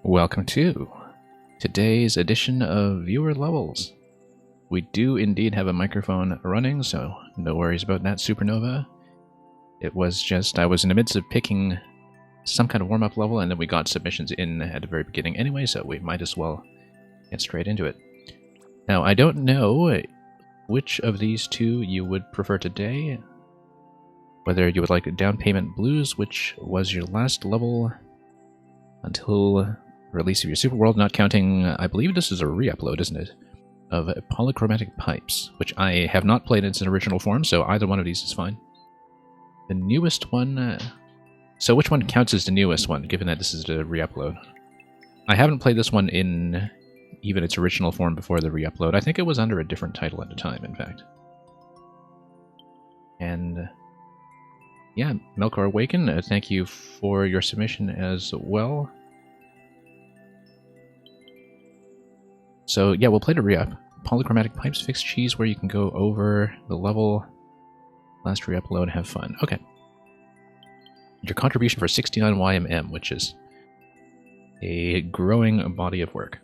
Welcome to today's edition of Viewer Levels. We do indeed have a microphone running, so no worries about that, Supernova. It was just, I was in the midst of picking some kind of warm-up level, and then we got submissions in at the very beginning anyway, so we might as well get straight into it. Now, I don't know which of these two you would prefer today. Whether you would like Down Payment Blues, which was your last level until release of your Super World, not counting, I believe this is a re-upload, isn't it? Of Polychromatic Pipes, which I have not played in its original form, so either one of these is fine. The newest one... so which one counts as the newest one, given that this is a re-upload? I haven't played this one in even its original form before the re-upload. I think it was under a different title at the time, in fact. And... yeah, Melkor Awaken, thank you for your submission as well. So yeah, we'll play the re-up. Polychromatic Pipes, Fixed Cheese, where you can go over the level. Last re-upload, have fun. Okay. Your contribution for 69 YMM, which is a growing body of work.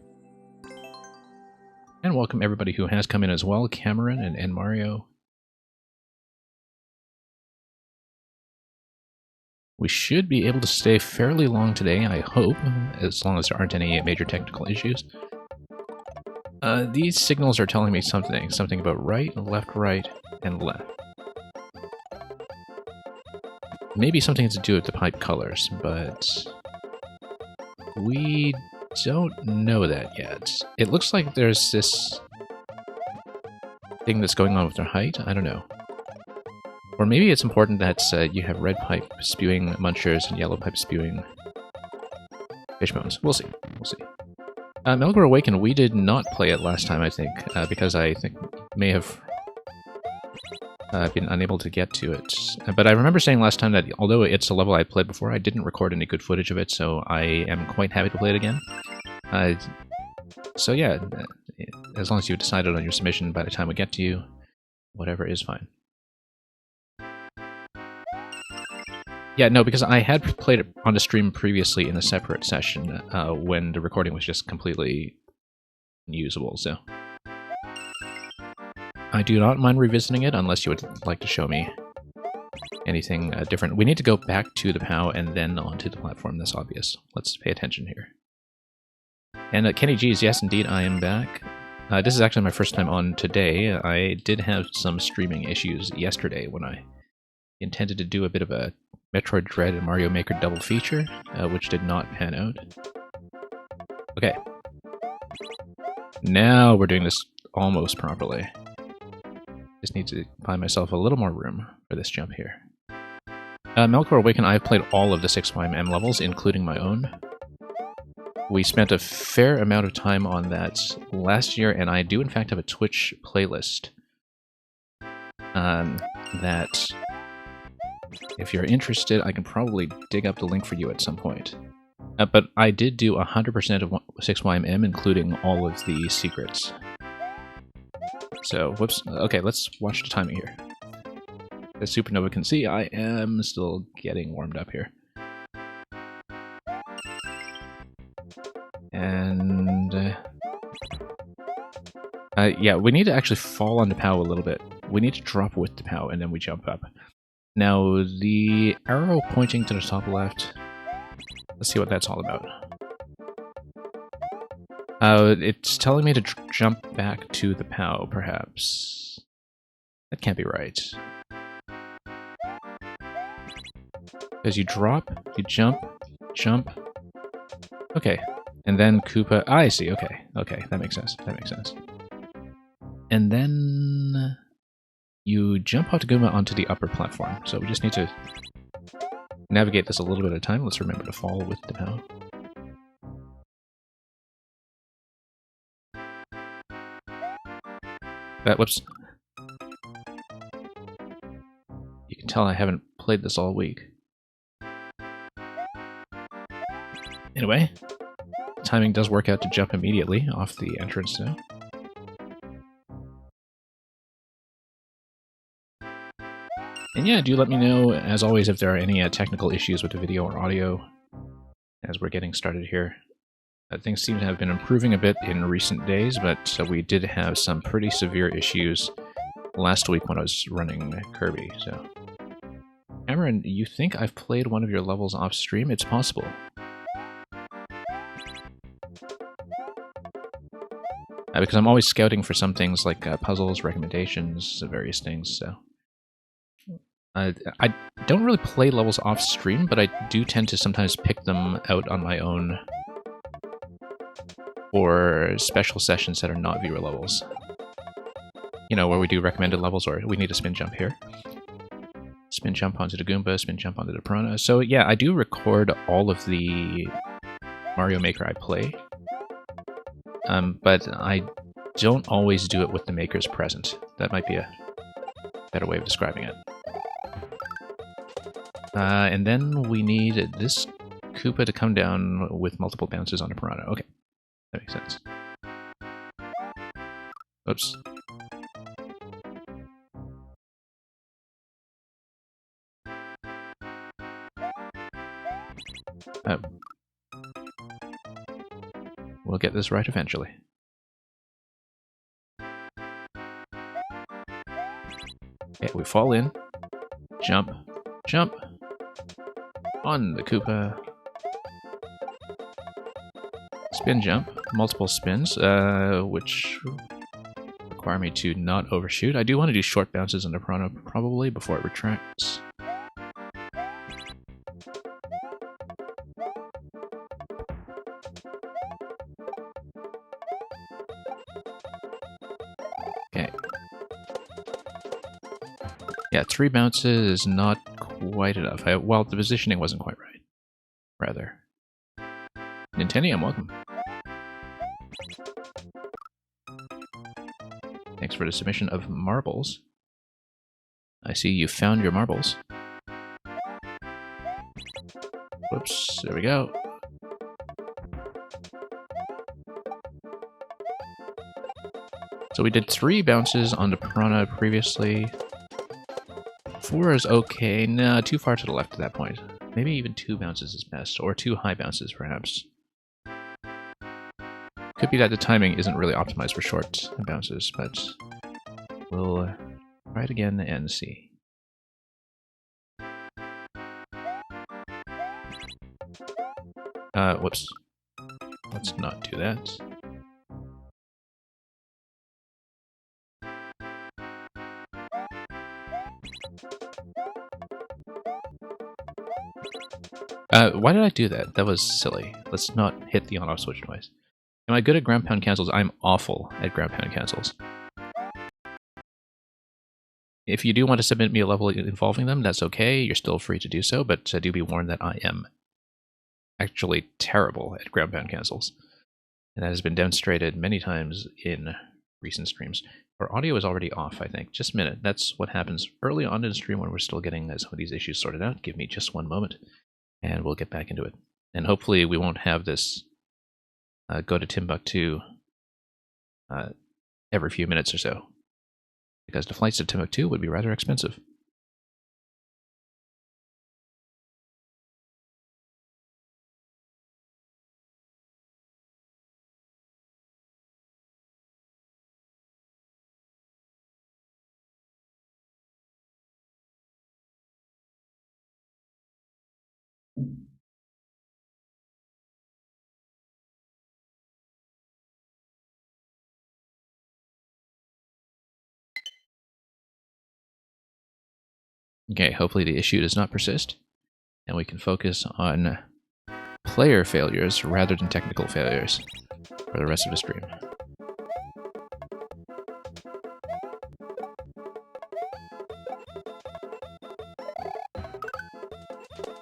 And welcome everybody who has come in as well, Cameron and Mario. We should be able to stay fairly long today, I hope, as long as there aren't any major technical issues. These signals are telling me something about right, and left. Maybe something to do with the pipe colors, but we don't know that yet. It looks like there's this thing that's going on with their height. I don't know. Or maybe it's important that you have red pipe spewing munchers and yellow pipe spewing fishbones. We'll see. We'll see. Melkor Awaken, we did not play it last time, I think, because I think may have been unable to get to it. But I remember saying last time that although it's a level I played before, I didn't record any good footage of it, so I am quite happy to play it again. So yeah, as long as you've decided on your submission by the time we get to you, whatever is fine. Yeah, no, because I had played it on the stream previously in a separate session when the recording was just completely unusable, so... I do not mind revisiting it unless you would like to show me anything different. We need to go back to the POW and then onto the platform, that's obvious. Let's pay attention here. And Kenny G's, yes indeed, I am back. This is actually my first time on today. I did have some streaming issues yesterday when I intended to do a bit of a Metroid Dread and Mario Maker double feature, which did not pan out. Okay. Now we're doing this almost properly. Just need to find myself a little more room for this jump here. Melkor Awaken, I've played all of the 6YMM levels, including my own. We spent a fair amount of time on that last year, and I do in fact have a Twitch playlist that... if you're interested, I can probably dig up the link for you at some point. But I did do 100% of 6YMM, including all of the secrets. So, whoops. Okay, let's watch the timing here. As Supernova can see, I am still getting warmed up here. And... yeah, we need to actually fall on the POW a little bit. We need to drop with the POW, and then we jump up. Now, the arrow pointing to the top left, let's see what that's all about. It's telling me to jump back to the POW, perhaps. That can't be right. Because you drop, you jump, jump. Okay, and then Koopa... ah, I see, okay. Okay, that makes sense, that makes sense. And then... you jump out to go onto the upper platform, so we just need to navigate this a little bit at a time. Let's remember to fall with the POW. Whoops. You can tell I haven't played this all week. Anyway, timing does work out to jump immediately off the entrance now. And yeah, do let me know, as always, if there are any technical issues with the video or audio as we're getting started here. Things seem to have been improving a bit in recent days, but we did have some pretty severe issues last week when I was running Kirby, so... Cameron, you think I've played one of your levels off stream? It's possible. Because I'm always scouting for some things like puzzles, recommendations, various things, so... I don't really play levels off stream, but I do tend to sometimes pick them out on my own for special sessions that are not viewer levels. You know, where we do recommended levels, or we need a spin jump here. Spin jump onto the Goomba, spin jump onto the Piranha. So yeah, I do record all of the Mario Maker I play, but I don't always do it with the makers present. That might be a better way of describing it. And then we need this Koopa to come down with multiple bounces on a Piranha. Okay, that makes sense. Oops. We'll get this right eventually. Okay, we fall in. Jump. Jump. On the Koopa. Spin jump. Multiple spins, which require me to not overshoot. I do want to do short bounces on the Piranha probably before it retracts. Okay. Yeah, 3 bounces is not quite enough. Well, the positioning wasn't quite right. Rather. Nintendo, welcome. Thanks for the submission of marbles. I see you found your marbles. Whoops, there we go. So we did 3 bounces on the Piranha previously. 4 is okay. Nah, too far to the left at that point. Maybe even 2 bounces is best, or 2 high bounces perhaps. Could be that the timing isn't really optimized for short bounces, but we'll try it again and see. Whoops. Let's not do that. Why did I do that? That was silly. Let's not hit the on-off switch twice. Am I good at ground pound cancels? I'm awful at ground pound cancels. If you do want to submit me a level involving them, that's okay. You're still free to do so, but do be warned that I am actually terrible at ground pound cancels. And that has been demonstrated many times in recent streams. Our audio is already off, I think. Just a minute. That's what happens early on in the stream when we're still getting some of these issues sorted out. Give me just one moment, and we'll get back into it. And hopefully we won't have this go to Timbuktu every few minutes or so, because the flights to Timbuktu would be rather expensive. Okay, hopefully the issue does not persist, and we can focus on player failures rather than technical failures for the rest of the stream.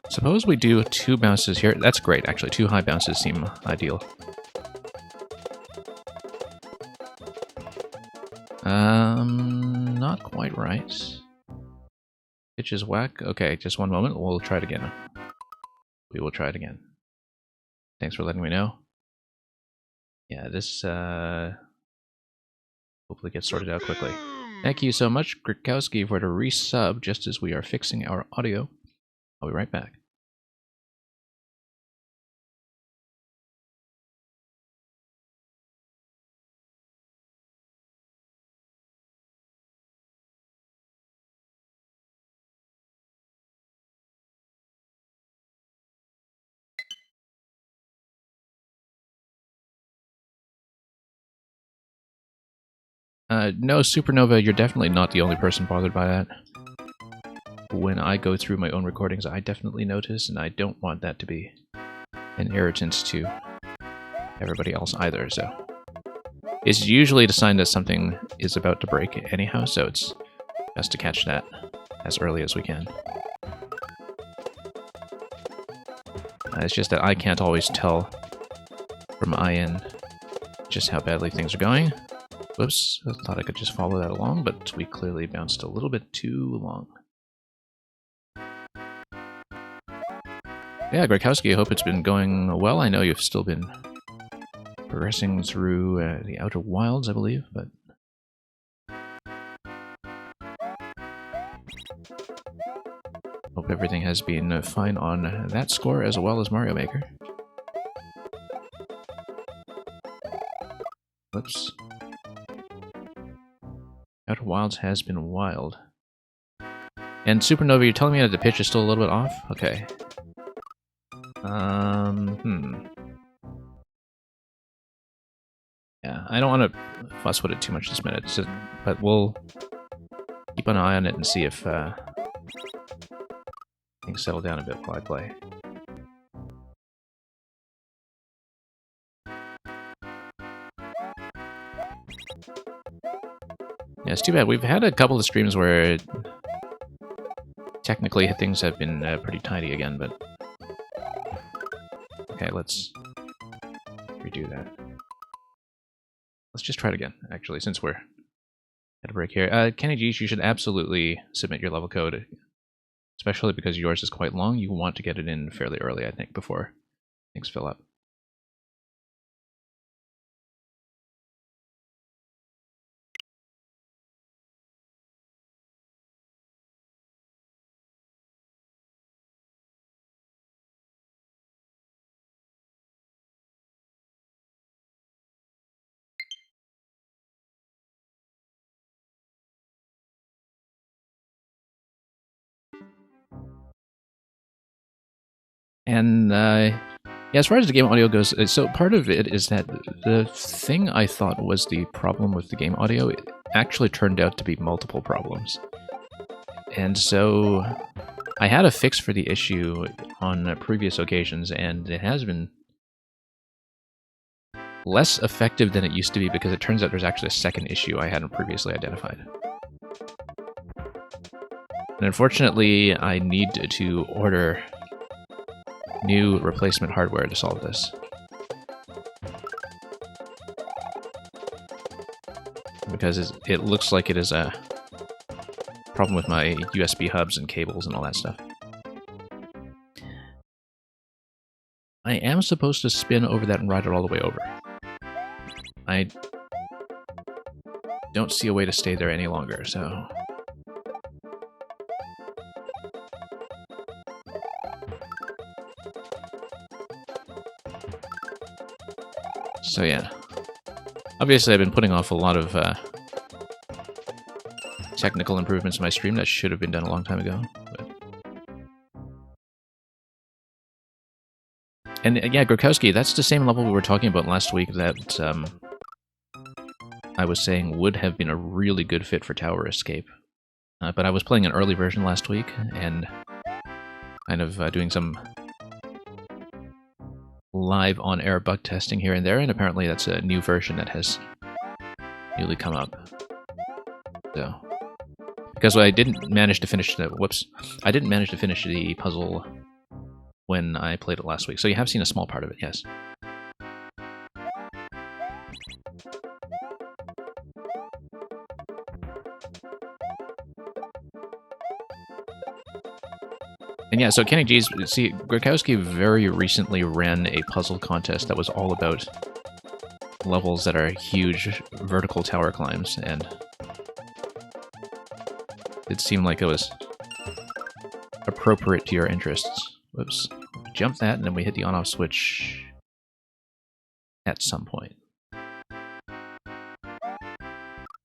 Suppose we do 2 bounces here. That's great, actually. 2 high bounces seem ideal. Not quite right. Pitch is whack. Okay, just one moment. We'll try it again. We will try it again. Thanks for letting me know. Yeah, this hopefully gets sorted out quickly. Thank you so much, Grikowski, for the resub just as we are fixing our audio. I'll be right back. No, Supernova, you're definitely not the only person bothered by that. When I go through my own recordings, I definitely notice, and I don't want that to be an irritant to everybody else either, so... It's usually a sign that something is about to break anyhow, so it's best to catch that as early as we can. It's just that I can't always tell from my end just how badly things are going. Whoops, I thought I could just follow that along, but we clearly bounced a little bit too long. Yeah, Gregkowski, I hope it's been going well. I know you've still been progressing through the Outer Wilds, I believe, but... Hope everything has been fine on that score as well as Mario Maker. Whoops. Outer Wilds has been wild. And Supernova, you're telling me that the pitch is still a little bit off? Okay. Yeah, I don't want to fuss with it too much this minute, but we'll keep an eye on it and see if things settle down a bit while I play. Yeah, it's too bad. We've had a couple of streams where technically things have been pretty tidy again, but... Okay, let's redo that. Let's just try it again, actually, since we're at a break here. Kenny G, you should absolutely submit your level code, especially because yours is quite long. You want to get it in fairly early, I think, before things fill up. And yeah, as far as the game audio goes, so part of it is that the thing I thought was the problem with the game audio actually turned out to be multiple problems. And so I had a fix for the issue on previous occasions, and it has been less effective than it used to be because it turns out there's actually a second issue I hadn't previously identified. And unfortunately, I need to order new replacement hardware to solve this. Because it looks like it is a problem with my USB hubs and cables and all that stuff. I am supposed to spin over that and ride it all the way over. I don't see a way to stay there any longer, so... So yeah, obviously I've been putting off a lot of technical improvements in my stream that should have been done a long time ago. But... And yeah, Gregkowski, that's the same level we were talking about last week that I was saying would have been a really good fit for Tower Escape. But I was playing an early version last week and kind of doing some live on-air bug testing here and there, and apparently that's a new version that has newly come up. So, because I didn't manage to finish the I didn't manage to finish the puzzle when I played it last week. So you have seen a small part of it, yes. And yeah, so Kenny G's, see, Gregkowski very recently ran a puzzle contest that was all about levels that are huge vertical tower climbs, and it seemed like it was appropriate to your interests. Whoops. Jump that, and then we hit the on-off switch at some point.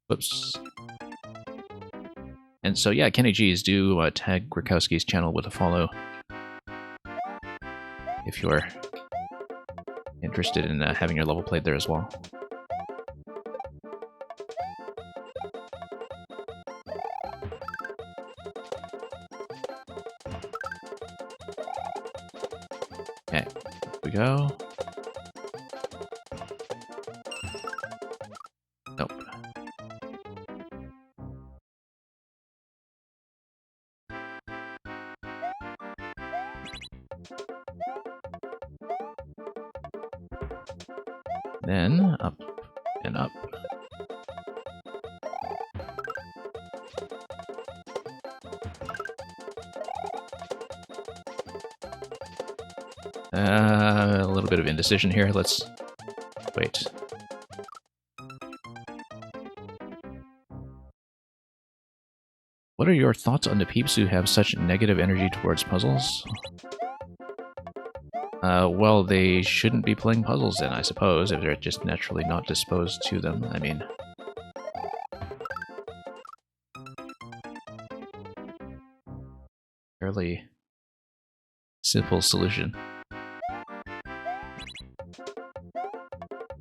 Whoops. And so, yeah, Kenny G's, do tag Gregkowski's channel with a follow if you're interested in having your level played there as well. go. Nope. Then up and up. A little bit of indecision here. Let's wait. What are your thoughts on the peeps who have such negative energy towards puzzles? Well, they shouldn't be playing puzzles then, I suppose, if they're just naturally not disposed to them. I mean... fairly simple solution.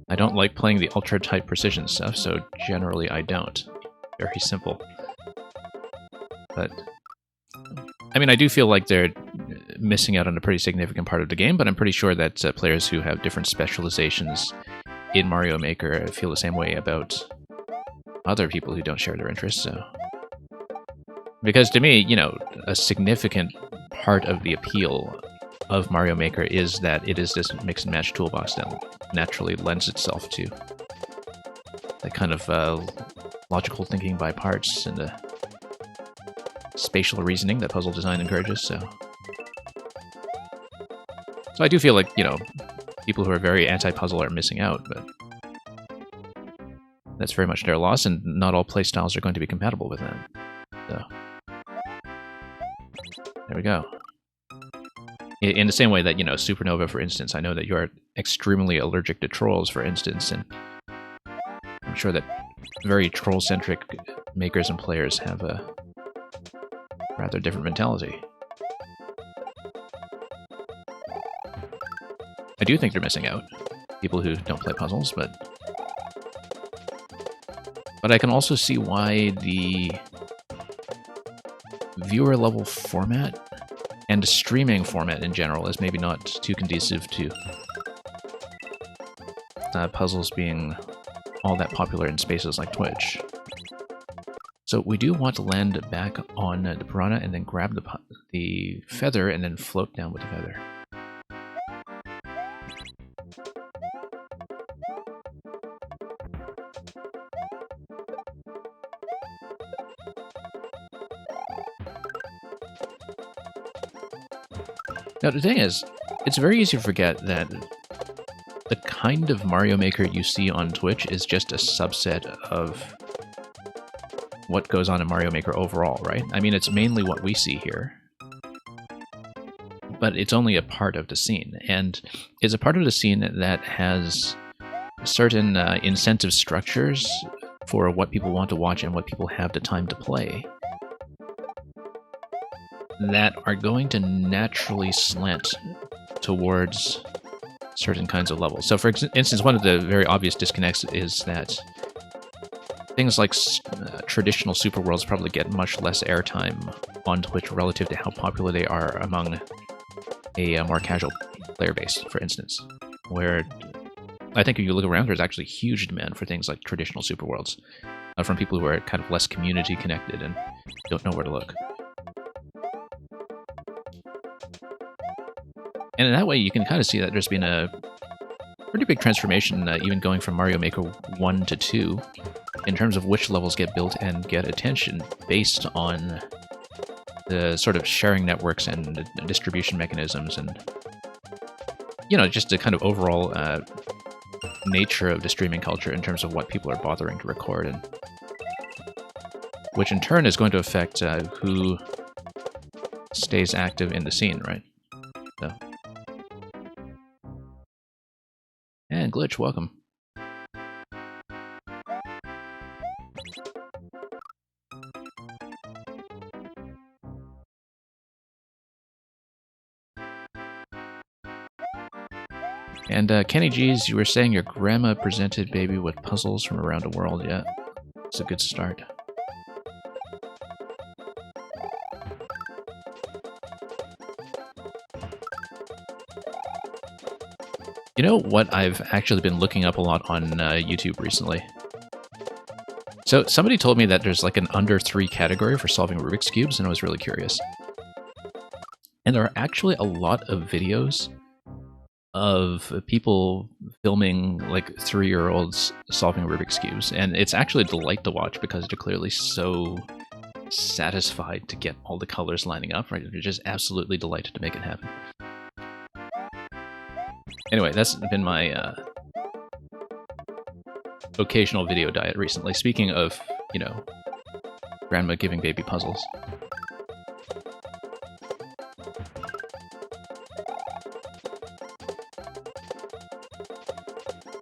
I don't like playing the ultra-tight precision stuff, so generally I don't. Very simple. But... I mean, I do feel like they're missing out on a pretty significant part of the game, but I'm pretty sure that players who have different specializations in Mario Maker feel the same way about other people who don't share their interests, so... Because to me, you know, a significant part of the appeal of Mario Maker is that it is this mix and match toolbox that naturally lends itself to that kind of logical thinking by parts and the spatial reasoning that puzzle design encourages, so I do feel like, you know, people who are very anti-puzzle are missing out, but that's very much their loss, and not all playstyles are going to be compatible with that. So there we go. In the same way that, you know, Supernova, for instance, I know that you're extremely allergic to trolls, for instance, and I'm sure that very troll-centric makers and players have a rather different mentality. I do think they're missing out, people who don't play puzzles, but I can also see why the viewer level format and the streaming format in general is maybe not too conducive to puzzles being all that popular in spaces like Twitch. So we do want to land back on the piranha and then grab the feather and then float down with the feather. Now, the thing is, it's very easy to forget that the kind of Mario Maker you see on Twitch is just a subset of what goes on in Mario Maker overall, right? I mean, it's mainly what we see here, but it's only a part of the scene, and it's a part of the scene that has certain incentive structures for what people want to watch and what people have the time to play that are going to naturally slant towards certain kinds of levels. So for instance, one of the very obvious disconnects is that things like traditional Super Worlds probably get much less airtime on Twitch relative to how popular they are among a more casual player base, for instance, where I think if you look around, there's actually huge demand for things like traditional Super Worlds from people who are kind of less community connected and don't know where to look. And in that way, you can kind of see that there's been a pretty big transformation, even going from Mario Maker 1 to 2, in terms of which levels get built and get attention based on the sort of sharing networks and the distribution mechanisms and, you know, just the kind of overall nature of the streaming culture in terms of what people are bothering to record, and which in turn is going to affect who stays active in the scene, right? So. And Glitch, welcome. And Kenny G's, you were saying your grandma presented baby with puzzles from around the world. Yeah, it's a good start. You know what I've actually been looking up a lot on YouTube recently? So somebody told me that there's like an under 3 category for solving Rubik's Cubes, and I was really curious. And there are actually a lot of videos of people filming like 3-year-olds solving Rubik's Cubes, and it's actually a delight to watch because they're clearly so satisfied to get all the colors lining up, right? They're just absolutely delighted to make it happen. Anyway, that's been my occasional video diet recently. Speaking of, you know, grandma giving baby puzzles.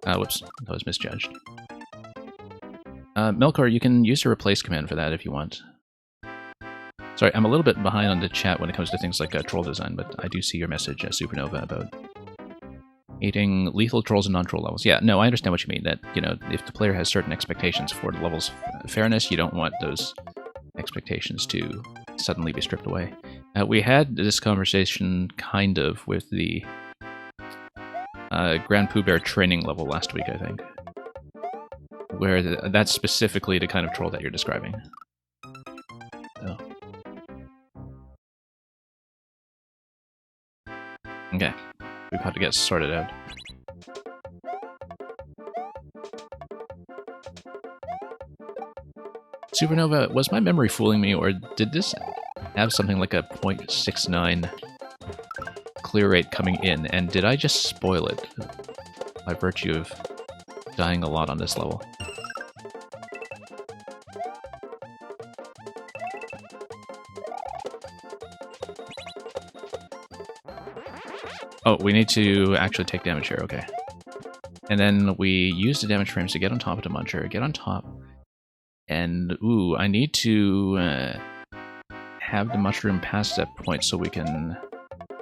Whoops, that was misjudged. Melkor, you can use the replace command for that if you want. Sorry, I'm a little bit behind on the chat when it comes to things like troll design, but I do see your message, Supernova, about hating lethal trolls and non-troll levels. Yeah, no, I understand what you mean, that, you know, if the player has certain expectations for the level's fairness, you don't want those expectations to suddenly be stripped away. We had this conversation, kind of, with the Grand Pooh Bear training level last week, I think. Where that's specifically the kind of troll that you're describing. Oh. Okay. We've had to get sorted out. Supernova, was my memory fooling me, or did this have something like a 0.69 clear rate coming in, and did I just spoil it by virtue of dying a lot on this level? Oh, we need to actually take damage here, okay. And then we use the damage frames to get on top of the Muncher, get on top, and ooh, I need to have the mushroom past that point so we can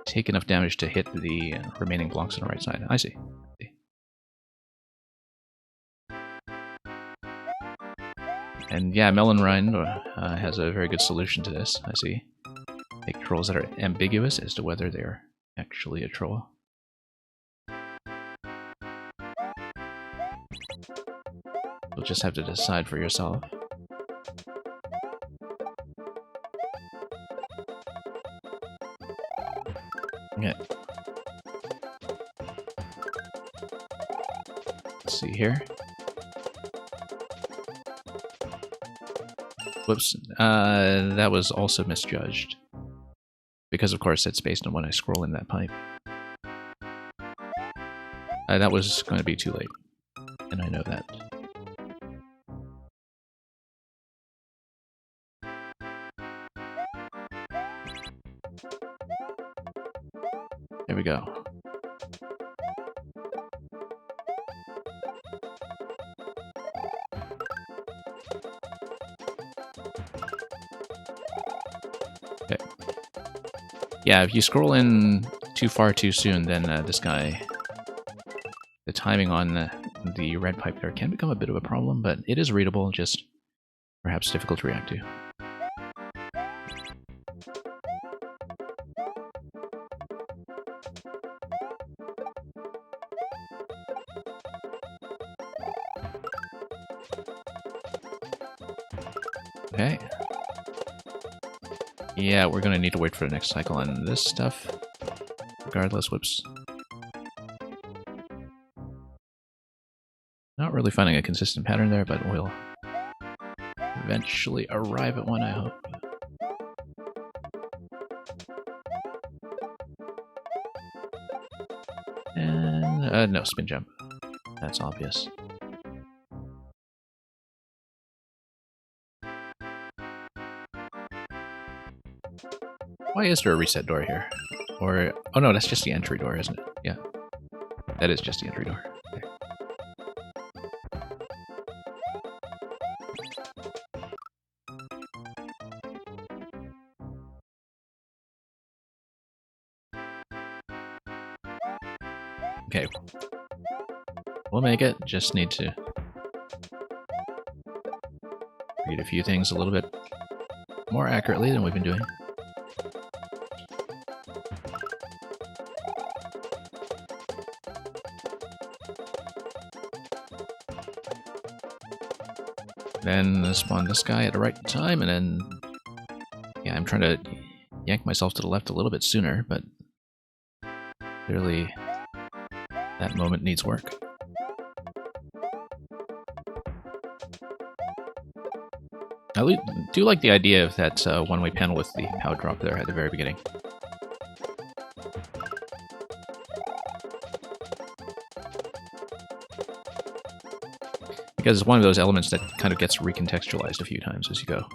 take enough damage to hit the remaining blocks on the right side. I see. And yeah, Melon Rind has a very good solution to this, I see. Make trolls that are ambiguous as to whether they're actually a troll. You'll just have to decide for yourself. Okay. Let's see here. Whoops. That was also misjudged. Because, of course, it's based on when I scroll in that pipe. That was going to be too late. And I know that. There we go. Okay. Yeah, if you scroll in too far too soon, then this guy, the timing on the red pipe there can become a bit of a problem, but it is readable, just perhaps difficult to react to. Okay. Yeah, we're gonna need to wait for the next cycle on this stuff. Regardless, whoops. Not really finding a consistent pattern there, but we'll eventually arrive at one, I hope. And, no, spin jump. That's obvious. Why is there a reset door here? Or, oh no, that's just the entry door, isn't it? Yeah. That is just the entry door. Okay. We'll make it, just need to read a few things a little bit more accurately than we've been doing. then spawn this guy at the right time, and then... Yeah, I'm trying to yank myself to the left a little bit sooner, but clearly that moment needs work. I do like the idea of that one-way panel with the power drop there at the very beginning. Because it's one of those elements that kind of gets recontextualized a few times as you go.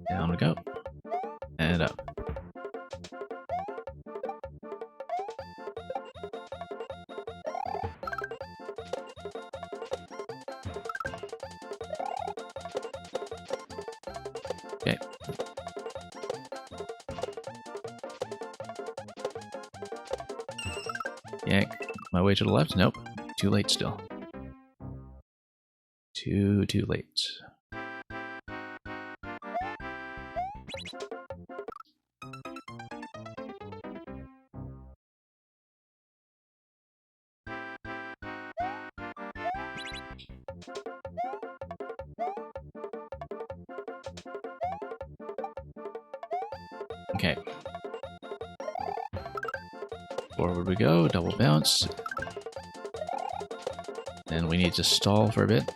Down we go. And up. Okay. Yank my way to the left. Nope. Too late still. Too late. Okay. Forward we go, double bounce. And we need to stall for a bit.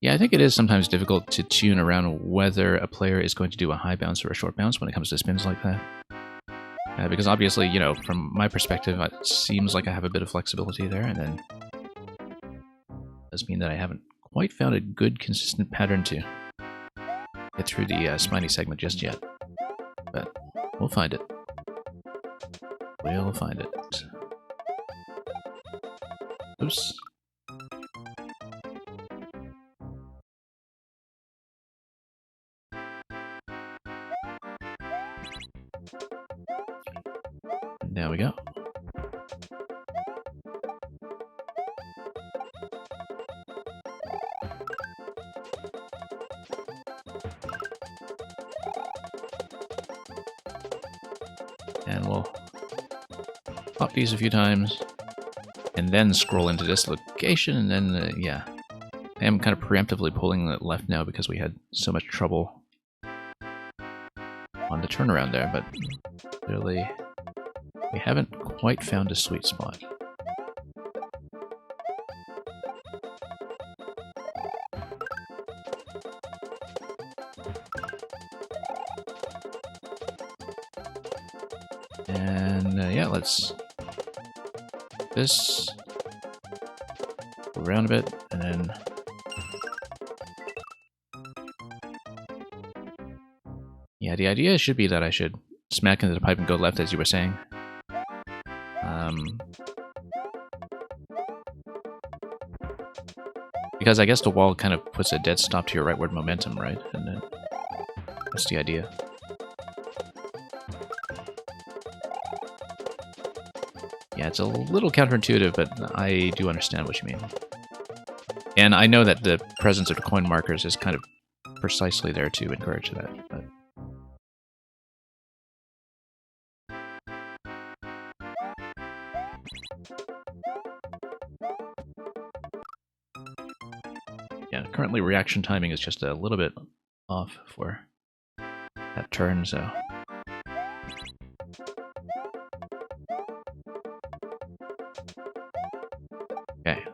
Yeah, I think it is sometimes difficult to tune around whether a player is going to do a high bounce or a short bounce when it comes to spins like that. Because obviously, you know, from my perspective, it seems like I have a bit of flexibility there, and then it does mean that I haven't quite found a good, consistent pattern to get through the spiny segment just yet. But we'll find it. We'll find it. Oops. There we go. And we'll pop these a few times, and then scroll into this location, and then, yeah. I am kind of preemptively pulling it left now because we had so much trouble on the turnaround there, but clearly we haven't quite found a sweet spot. And yeah, let's this go around a bit, and then yeah, the idea should be that I should smack into the pipe and go left, as you were saying. Because I guess the wall kind of puts a dead stop to your rightward momentum, right? And then that's the idea. Yeah, it's a little counterintuitive, but I do understand what you mean. And I know that the presence of the coin markers is kind of precisely there to encourage that. But yeah, currently reaction timing is just a little bit off for that turn, so... Okay,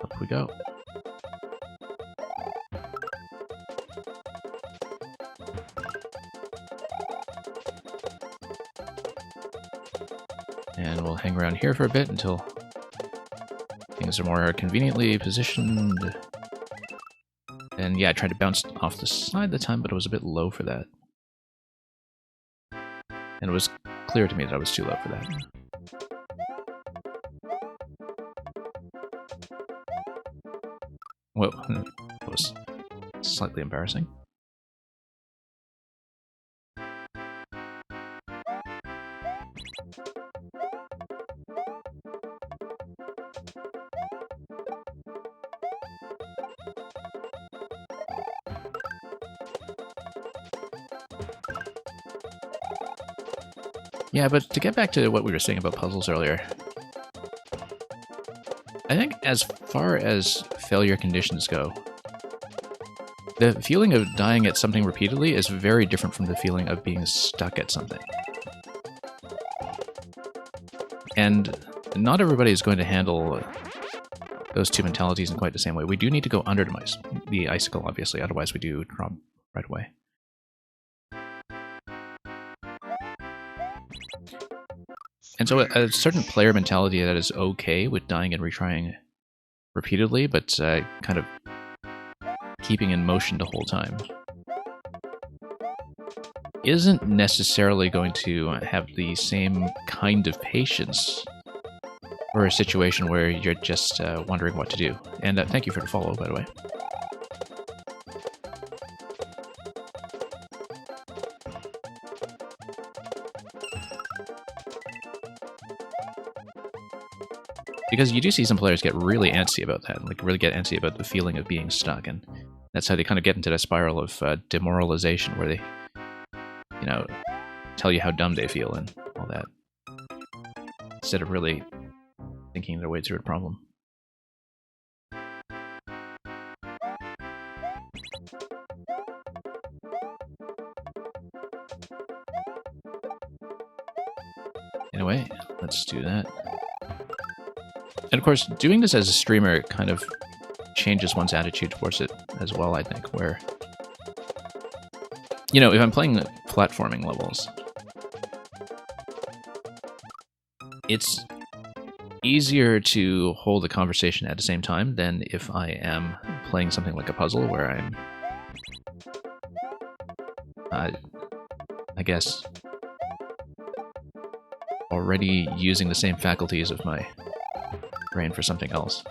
up we go. And we'll hang around here for a bit until things are more conveniently positioned. And yeah, I tried to bounce off the side the time, but it was a bit low for that. And it was clear to me that I was too low for that. Whoa, that was slightly embarrassing. Yeah, but to get back to what we were saying about puzzles earlier, I think as far as failure conditions go, the feeling of dying at something repeatedly is very different from the feeling of being stuck at something. And not everybody is going to handle those two mentalities in quite the same way. We do need to go under the icicle, obviously, otherwise we do drop right away. And so a certain player mentality that is okay with dying and retrying repeatedly, but kind of keeping in motion the whole time, isn't necessarily going to have the same kind of patience for a situation where you're just wondering what to do. And thank you for the follow, by the way. Because you do see some players get really antsy about that, like really get antsy about the feeling of being stuck, and that's how they kind of get into that spiral of demoralization where they, you know, tell you how dumb they feel and all that, instead of really thinking their way through a problem. Anyway, let's do that. And of course, doing this as a streamer kind of changes one's attitude towards it as well, I think, where, you know, if I'm playing platforming levels, it's easier to hold a conversation at the same time than if I am playing something like a puzzle where I'm, I guess, already using the same faculties of my brain for something else.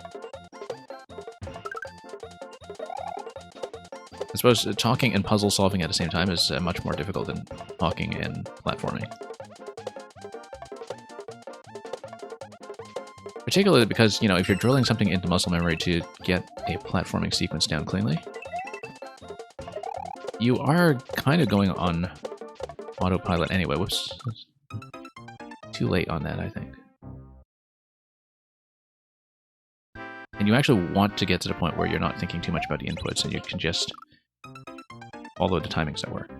I suppose talking and puzzle solving at the same time is much more difficult than talking and platforming. Particularly because, you know, if you're drilling something into muscle memory to get a platforming sequence down cleanly, you are kind of going on autopilot anyway. Whoops. Too late on that, I think. And you actually want to get to the point where you're not thinking too much about the inputs and you can just follow the timings that work.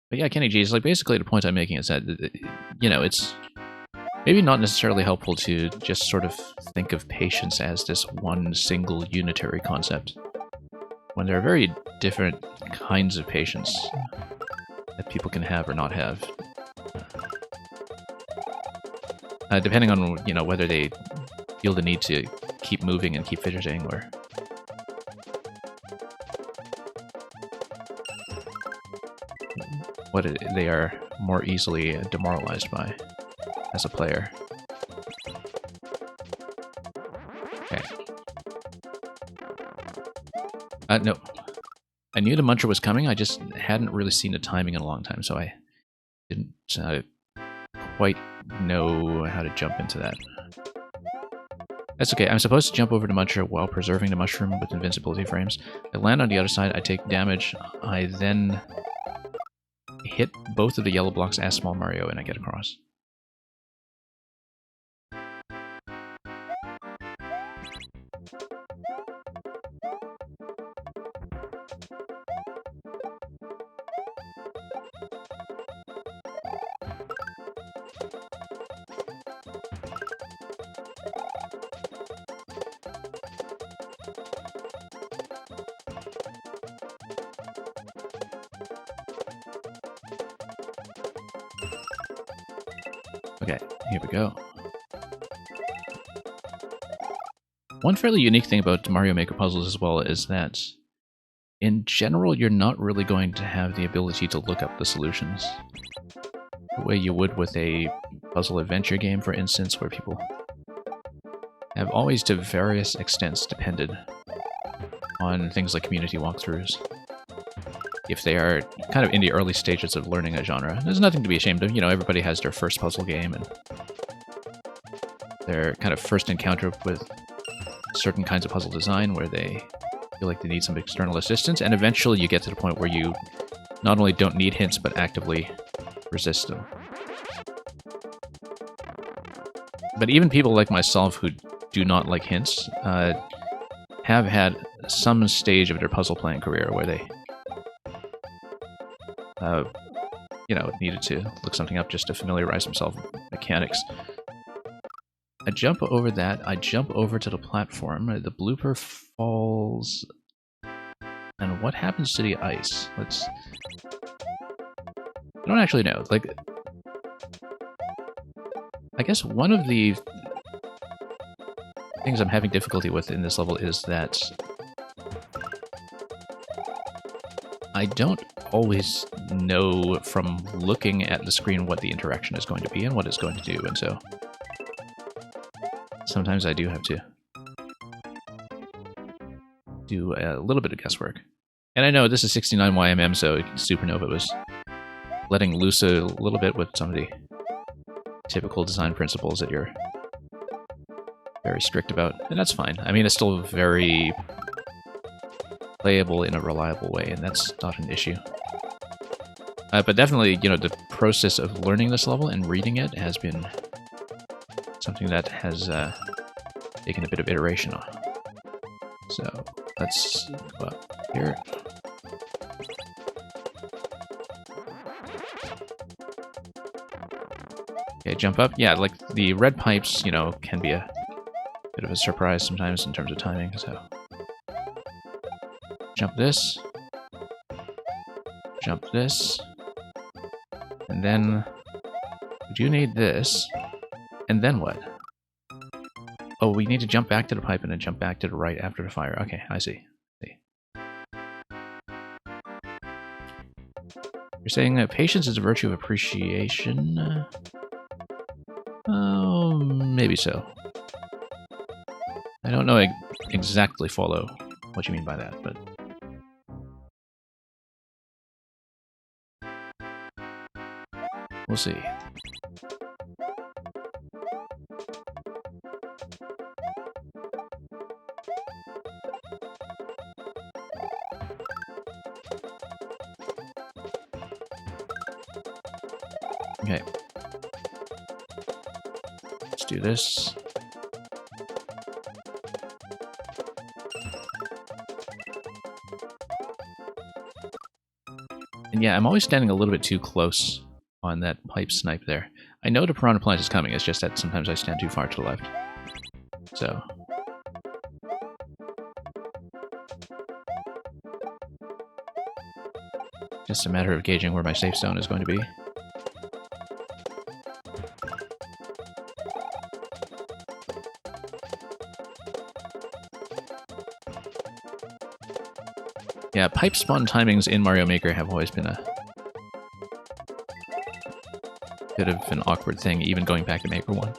But yeah, Kenny G, is like basically the point I'm making is that, you know, it's maybe not necessarily helpful to just sort of think of patience as this one single unitary concept, when there are very different kinds of patience that people can have or not have, depending on, you know, whether they feel the need to keep moving and keep fidgeting, or what they are more easily demoralized by as a player. Okay. No. I knew the Muncher was coming, I just hadn't really seen the timing in a long time, so I didn't quite know how to jump into that. That's okay, I'm supposed to jump over to Muncher while preserving the mushroom with invincibility frames. I land on the other side, I take damage, I then hit both of the yellow blocks as Small Mario, and I get across. Okay, here we go. One fairly unique thing about Mario Maker puzzles as well is that, in general, you're not really going to have the ability to look up the solutions the way you would with a puzzle adventure game, for instance, where people have always to various extents depended on things like community walkthroughs. If they are kind of in the early stages of learning a genre, there's nothing to be ashamed of. You know, everybody has their first puzzle game and their kind of first encounter with certain kinds of puzzle design where they feel like they need some external assistance, and eventually you get to the point where you not only don't need hints, but actively resist them. But even people like myself who do not like hints have had some stage of their puzzle playing career where they, you know, needed to look something up just to familiarize themselves with mechanics. I jump over that, I jump over to the platform, the blooper falls, and what happens to the ice? I don't actually know, like, I guess one of the things I'm having difficulty with in this level is that I don't always know from looking at the screen what the interaction is going to be and what it's going to do, and so sometimes I do have to do a little bit of guesswork. And I know this is 69YMM, so Supernova was letting loose a little bit with some of the typical design principles that you're very strict about, and that's fine. I mean, it's still very playable in a reliable way, and that's not an issue. But definitely, you know, the process of learning this level and reading it has been something that has taken a bit of iteration on. So let's go up here. Okay, jump up. Yeah, like the red pipes, you know, can be a bit of a surprise sometimes in terms of timing, so jump this, jump this, and then we do need this, and then what? Oh, we need to jump back to the pipe and then jump back to the right after the fire. Okay, I see. You're saying that patience is a virtue of appreciation? Oh, maybe so. I don't know exactly follow what you mean by that, but we'll see. Okay. Let's do this. And yeah, I'm always standing a little bit too close on that pipe snipe there. I know the Piranha Plant is coming, it's just that sometimes I stand too far to the left. So just a matter of gauging where my safe zone is going to be. Yeah, pipe spawn timings in Mario Maker have always been a bit of an awkward thing, even going back to Maker 1.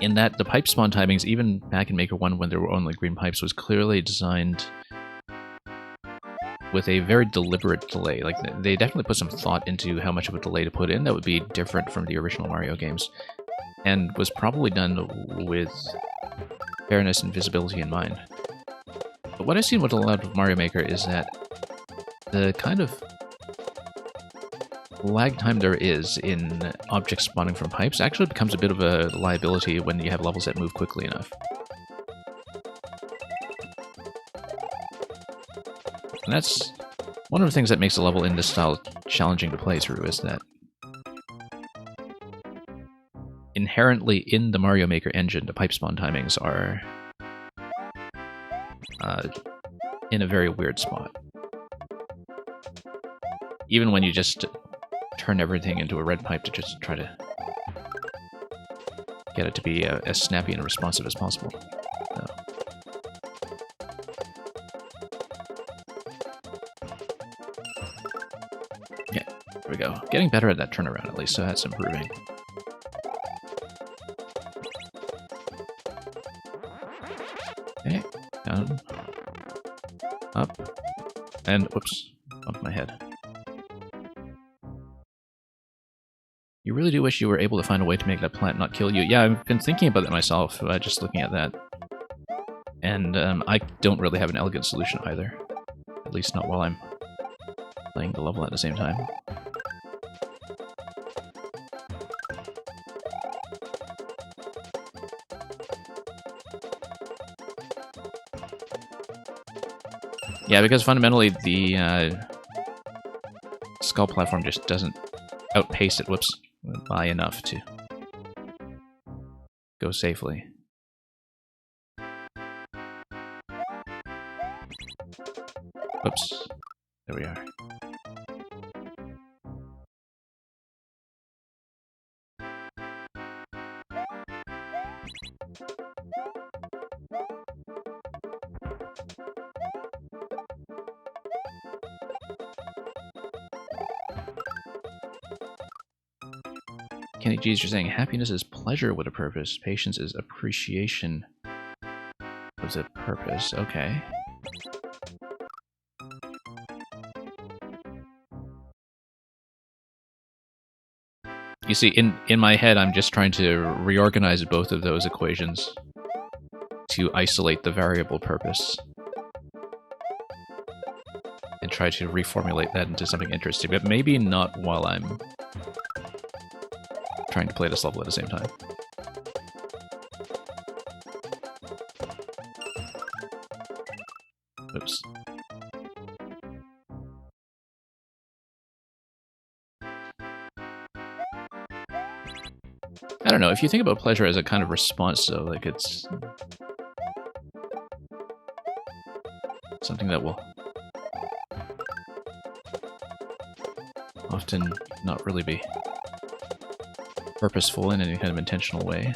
In that, the pipe spawn timings, even back in Maker 1 when there were only green pipes, was clearly designed with a very deliberate delay. Like, they definitely put some thought into how much of a delay to put in that would be different from the original Mario games, and was probably done with fairness and visibility in mind. But what I've seen with a lot of Mario Maker is that the kind of lag time there is in objects spawning from pipes actually becomes a bit of a liability when you have levels that move quickly enough. And that's one of the things that makes a level in this style challenging to play through, is that inherently in the Mario Maker engine, the pipe spawn timings are in a very weird spot. Even when you just turn everything into a red pipe to just try to get it to be as snappy and responsive as possible. So. Yeah, there we go. Getting better at that turnaround at least, so that's improving. Okay, down, up, and whoops, bumped my head. You really do wish you were able to find a way to make that plant not kill you. Yeah, I've been thinking about that myself, just looking at that. And I don't really have an elegant solution either. At least not while I'm playing the level at the same time. Yeah, because fundamentally the skull platform just doesn't outpace it, whoops, by enough to go safely. Whoops. There we are. Kenny G's, you're saying happiness is pleasure with a purpose. Patience is appreciation with a purpose. Okay. You see, in my head, I'm just trying to reorganize both of those equations to isolate the variable purpose and try to reformulate that into something interesting, but maybe not while I'm trying to play this level at the same time. Oops. I don't know, if you think about pleasure as a kind of response, though, like it's something that will often not really be purposeful in any kind of intentional way.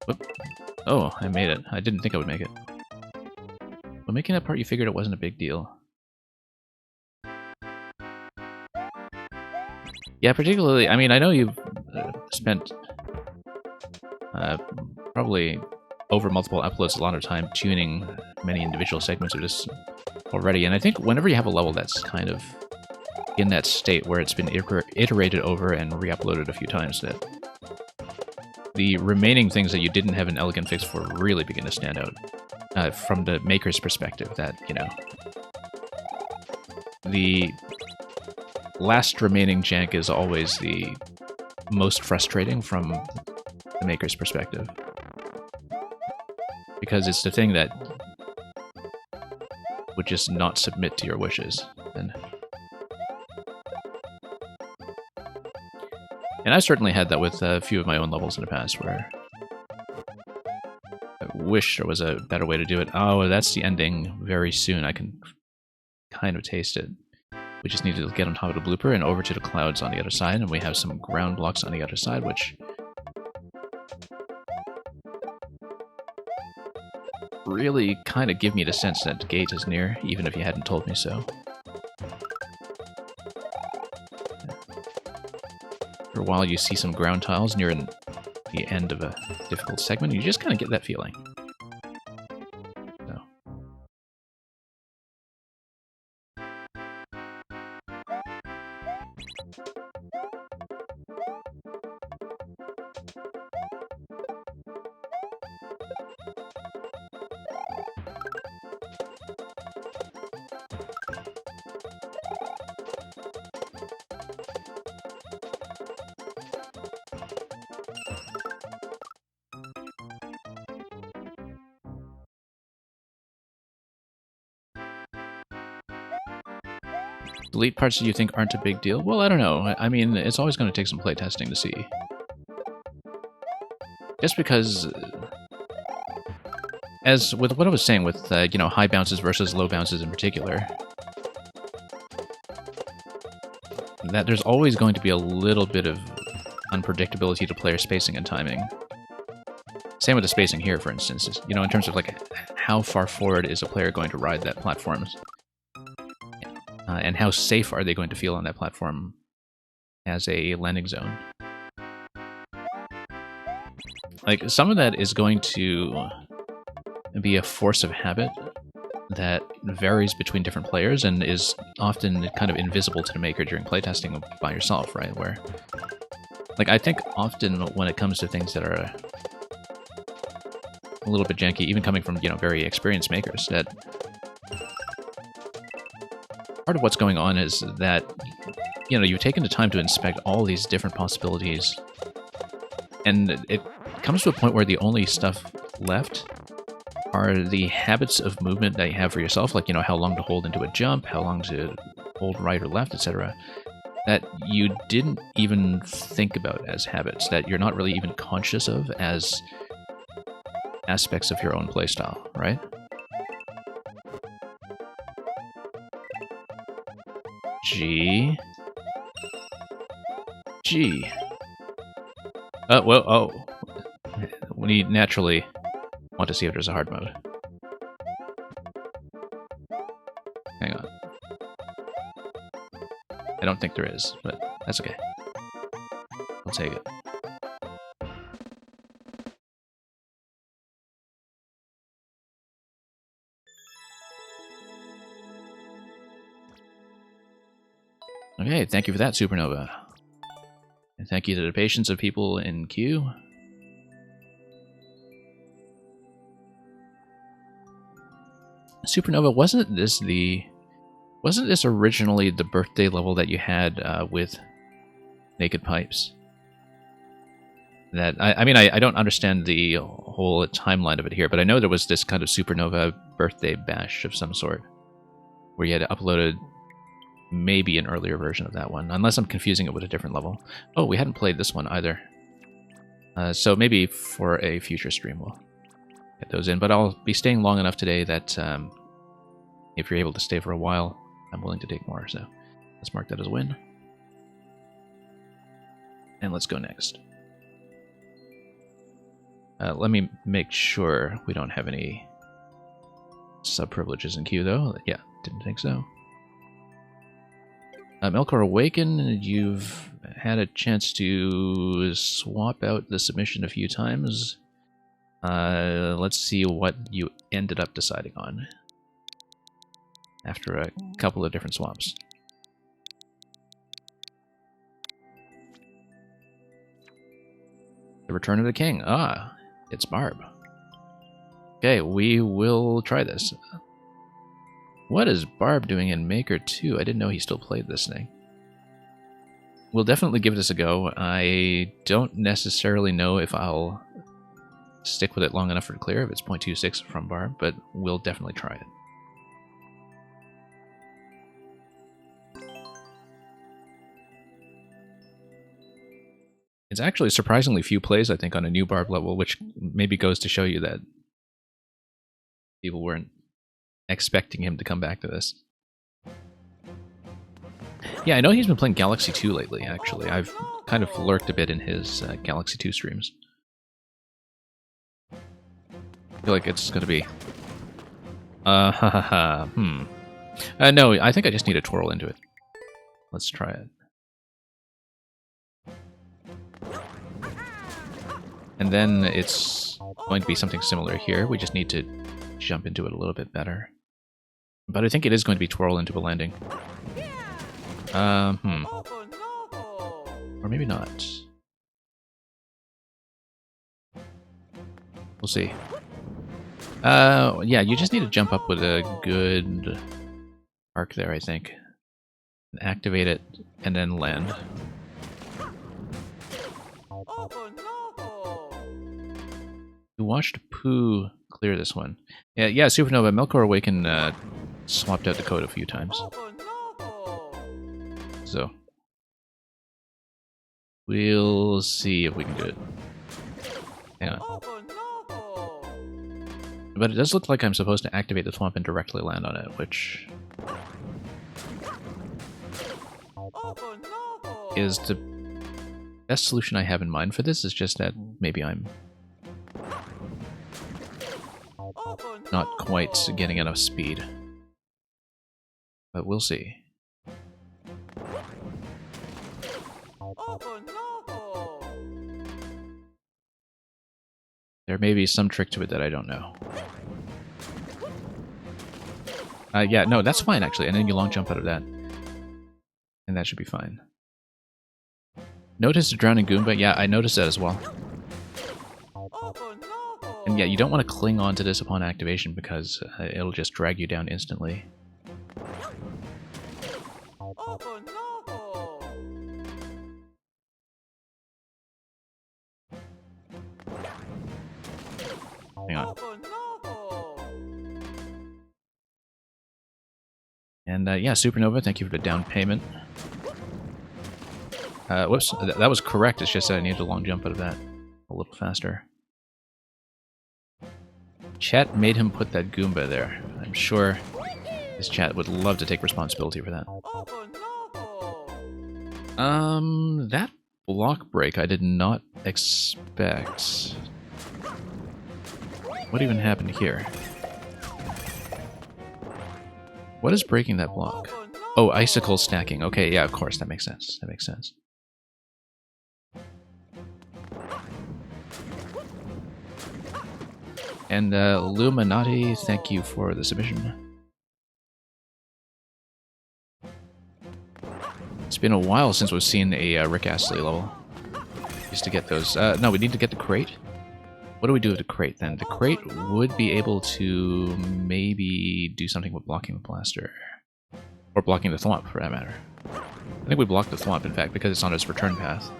Whoop. Oh, I made it. I didn't think I would make it. But making that part, you figured it wasn't a big deal. Yeah, particularly, I mean, I know you've spent probably over multiple uploads a lot of time tuning many individual segments of this already, and I think whenever you have a level that's kind of in that state where it's been iterated over and re-uploaded a few times, that the remaining things that you didn't have an elegant fix for really begin to stand out from the maker's perspective. That, you know, the last remaining jank is always the most frustrating from the maker's perspective, because it's the thing that would just not submit to your wishes. And I certainly had that with a few of my own levels in the past, where I wish there was a better way to do it. Oh, that's the ending very soon. I can kind of taste it. We just need to get on top of the blooper and over to the clouds on the other side, and we have some ground blocks on the other side, which really kind of give me the sense that the gate is near, even if you hadn't told me so. For a while you see some ground tiles near the end of a difficult segment, you just kind of get that feeling. So. Delete parts that you think aren't a big deal? Well, I don't know. I mean, it's always going to take some playtesting to see. Just because, as with what I was saying with, you know, high bounces versus low bounces in particular, that there's always going to be a little bit of unpredictability to player spacing and timing. Same with the spacing here, for instance. You know, in terms of, like, how far forward is a player going to ride that platform? And how safe are they going to feel on that platform as a landing zone? Like, some of that is going to be a force of habit that varies between different players and is often kind of invisible to the maker during playtesting by yourself, right? Where, like, I think often when it comes to things that are a little bit janky, even coming from, you know, very experienced makers, that part of what's going on is that, you know, you've taken the time to inspect all these different possibilities, and it comes to a point where the only stuff left are the habits of movement that you have for yourself, like, you know, how long to hold into a jump, how long to hold right or left, etc., that you didn't even think about as habits, that you're not really even conscious of as aspects of your own playstyle, right? G. G. Well, oh. We naturally want to see if there's a hard mode. Hang on. I don't think there is, but that's okay. I'll take it. Okay, thank you for that, Supernova. And thank you to the patience of people in queue. Supernova, wasn't this originally the birthday level that you had with Naked Pipes? That I mean, I don't understand the whole timeline of it here, but I know there was this kind of Supernova birthday bash of some sort, where you had uploaded maybe an earlier version of that one, unless I'm confusing it with a different level. Oh, we hadn't played this one either. So maybe for a future stream we'll get those in, but I'll be staying long enough today that if you're able to stay for a while, I'm willing to take more, so let's mark that as a win. And let's go next. Let me make sure we don't have any sub-privileges in queue, though. Yeah, didn't think so. Melkor Awaken, you've had a chance to swap out the submission a few times. Let's see what you ended up deciding on after a couple of different swaps. The Return of the King. Ah, it's Barb. Okay, we will try this. What is Barb doing in Maker 2? I didn't know he still played this thing. We'll definitely give this a go. I don't necessarily know if I'll stick with it long enough for it to clear, if it's 0.26 from Barb, but we'll definitely try it. It's actually surprisingly few plays, I think, on a new Barb level, which maybe goes to show you that people weren't expecting him to come back to this. Yeah, I know he's been playing Galaxy 2 lately, actually. I've kind of lurked a bit in his Galaxy 2 streams. I feel like it's going to be... No, I think I just need a twirl into it. Let's try it. And then it's going to be something similar here. We just need to jump into it a little bit better. But I think it is going to be twirl into a landing. Or maybe not. We'll see. Yeah, you just need to jump up with a good arc there, I think. Activate it, and then land. You watched Pooh clear this one. Yeah, Supernova. Melkor Awaken swapped out the code a few times. So, we'll see if we can do it. Hang on. But it does look like I'm supposed to activate the swamp and directly land on it, which is the best solution I have in mind for this. Is just that maybe I'm not quite getting enough speed. But we'll see. There may be some trick to it that I don't know. Yeah, no, that's fine actually. And then you long jump out of that. And that should be fine. Notice the drowning Goomba? Yeah, I noticed that as well. And yeah, you don't want to cling on to this upon activation because it'll just drag you down instantly. Hang on. And yeah, Supernova, thank you for the down payment. Whoops, that was correct, it's just that I needed a long jump out of that a little faster. Chat made him put that Goomba there. I'm sure his chat would love to take responsibility for that. That block break I did not expect. What even happened here? What is breaking that block? Oh, icicle stacking. Okay, yeah, of course, that makes sense. That makes sense. And Illuminati, thank you for the submission. It's been a while since we've seen a Rick Astley level. Used to get those. No, we need to get the crate. What do we do with the crate then? The crate would be able to maybe do something with blocking the blaster. Or blocking the thwomp, for that matter. I think we blocked the thwomp, in fact, because it's on its return path.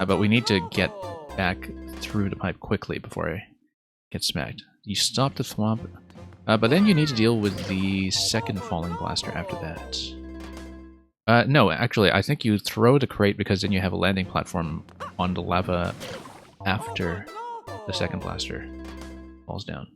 But we need to get back through the pipe quickly before I get smacked. You stop the thwomp, but then you need to deal with the second falling blaster after that. No, actually, I think you throw the crate because then you have a landing platform on the lava after the second blaster falls down.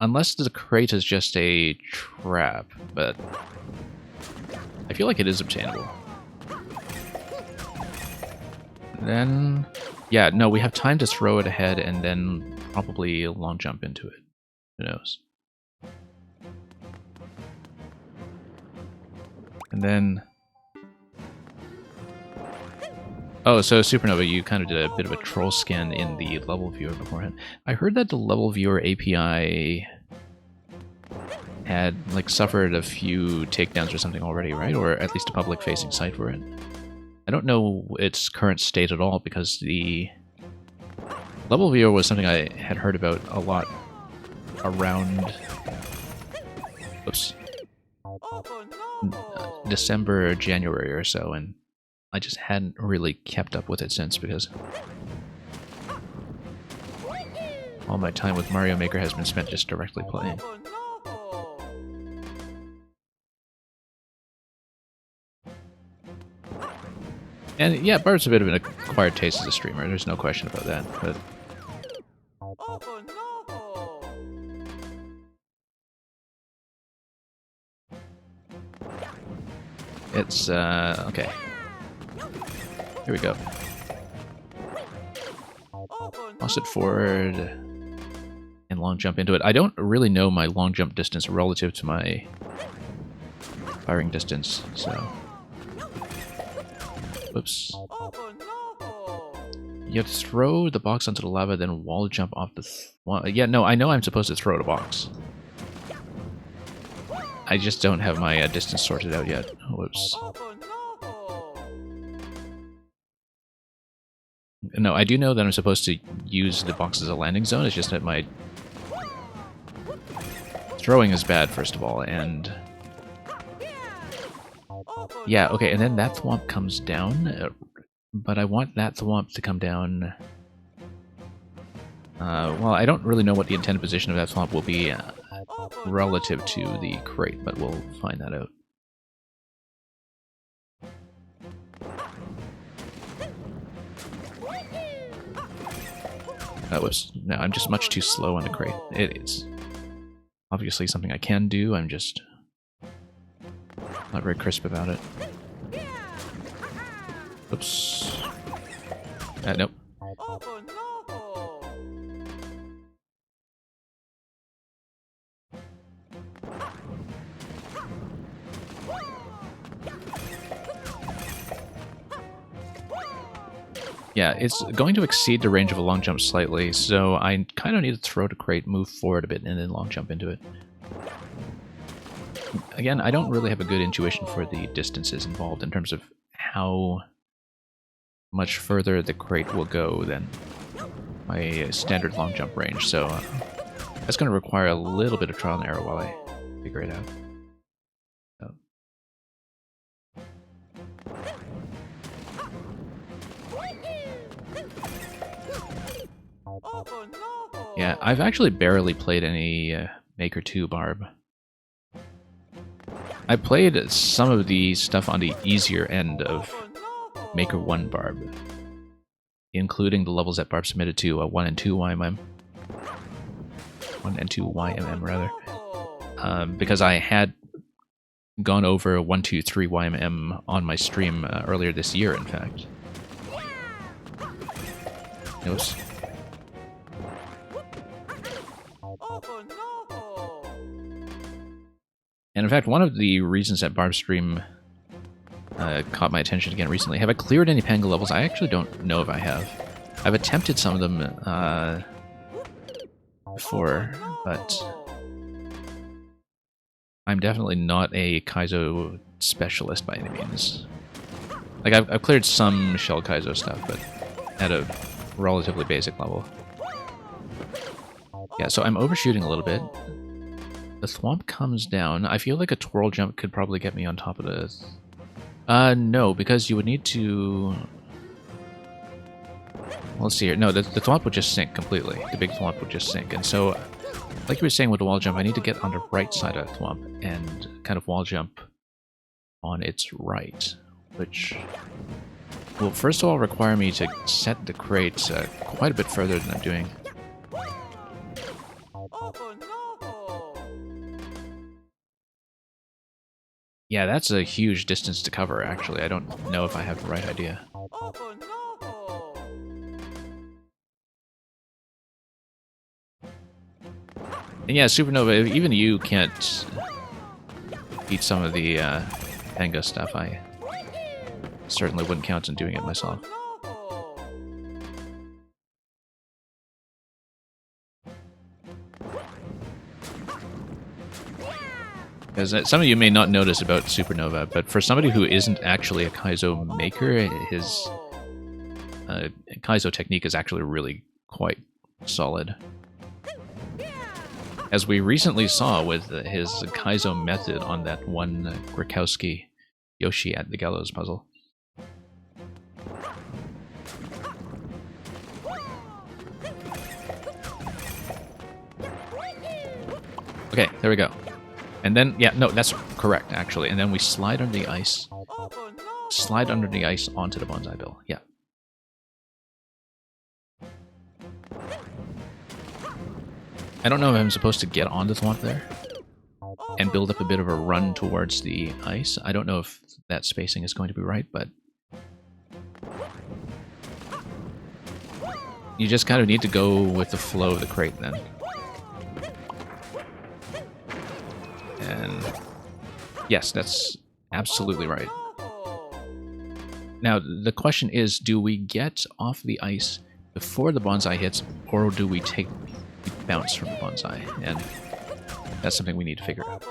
Unless the crate is just a trap, but I feel like it is obtainable. Then, yeah, no, we have time to throw it ahead and then probably long jump into it. Who knows? And then... Oh, so Supernova, you kind of did a bit of a troll scan in the level viewer beforehand. I heard that the level viewer API had, like, suffered a few takedowns or something already, right? Or at least a public-facing site for it. I don't know its current state at all, because the level viewer was something I had heard about a lot around... Oops. December or January or so, and I just hadn't really kept up with it since, because all my time with Mario Maker has been spent just directly playing. And yeah, Bart's a bit of an acquired taste as a streamer, there's no question about that, but... It's, okay. Here we go. Toss it forward and long jump into it. I don't really know my long jump distance relative to my firing distance, so... Whoops. You have to throw the box onto the lava, then wall jump off the... yeah, no, I know I'm supposed to throw the box. I just don't have my distance sorted out yet. Whoops. No, I do know that I'm supposed to use the box as a landing zone, it's just that my throwing is bad, first of all, and... Yeah, okay, and then that thwomp comes down, but I want that thwomp to come down... well, I don't really know what the intended position of that thwomp will be relative to the crate, but we'll find that out. Whoops. No, I'm just much too slow on the crate. It is obviously something I can do, I'm just not very crisp about it. Oops. Nope. Yeah, it's going to exceed the range of a long jump slightly, so I kind of need to throw to crate, move forward a bit, and then long jump into it. Again, I don't really have a good intuition for the distances involved in terms of how much further the crate will go than my standard long jump range, so that's going to require a little bit of trial and error while I figure it out. So. Yeah, I've actually barely played any Maker 2 Barb. I played some of the stuff on the easier end of Maker 1 Barb, including the levels that Barb submitted to 1 and 2 YMM. 1 and 2 YMM, rather. Because I had gone over 1, 2, 3 YMM on my stream earlier this year, in fact. Oops. And in fact, one of the reasons that Barb stream caught my attention again recently, have I cleared any Panga levels? I actually don't know if I have. I've attempted some of them before, but I'm definitely not a Kaizo specialist by any means. Like, I've cleared some Shell Kaizo stuff, but at a relatively basic level. Yeah, so I'm overshooting a little bit. The thwomp comes down. I feel like a twirl jump could probably get me on top of this. No, because you would need to... Well, let's see here. No, the thwomp would just sink completely. The big thwomp would just sink. And so, like you were saying with the wall jump, I need to get on the right side of the thwomp and kind of wall jump on its right, which will first of all require me to set the crate quite a bit further than I'm doing. Yeah, that's a huge distance to cover, actually. I don't know if I have the right idea. And yeah, Supernova, even you can't beat some of the Panga stuff. I certainly wouldn't count on doing it myself. Because some of you may not notice about Supernova, but for somebody who isn't actually a Kaizo maker, his Kaizo technique is actually really quite solid. As we recently saw with his Kaizo method on that one Grikowski Yoshi at the Gallows puzzle. Okay, there we go. And then, yeah, no, that's correct, actually. And then we slide under the ice. Slide under the ice onto the Bonsai Bill. Yeah. I don't know if I'm supposed to get on the thwomp there and build up a bit of a run towards the ice. I don't know if that spacing is going to be right, but you just kind of need to go with the flow of the crate then. And yes, that's absolutely right. Now, the question is, do we get off the ice before the bonsai hits, or do we take the bounce from the bonsai? And that's something we need to figure out.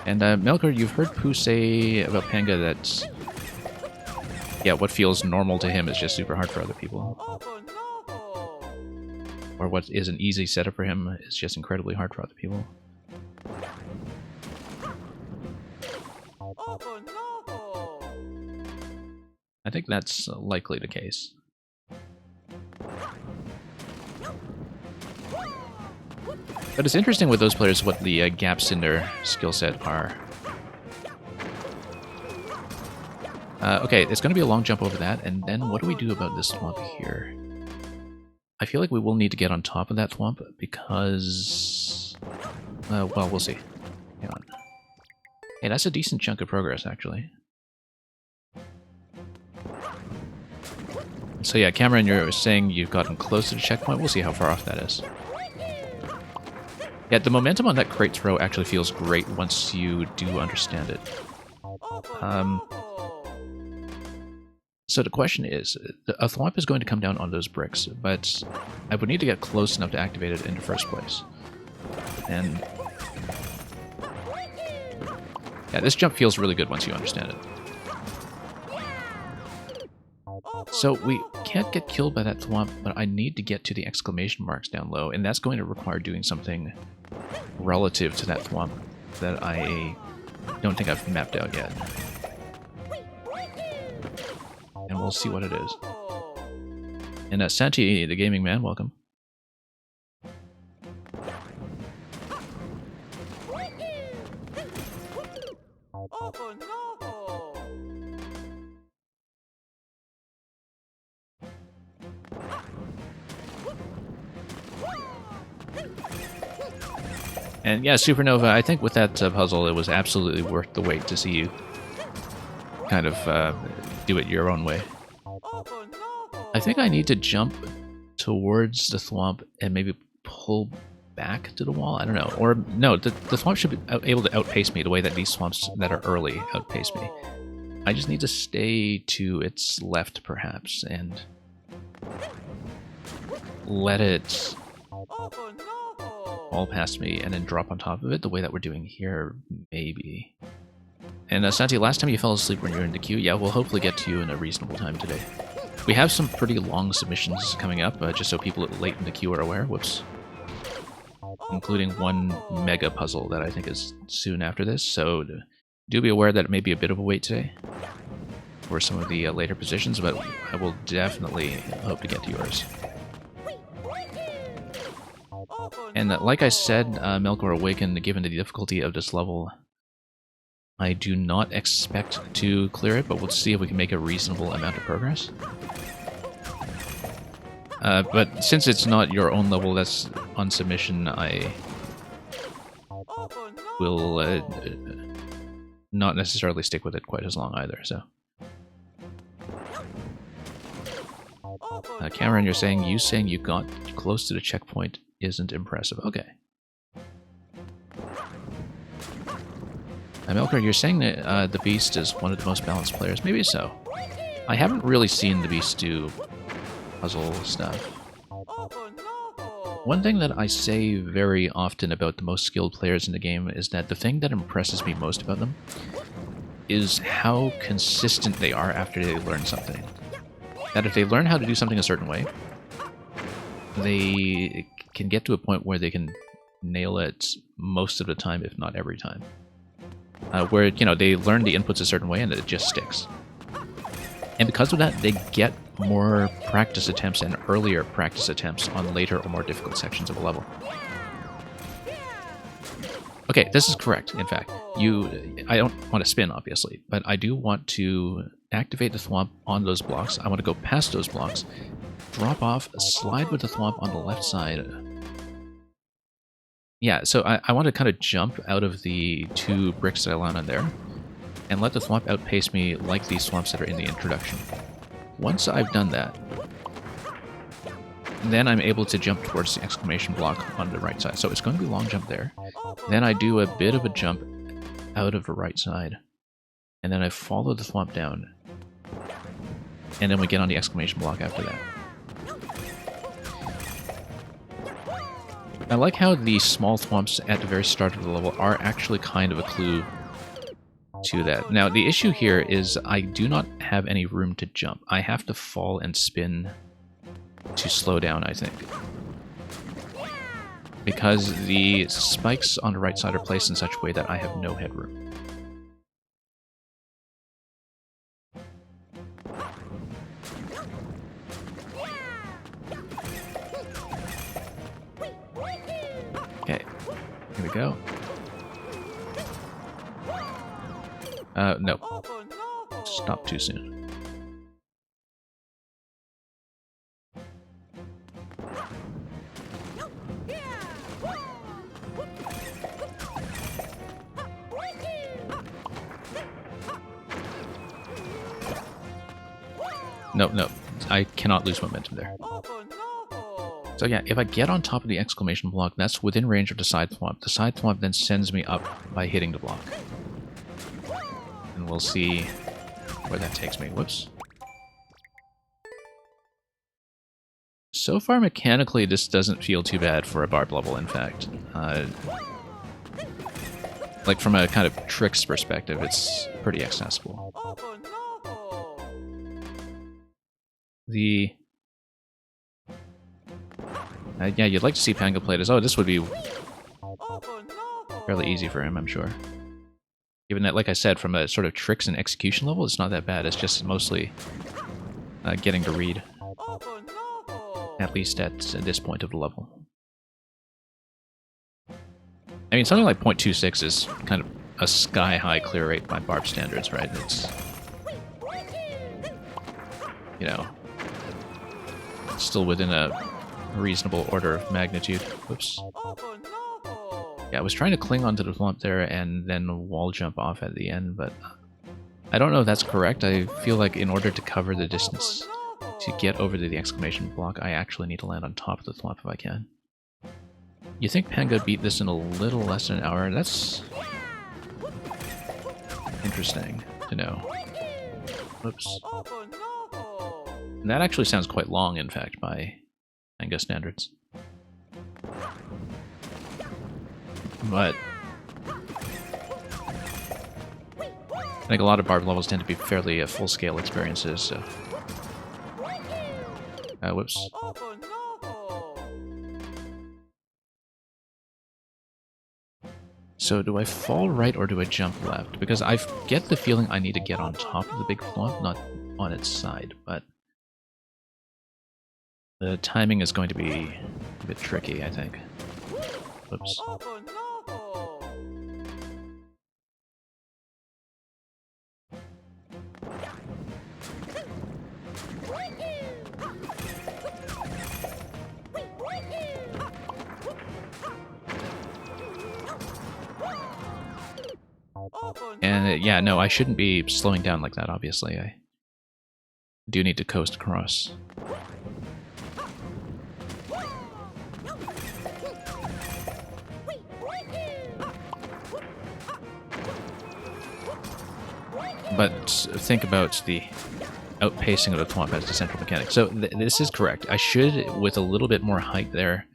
And Melkor, you've heard Pooh say about Panga that, yeah, what feels normal to him is just super hard for other people. Or what is an easy setup for him is just incredibly hard for other people. I think that's likely the case. But it's interesting with those players what the gaps in their skill set are. Okay, it's going to be a long jump over that, and then what do we do about this swamp here? I feel like we will need to get on top of that thwomp because... well, we'll see. Hang on. Hey, that's a decent chunk of progress, actually. So yeah, Cameron, you're saying you've gotten close to the checkpoint. We'll see how far off that is. Yeah, the momentum on that crate throw actually feels great once you do understand it. So the question is, a thwomp is going to come down on those bricks, but I would need to get close enough to activate it in the first place. And yeah, this jump feels really good once you understand it. So we can't get killed by that thwomp, but I need to get to the exclamation marks down low, and that's going to require doing something relative to that thwomp that I don't think I've mapped out yet. And we'll see what it is. And Santi, the gaming man, welcome. And yeah, Supernova, I think with that puzzle, it was absolutely worth the wait to see you kind of do it your own way. I think I need to jump towards the thwomp and maybe pull back to the wall. I don't know. Or no, the thwomp should be able to outpace me the way that these thwomps that are early outpace me. I just need to stay to its left, perhaps, and let it fall past me and then drop on top of it the way that we're doing here, maybe. And Santi, last time you fell asleep when you were in the queue, yeah, we'll hopefully get to you in a reasonable time today. We have some pretty long submissions coming up, just so people late in the queue are aware. Whoops. Including one mega puzzle that I think is soon after this, so do be aware that it may be a bit of a wait today for some of the later positions, but I will definitely hope to get to yours. And like I said, Melkor Awakened, given the difficulty of this level, I do not expect to clear it, but we'll see if we can make a reasonable amount of progress. But since it's not your own level that's on submission, I will not necessarily stick with it quite as long either, so. Cameron, you're saying you got close to the checkpoint isn't impressive. Okay. Melkor, you're saying that the Beast is one of the most balanced players. Maybe so. I haven't really seen the Beast do puzzle stuff. One thing that I say very often about the most skilled players in the game is that the thing that impresses me most about them is how consistent they are after they learn something. That if they learn how to do something a certain way, they can get to a point where they can nail it most of the time, if not every time. Where, you know, they learn the inputs a certain way and it just sticks. And because of that, they get more practice attempts and earlier practice attempts on later or more difficult sections of a level. Okay, this is correct, in fact. I don't want to spin, obviously, but I do want to activate the thwomp on those blocks. I want to go past those blocks, drop off, slide with the thwomp on the left side. Yeah, so I want to kind of jump out of the two bricks that I land on there, and let the thwomp outpace me like these thwomps that are in the introduction. Once I've done that, then I'm able to jump towards the exclamation block on the right side. So it's going to be a long jump there. Then I do a bit of a jump out of the right side, and then I follow the thwomp down, and then we get on the exclamation block after that. I like how the small thwomps at the very start of the level are actually kind of a clue to that. Now, the issue here is I do not have any room to jump. I have to fall and spin to slow down, I think. Because the spikes on the right side are placed in such a way that I have no headroom. Okay, here we go. No. Stop too soon. No, I cannot lose momentum there. So yeah, if I get on top of the exclamation block, that's within range of the side thwomp. The side thwomp then sends me up by hitting the block. And and we'll see where that takes me. Whoops. So far, mechanically, this doesn't feel too bad for a barb level, in fact. Like, from a kind of tricks perspective, it's pretty accessible. The... yeah, you'd like to see Panga play this. Oh, this would be fairly easy for him, I'm sure. Given that, like I said, from a sort of tricks and execution level, it's not that bad. It's just mostly getting to read. At least at this point of the level. I mean, something like 0.26 is kind of a sky-high clear rate by barb standards, right? It's... you know... still within a reasonable order of magnitude. Whoops. Yeah, I was trying to cling onto the thwomp there and then wall jump off at the end, but... I don't know if that's correct. I feel like in order to cover the distance to get over to the exclamation block, I actually need to land on top of the thwomp if I can. You think Panga beat this in a little less than an hour? That's... interesting to know. Oops. And that actually sounds quite long, in fact, by Panga standards. But... I think a lot of barb levels tend to be fairly full-scale experiences, so... whoops. So do I fall right or do I jump left? Because I get the feeling I need to get on top of the big thwomp, not on its side, but... the timing is going to be a bit tricky, I think. Whoops. And yeah, no, I shouldn't be slowing down like that, obviously. I do need to coast across. But think about the outpacing of the thwomp as the central mechanic. So this is correct. I should, with a little bit more height there,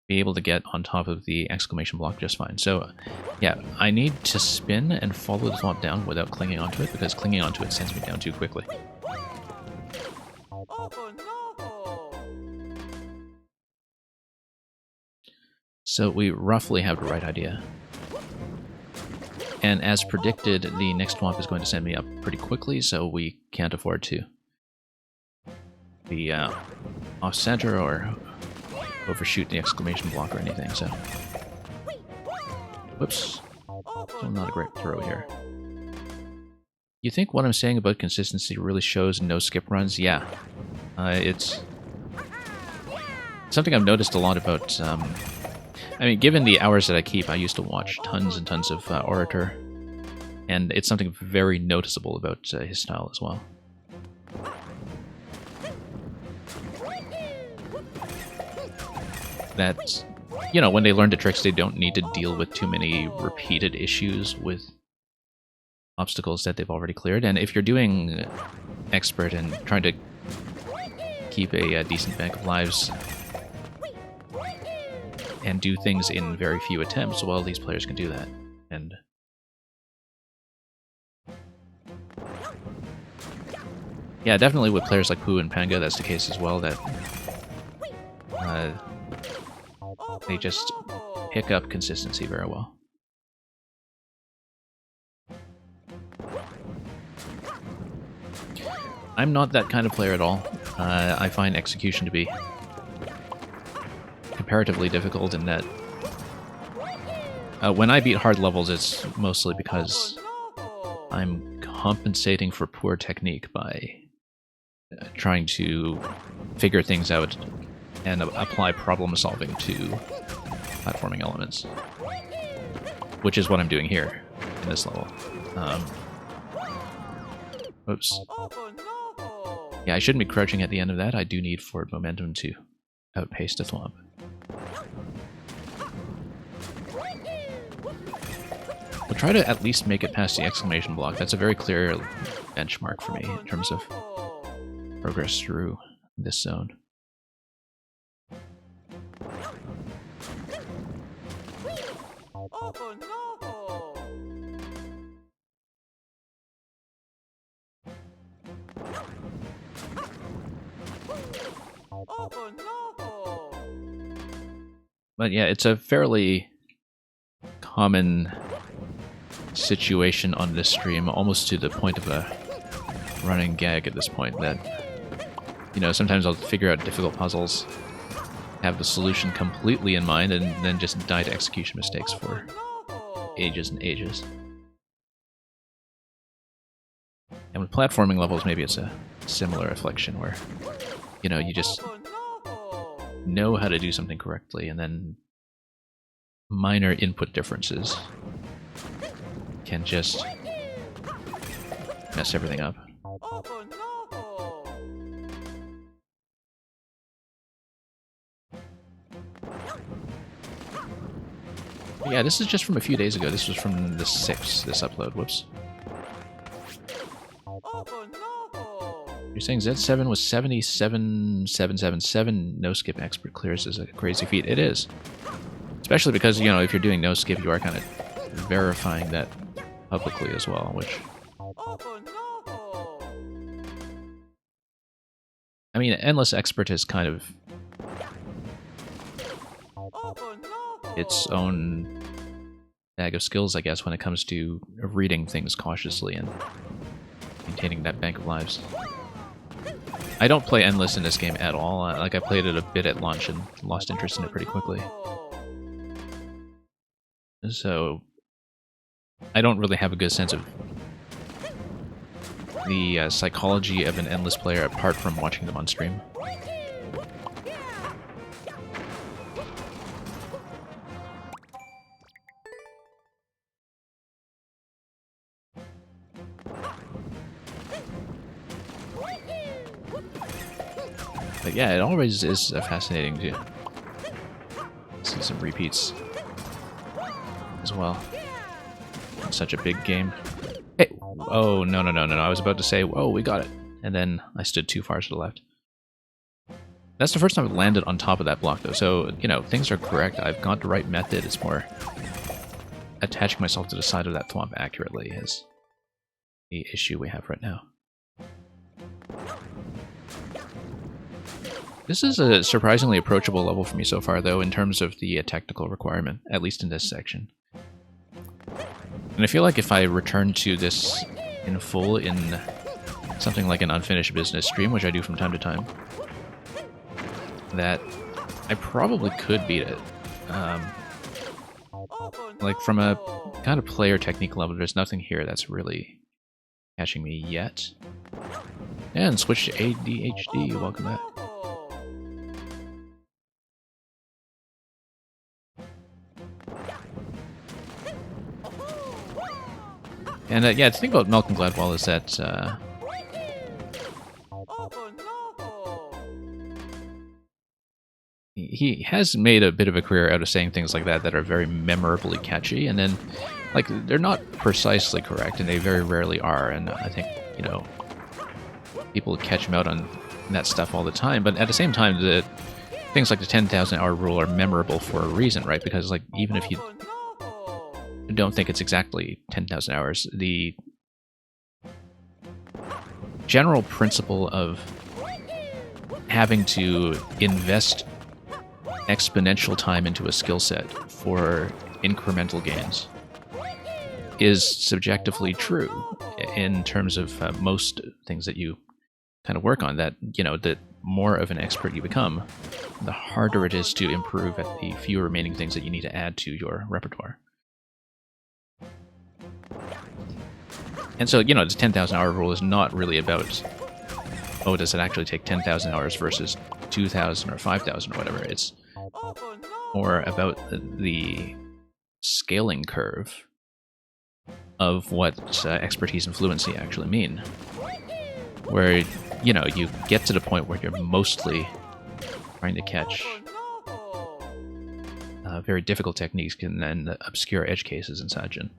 be able to get on top of the exclamation block just fine. So, yeah, I need to spin and follow the thwomp down without clinging onto it, because clinging onto it sends me down too quickly. So we roughly have the right idea. And as predicted, the next thwomp is going to send me up pretty quickly, so we can't afford to be off-center or overshoot the exclamation block or anything, so... Whoops. So not a great throw here. You think what I'm saying about consistency really shows no skip runs? Yeah. It's something I've noticed a lot about... I mean, given the hours that I keep, I used to watch tons and tons of Orator, and it's something very noticeable about his style as well. That, you know, when they learn the tricks, they don't need to deal with too many repeated issues with obstacles that they've already cleared. And if you're doing expert and trying to keep a decent bank of lives and do things in very few attempts, well, these players can do that. And yeah, definitely with players like Pooh and Panga, that's the case as well, that they just pick up consistency very well. I'm not that kind of player at all. I find execution to be comparatively difficult in that when I beat hard levels, it's mostly because I'm compensating for poor technique by trying to figure things out and apply problem solving to platforming elements, which is what I'm doing here in this level. Oops. Yeah, I shouldn't be crouching at the end of that. I do need forward momentum to outpace the thwomp. We'll try to at least make it past the exclamation block. That's a very clear benchmark for me in terms of progress through this zone. But yeah, it's a fairly common situation on this stream, almost to the point of a running gag at this point, that, you know, sometimes I'll figure out difficult puzzles, have the solution completely in mind, and then just die to execution mistakes for ages and ages. And with platforming levels, maybe it's a similar affliction where, you know, you just know how to do something correctly, and then minor input differences can just mess everything up. Yeah, this is just from a few days ago. This was from the 6th, this upload. Whoops. You're saying Z7 was 77,777 no-skip expert clears is a crazy feat. It is. Especially because, you know, if you're doing no-skip, you are kind of verifying that publicly as well, which... I mean, Endless Expert is kind of its own bag of skills, I guess, when it comes to reading things cautiously and maintaining that bank of lives. I don't play Endless in this game at all. Like, I played it a bit at launch and lost interest in it pretty quickly. So, I don't really have a good sense of the psychology of an Endless player apart from watching them on stream. But yeah, it always is fascinating to see some repeats as well. It's such a big game. Hey! Oh, no. I was about to say, whoa, we got it. And then I stood too far to the left. That's the first time I've landed on top of that block, though. So, you know, things are correct. I've got the right method. It's more attaching myself to the side of that thwomp accurately is the issue we have right now. This is a surprisingly approachable level for me so far, though, in terms of the technical requirement, at least in this section. And I feel like if I return to this in full in something like an unfinished business stream, which I do from time to time, that I probably could beat it. Like, from a kind of player technique level, there's nothing here that's really catching me yet. And switch to ADHD, welcome back. And yeah, the thing about Malcolm Gladwell is that he has made a bit of a career out of saying things like that are very memorably catchy, and then, like, they're not precisely correct, and they very rarely are, and I think, you know, people catch him out on that stuff all the time, but at the same time, the things like the 10,000 hour rule are memorable for a reason, right? Because, like, even if you don't think it's exactly 10,000 hours, the general principle of having to invest exponential time into a skill set for incremental gains is subjectively true in terms of most things that you kind of work on. That, you know, the more of an expert you become, the harder it is to improve at the few remaining things that you need to add to your repertoire. And so, you know, the 10,000 hour rule is not really about, oh, does it actually take 10,000 hours versus 2,000 or 5,000 or whatever. It's more about the scaling curve of what expertise and fluency actually mean. Where, you know, you get to the point where you're mostly trying to catch very difficult techniques and then obscure edge cases and such. And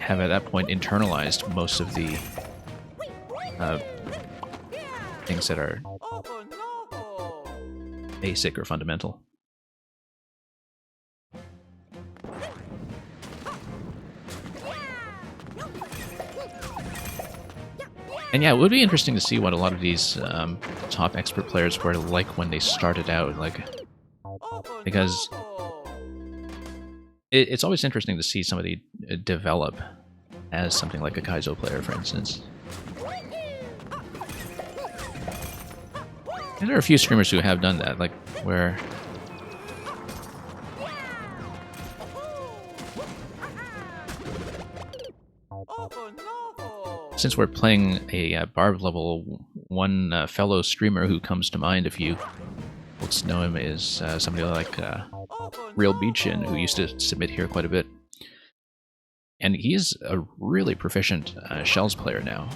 have at that point internalized most of the things that are basic or fundamental. And yeah, it would be interesting to see what a lot of these top expert players were like when they started out, like, because it's always interesting to see somebody develop as something like a Kaizo player, for instance. And there are a few streamers who have done that, like, where... Since we're playing a Barb level, one fellow streamer who comes to mind, if you folks know him, is somebody like Real Beachin, who used to submit here quite a bit. And he's a really proficient Shells player now.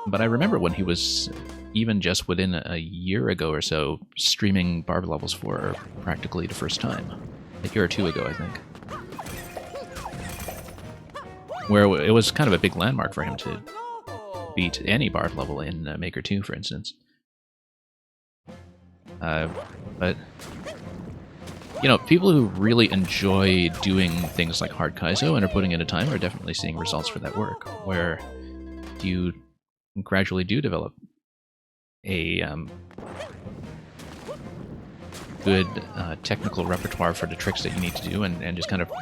But I remember when he was, even just within a year ago or so, streaming Barb levels for practically the first time. A year or two ago, I think. Where it was kind of a big landmark for him to beat any Barb level in Maker 2, for instance. But, you know, people who really enjoy doing things like hard Kaizo and are putting in a time are definitely seeing results for that work, where you gradually do develop a good technical repertoire for the tricks that you need to do, and just kind of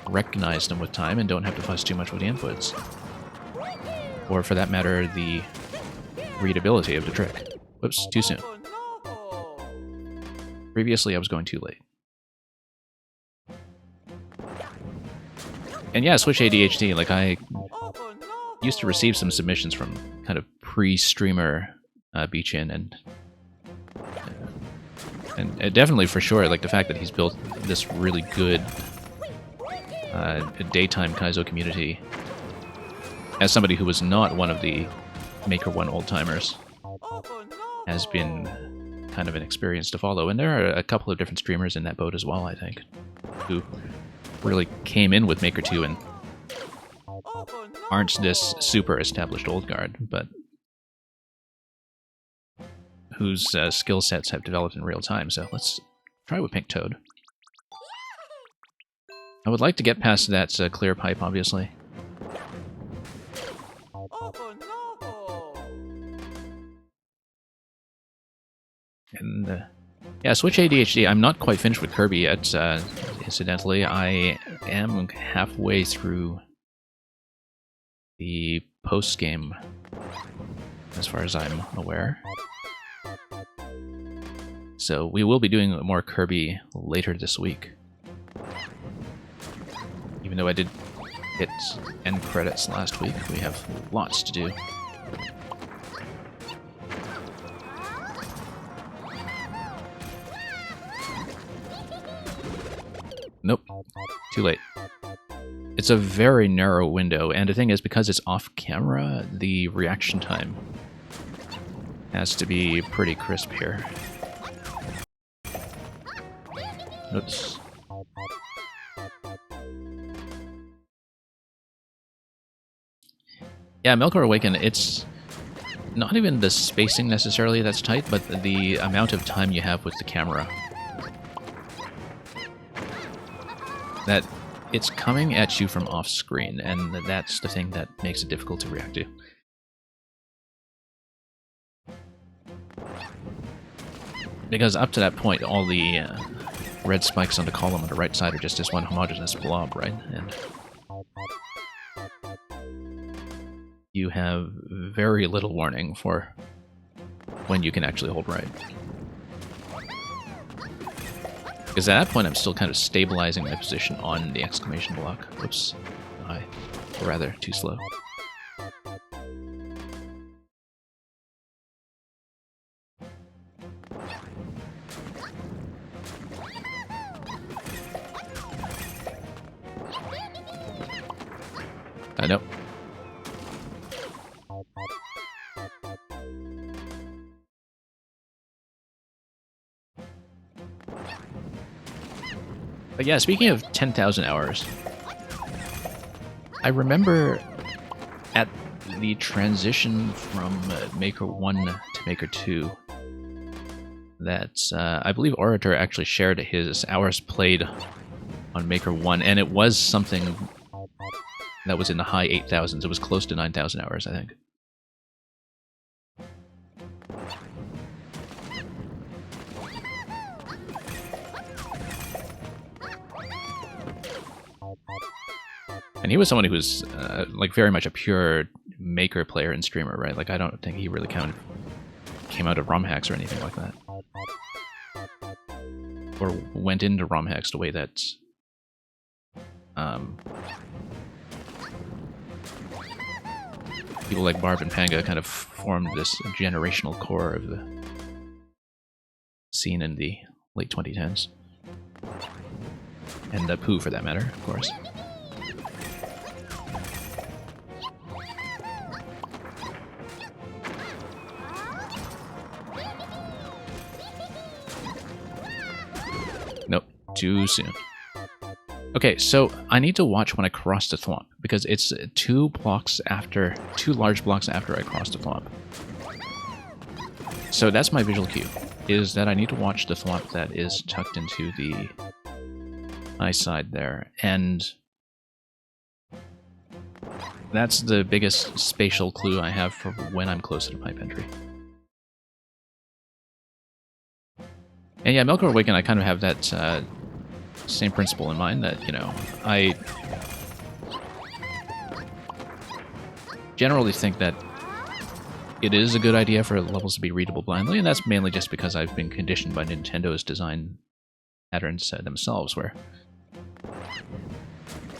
recognize them with time and don't have to fuss too much with the inputs. Or, for that matter, the readability of the trick. Whoops, too soon. Previously, I was going too late. And yeah, Switch ADHD, like, I used to receive some submissions from kind of pre-streamer Beachin, and definitely, for sure, like, the fact that he's built this really good daytime Kaizo community, as somebody who was not one of the Maker 1 old-timers, has been kind of an experience to follow. And there are a couple of different streamers in that boat as well, I think, who really came in with Maker 2 and aren't this super established old guard, but whose skill sets have developed in real time. So let's try with Pink Toad. I would like to get past that clear pipe, obviously. And, yeah, Switch ADHD, I'm not quite finished with Kirby yet, incidentally. I am halfway through the post-game, as far as I'm aware. So we will be doing more Kirby later this week. Even though I did hit end credits last week, we have lots to do. Nope. Too late. It's a very narrow window, and the thing is, because it's off-camera, the reaction time has to be pretty crisp here. Oops. Yeah, Melkor Awaken, it's not even the spacing necessarily that's tight, but the amount of time you have with the camera. That it's coming at you from off-screen, and that's the thing that makes it difficult to react to. Because up to that point, all the red spikes on the column on the right side are just this one homogeneous blob, right? And you have very little warning for when you can actually hold right. Because at that point, I'm still kind of stabilizing my position on the exclamation block. Whoops. Or rather, too slow. Nope. But But yeah, speaking of 10,000 hours, I remember at the transition from Maker 1 to Maker 2 that I believe Orator actually shared his hours played on Maker 1, and it was something that was in the high 8,000s. It was close to 9,000 hours, I think. And he was someone who was like very much a pure Maker player and streamer, right? Like I don't think he really came out of ROM hacks or anything like that, or went into ROM hacks the way that people like Barb and Panga kind of formed this generational core of the scene in the late 2010s. And Pooh, for that matter, of course. Nope, too soon. Okay, so I need to watch when I cross the thwomp, because it's two large blocks after I cross the thwomp. So that's my visual cue, is that I need to watch the thwomp that is tucked into the high side there, and that's the biggest spatial clue I have for when I'm close to the pipe entry. And yeah, Melkor Awaken, I kind of have that same principle in mind, that, you know, I generally think that it is a good idea for levels to be readable blindly, and that's mainly just because I've been conditioned by Nintendo's design patterns themselves, where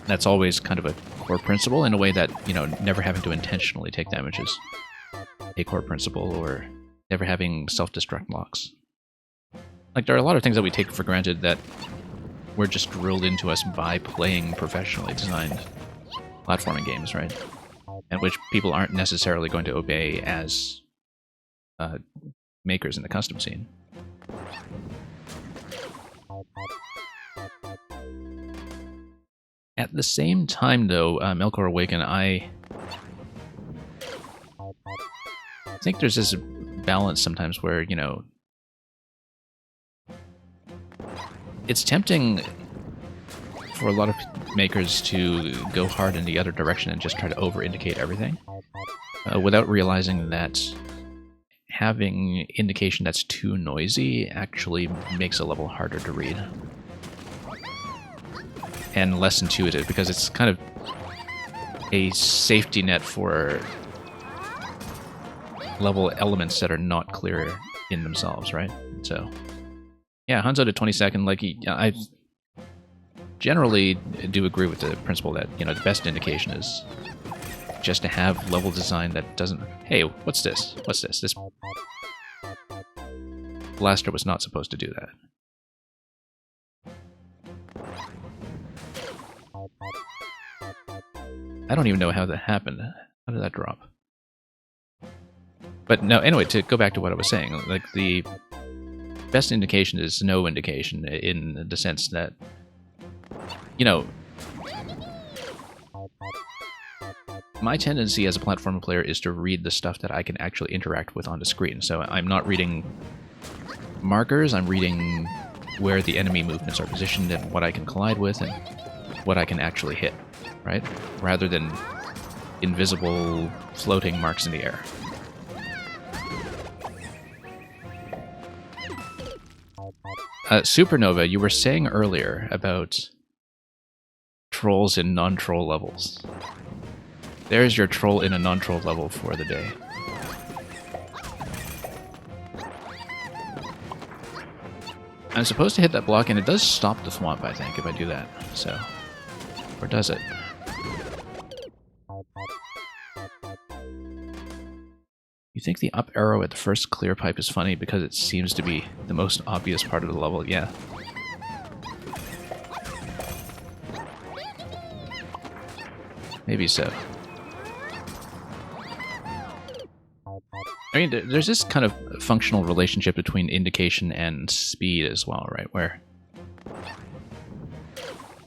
that's always kind of a core principle, in a way that, you know, never having to intentionally take damage is a core principle, or never having self-destruct blocks. Like, there are a lot of things that we take for granted that were just drilled into us by playing professionally designed platforming games, right? And which people aren't necessarily going to obey as makers in the custom scene. At the same time, though, Melkor Awaken, I think there's this balance sometimes where, you know, it's tempting for a lot of makers to go hard in the other direction and just try to over-indicate everything, without realizing that having indication that's too noisy actually makes a level harder to read. And less intuitive, because it's kind of a safety net for level elements that are not clear in themselves, right? So, yeah, Hanzo to 22nd, like, I generally do agree with the principle that, you know, the best indication is just to have level design that doesn't... Hey, what's this? What's this? This blaster was not supposed to do that. I don't even know how that happened. How did that drop? But no, anyway, to go back to what I was saying, like, the best indication is no indication, in the sense that, you know, my tendency as a platformer player is to read the stuff that I can actually interact with on the screen. So I'm not reading markers, I'm reading where the enemy movements are positioned and what I can collide with and what I can actually hit, right? Rather than invisible floating marks in the air. Supernova, you were saying earlier about trolls in non-troll levels. There's your troll in a non-troll level for the day. I'm supposed to hit that block, and it does stop the thwomp, I think, if I do that. So, or does it? You think the up arrow at the first clear pipe is funny because it seems to be the most obvious part of the level? Yeah. Maybe so. I mean, there's this kind of functional relationship between indication and speed as well, right? Where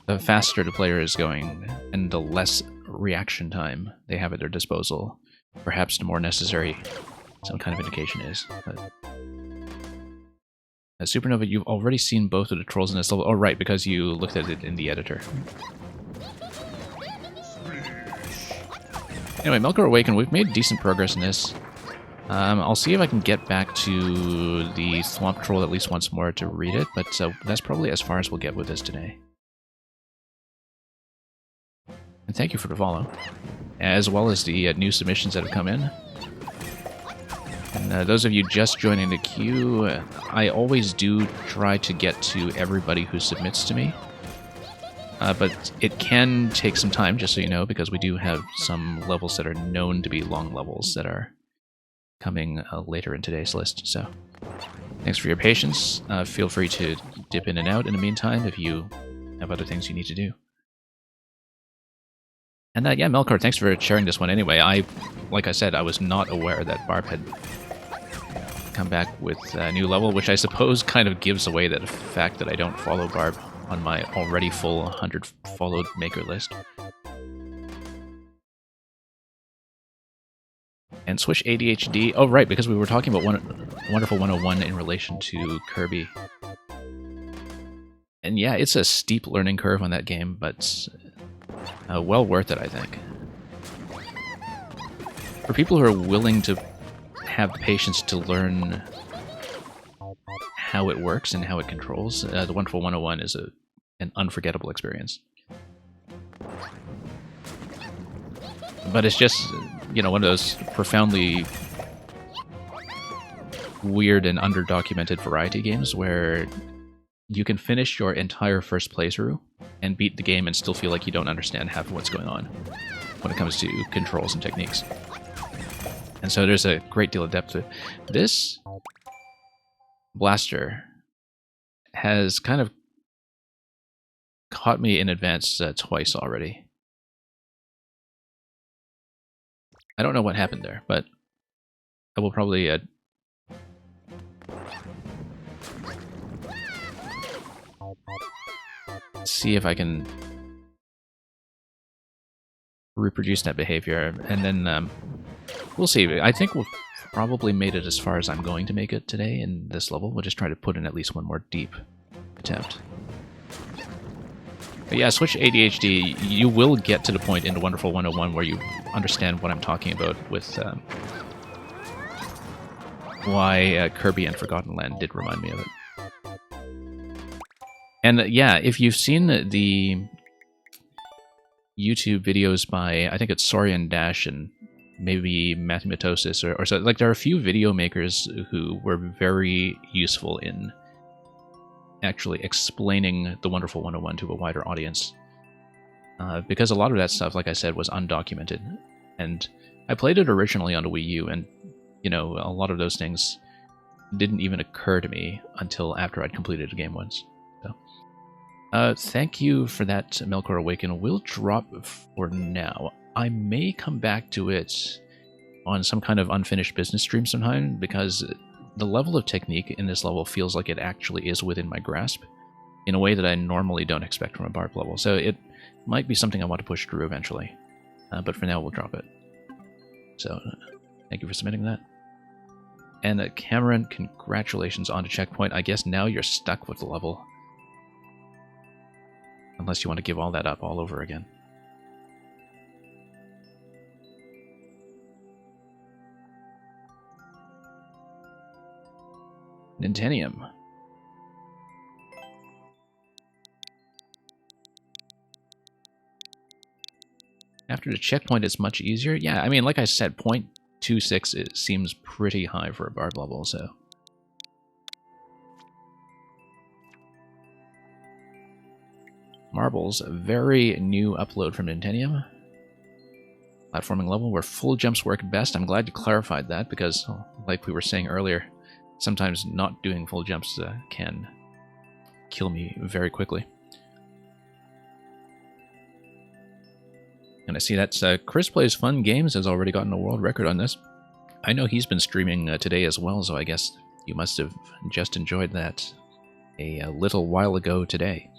the faster the player is going, and the less reaction time they have at their disposal, perhaps the more necessary some kind of indication is. But Supernova, you've already seen both of the trolls in this level. Oh, right, because you looked at it in the editor. Anyway, Melkor Awakened, we've made decent progress in this. I'll see if I can get back to the Swamp Troll at least once more to read it, but that's probably as far as we'll get with this today. And thank you for the follow, as well as the new submissions that have come in. And those of you just joining the queue, I always do try to get to everybody who submits to me. But it can take some time, just so you know, because we do have some levels that are known to be long levels that are coming later in today's list. So thanks for your patience. Feel free to dip in and out in the meantime if you have other things you need to do. And yeah, Melkor, thanks for sharing this one anyway. Like I said, I was not aware that Barb had come back with a new level, which I suppose kind of gives away the fact that I don't follow Barb on my already full 100 followed maker list. And Swish ADHD. Oh, right, because we were talking about Wonderful 101 in relation to Kirby. And yeah, it's a steep learning curve on that game, but well worth it, I think. For people who are willing to have the patience to learn how it works and how it controls, the Wonderful 101 is an unforgettable experience. But it's just, you know, one of those profoundly weird and underdocumented variety games where you can finish your entire first playthrough and beat the game and still feel like you don't understand half of what's going on when it comes to controls and techniques. And so there's a great deal of depth to it. This blaster has kind of caught me in advance twice already. I don't know what happened there, but I will probably see if I can reproduce that behavior, and then we'll see. I think we've probably made it as far as I'm going to make it today in this level. We'll just try to put in at least one more deep attempt. But yeah, Switch ADHD, you will get to the point in the Wonderful 101 where you understand what I'm talking about with why Kirby and Forgotten Land did remind me of it. And yeah, if you've seen the YouTube videos by, I think it's Sorian Dash and maybe Mathematosis, or so, like there are a few video makers who were very useful in actually explaining the Wonderful 101 to a wider audience. Because a lot of that stuff, like I said, was undocumented. And I played it originally on the Wii U, and, you know, a lot of those things didn't even occur to me until after I'd completed the game once. So, thank you for that, Melkor Awaken. We'll drop for now. I may come back to it on some kind of unfinished business stream sometime, because the level of technique in this level feels like it actually is within my grasp in a way that I normally don't expect from a Barb level. So it might be something I want to push through eventually. But for now, we'll drop it. So thank you for submitting that. And Cameron, congratulations on the checkpoint. I guess now you're stuck with the level. Unless you want to give all that up all over again. Nintenium. After the checkpoint, it's much easier. Yeah, I mean, like I said, 0.26 it seems pretty high for a Barb level, so. Marbles, a very new upload from Nintenium. Platforming level where full jumps work best. I'm glad you clarified that, because, like we were saying earlier, sometimes not doing full jumps can kill me very quickly. And I see that Chris Plays Fun Games has already gotten a world record on this. I know he's been streaming today as well, so I guess you must have just enjoyed that a little while ago today.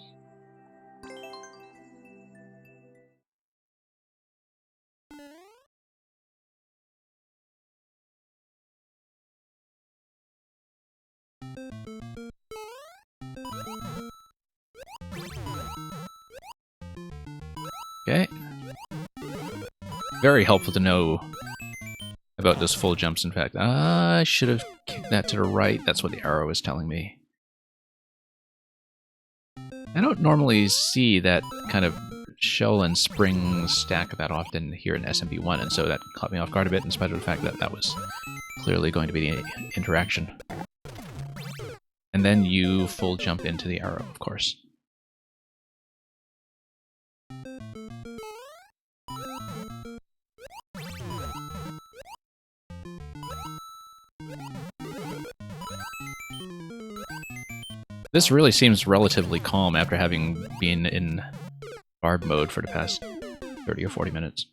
Okay. Very helpful to know about those full jumps, in fact. I should have kicked that to the right. That's what the arrow is telling me. I don't normally see that kind of shell and spring stack that often here in SMB1, and so that caught me off guard a bit in spite of the fact that that was clearly going to be the interaction. And then you full jump into the arrow, of course. This really seems relatively calm after having been in barb mode for the past 30 or 40 minutes.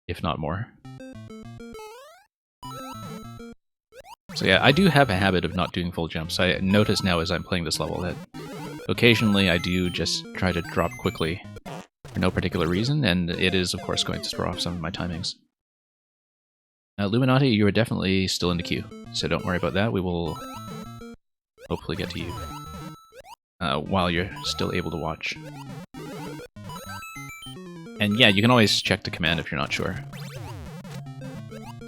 If not more. So yeah, I do have a habit of not doing full jumps. I notice now as I'm playing this level that occasionally I do just try to drop quickly for no particular reason, and it is of course going to throw off some of my timings. Illuminati, you are definitely still in the queue, so don't worry about that. We will hopefully get to you while you're still able to watch. And yeah, you can always check the command if you're not sure.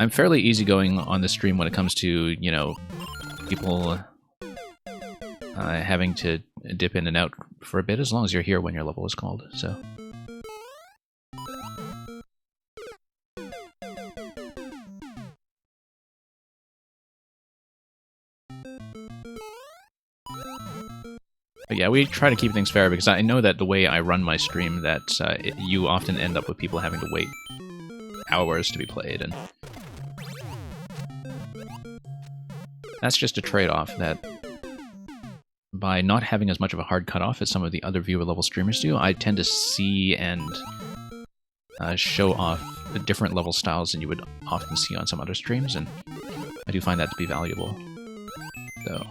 I'm fairly easygoing on the stream when it comes to, you know, people having to dip in and out for a bit, as long as you're here when your level is called, so... But yeah, we try to keep things fair because I know that the way I run my stream that you often end up with people having to wait hours to be played, and that's just a trade-off that by not having as much of a hard cutoff as some of the other viewer level streamers do, I tend to see and show off different level styles than you would often see on some other streams, and I do find that to be valuable. So...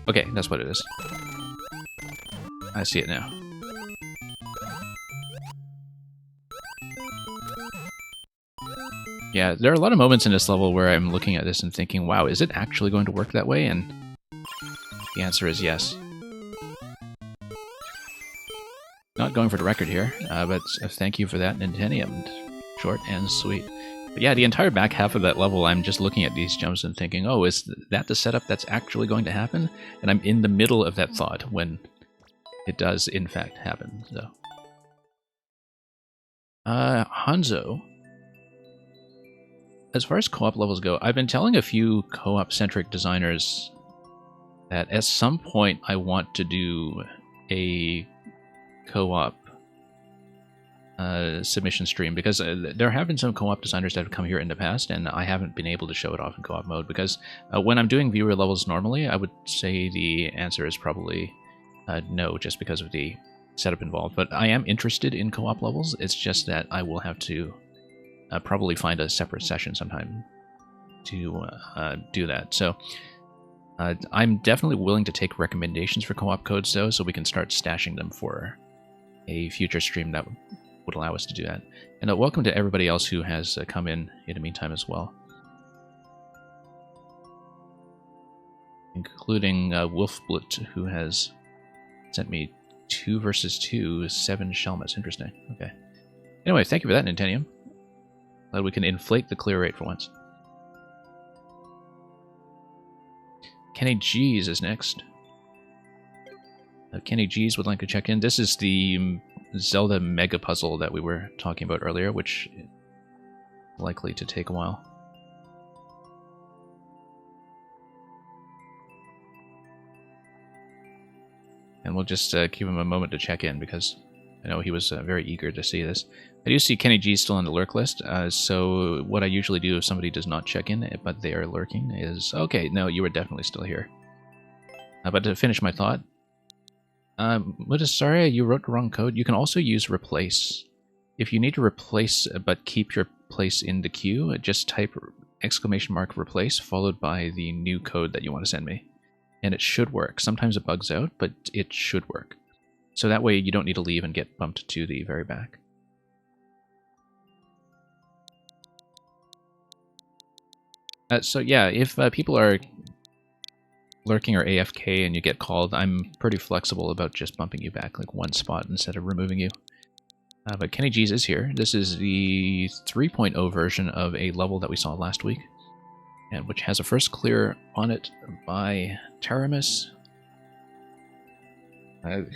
Okay, that's what it is. I see it now. Yeah, there are a lot of moments in this level where I'm looking at this and thinking, wow, is it actually going to work that way? And the answer is yes. Not going for the record here, but thank you for that, Nintendo. Short and sweet. But yeah, the entire back half of that level, I'm just looking at these jumps and thinking, oh, is that the setup that's actually going to happen? And I'm in the middle of that thought when it does, in fact, happen, so. Hanzo. As far as co-op levels go, I've been telling a few co-op-centric designers that at some point I want to do a co-op submission stream, because there have been some co-op designers that have come here in the past, and I haven't been able to show it off in co-op mode, because when I'm doing viewer levels normally, I would say the answer is probably no, just because of the setup involved. But I am interested in co-op levels, it's just that I will have to probably find a separate session sometime to do that. So I'm definitely willing to take recommendations for co-op codes, though, so we can start stashing them for a future stream that would allow us to do that. And welcome to everybody else who has come in the meantime as well. Including Wolfblut, who has sent me 2 versus 2, 7 Shelmas. Interesting. Okay. Anyway, thank you for that, Nintendo. Glad we can inflate the clear rate for once. Kenny G's is next. Kenny G's would like to check in. This is the Zelda Mega Puzzle that we were talking about earlier, which is likely to take a while. And we'll just give him a moment to check in, because I know he was very eager to see this. I do see Kenny G still on the lurk list, so what I usually do if somebody does not check in, but they are lurking, is, okay, no, you are definitely still here. But to finish my thought, Mudasarya, you wrote the wrong code. You can also use replace. If you need to replace but keep your place in the queue, just type !replace followed by the new code that you want to send me. And it should work. Sometimes it bugs out, but it should work. So that way you don't need to leave and get bumped to the very back. So yeah, if people are lurking or AFK and you get called, I'm pretty flexible about just bumping you back like one spot instead of removing you. But Kenny G's is here. This is the 3.0 version of a level that we saw last week, and which has a first clear on it by Taramis,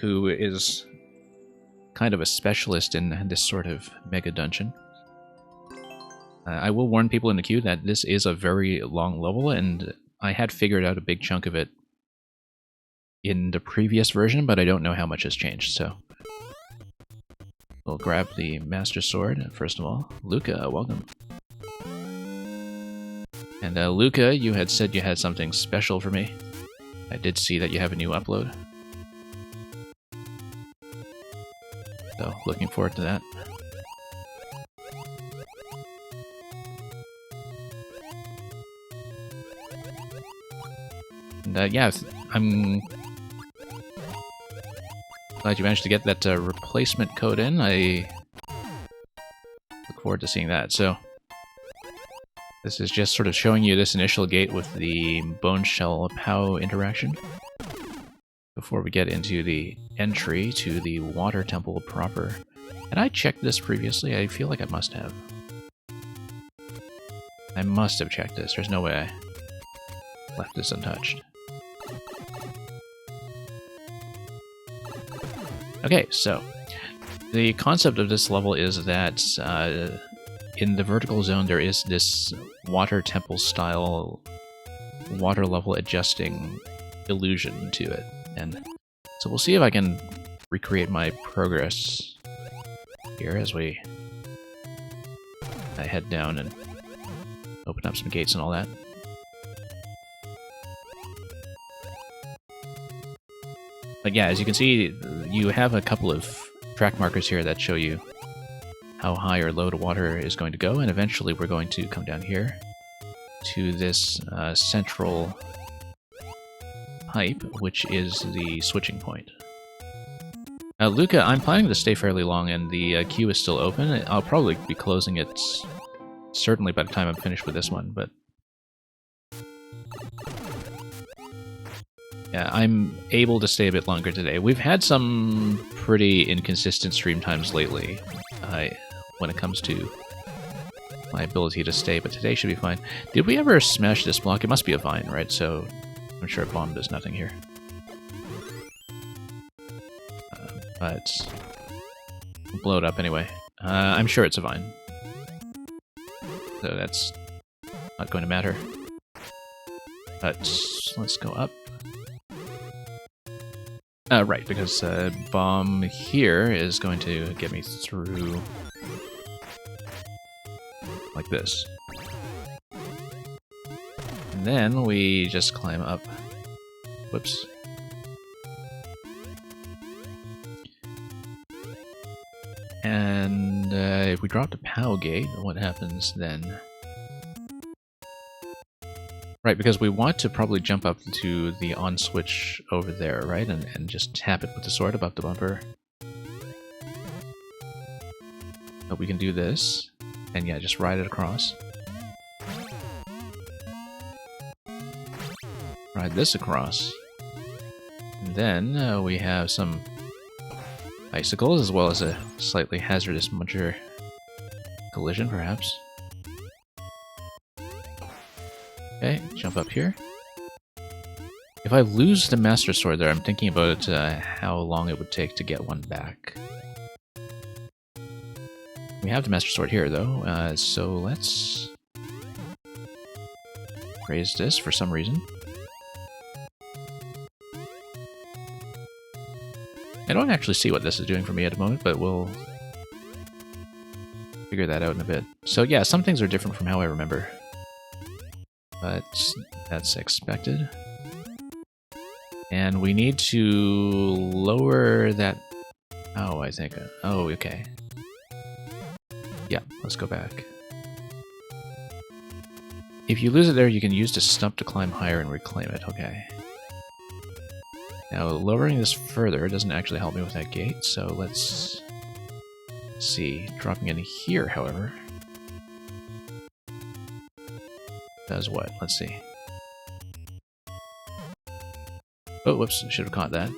who is kind of a specialist in this sort of mega dungeon. I will warn people in the queue that this is a very long level, and I had figured out a big chunk of it in the previous version, but I don't know how much has changed, so we'll grab the Master Sword, first of all. Luca, welcome. And Luca, you had said you had something special for me. I did see that you have a new upload. So, looking forward to that. And yeah, I'm glad you managed to get that replacement code in. I look forward to seeing that. So, this is just sort of showing you this initial gate with the Bone Shell POW interaction before we get into the entry to the Water Temple proper. And I checked this previously. I feel like I must have. I must have checked this. There's no way I left this untouched. Okay, so the concept of this level is that in the vertical zone there is this water temple style water level adjusting illusion to it. And so we'll see if I can recreate my progress here as I head down and open up some gates and all that. But yeah, as you can see, you have a couple of track markers here that show you how high or low the water is going to go, and eventually we're going to come down here to this central pipe, which is the switching point. Luca, I'm planning to stay fairly long, and the queue is still open. I'll probably be closing it certainly by the time I'm finished with this one, but yeah, I'm able to stay a bit longer today. We've had some pretty inconsistent stream times lately when it comes to my ability to stay, but today should be fine. Did we ever smash this block? It must be a vine, right? So I'm sure a bomb does nothing here. But we'll blow it up anyway. I'm sure it's a vine. So that's not going to matter. But let's go up. Right, because bomb here is going to get me through like this. And then we just climb up. Whoops. And if we drop the POW gate, what happens then? Right, because we want to probably jump up to the on switch over there, right? And just tap it with the sword above the bumper. But we can do this, and yeah, just ride it across. Ride this across. And then we have some icicles, as well as a slightly hazardous muncher collision, perhaps. Okay, jump up here. If I lose the Master Sword there, I'm thinking about how long it would take to get one back. We have the Master Sword here, though, so let's raise this for some reason. I don't actually see what this is doing for me at the moment, but we'll figure that out in a bit. So yeah, some things are different from how I remember. But that's expected. And we need to lower that... Oh, I think... Oh, okay. Yeah, let's go back. If you lose it there, you can use the stump to climb higher and reclaim it. Okay. Now, lowering this further doesn't actually help me with that gate, so let's see. Dropping in here, however... Does what? Let's see. Oh, whoops, should have caught that.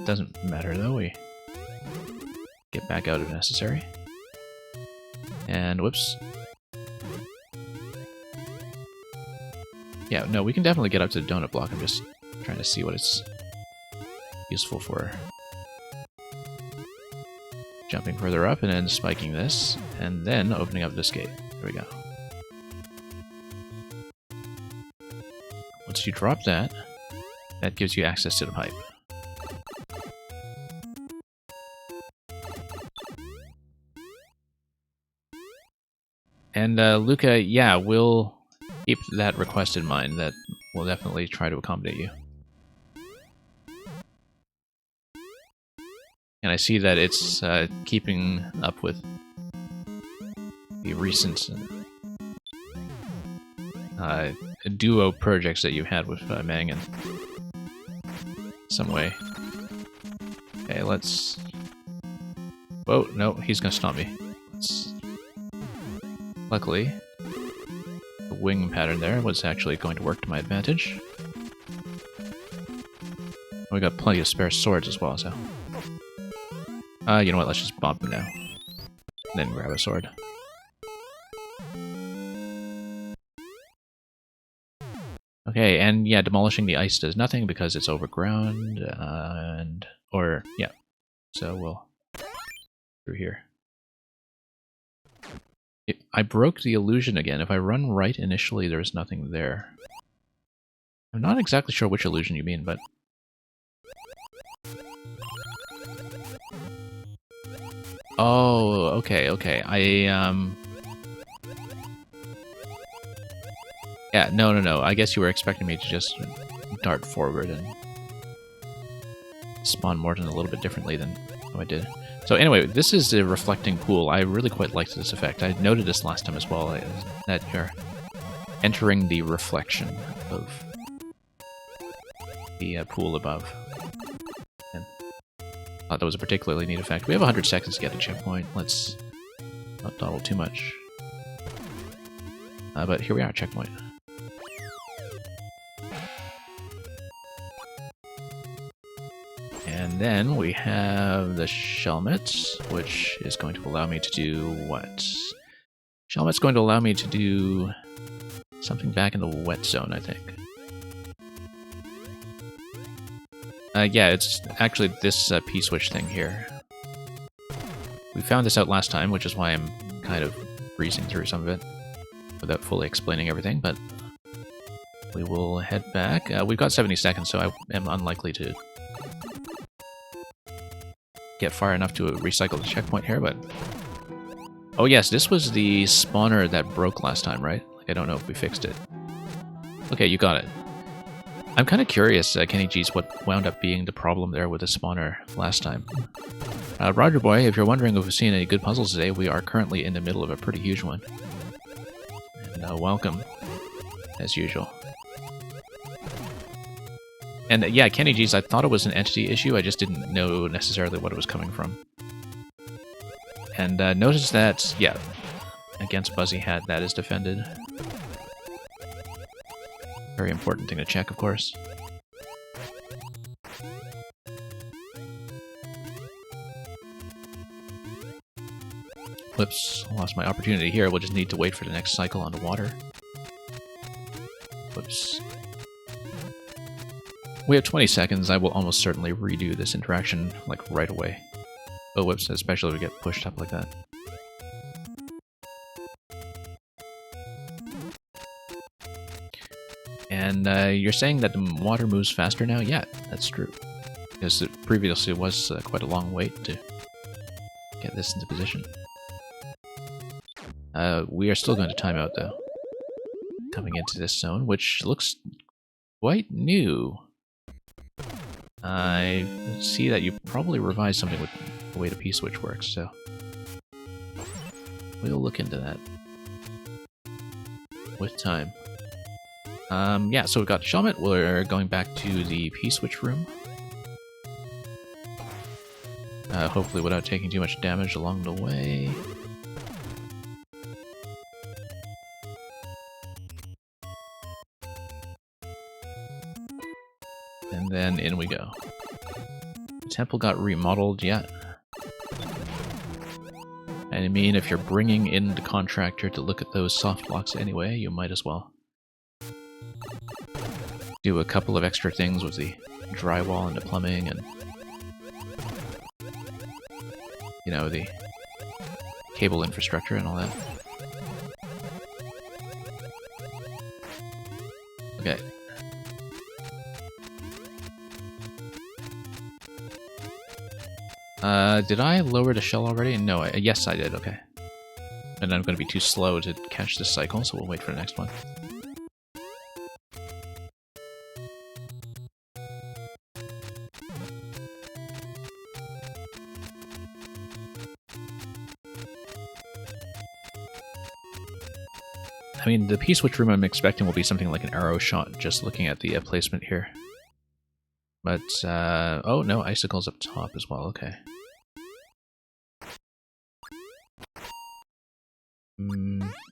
Doesn't matter though, we get back out if necessary. And whoops. Yeah, no, we can definitely get up to the donut block. I'm just trying to see what it's useful for. Jumping further up and then spiking this, and then opening up this gate. There we go. Once you drop that, that gives you access to the pipe. And Luca, yeah, we'll keep that request in mind. That we'll definitely try to accommodate you. And I see that it's keeping up with the recent duo projects that you had with Mang in some way. Okay, let's... Whoa, no, he's gonna stop me. Luckily, the wing pattern there was actually going to work to my advantage. We got plenty of spare swords as well, so... you know what, let's just bomb him now. And then grab a sword. Okay, and yeah, demolishing the ice does nothing because it's overground, yeah. So we'll... through here. I broke the illusion again. If I run right initially, there's nothing there. I'm not exactly sure which illusion you mean, but... Oh, okay. Yeah, no. I guess you were expecting me to just dart forward and spawn Morton a little bit differently than how I did. So anyway, this is a reflecting pool. I really quite liked this effect. I noted this last time as well, that you're entering the reflection of the pool above. And I thought that was a particularly neat effect. We have 100 seconds to get a checkpoint. Let's not dawdle too much. But here we are, checkpoint. And then we have the Shelmet, which is going to allow me to do what? Shelmet's going to allow me to do something back in the wet zone, I think. Yeah, it's actually this P-switch thing here. We found this out last time, which is why I'm kind of breezing through some of it without fully explaining everything, but we will head back. We've got 70 seconds, so I am unlikely to get far enough to recycle the checkpoint here, but... Oh yes, this was the spawner that broke last time, right? Like, I don't know if we fixed it. Okay, you got it. I'm kind of curious, Kenny G's, what wound up being the problem there with the spawner last time. Roger Boy, if you're wondering if we've seen any good puzzles today, we are currently in the middle of a pretty huge one. And welcome, as usual. And yeah, Kenny G's, I thought it was an entity issue, I just didn't know necessarily what it was coming from. And notice that, yeah, against Buzzy Hat, that is defended. Very important thing to check, of course. Whoops, lost my opportunity here. We'll just need to wait for the next cycle on the water. Whoops. We have 20 seconds. I will almost certainly redo this interaction, like, right away. Oh, whoops, especially if we get pushed up like that. And you're saying that the water moves faster now? Yeah, that's true. Because it previously was quite a long wait to get this into position. We are still going to time out, though. Coming into this zone, which looks quite new. I see that you probably revised something with the way the P-switch works, so we'll look into that with time. Yeah, so we've got Shelmet. We're going back to the P-switch room. Hopefully without taking too much damage along the way. then in we go. The temple got remodeled, yeah. And I mean, if you're bringing in the contractor to look at those soft blocks anyway, you might as well do a couple of extra things with the drywall and the plumbing and, you know, the cable infrastructure and all that. Okay. Did I lower the shell already? No, yes I did, okay. And I'm going to be too slow to catch this cycle, so we'll wait for the next one. I mean, the P-switch room I'm expecting will be something like an arrow shot, just looking at the placement here. But, oh no, icicles up top as well, okay.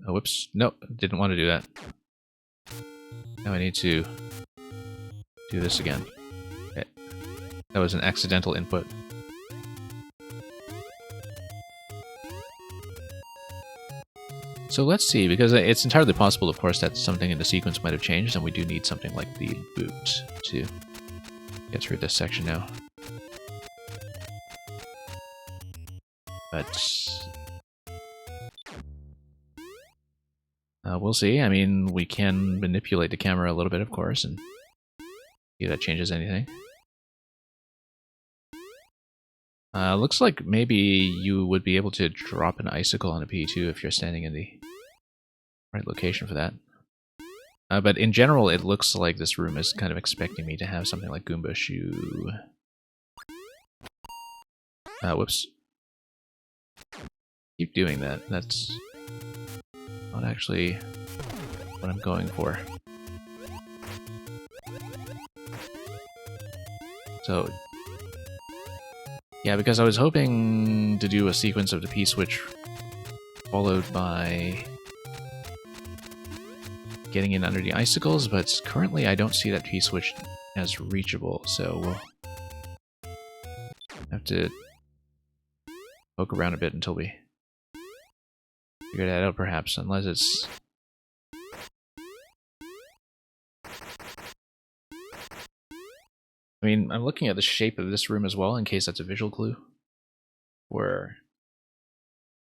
Oh, whoops. Nope, didn't want to do that. Now I need to do this again. Okay. That was an accidental input. So let's see, because it's entirely possible, of course, that something in the sequence might have changed, and we do need something like the boot to get through this section now. But we'll see. I mean, we can manipulate the camera a little bit, of course, and see if that changes anything. Looks like maybe you would be able to drop an icicle on a P2 if you're standing in the right location for that. But in general, it looks like this room is kind of expecting me to have something like Goomba Shoe. Whoops. Keep doing that. That's not actually what I'm going for. So, yeah, because I was hoping to do a sequence of the P-switch followed by getting in under the icicles, but currently I don't see that P-switch as reachable, so we'll have to poke around a bit until we figure that out, perhaps, unless it's... I mean, I'm looking at the shape of this room as well, in case that's a visual clue, or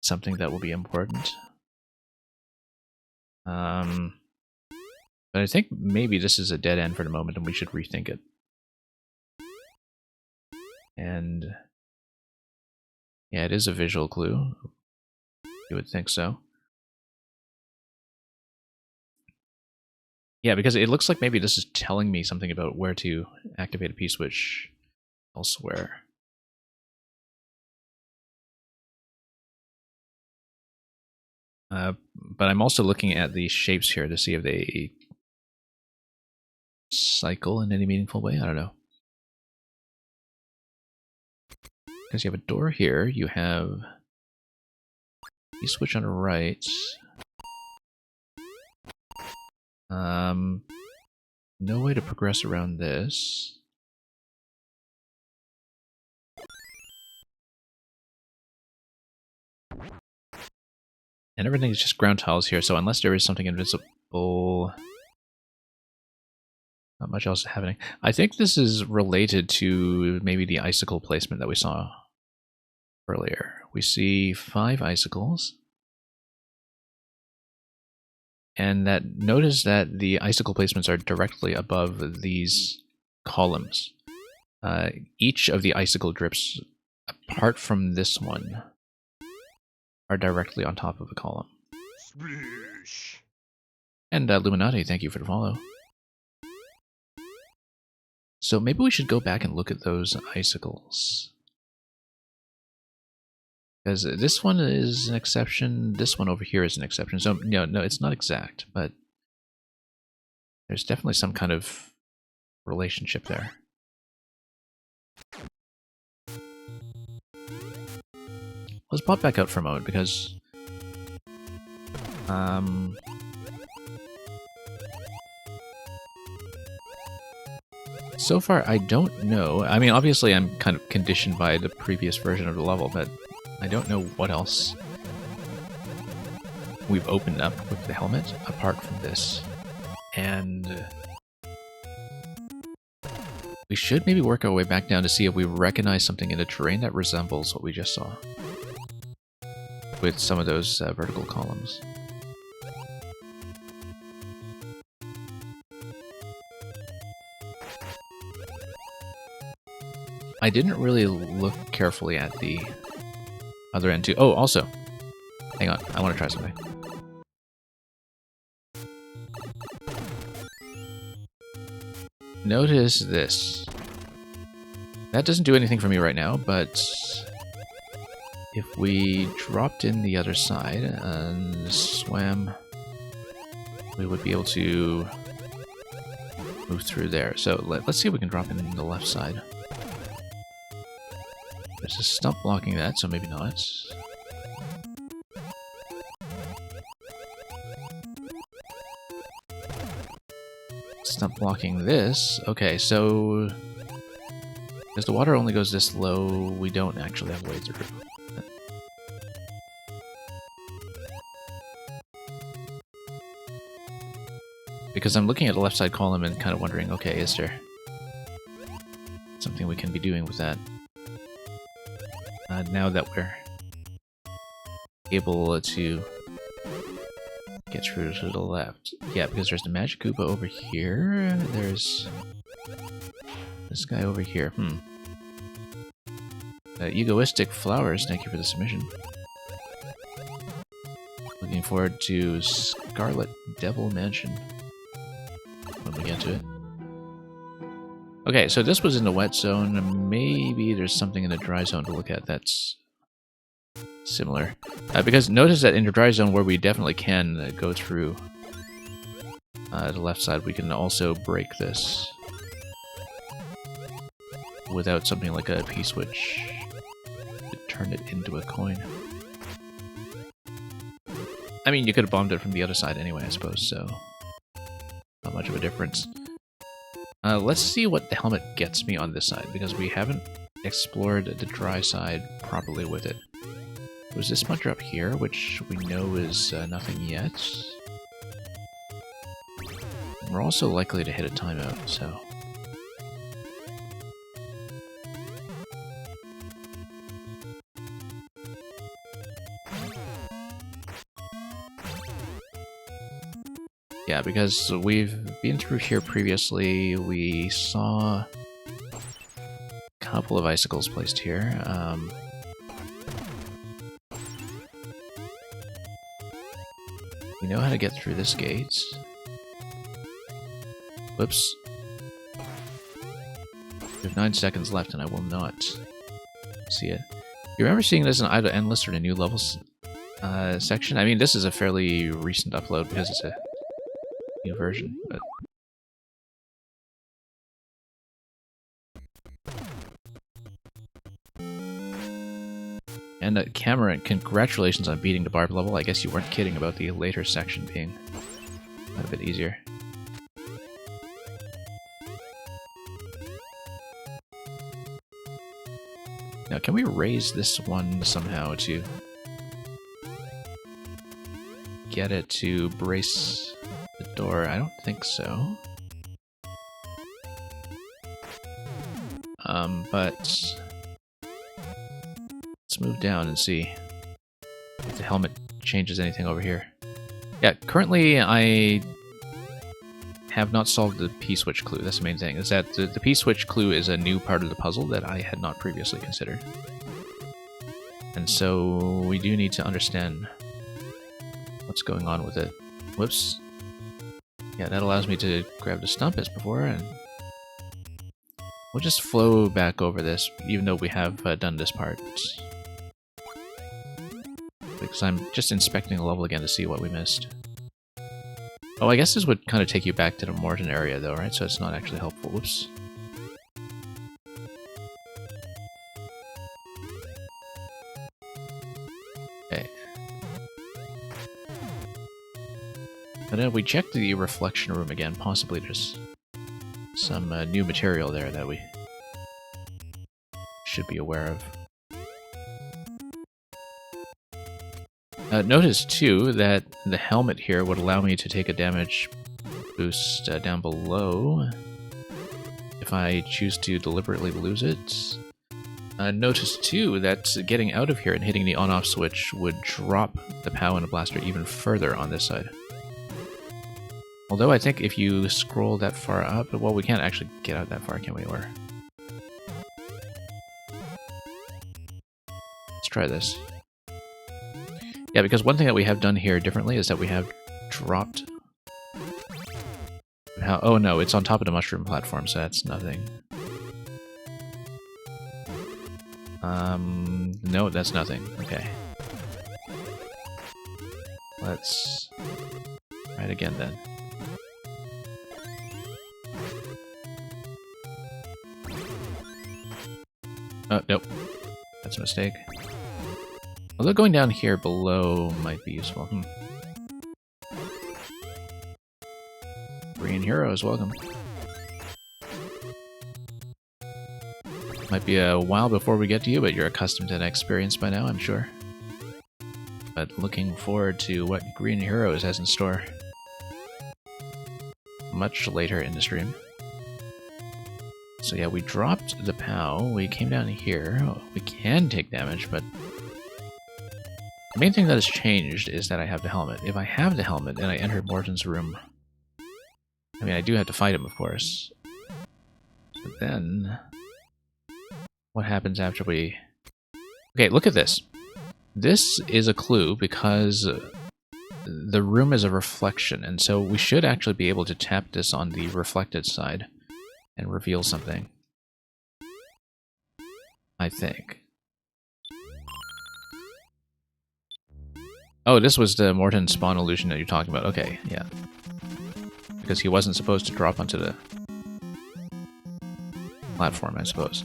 something that will be important. But I think maybe this is a dead end for the moment, and we should rethink it. And yeah, it is a visual clue. You would think so. Yeah, because it looks like maybe this is telling me something about where to activate a P-switch elsewhere. But I'm also looking at these shapes here to see if they cycle in any meaningful way. I don't know. Because you have a door here, you have P-switch on the right. No way to progress around this. And everything is just ground tiles here, so unless there is something invisible, not much else happening. I think this is related to maybe the icicle placement that we saw earlier. We see 5 icicles. And that notice that the icicle placements are directly above these columns. Each of the icicle drips, apart from this one, are directly on top of a column. Sploosh. And Luminati, thank you for the follow. So maybe we should go back and look at those icicles. Because this one is an exception, this one over here is an exception. So, no, it's not exact, but there's definitely some kind of relationship there. Let's pop back out for a moment, because let's So far, I don't know. I mean, obviously, I'm kind of conditioned by the previous version of the level, but I don't know what else we've opened up with the helmet apart from this. And we should maybe work our way back down to see if we recognize something in the terrain that resembles what we just saw with some of those vertical columns. I didn't really look carefully at the other end too. Oh, also, hang on, I want to try something. Notice this. That doesn't do anything for me right now, but if we dropped in the other side and swam, we would be able to move through there. So let's see if we can drop in the left side. There's a stump blocking that, so maybe not. Stump blocking this. Okay, so because the water only goes this low, we don't actually have a way through. Because I'm looking at the left side column and kind of wondering, okay, is there something we can be doing with that? Now that we're able to get through to the left. Yeah, because there's the Magic Koopa over here. There's this guy over here. Egoistic Flowers, thank you for the submission. Looking forward to Scarlet Devil Mansion when we get to it. Okay, so this was in the wet zone. Maybe there's something in the dry zone to look at that's similar. Because notice that in the dry zone where we definitely can go through the left side, we can also break this without something like a P-switch to turn it into a coin. I mean, you could have bombed it from the other side anyway, I suppose, so not much of a difference. Let's see what the helmet gets me on this side, because we haven't explored the dry side properly with it. There's this much up here, which we know is nothing yet. We're also likely to hit a timeout, so... Yeah, because we've been through here previously, we saw a couple of icicles placed here. We know how to get through this gate. Whoops. We have 9 seconds left and I will not see it. You remember seeing this in either Endless or the new levels section? I mean, this is a fairly recent upload because it's a new version, but... And Cameron, congratulations on beating the Barb level. I guess you weren't kidding about the later section being a bit easier. Now, can we raise this one somehow to get it to brace the door? I don't think so. But let's move down and see if the helmet changes anything over here. Yeah, currently I have not solved the P-switch clue. That's the main thing, is that the P-switch clue is a new part of the puzzle that I had not previously considered. And so we do need to understand what's going on with it. Whoops. Yeah, that allows me to grab the stump as before, and we'll just flow back over this, even though we have done this part. Because I'm just inspecting the level again to see what we missed. Oh, I guess this would kind of take you back to the Morton area though, right? So it's not actually helpful. Whoops. Okay. But then we check the reflection room again, possibly there's some new material there that we should be aware of. Notice, too, that the helmet here would allow me to take a damage boost down below if I choose to deliberately lose it. Notice, too, that getting out of here and hitting the on-off switch would drop the POW and the blaster even further on this side. Although I think if you scroll that far up, well, we can't actually get out that far, can we? Or let's try this. Yeah, because one thing that we have done here differently is that we have dropped... Oh no, it's on top of the mushroom platform, so that's nothing. No, that's nothing. Okay. Let's try it again then. Oh, nope. That's a mistake. Although going down here below might be useful. Green heroes, welcome. Might be a while before we get to you, but you're accustomed to that experience by now, I'm sure. But looking forward to what Green Heroes has in store much later in the stream. So yeah, we dropped the POW, we came down here. Oh, we can take damage, but the main thing that has changed is that I have the helmet. If I have the helmet and I enter Morton's room, I mean, I do have to fight him, of course. But then, what happens after we... Okay, look at this. This is a clue because the room is a reflection, and so we should actually be able to tap this on the reflected side and reveal something. I think. Oh, this was the Morton spawn illusion that you're talking about. Okay, yeah. Because he wasn't supposed to drop onto the platform, I suppose.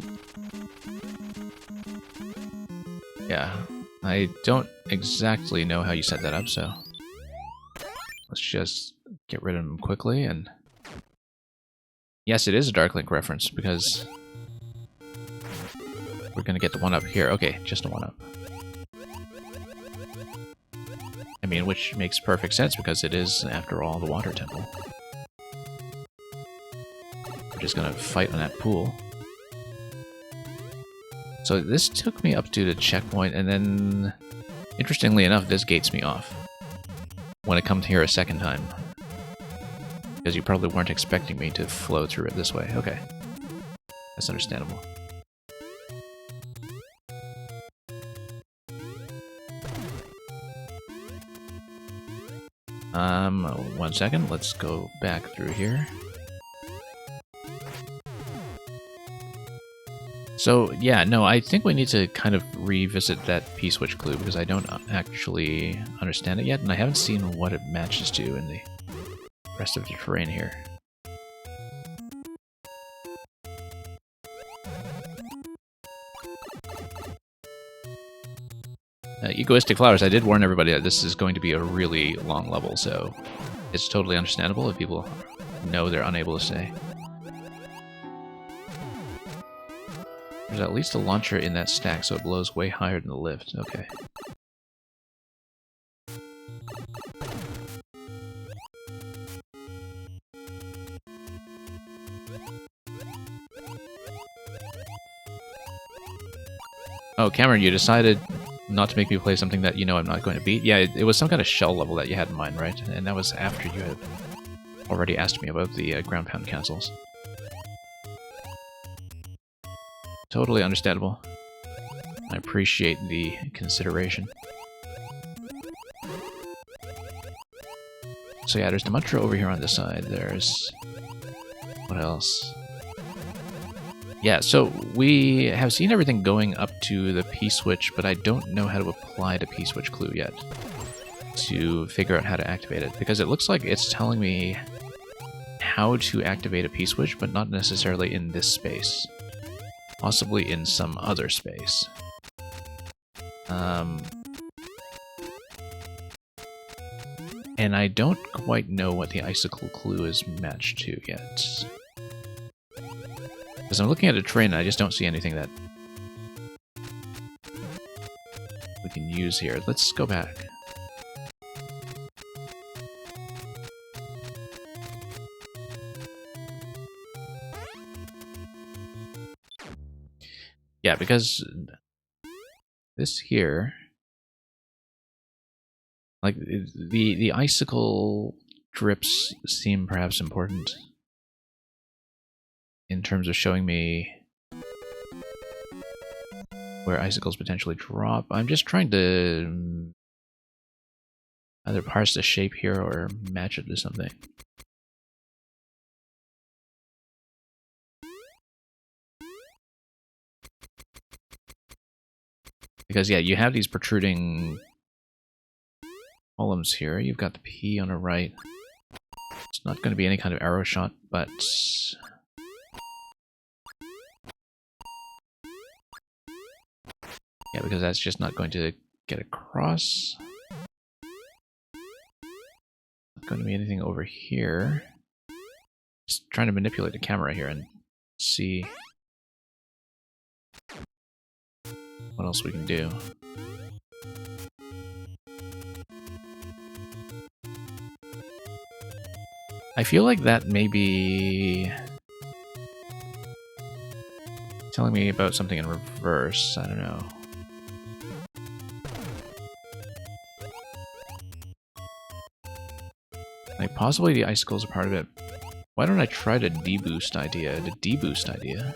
Yeah, I don't exactly know how you set that up, so let's just get rid of him quickly. And yes, it is a Dark Link reference because we're gonna get the 1-up here. Okay, just a 1-up. I mean, which makes perfect sense because it is, after all, the Water Temple. We're just gonna fight on that pool. So this took me up to the checkpoint, and then, interestingly enough, this gates me off when I come here a second time. Because you probably weren't expecting me to flow through it this way. Okay. That's understandable. One second, let's go back through here. So, yeah, no, I think we need to kind of revisit that P-switch clue because I don't actually understand it yet, and I haven't seen what it matches to in the rest of the terrain here. Egoistic Flowers, I did warn everybody that this is going to be a really long level, so it's totally understandable if people know they're unable to stay. There's at least a launcher in that stack, so it blows way higher than the lift. Okay. Oh, Cameron, you decided not to make me play something that you know I'm not going to beat? Yeah, it was some kind of shell level that you had in mind, right? And that was after you had already asked me about the ground pound castles. Totally understandable. I appreciate the consideration. So yeah, there's the mantra over here on this side. There's... what else? Yeah, so we have seen everything going up to the P-switch, but I don't know how to apply the P-switch clue yet to figure out how to activate it, because it looks like it's telling me how to activate a P-switch, but not necessarily in this space. Possibly in some other space. And I don't quite know what the icicle clue is matched to yet. Because I'm looking at a train and I just don't see anything that we can use here. Let's go back. Yeah, because this here, like the icicle drips seem perhaps important in terms of showing me where icicles potentially drop. I'm just trying to either parse the shape here or match it to something. Because, yeah, you have these protruding columns here. You've got the P on the right. It's not going to be any kind of arrow shot, but... yeah, because that's just not going to get across. Not going to be anything over here. Just trying to manipulate the camera here and see what else we can do. I feel like that may be telling me about something in reverse. I don't know. Like, possibly the icicles are part of it. Why don't I try the deboost idea? The deboost idea.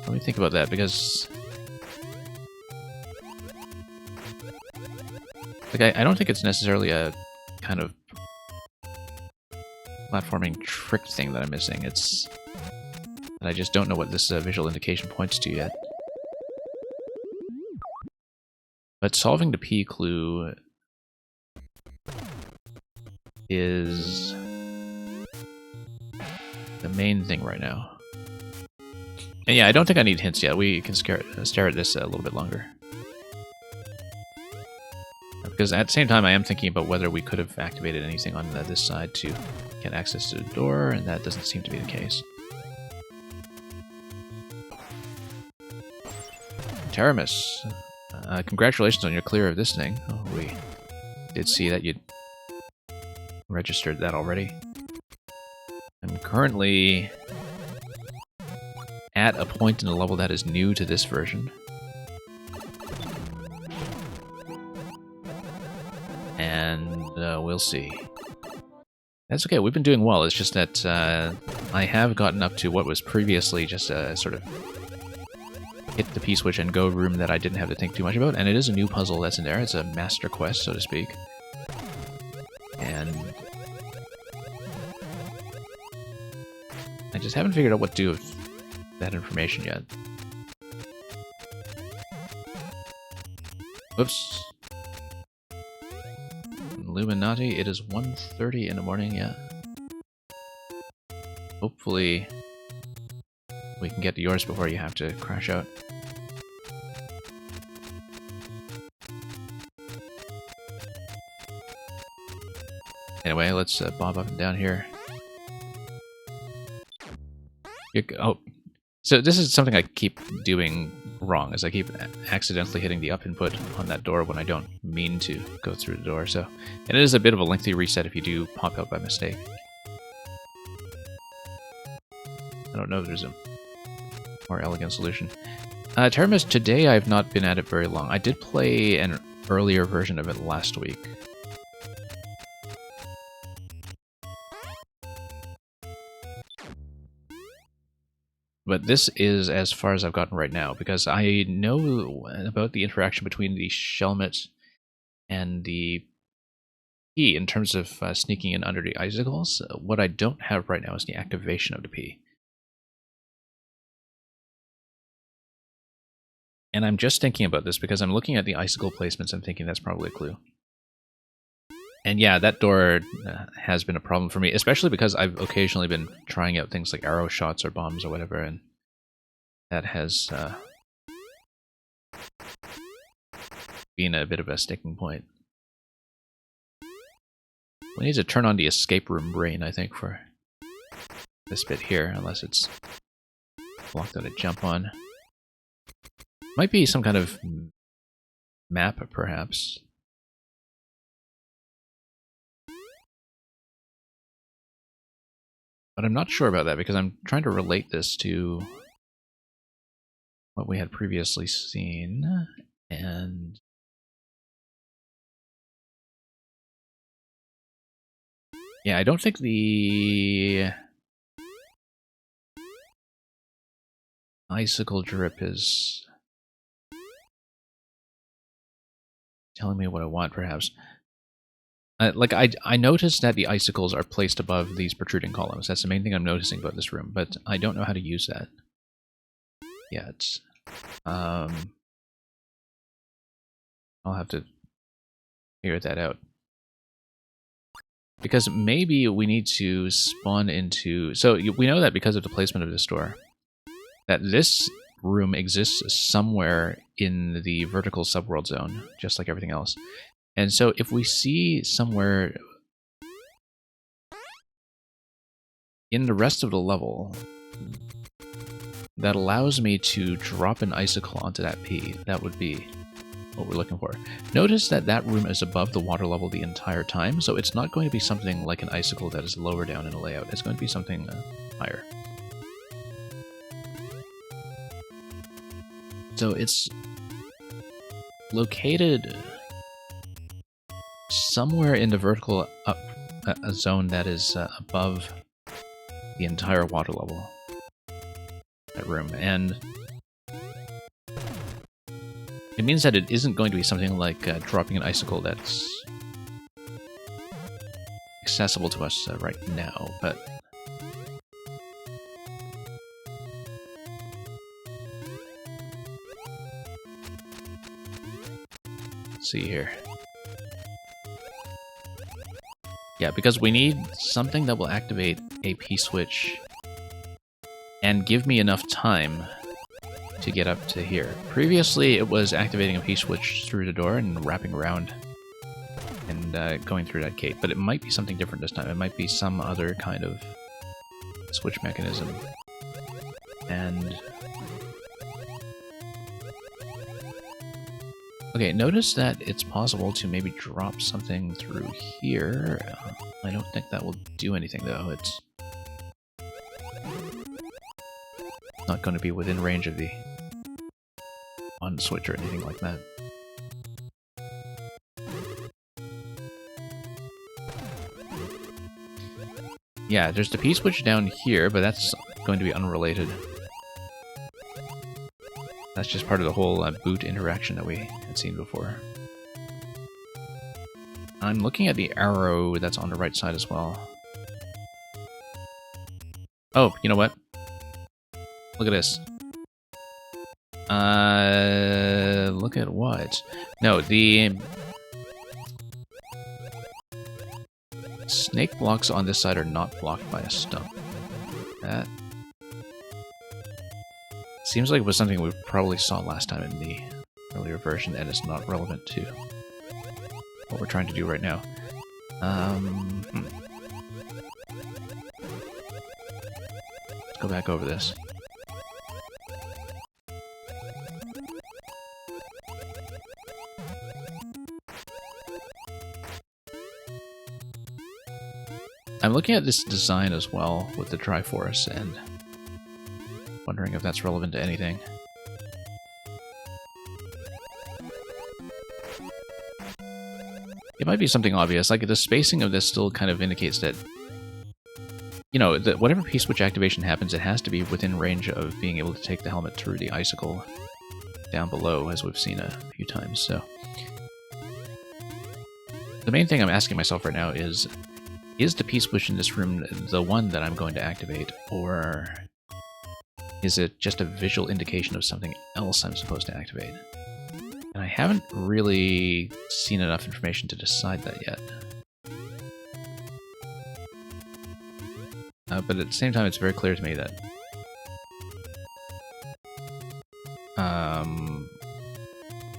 Let me think about that, because like I don't think it's necessarily a kind of platforming trick thing that I'm missing. It's that I just don't know what this visual indication points to yet. But solving the P clue is the main thing right now. And yeah, I don't think I need hints yet. We can stare at this a little bit longer. Because at the same time, I am thinking about whether we could have activated anything on this side to get access to the door, and that doesn't seem to be the case. Taramis, congratulations on your clear of this thing. Oh, we did see that you'd registered that already. I'm currently at a point in the level that is new to this version. And we'll see. That's okay, we've been doing well. It's just that I have gotten up to what was previously just a sort of hit the P-switch and go room that I didn't have to think too much about, and it is a new puzzle that's in there. It's a master quest, so to speak. And I just haven't figured out what to do with that information yet. Oops. Illuminati, it is 1:30 in the morning, yeah. Hopefully we can get to yours before you have to crash out. Anyway, let's bob up and down here. Oh, so this is something I keep doing wrong, is I keep accidentally hitting the up input on that door when I don't mean to go through the door. So, and it is a bit of a lengthy reset if you do pop out by mistake. I don't know if there's a more elegant solution. Taramis, today I've not been at it very long. I did play an earlier version of it last week. But this is as far as I've gotten right now, because I know about the interaction between the Shelmet and the P in terms of sneaking in under the icicles. What I don't have right now is the activation of the P. And I'm just thinking about this because I'm looking at the icicle placements and thinking that's probably a clue. And yeah, that door has been a problem for me, especially because I've occasionally been trying out things like arrow shots or bombs or whatever, and that has being a bit of a sticking point. We need to turn on the escape room brain, I think, for this bit here, unless it's blocked that I jump on. Might be some kind of map, perhaps. But I'm not sure about that because I'm trying to relate this to what we had previously seen, and yeah, I don't think the icicle drip is telling me what I want, perhaps. Like, I noticed that the icicles are placed above these protruding columns. That's the main thing I'm noticing about this room, but I don't know how to use that yet. I'll have to figure that out. Because maybe we need to spawn into... So we know that because of the placement of this door, that this room exists somewhere in the vertical subworld zone, just like everything else. And so if we see somewhere in the rest of the level that allows me to drop an icicle onto that P, that would be what we're looking for. Notice that that room is above the water level the entire time, so it's not going to be something like an icicle that is lower down in the layout. It's going to be something higher. So it's located somewhere in the vertical up zone that is above the entire water level. That room, and it means that it isn't going to be something like dropping an icicle that's accessible to us right now, but let's see here. Yeah, because we need something that will activate a P-switch and give me enough time to get up to here. Previously, it was activating a P-switch through the door and wrapping around and going through that gate, but it might be something different this time. It might be some other kind of switch mechanism. And... okay, notice that it's possible to maybe drop something through here. I don't think that will do anything, though. It's not going to be within range of the on switch or anything like that. Yeah, there's the P-switch down here, but that's going to be unrelated. That's just part of the whole boot interaction that we had seen before. I'm looking at the arrow that's on the right side as well. Oh, you know what? Look at this. Look at what? No, the snake blocks on this side are not blocked by a stump. That seems like it was something we probably saw last time in the earlier version, and it's not relevant to what we're trying to do right now. Let's go back over this. I'm looking at this design as well with the Triforce and wondering if that's relevant to anything. It might be something obvious, like the spacing of this still kind of indicates that, you know, that whatever P-switch activation happens, it has to be within range of being able to take the helmet through the icicle down below, as we've seen a few times, so. The main thing I'm asking myself right now is the P-switch in this room the one that I'm going to activate, or is it just a visual indication of something else I'm supposed to activate? And I haven't really seen enough information to decide that yet. But at the same time, it's very clear to me that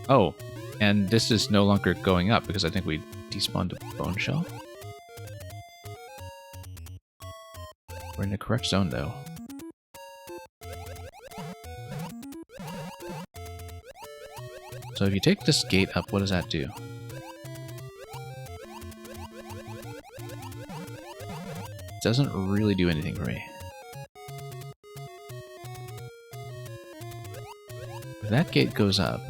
oh, And this is no longer going up because I think we despawned a bone shell. We're in the correct zone though. So if you take this gate up, what does that do? It doesn't really do anything for me. If that gate goes up,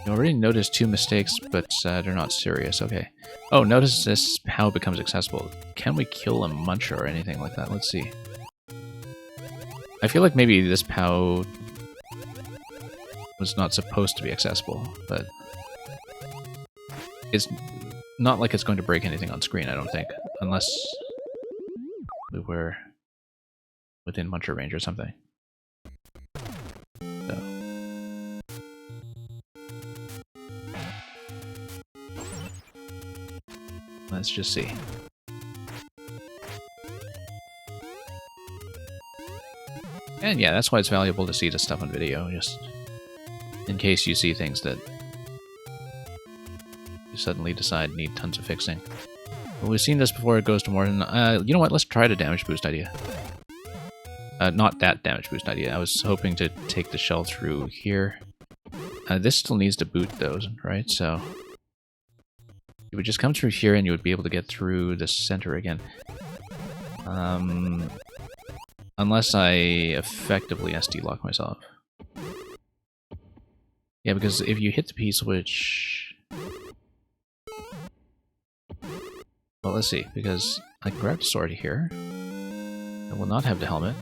you already noticed 2 mistakes, but they're not serious. Okay. Oh, notice this how it becomes accessible. Can we kill a muncher or anything like that? Let's see. I feel like maybe this POW was not supposed to be accessible, but it's not like it's going to break anything on screen, I don't think, unless we were within muncher range or something. So. Let's just see. And yeah, that's why it's valuable to see this stuff on video, just in case you see things that you suddenly decide need tons of fixing. Well, we've seen this before, it goes to more than... you know what, let's try the damage boost idea. Not that damage boost idea, I was hoping to take the shell through here. This still needs to boot those, right? So it would just come through here and you would be able to get through the center again. Unless I effectively SD lock myself. Yeah, because if you hit the P-switch... Well, let's see, because I can grab the sword here. I will not have the helmet.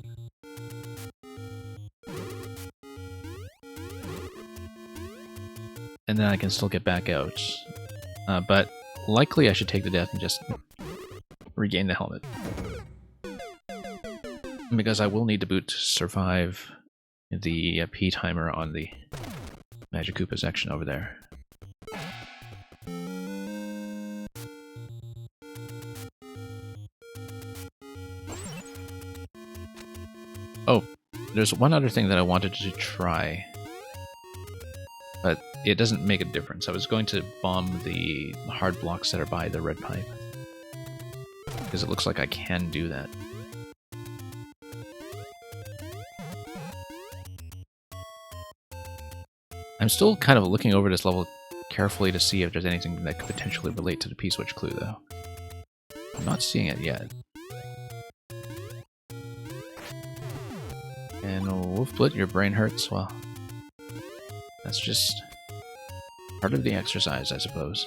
And then I can still get back out. But likely I should take the death and just regain the helmet. Because I will need the boot to survive the P timer on the Magic Koopa section over there. Oh, there's one other thing that I wanted to try, but it doesn't make a difference. I was going to bomb the hard blocks that are by the red pipe, because it looks like I can do that. I'm still kind of looking over this level carefully to see if there's anything that could potentially relate to the P-switch clue, though. I'm not seeing it yet. And Wolfblood, your brain hurts? Well, that's just part of the exercise, I suppose.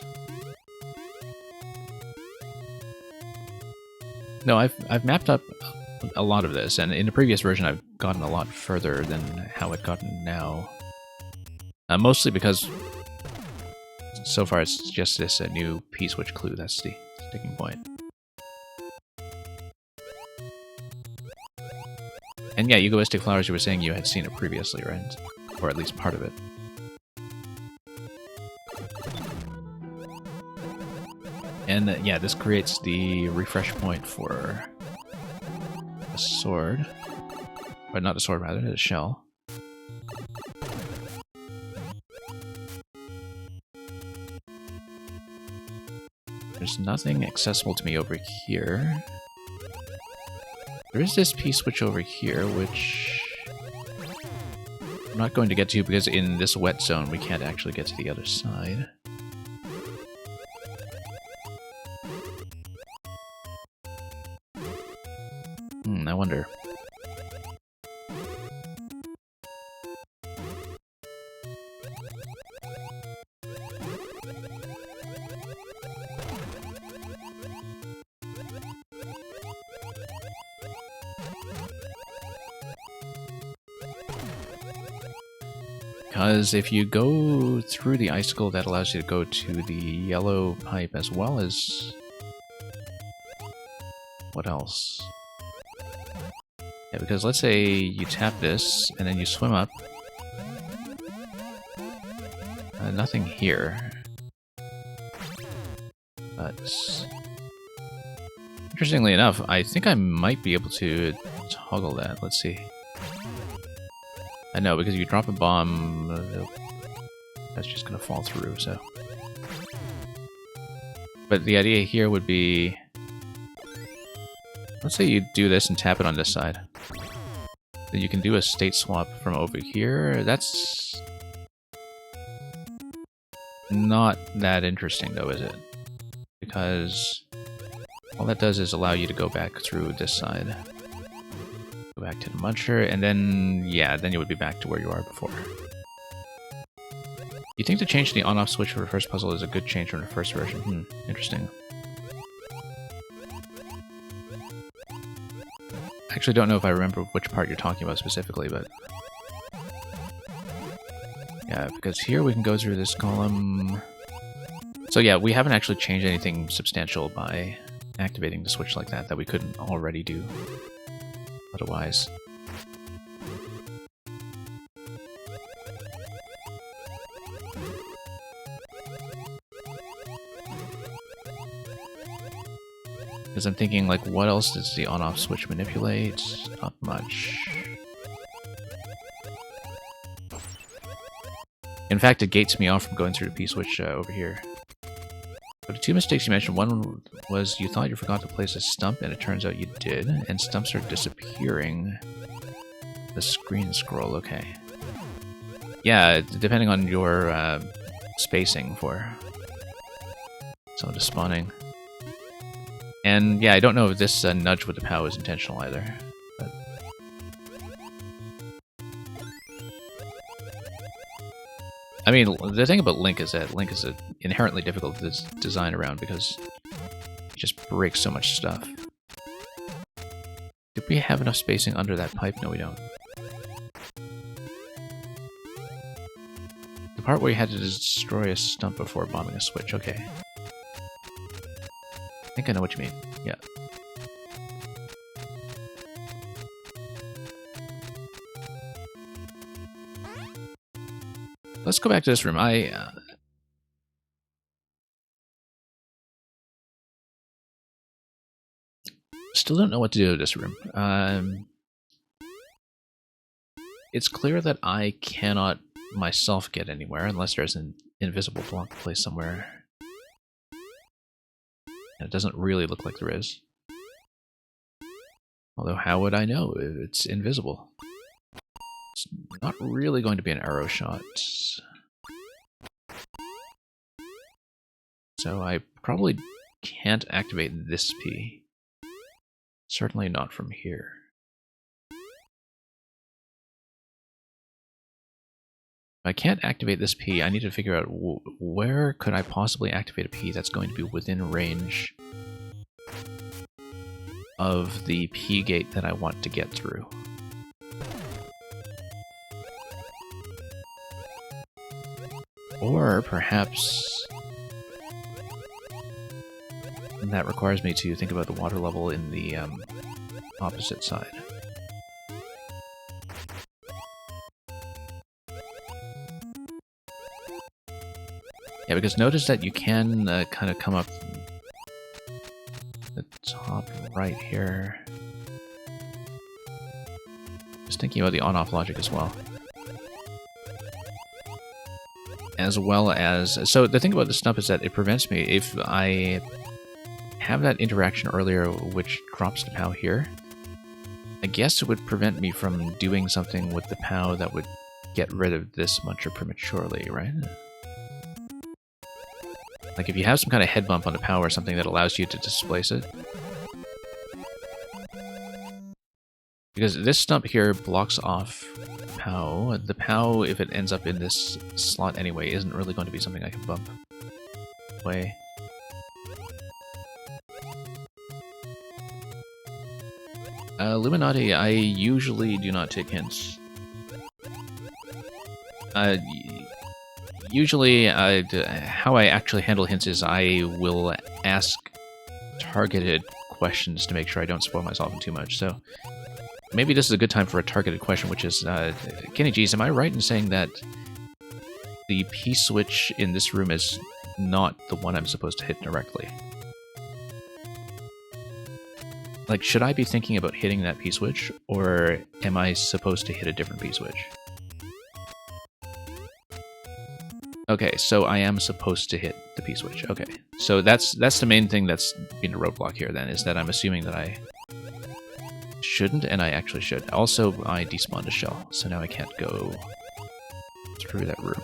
No, I've mapped up a lot of this, and in the previous version I've gotten a lot further than how I've gotten now. Mostly because so far it's just this new P-switch clue that's the sticking point. And yeah, Egoistic Flowers, you were saying you had seen it previously, right? Or at least part of it. And yeah, this creates the refresh point for a sword. Or not a sword, rather, a shell. There's nothing accessible to me over here. There is this P-switch over here, which I'm not going to get to because in this wet zone we can't actually get to the other side. I wonder. Because if you go through the icicle, that allows you to go to the yellow pipe as well as... what else? Yeah, because let's say you tap this, and then you swim up. Nothing here. But... interestingly enough, I think I might be able to toggle that. Let's see. I know, because you drop a bomb, that's just going to fall through, so... But the idea here would be... Let's say you do this and tap it on this side. Then you can do a state swap from over here. That's... not that interesting, though, is it? Because all that does is allow you to go back through this side. Go back to the muncher, and then, yeah, then you would be back to where you are before. You think to change the on-off switch for the first puzzle is a good change from the first version? Interesting. I actually don't know if I remember which part you're talking about specifically, but... yeah, because here we can go through this column... So yeah, we haven't actually changed anything substantial by activating the switch like that we couldn't already do otherwise. Because I'm thinking, like, what else does the on-off switch manipulate? Not much. In fact, it gates me off from going through the P-switch over here. But the two mistakes you mentioned, one was you thought you forgot to place a stump, and it turns out you did, and stumps are disappearing. The screen scroll, okay. Yeah, depending on your spacing for some of the spawning. And yeah, I don't know if this nudge with the POW is intentional either. But... I mean, the thing about Link is that Link is inherently difficult to design around because he just breaks so much stuff. Did we have enough spacing under that pipe? No, we don't. The part where you had to destroy a stump before bombing a switch, okay. I think I know what you mean. Yeah. Let's go back to this room. I still don't know what to do with this room. It's clear that I cannot myself get anywhere unless there's an invisible block placed somewhere. And it doesn't really look like there is. Although, how would I know if it's invisible? It's not really going to be an arrow shot. So I probably can't activate this P. Certainly not from here. If I can't activate this P, I need to figure out where could I possibly activate a P that's going to be within range of the P gate that I want to get through. Or perhaps that requires me to think about the water level in the opposite side. Yeah, because notice that you can kind of come up the top right here. Just thinking about the on-off logic as well. As well as... So the thing about the stump is that it prevents me, if I have that interaction earlier which drops the POW here, I guess it would prevent me from doing something with the POW that would get rid of this muncher prematurely, right? Like if you have some kind of head bump on the POW or something that allows you to displace it. Because this stump here blocks off POW. The POW, if it ends up in this slot anyway, isn't really going to be something I can bump away. Illuminati, I usually do not take hints. Usually, how I actually handle hints is I will ask targeted questions to make sure I don't spoil myself in too much. So maybe this is a good time for a targeted question, which is, Kenny G's, am I right in saying that the P-switch in this room is not the one I'm supposed to hit directly? Like, should I be thinking about hitting that P-switch, or am I supposed to hit a different P-switch? Okay, so I am supposed to hit the P-switch. Okay, so that's the main thing that's been a roadblock here then, is that I'm assuming that I shouldn't, and I actually should. Also, I despawned a shell, so now I can't go through that room.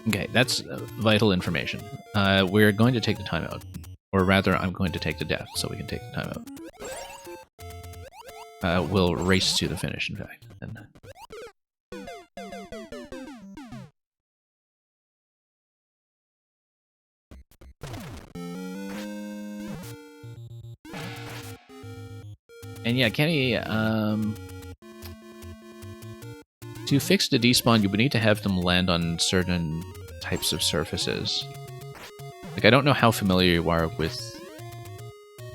Okay, that's vital information. We're going to take the timeout. Or rather, I'm going to take the death, so we can take the timeout. We'll race to the finish, in fact. And yeah, Kenny, to fix the despawn, you would need to have them land on certain types of surfaces. Like, I don't know how familiar you are with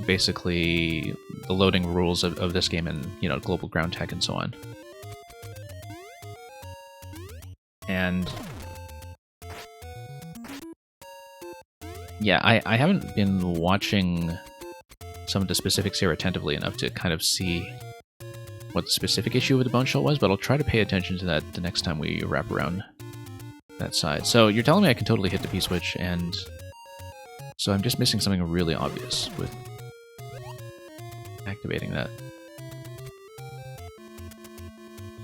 basically the loading rules of this game and, you know, global ground tech and so on. And yeah, I haven't been watching some of the specifics here attentively enough to kind of see what the specific issue with the bone shell was, but I'll try to pay attention to that the next time we wrap around that side. So you're telling me I can totally hit the P-switch, and so I'm just missing something really obvious with activating that.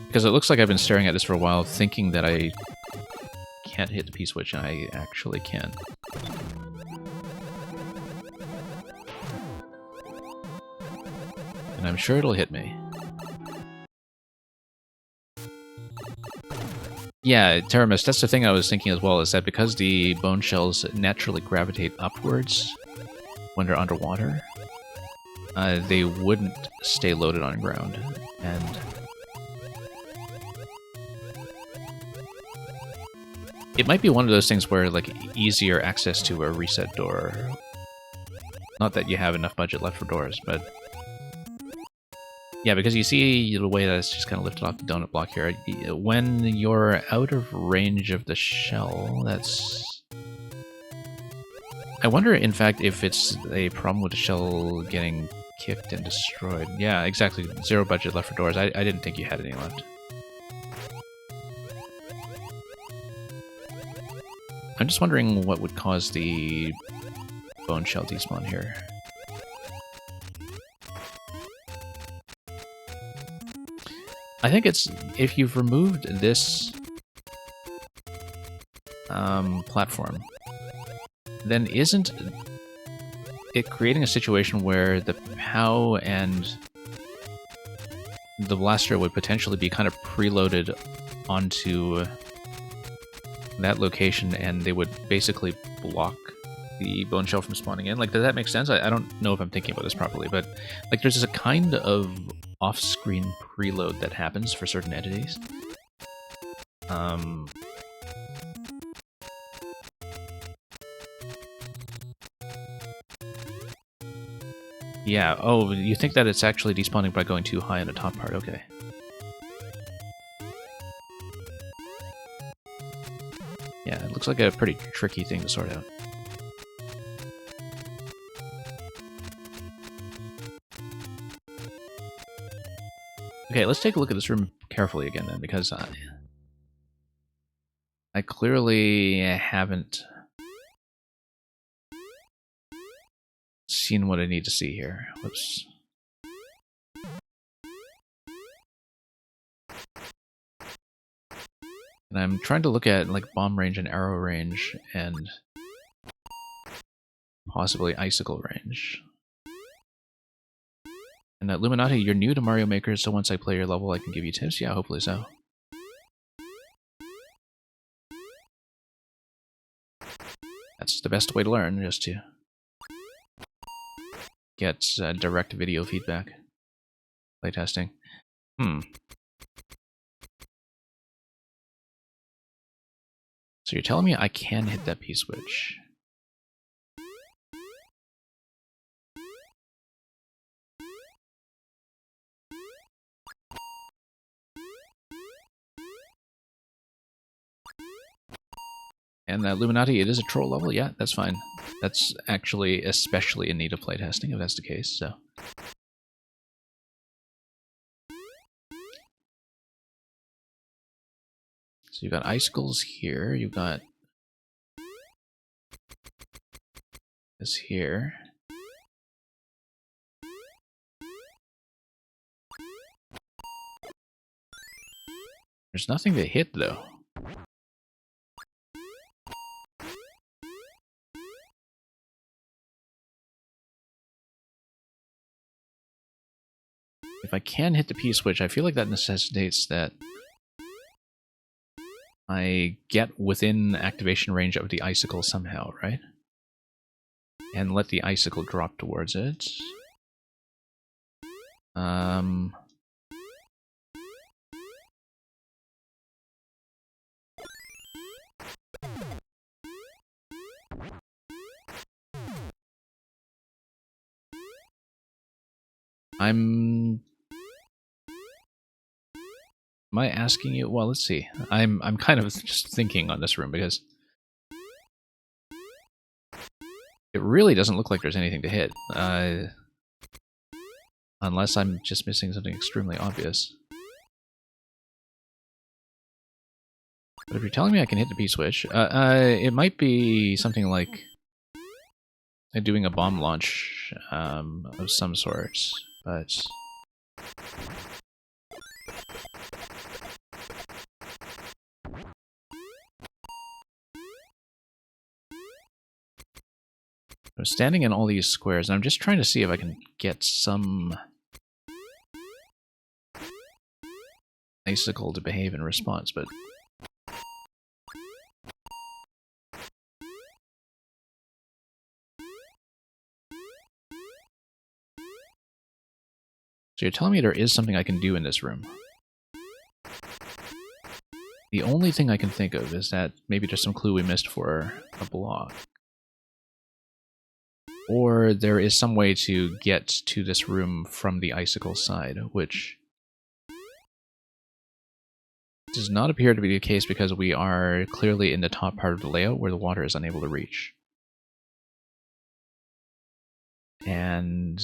Because it looks like I've been staring at this for a while, thinking that I can't hit the P-switch, and I actually can. And I'm sure it'll hit me. Yeah, Teramis, that's the thing I was thinking as well, is that because the bone shells naturally gravitate upwards when they're underwater, they wouldn't stay loaded on ground. And it might be one of those things where, like, easier access to a reset door. Not that you have enough budget left for doors, but yeah, because you see the way that it's just kind of lifted off the donut block here. When you're out of range of the shell, that's... I wonder, in fact, if it's a problem with the shell getting kicked and destroyed. Yeah, exactly. 0 budget left for doors. I didn't think you had any left. I'm just wondering what would cause the bone shell despawn here. I think it's, if you've removed this platform, then isn't it creating a situation where the POW and the blaster would potentially be kind of preloaded onto that location, and they would basically block the bone shell from spawning in? Like, does that make sense? I don't know if I'm thinking about this properly, but like, there's a kind of off-screen preload that happens for certain entities. Yeah, oh, you think that it's actually despawning by going too high on the top part, okay. Yeah, it looks like a pretty tricky thing to sort out. Okay, let's take a look at this room carefully again then, because I clearly haven't seen what I need to see here. Whoops. And I'm trying to look at like bomb range and arrow range and possibly icicle range. And Illuminati, you're new to Mario Maker, so once I play your level, I can give you tips. Yeah, hopefully so. That's the best way to learn, just to get direct video feedback. Playtesting. So you're telling me I can hit that P-switch? And Illuminati, it is a troll level? Yeah, that's fine. That's actually especially in need of playtesting, if that's the case, so... So you've got icicles here, you've got this here. There's nothing to hit, though. If I can hit the P-switch, I feel like that necessitates that I get within activation range of the icicle somehow, right? And let the icicle drop towards it. Am I asking you? Well, let's see. I'm kind of just thinking on this room because it really doesn't look like there's anything to hit, unless I'm just missing something extremely obvious. But if you're telling me I can hit the P-switch, it might be something like doing a bomb launch of some sort, but I'm standing in all these squares, and I'm just trying to see if I can get some icicle to behave in response, but so you're telling me there is something I can do in this room. The only thing I can think of is that maybe there's some clue we missed for a block. Or there is some way to get to this room from the icicle side, which does not appear to be the case because we are clearly in the top part of the layout where the water is unable to reach. And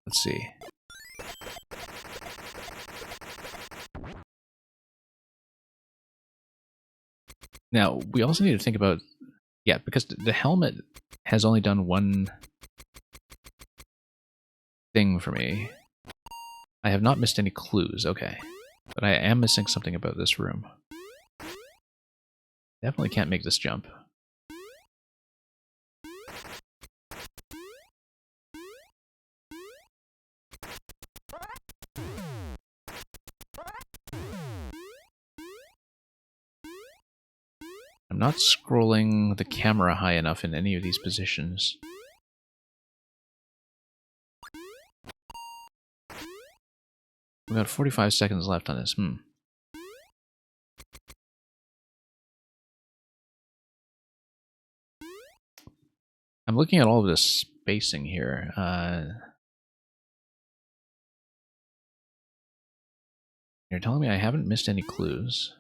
let's see. Now, we also need to think about, yeah, because the helmet has only done one thing for me. I have not missed any clues, okay. But I am missing something about this room. Definitely can't make this jump. I'm not scrolling the camera high enough in any of these positions. We've got 45 seconds left on this. I'm looking at all of this spacing here. You're telling me I haven't missed any clues.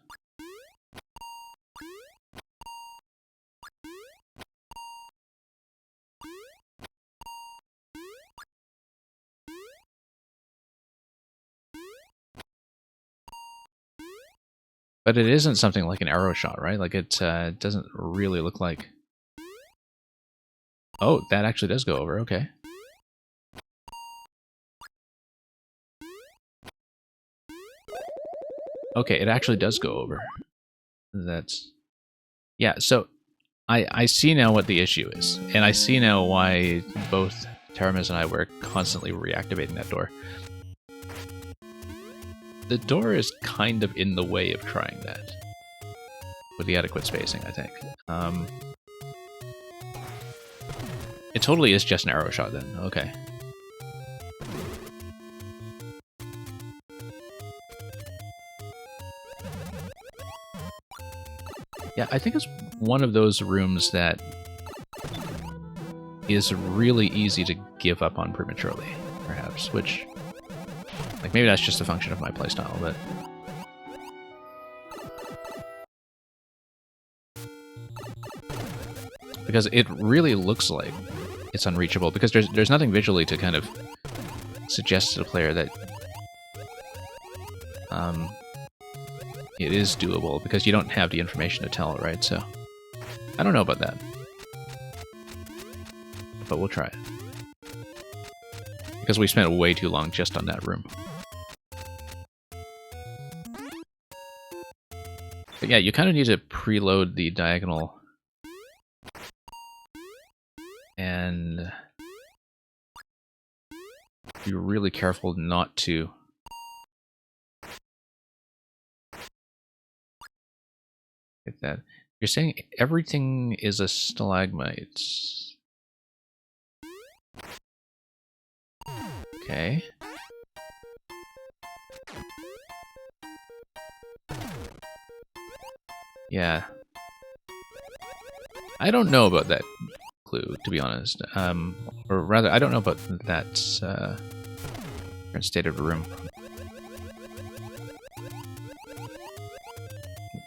But it isn't something like an arrow shot, right? Like it doesn't really look like... Oh, that actually does go over, okay. Okay, it actually does go over. That's... Yeah, so I see now what the issue is. And I see now why both Taramis and I were constantly reactivating that door. The door is kind of in the way of trying that. With the adequate spacing, I think. It totally is just an arrow shot then, okay. Yeah, I think it's one of those rooms that is really easy to give up on prematurely, perhaps, which... Like, maybe that's just a function of my playstyle, but... Because it really looks like it's unreachable, because there's nothing visually to kind of suggest to the player that it is doable, because you don't have the information to tell, right? So I don't know about that, but we'll try it, because we spent way too long just on that room. But yeah, you kind of need to preload the diagonal and be really careful not to get that. You're saying everything is a stalagmite. Okay. Yeah. I don't know about that clue, to be honest. Or rather, I don't know about that current state of the room.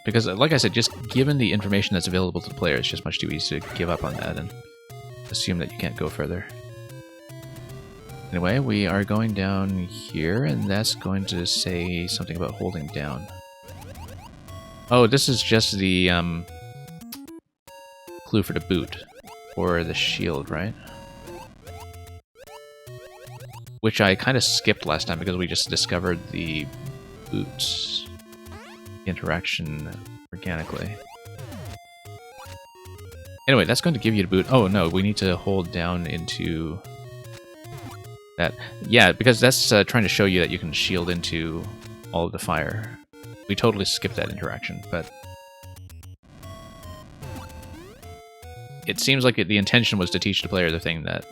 Because, like I said, just given the information that's available to the player, it's just much too easy to give up on that and assume that you can't go further. Anyway, we are going down here, and that's going to say something about holding down. Oh, this is just the clue for the boot, or the shield, right? Which I kind of skipped last time because we just discovered the boot interaction organically. Anyway, that's going to give you the boot. Oh no, we need to hold down into that. Yeah, because that's trying to show you that you can shield into all of the fire. We totally skipped that interaction, but it seems like the intention was to teach the player the thing that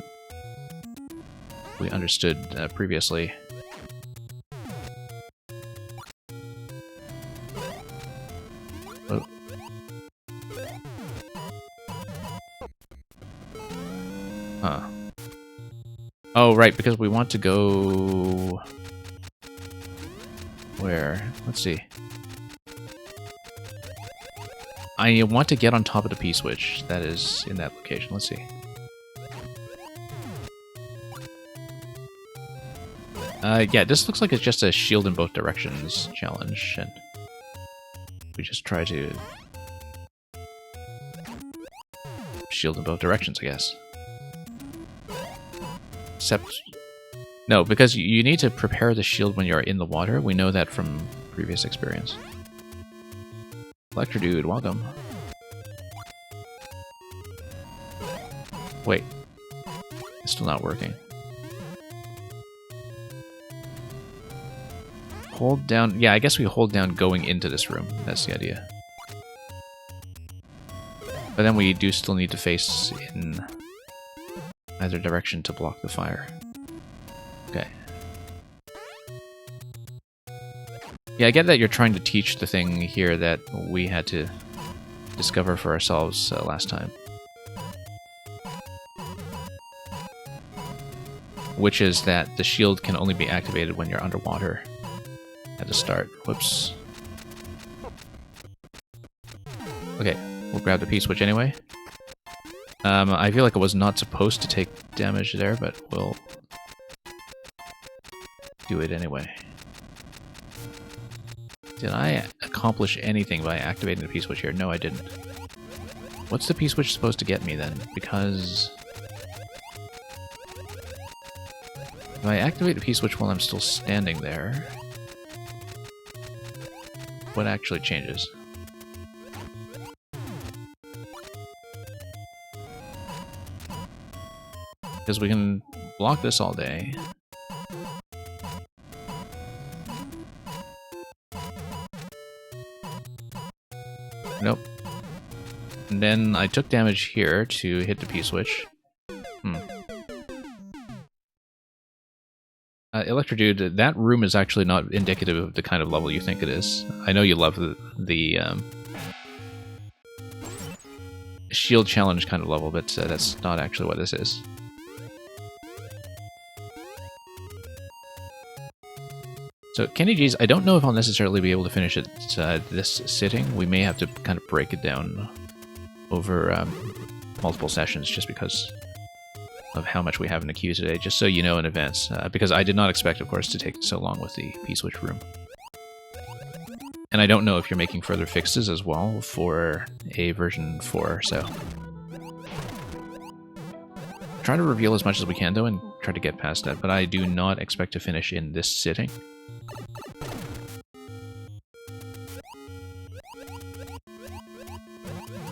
we understood previously. Oh. Huh. Oh, right, because we want to go... Where? Let's see. I want to get on top of the P-switch that is in that location. Let's see. Yeah, this looks like it's just a shield in both directions challenge, and we just try to shield in both directions, I guess. Except, no, because you need to prepare the shield when you're in the water. We know that from previous experience. Electro Dude, welcome. Wait. It's still not working. Hold down... Yeah, I guess we hold down going into this room. That's the idea. But then we do still need to face in either direction to block the fire. Okay. Yeah, I get that you're trying to teach the thing here that we had to discover for ourselves last time. Which is that the shield can only be activated when you're underwater at the start. Whoops. Okay, we'll grab the P-switch anyway. I feel like I was not supposed to take damage there, but we'll do it anyway. Did I accomplish anything by activating the P-switch here? No, I didn't. What's the P-switch supposed to get me then? Because if I activate the P-switch while I'm still standing there, what actually changes? Because we can block this all day. Nope. And then I took damage here to hit the P-switch. Electro Dude, that room is actually not indicative of the kind of level you think it is. I know you love the shield challenge kind of level, but that's not actually what this is. So, Kenny G's, I don't know if I'll necessarily be able to finish it this sitting. We may have to kind of break it down over multiple sessions, just because of how much we have in the queue today, just so you know in advance, because I did not expect, of course, to take so long with the P-switch room. And I don't know if you're making further fixes as well for a version 4, so... Try to reveal as much as we can, though, and try to get past that, but I do not expect to finish in this sitting.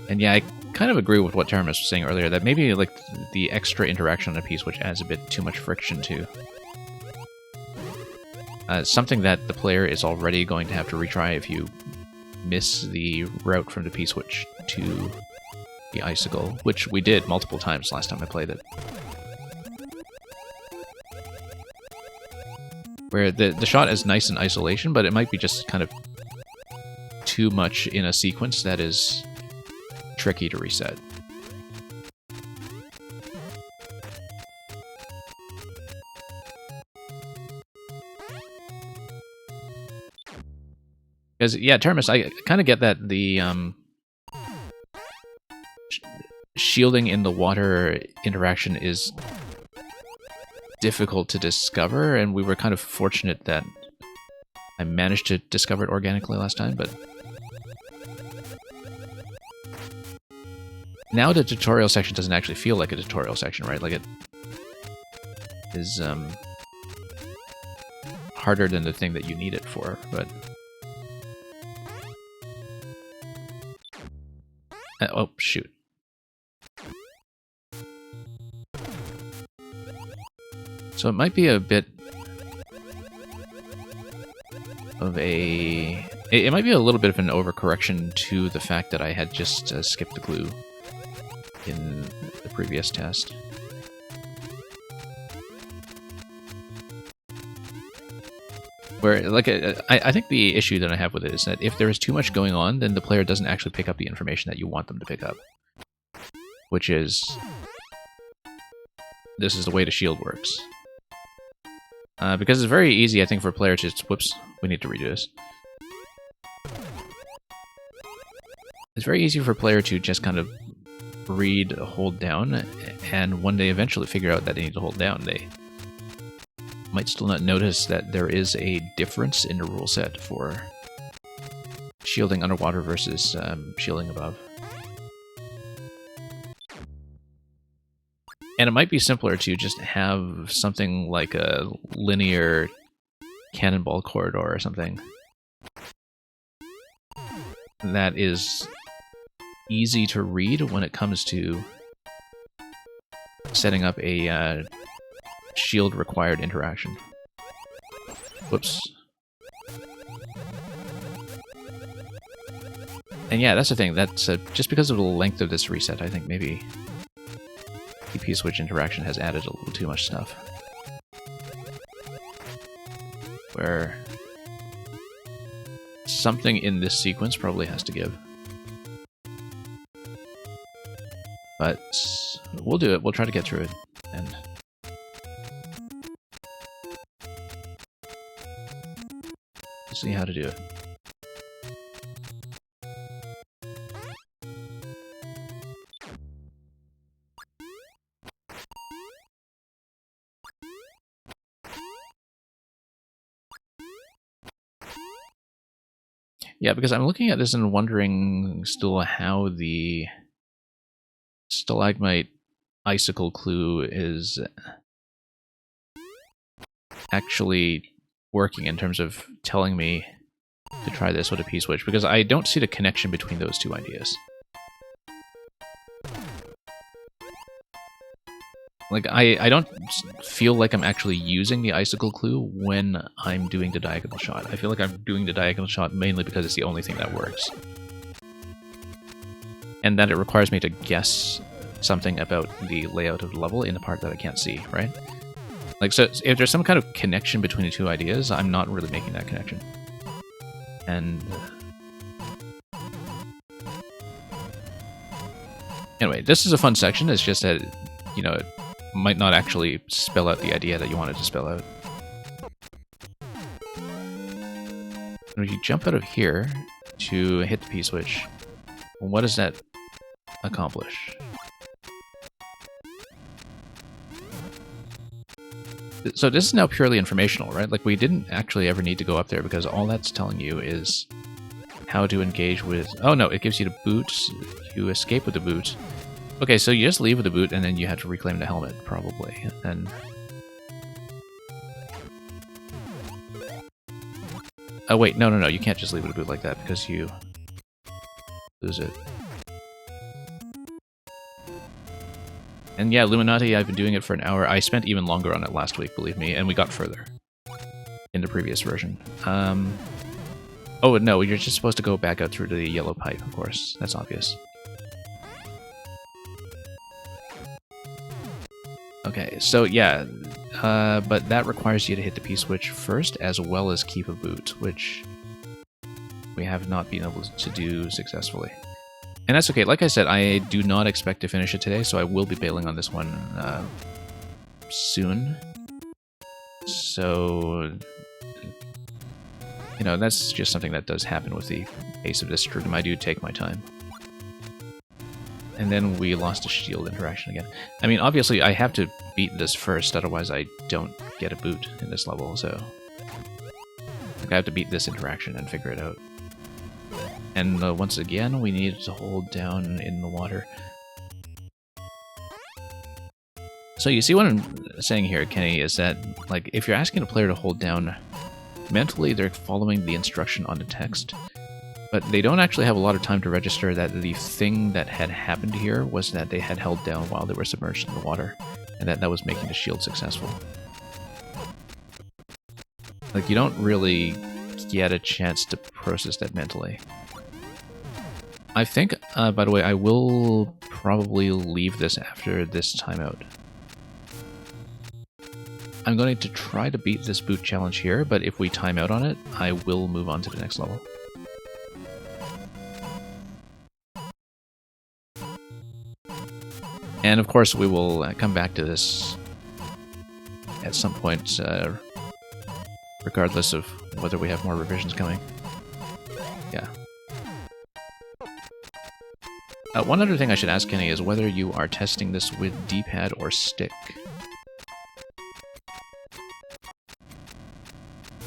And yeah, I kind of agree with what Taramis was saying earlier, that maybe like the extra interaction on a piece which adds a bit too much friction to. Something that the player is already going to have to retry if you miss the route from the P-switch to the icicle, which we did multiple times last time I played it. Where the shot is nice in isolation, but it might be just kind of too much in a sequence that is tricky to reset. Because, yeah, Taramis, I kind of get that the shielding in the water interaction is difficult to discover, and we were kind of fortunate that I managed to discover it organically last time, but now the tutorial section doesn't actually feel like a tutorial section, right? Like it is harder than the thing that you need it for, but... oh, shoot. So it might be a bit of a... It might be a little bit of an overcorrection to the fact that I had just skipped the clue in the previous test. Where, like, I think the issue that I have with it is that if there is too much going on, then the player doesn't actually pick up the information that you want them to pick up. Which is... this is the way the shield works. Because it's very easy, I think, for a player to just... whoops, we need to redo this. It's very easy for a player to just kind of read, hold down, and when they eventually figure out that they need to hold down, they might still not notice that there is a difference in the rule set for shielding underwater versus shielding above. And it might be simpler to just have something like a linear cannonball corridor or something that is easy to read when it comes to setting up a shield required interaction. Whoops. And yeah, that's the thing. That's just because of the length of this reset, I think maybe the P-switch interaction has added a little too much stuff. Where something in this sequence probably has to give. But we'll do it. We'll try to get through it. And see how to do it. Yeah, because I'm looking at this and wondering still how the stalagmite icicle clue is actually working in terms of telling me to try this with a P-switch, because I don't see the connection between those two ideas. Like, I don't feel like I'm actually using the icicle clue when I'm doing the diagonal shot. I feel like I'm doing the diagonal shot mainly because it's the only thing that works. And that it requires me to guess something about the layout of the level in the part that I can't see, right? Like, so if there's some kind of connection between the two ideas, I'm not really making that connection. And anyway, this is a fun section. It's just that, you know, it might not actually spell out the idea that you wanted to spell out. When you jump out of here to hit the P-switch, what does that accomplish? So this is now purely informational, right? Like, we didn't actually ever need to go up there because all that's telling you is how to engage with... Oh no, it gives you the boot. You escape with the boot. Okay, so you just leave with the boot and then you have to reclaim the helmet, probably. And... Oh wait, no, you can't just leave with a boot like that because you lose it. And yeah, Illuminati, I've been doing it for an hour. I spent even longer on it last week, believe me, and we got further in the previous version. Oh no, you're just supposed to go back out through the yellow pipe, of course. That's obvious. Okay, so yeah, but that requires you to hit the P-switch first, as well as keep a boot, which we have not been able to do successfully. And that's okay. Like I said, I do not expect to finish it today, so I will be bailing on this one soon. So, you know, that's just something that does happen with the pace of this stream. I do take my time. And then we lost a shield interaction again. I mean, obviously, I have to beat this first, otherwise I don't get a boot in this level, so... Like, I have to beat this interaction and figure it out. And once again, we need to hold down in the water. So you see what I'm saying here, Kenny, is that, like, if you're asking a player to hold down, mentally they're following the instruction on the text, but they don't actually have a lot of time to register that the thing that had happened here was that they had held down while they were submerged in the water, and that was making the shield successful. Like, you don't really get a chance to process that mentally. I think, by the way, I will probably leave this after this timeout. I'm going to try to beat this boot challenge here, but if we time out on it, I will move on to the next level. And of course, we will come back to this at some point, regardless of whether we have more revisions coming. Yeah. One other thing I should ask Kenny is whether you are testing this with D-pad or stick.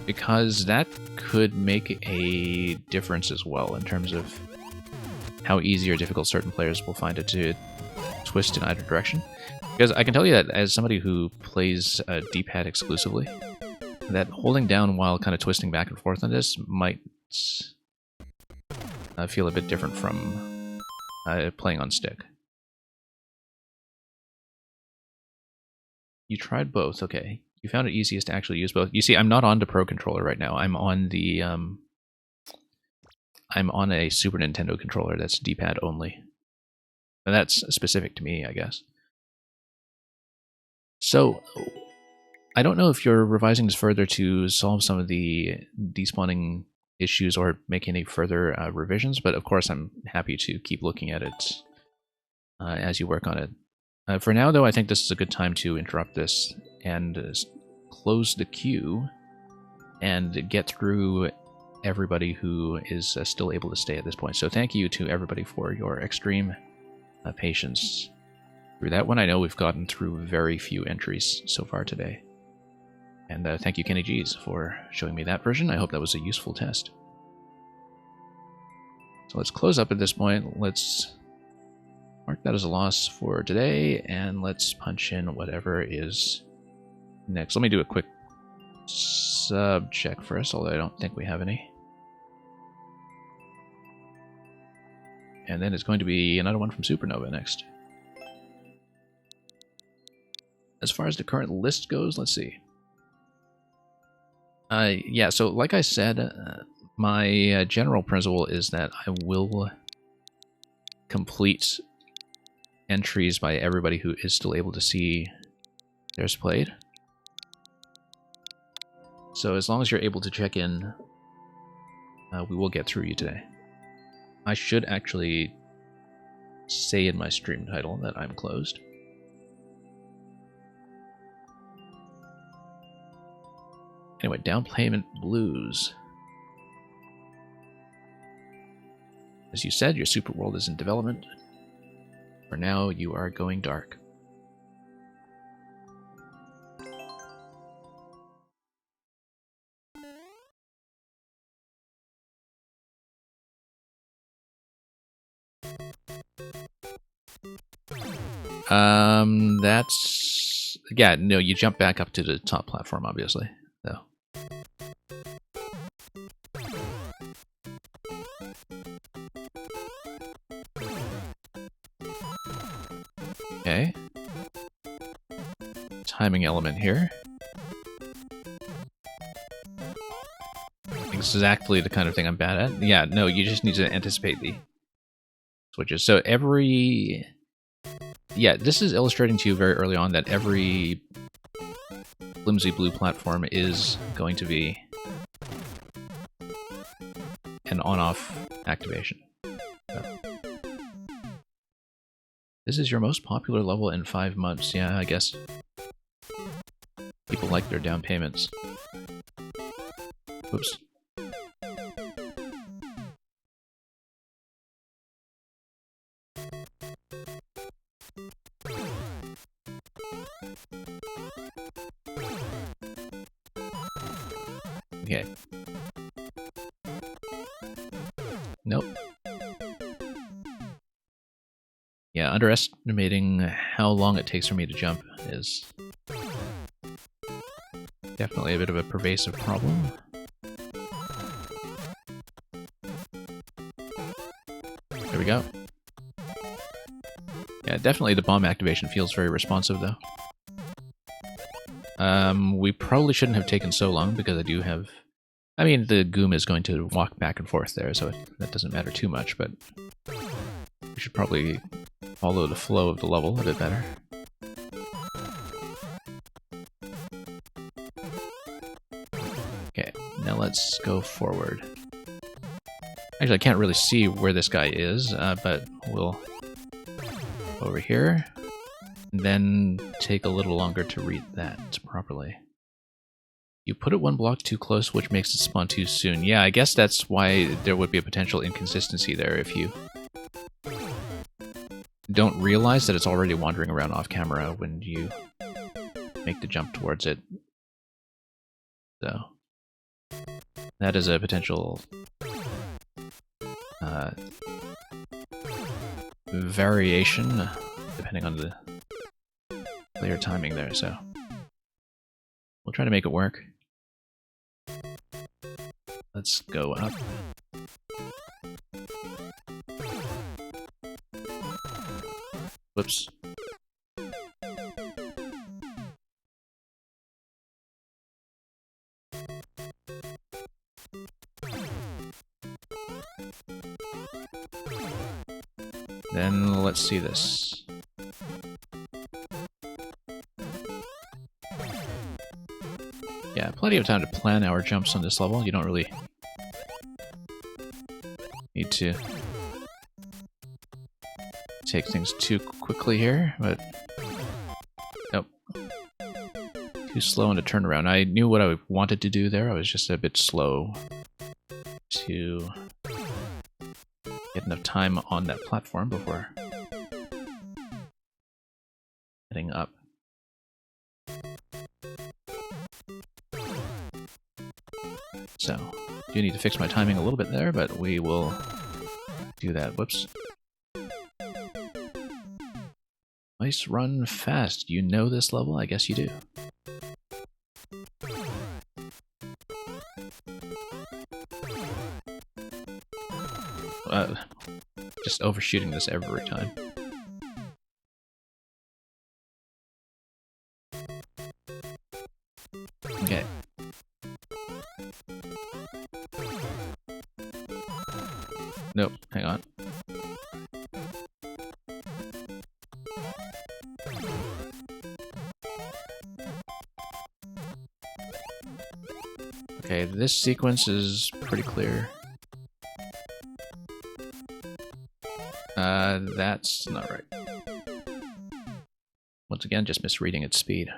Because that could make a difference as well in terms of how easy or difficult certain players will find it to twist in either direction. Because I can tell you that as somebody who plays D-pad exclusively, that holding down while kind of twisting back and forth on this might feel a bit different from playing on stick. You tried both, okay. You found it easiest to actually use both. You see, I'm not on the Pro Controller right now. I'm on the I'm on a Super Nintendo controller that's D-pad only. And that's specific to me, I guess. So, I don't know if you're revising this further to solve some of the despawning issues or make any further revisions, but of course I'm happy to keep looking at it as you work on it. For now, though, I think this is a good time to interrupt this and close the queue and get through everybody who is still able to stay at this point. So thank you to everybody for your extreme patience through that one. I know we've gotten through very few entries so far today. And thank you, Kenny G's, for showing me that version. I hope that was a useful test. So let's close up at this point. Let's mark that as a loss for today, and let's punch in whatever is next. Let me do a quick sub check first, although I don't think we have any. And then it's going to be another one from Supernova next. As far as the current list goes, let's see. Yeah, so like I said, my general principle is that I will complete entries by everybody who is still able to see theirs played. So as long as you're able to check in, we will get through you today. I should actually say in my stream title that I'm closed. Anyway, down payment blues. As you said, your super world is in development. For now, you are going dark. That's... Yeah, no, you jump back up to the top platform, obviously. So. Okay. Timing element here. Exactly the kind of thing I'm bad at. Yeah, no, you just need to anticipate the switches. So every... Yeah, this is illustrating to you very early on that every flimsy blue platform is going to be an on-off activation. So. This is your most popular level in 5 months. Yeah, I guess people like their down payments. Oops. Okay. Nope. Yeah, underestimating how long it takes for me to jump is definitely a bit of a pervasive problem. There we go. Yeah, definitely the bomb activation feels very responsive, though. We probably shouldn't have taken so long, because I do have... I mean, the Goom is going to walk back and forth there, so that doesn't matter too much, but we should probably follow the flow of the level a bit better. Okay, now let's go forward. Actually, I can't really see where this guy is, but we'll go over here, and then take a little longer to read that properly. You put it one block too close, which makes it spawn too soon. Yeah, I guess that's why there would be a potential inconsistency there if you don't realize that it's already wandering around off camera when you make the jump towards it. So that is a potential variation depending on the player timing there, so we'll try to make it work. Let's go up. Whoops. Then let's see this. Yeah, plenty of time to plan our jumps on this level. You don't really need to take things too quickly here, but nope. Too slow in a turnaround. I knew what I wanted to do there. I was just a bit slow to get enough time on that platform before heading up. So, do need to fix my timing a little bit there, but we will do that. Whoops. Nice run fast. You know this level? I guess you do. Just overshooting this every time. Okay. Nope, hang on. Okay, this sequence is pretty clear. That's not right. Once again, just misreading its speed.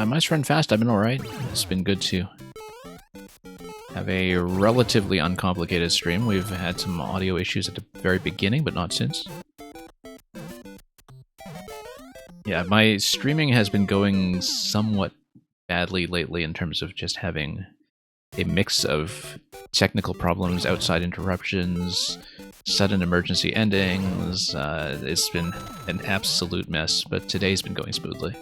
Mice run fast, I've been alright. It's been good to have a relatively uncomplicated stream. We've had some audio issues at the very beginning, but not since. Yeah, my streaming has been going somewhat badly lately in terms of just having a mix of technical problems, outside interruptions, sudden emergency endings. It's been an absolute mess, but today's been going smoothly.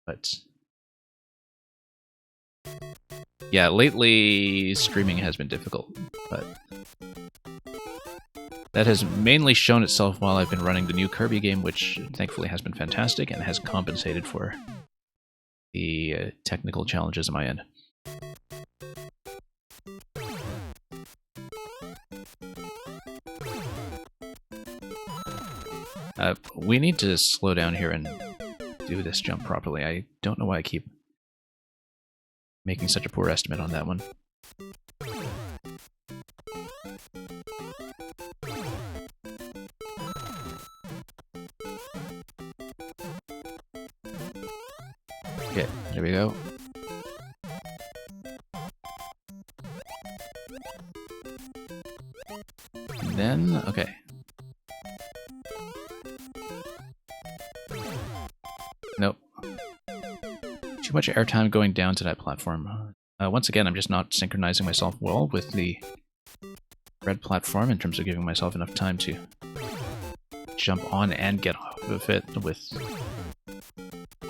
But yeah, lately streaming has been difficult, but that has mainly shown itself while I've been running the new Kirby game, which thankfully has been fantastic and has compensated for the technical challenges on my end. We need to slow down here and do this jump properly. I don't know why I keep making such a poor estimate on that one. Okay, there we go. And then, okay. Nope. Too much airtime going down to that platform. Once again, I'm just not synchronizing myself well with the red platform in terms of giving myself enough time to jump on and get off of it with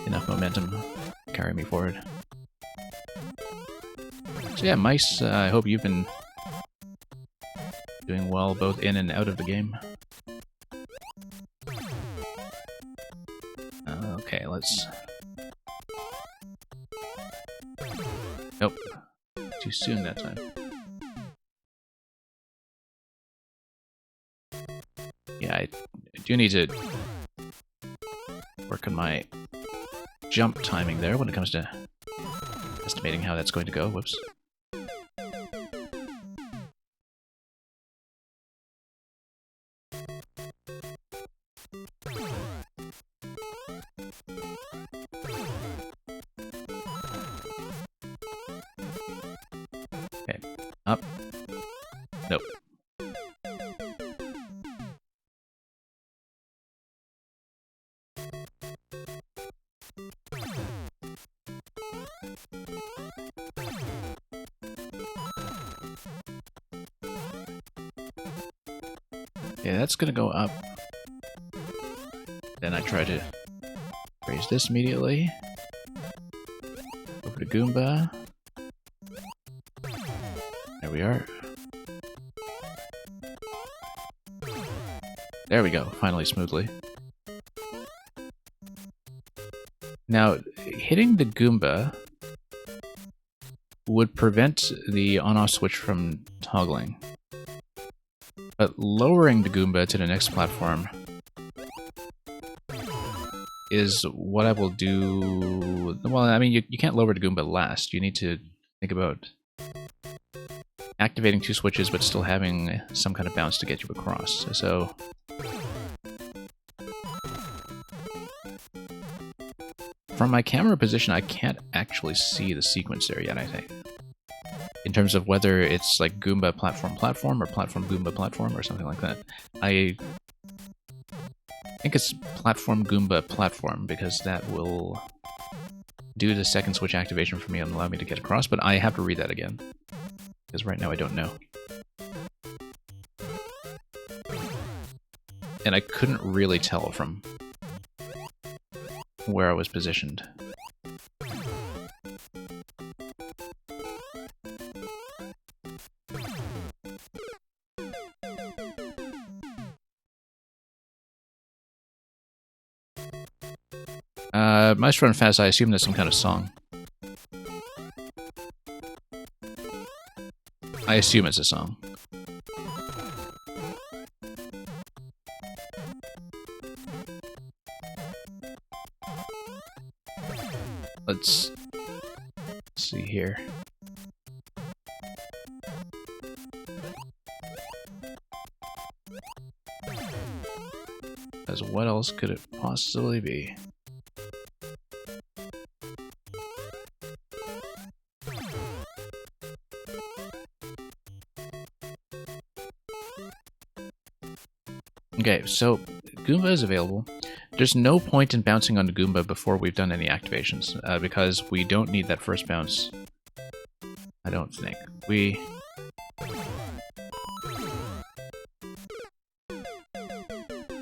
enough momentum to carry me forward. So yeah, Mice, I hope you've been doing well both in and out of the game. Okay, let's... Nope. Too soon that time. Yeah, I do need to work on my jump timing there when it comes to estimating how that's going to go. Whoops. Okay, up. Nope. Yeah, that's gonna go up. Then I try to raise this immediately. Over to Goomba. There we are. There we go, finally smoothly. Now, hitting the Goomba would prevent the on-off switch from toggling. But lowering the Goomba to the next platform is what I will do... Well, I mean, you can't lower the Goomba last. You need to think about activating two switches but still having some kind of bounce to get you across. So... From my camera position, I can't actually see the sequence there yet, I think. In terms of whether it's like Goomba platform or platform Goomba platform or something like that. I think it's platform Goomba platform because that will do the second switch activation for me and allow me to get across, but I have to read that again. Because right now I don't know. And I couldn't really tell from where I was positioned. Maestro and Faz, I assume there's some kind of song. I assume it's a song. Let's see here. As what else could it possibly be? Okay, so Goomba is available. There's no point in bouncing on the Goomba before we've done any activations, because we don't need that first bounce. I don't think. We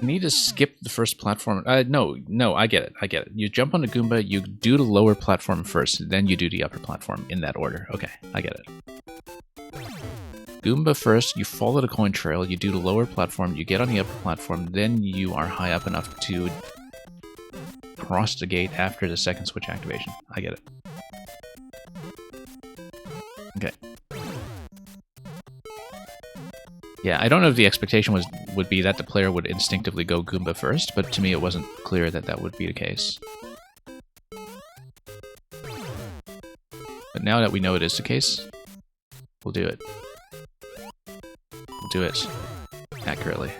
need to skip the first platform. No, I get it. You jump on the Goomba, you do the lower platform first, then you do the upper platform in that order. Okay, I get it. Goomba first, you follow the coin trail, you do the lower platform, you get on the upper platform, then you are high up enough to cross the gate after the second switch activation. I get it. Okay. Yeah, I don't know if the expectation would be that the player would instinctively go Goomba first, but to me it wasn't clear that that would be the case. But now that we know it is the case, we'll do it. We'll do it accurately.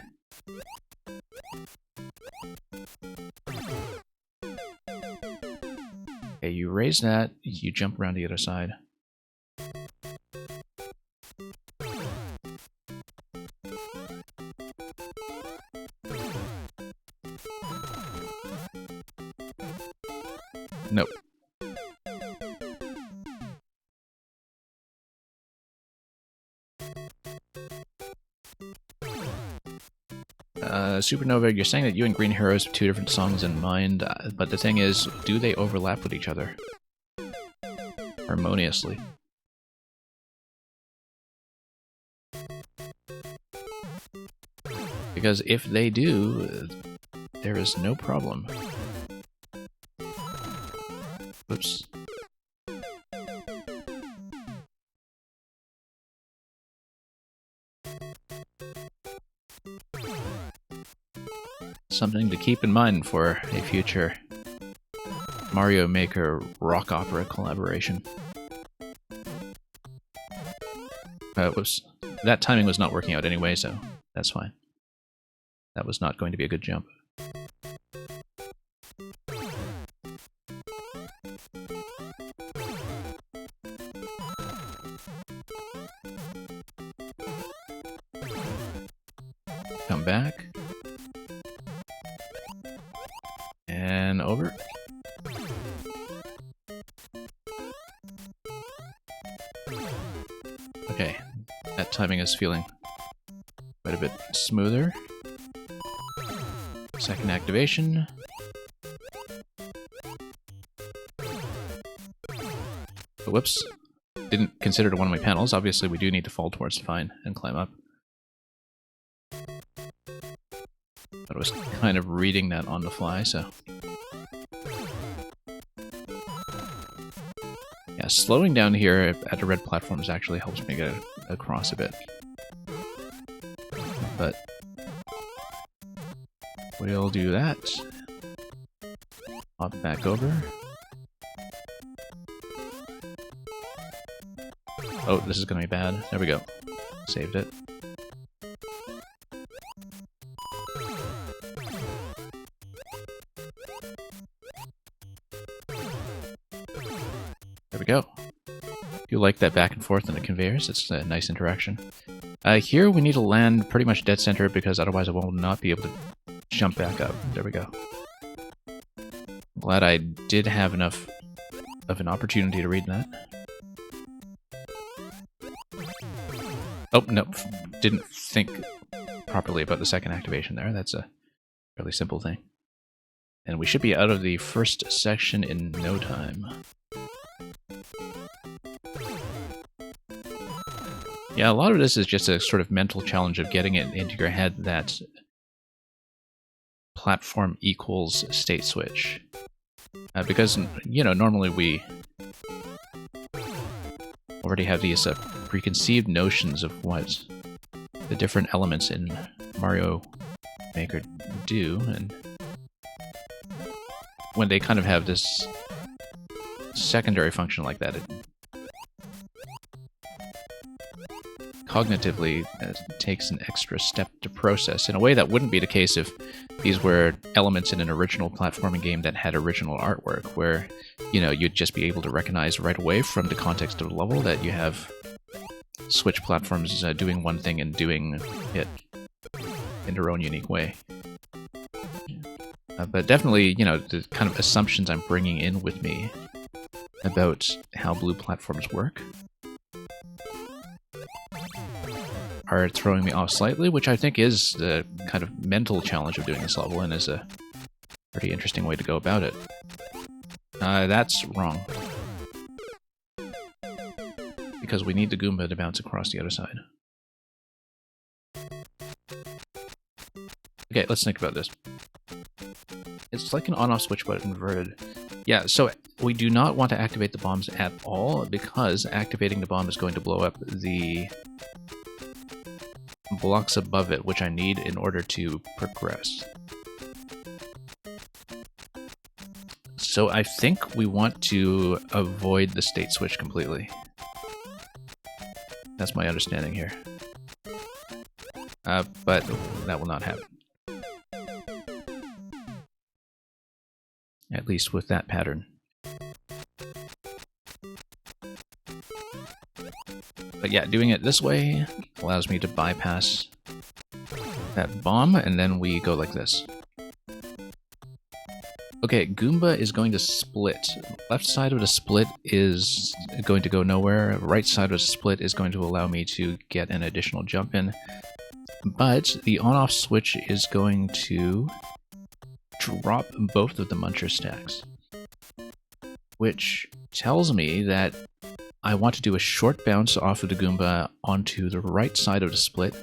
Okay, you raise that, you jump around the other side. Nope. Supernova, you're saying that you and Green Heroes have two different songs in mind, but the thing is, do they overlap with each other? Harmoniously. Because if they do, there is no problem. Oops. Something to keep in mind for a future Mario Maker rock opera collaboration. Whoops. That timing was not working out anyway, so that's fine. That was not going to be a good jump. Come back. And over. Okay, that timing is feeling quite a bit smoother. Second activation. Whoops. Didn't consider it one of my panels. Obviously, we do need to fall towards the vine and climb up. But I was kind of reading that on the fly, so... Yeah, slowing down here at the red platforms actually helps me get across a bit. But... we'll do that. Hop back over. Oh, this is gonna be bad. There we go. Saved it. There we go. You like that back and forth in the conveyors? It's a nice interaction. Here we need to land pretty much dead center because otherwise I will not be able to jump back up. There we go. Glad I did have enough of an opportunity to read that. Oh, no. Didn't think properly about the second activation there. That's a fairly simple thing. And we should be out of the first section in no time. Yeah, a lot of this is just a sort of mental challenge of getting it into your head that platform equals state switch. Because, you know, normally we already have these preconceived notions of what the different elements in Mario Maker do, and when they kind of have this secondary function like that, it cognitively takes an extra step to process in a way that wouldn't be the case if these were elements in an original platforming game that had original artwork, where, you know, you'd just be able to recognize right away from the context of the level that you have Switch platforms doing one thing and doing it in her own unique way. But definitely, you know, the kind of assumptions I'm bringing in with me about how blue platforms work are throwing me off slightly, which I think is the kind of mental challenge of doing this level, and is a pretty interesting way to go about it. That's wrong. Because we need the Goomba to bounce across the other side. Okay, let's think about this. It's like an on-off switch, but inverted. Yeah, so we do not want to activate the bombs at all, because activating the bomb is going to blow up the blocks above it, which I need in order to progress. So I think we want to avoid the state switch completely. That's my understanding here. But that will not happen. At least with that pattern. But yeah, doing it this way allows me to bypass that bomb, and then we go like this. Okay, Goomba is going to split. Left side of the split is going to go nowhere. Right side of the split is going to allow me to get an additional jump in. But the on-off switch is going to drop both of the Muncher stacks. Which tells me that I want to do a short bounce off of the Goomba onto the right side of the split,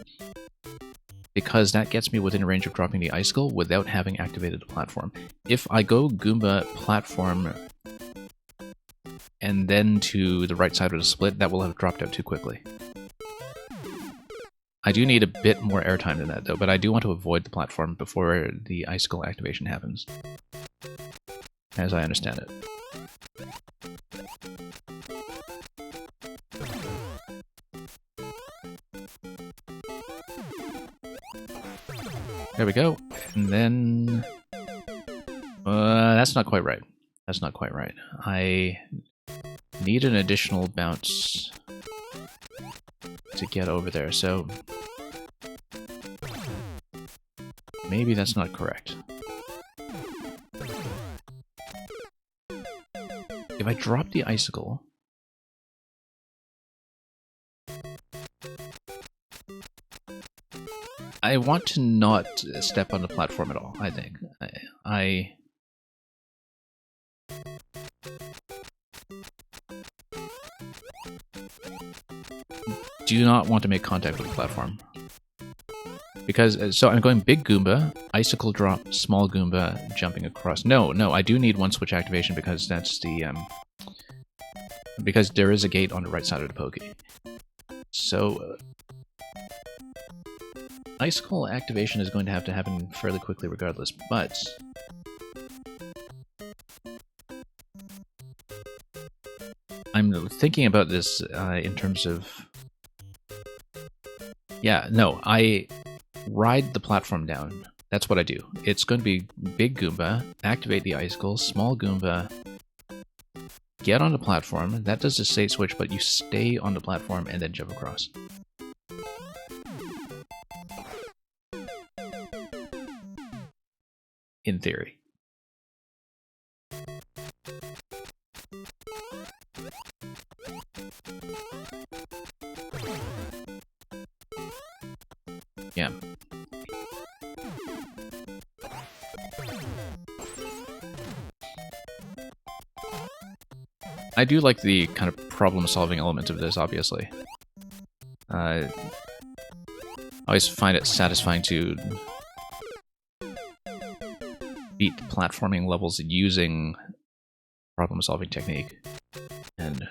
because that gets me within range of dropping the icicle without having activated the platform. If I go Goomba platform and then to the right side of the split, that will have dropped out too quickly. I do need a bit more airtime than that though, but I do want to avoid the platform before the icicle activation happens, as I understand it. There we go. And then... that's not quite right. That's not quite right. I need an additional bounce to get over there, so... maybe that's not correct. If I drop the icicle... I want to not step on the platform at all, I think. I do not want to make contact with the platform. Because, so I'm going big Goomba, icicle drop, small Goomba, jumping across. No, I do need one switch activation because that's the, because there is a gate on the right side of the Pokey. So... icicle activation is going to have to happen fairly quickly regardless, but... I'm thinking about this in terms of... yeah, no, I ride the platform down. That's what I do. It's going to be big Goomba, activate the icicle, small Goomba, get on the platform. That does the state switch, but you stay on the platform and then jump across. In theory. Yeah. I do like the kind of problem-solving element of this, obviously. I always find it satisfying to beat platforming levels using problem-solving technique. And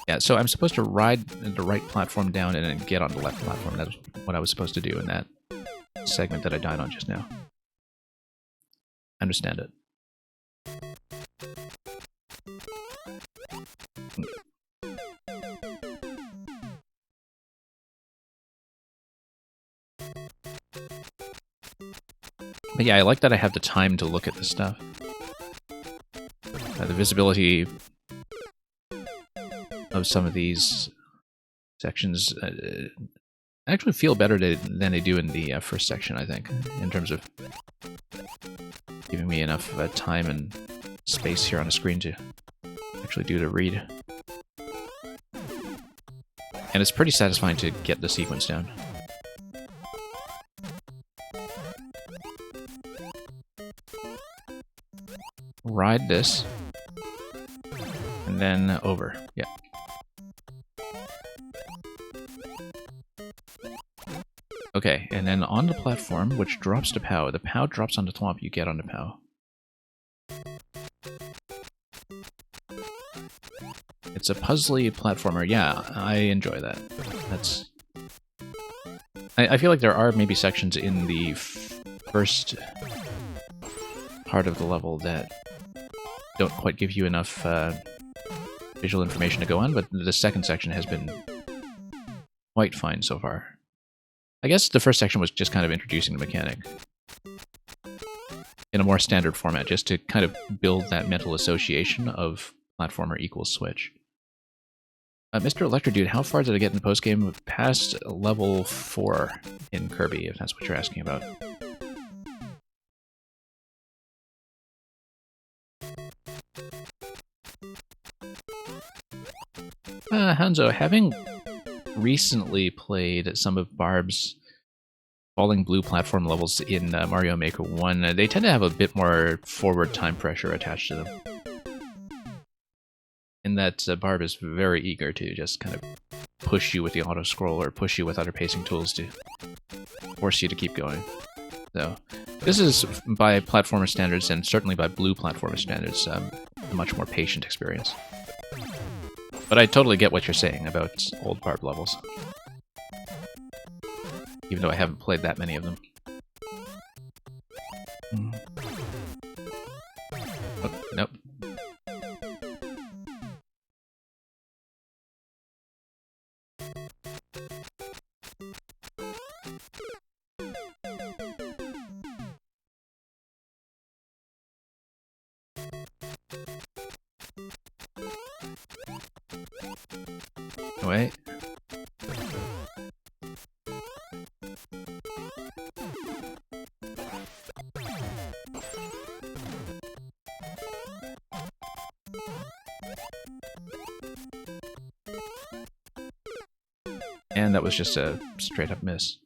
yeah, so I'm supposed to ride the right platform down and then get on the left platform. That's what I was supposed to do in that segment that I died on just now. Understand it. But yeah, I like that I have the time to look at this stuff. The visibility of some of these sections actually feel better than they do in the first section, I think, in terms of giving me enough time and space here on the screen to actually do the read. And it's pretty satisfying to get the sequence down. Ride this. And then over. Yeah. Okay, and then on the platform, which drops to POW. The POW drops on the top, you get on the POW. It's a puzzly platformer. Yeah, I enjoy that. That's... I feel like there are maybe sections in the first part of the level that don't quite give you enough visual information to go on, but the second section has been quite fine so far. I guess the first section was just kind of introducing the mechanic in a more standard format, just to kind of build that mental association of platformer equals Switch. Mr. Electrodude, how far did I get in the postgame? Past level 4 in Kirby, if that's what you're asking about. Hanzo, having recently played some of Barb's Falling Blue platform levels in Mario Maker 1, they tend to have a bit more forward time pressure attached to them. In that Barb is very eager to just kind of push you with the auto-scroll or push you with other pacing tools to force you to keep going. So, this is, by platformer standards, and certainly by Blue platformer standards, a much more patient experience. But I totally get what you're saying about old Barb levels. Even though I haven't played that many of them. Oh, nope. Wait. And that was just a straight-up miss.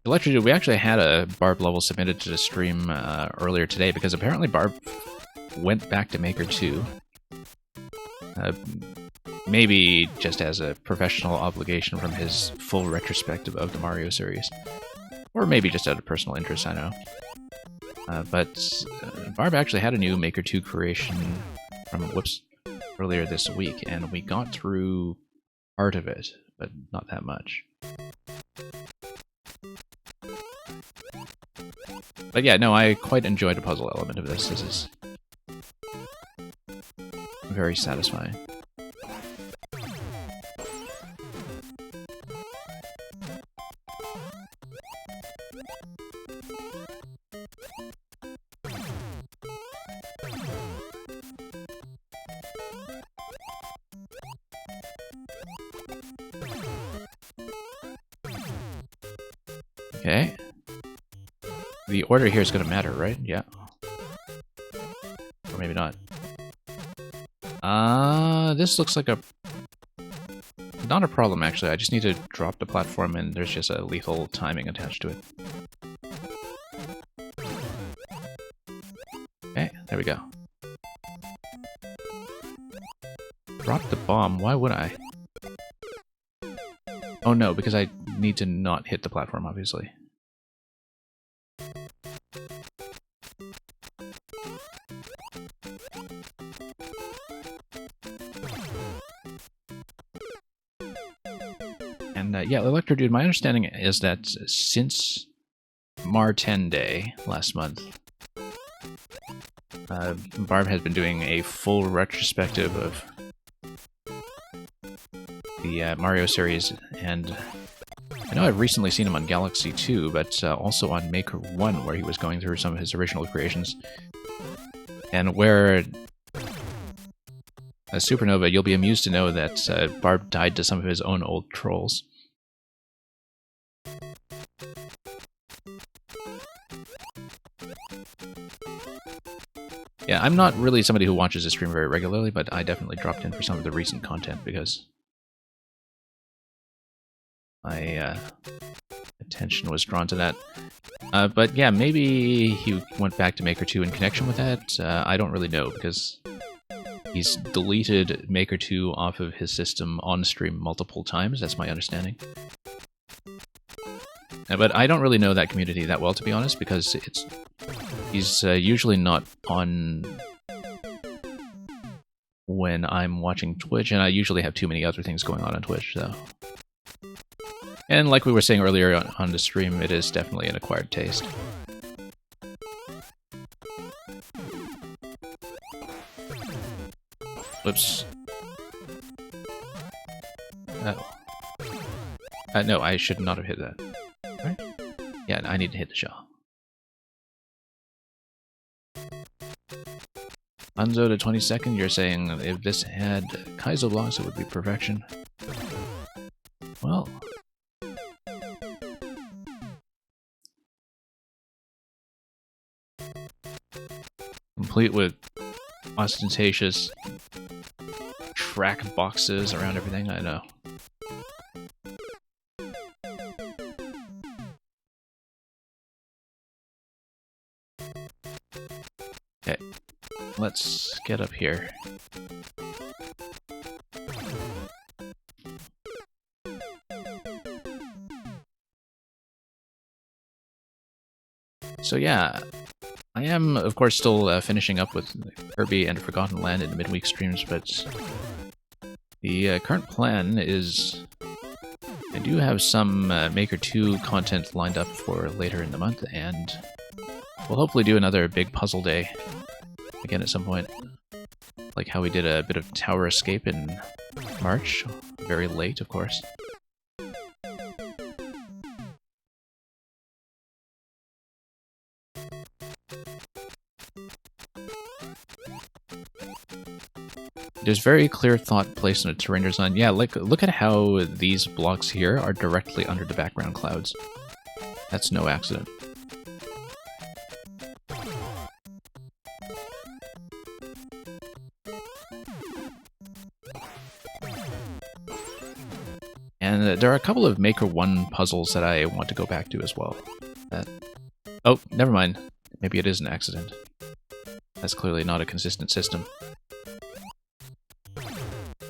Electrodude, we actually had a Barb level submitted to the stream earlier today, because apparently Barb went back to Maker 2. Maybe just as a professional obligation from his full retrospective of the Mario series. Or maybe just out of personal interest, I don't know. But Barb actually had a new Maker 2 creation from earlier this week, and we got through part of it, but not that much. But yeah, no, I quite enjoyed the puzzle element of this. This is very satisfying. Okay. The order here is going to matter, right? Yeah. Or maybe not. This looks like not a problem, actually. I just need to drop the platform and there's just a lethal timing attached to it. Okay, there we go. Drop the bomb. Why would I? Oh no, because I need to not hit the platform, obviously. And yeah, Electrodude, my understanding is that since Mar 10 Day last month, Barb has been doing a full retrospective of the Mario series, and I know I've recently seen him on Galaxy 2, but also on Maker 1, where he was going through some of his original creations, and where Supernova, you'll be amused to know that Barb died to some of his own old trolls. Yeah, I'm not really somebody who watches the stream very regularly, but I definitely dropped in for some of the recent content because my attention was drawn to that. But yeah, maybe he went back to Maker 2 in connection with that. I don't really know because he's deleted Maker 2 off of his system on stream multiple times. That's my understanding. But I don't really know that community that well, to be honest, because he's usually not on when I'm watching Twitch, and I usually have too many other things going on Twitch, so... And like we were saying earlier on the stream, it is definitely an acquired taste. Whoops. No, I should not have hit that. Right? Yeah, I need to hit the shell. Anzo to 22nd, you're saying if this had Kaizo blocks, it would be perfection. Well... complete with ostentatious track boxes around everything, I know. Okay, let's get up here. So yeah, I am, of course, still finishing up with Kirby and Forgotten Land in the midweek streams, but the current plan is I do have some Maker 2 content lined up for later in the month, and we'll hopefully do another big puzzle day again at some point, like how we did a bit of Tower Escape in March, very late, of course. There's very clear thought placed in a terrain design. Yeah, like look at how these blocks here are directly under the background clouds. That's no accident. And there are a couple of Maker 1 puzzles that I want to go back to as well. Oh, never mind. Maybe it is an accident. That's clearly not a consistent system.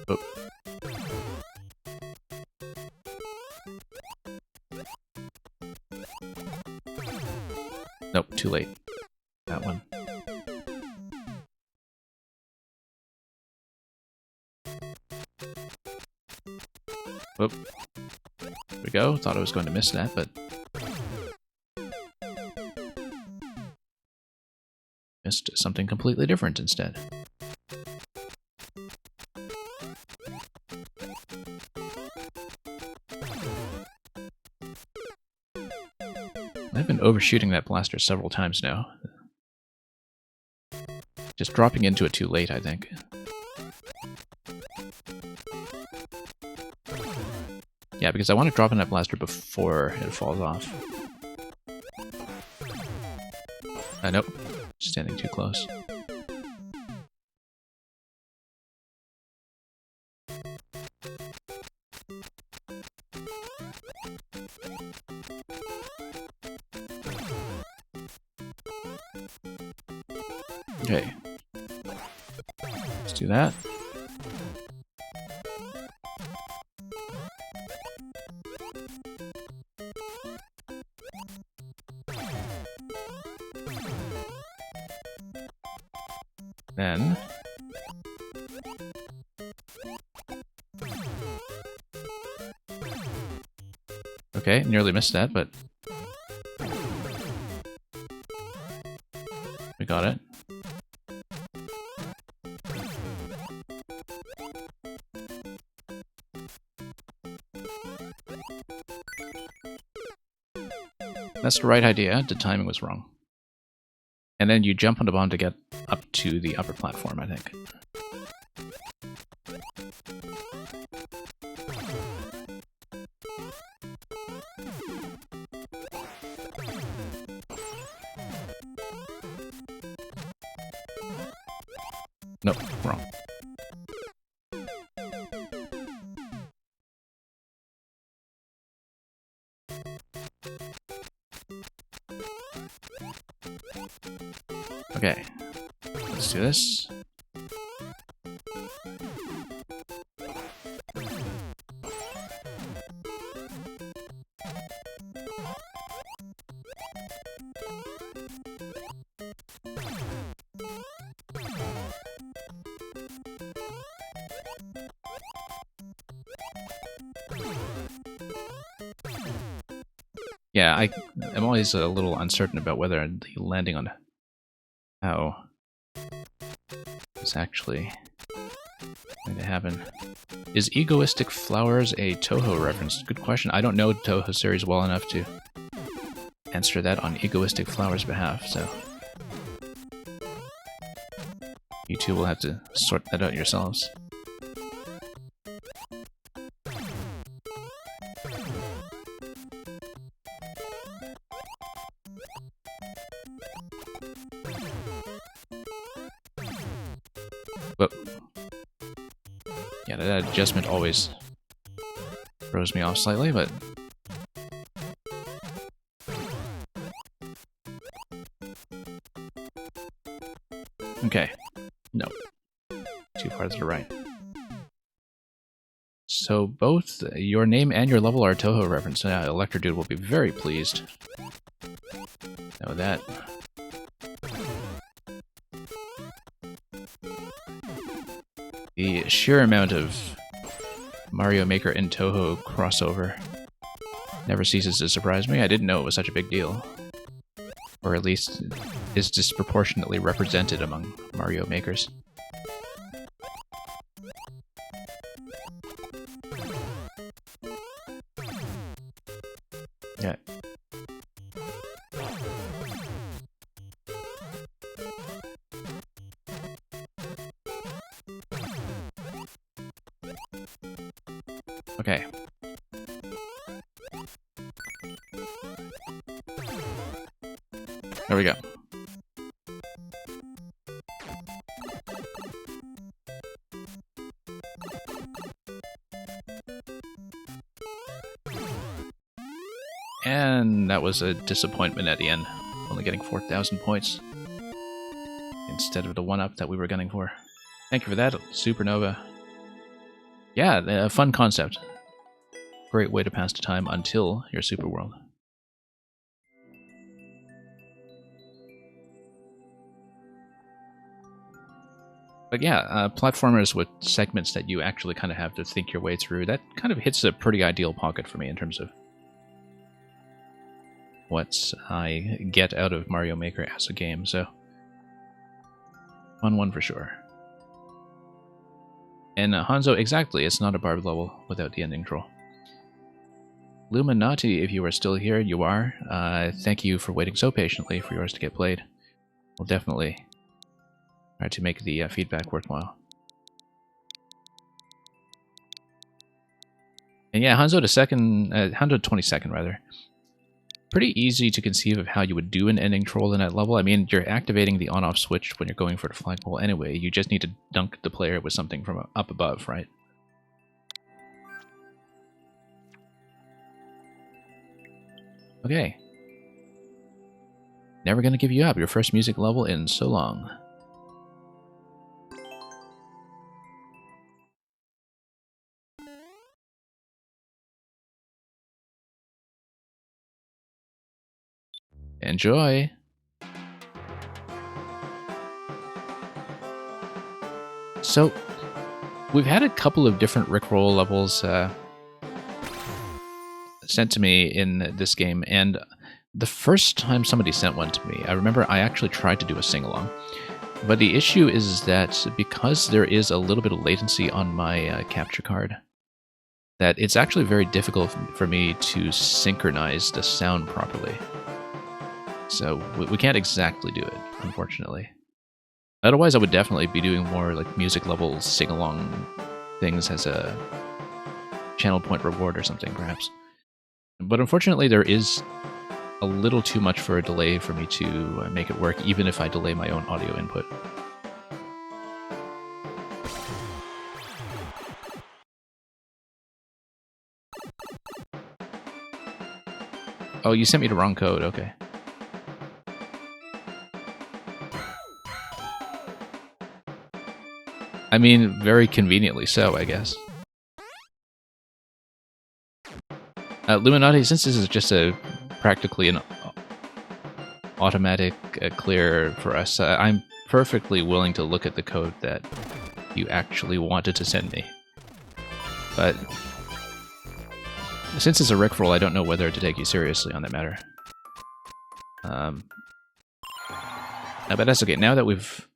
Oh. Nope, too late. That one. Whoop. There we go. Thought I was going to miss that, but... missed something completely different instead. I've been overshooting that blaster several times now. Just dropping into it too late, I think. Yeah, because I want to drop in that blaster before it falls off. Nope. Standing too close. Okay. Let's do that. Then... okay, nearly missed that, but... we got it. That's the right idea, the timing was wrong. And then you jump on the bomb to get up to the upper platform, I think. Nope, wrong. Okay, let's do this. Yeah, I'm always a little uncertain about whether the landing on how is actually going to happen. Is Egoistic Flowers a Touhou reference? Good question. I don't know Touhou series well enough to answer that on Egoistic Flowers' behalf, so you two will have to sort that out yourselves. But yeah, that adjustment always throws me off slightly, but okay. No. Too far to the right. So both your name and your level are a Touhou reference. Electrodude will be very pleased. Know that. The sheer amount of Mario Maker and Touhou crossover never ceases to surprise me. I didn't know it was such a big deal. Or at least is disproportionately represented among Mario Makers. Yeah. Okay. There we go. And that was a disappointment at the end. Only getting 4,000 points instead of the 1-up that we were gunning for. Thank you for that, Supernova. Yeah, a fun concept. Great way to pass the time until your Super World. But yeah, platformers with segments that you actually kind of have to think your way through, that kind of hits a pretty ideal pocket for me in terms of what I get out of Mario Maker as a game, so fun one for sure. And Hanzo, exactly, it's not a Barb level without the ending troll. Luminati, if you are still here, you are. Thank you for waiting so patiently for yours to get played. We'll definitely try to make the feedback worthwhile. And yeah, Hanzo the 22nd rather. Pretty easy to conceive of how you would do an ending troll in that level. I mean, you're activating the on-off switch when you're going for the flagpole anyway. You just need to dunk the player with something from up above, right? Okay. Never gonna give you up. Your first music level in so long. Enjoy! So, we've had a couple of different Rickroll levels sent to me in this game, and the first time somebody sent one to me, I remember I actually tried to do a sing-along. But the issue is that because there is a little bit of latency on my capture card, that it's actually very difficult for me to synchronize the sound properly. So we can't exactly do it, unfortunately. Otherwise, I would definitely be doing more like music level sing-along things as a channel point reward or something, perhaps. But unfortunately, there is a little too much for a delay for me to make it work, even if I delay my own audio input. Oh, you sent me the wrong code. Okay. I mean, very conveniently so, I guess. Luminati, since this is just practically an automatic clear for us, I'm perfectly willing to look at the code that you actually wanted to send me. But since it's a Rickroll, I don't know whether to take you seriously on that matter. But that's okay. Now that we've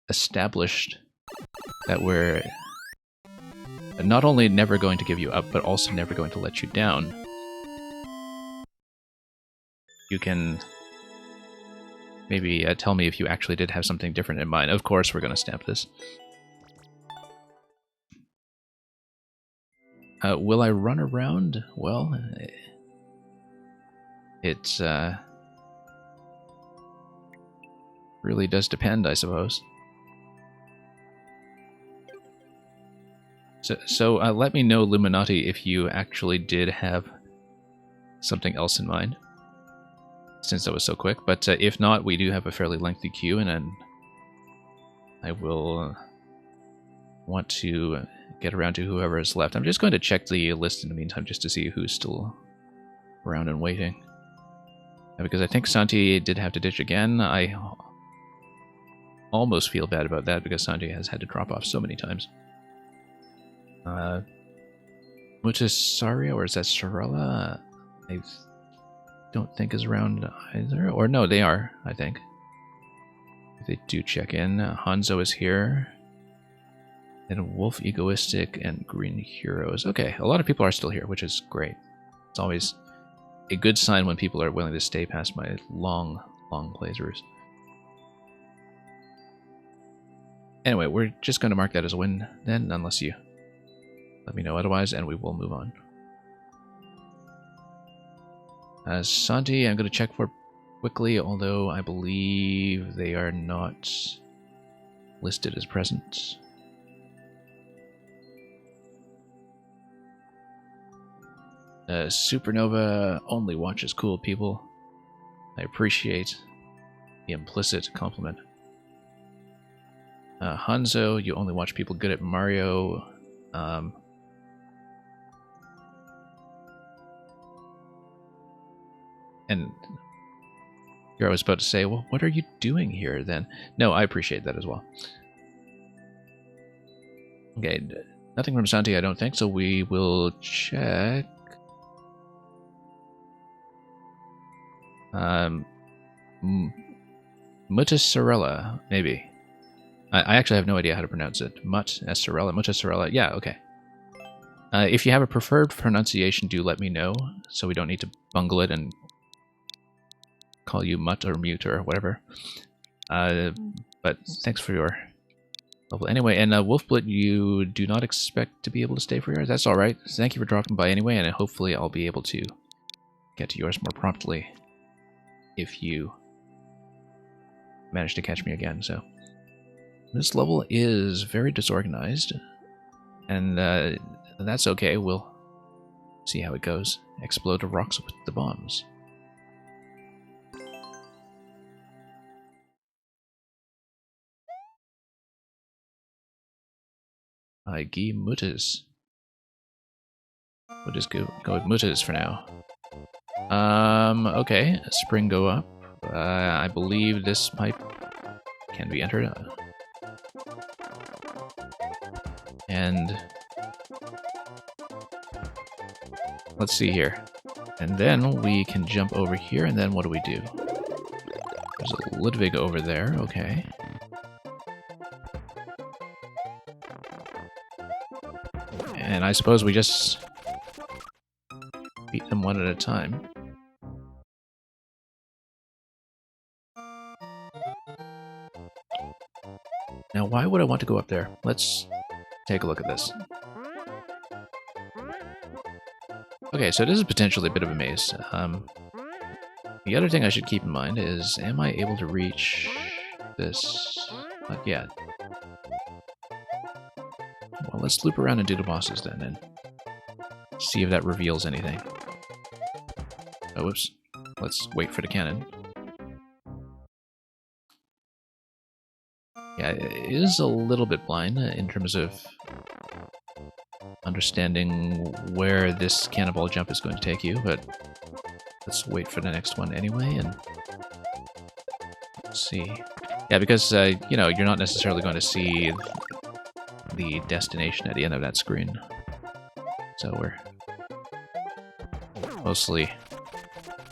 established that we're not only never going to give you up, but also never going to let you down, you can maybe tell me if you actually did have something different in mind. Of course, we're going to stamp this. Will I run around? Well, it really does depend, I suppose. So let me know, Luminati, if you actually did have something else in mind, since that was so quick. But if not, we do have a fairly lengthy queue, and then I will want to get around to whoever is left. I'm just going to check the list in the meantime, just to see who's still around and waiting. Because I think Santi did have to ditch again. I almost feel bad about that, because Santi has had to drop off so many times. Mutasaria, or is that Sorella? I don't think is around either. Or no, they are, I think. They do check in. Hanzo is here. And Wolf Egoistic and Green Heroes. Okay, a lot of people are still here, which is great. It's always a good sign when people are willing to stay past my long playthroughs. Anyway, we're just going to mark that as a win then, unless you let me know otherwise, and we will move on. Santi, I'm going to check for quickly, although I believe they are not listed as present. Supernova only watches cool people. I appreciate the implicit compliment. Hanzo, you only watch people good at Mario. And here I was about to say, well, what are you doing here then? No, I appreciate that as well. Okay, nothing from Santi, I don't think, so we will check. Mutasaria, maybe. I actually have no idea how to pronounce it. Mutasaria, yeah, okay. If you have a preferred pronunciation, do let me know, so we don't need to bungle it and call you Mutt or Mute or whatever. But thanks for your level. Anyway, and Wolfblit, you do not expect to be able to stay for yours? That's alright. Thank you for dropping by anyway, and hopefully I'll be able to get to yours more promptly if you manage to catch me again. So this level is very disorganized, and that's okay. We'll see how it goes. Explode the rocks with the bombs. Guy Mutas. We'll just go with Mutas for now. Okay. Spring go up. I believe this pipe can be entered. And let's see here. And then we can jump over here, and then what do we do? There's a Ludwig over there, okay. And I suppose we just beat them one at a time. Now, why would I want to go up there? Let's take a look at this. Okay, so this is potentially a bit of a maze. The other thing I should keep in mind is, am I able to reach this? Not yet. Well, let's loop around and do the bosses then, and see if that reveals anything. Oh, whoops. let's wait for the cannon. Yeah, it is a little bit blind in terms of understanding where this cannonball jump is going to take you, but let's wait for the next one anyway and see. Yeah, because, you know, you're not necessarily going to see the destination at the end of that screen. So we're mostly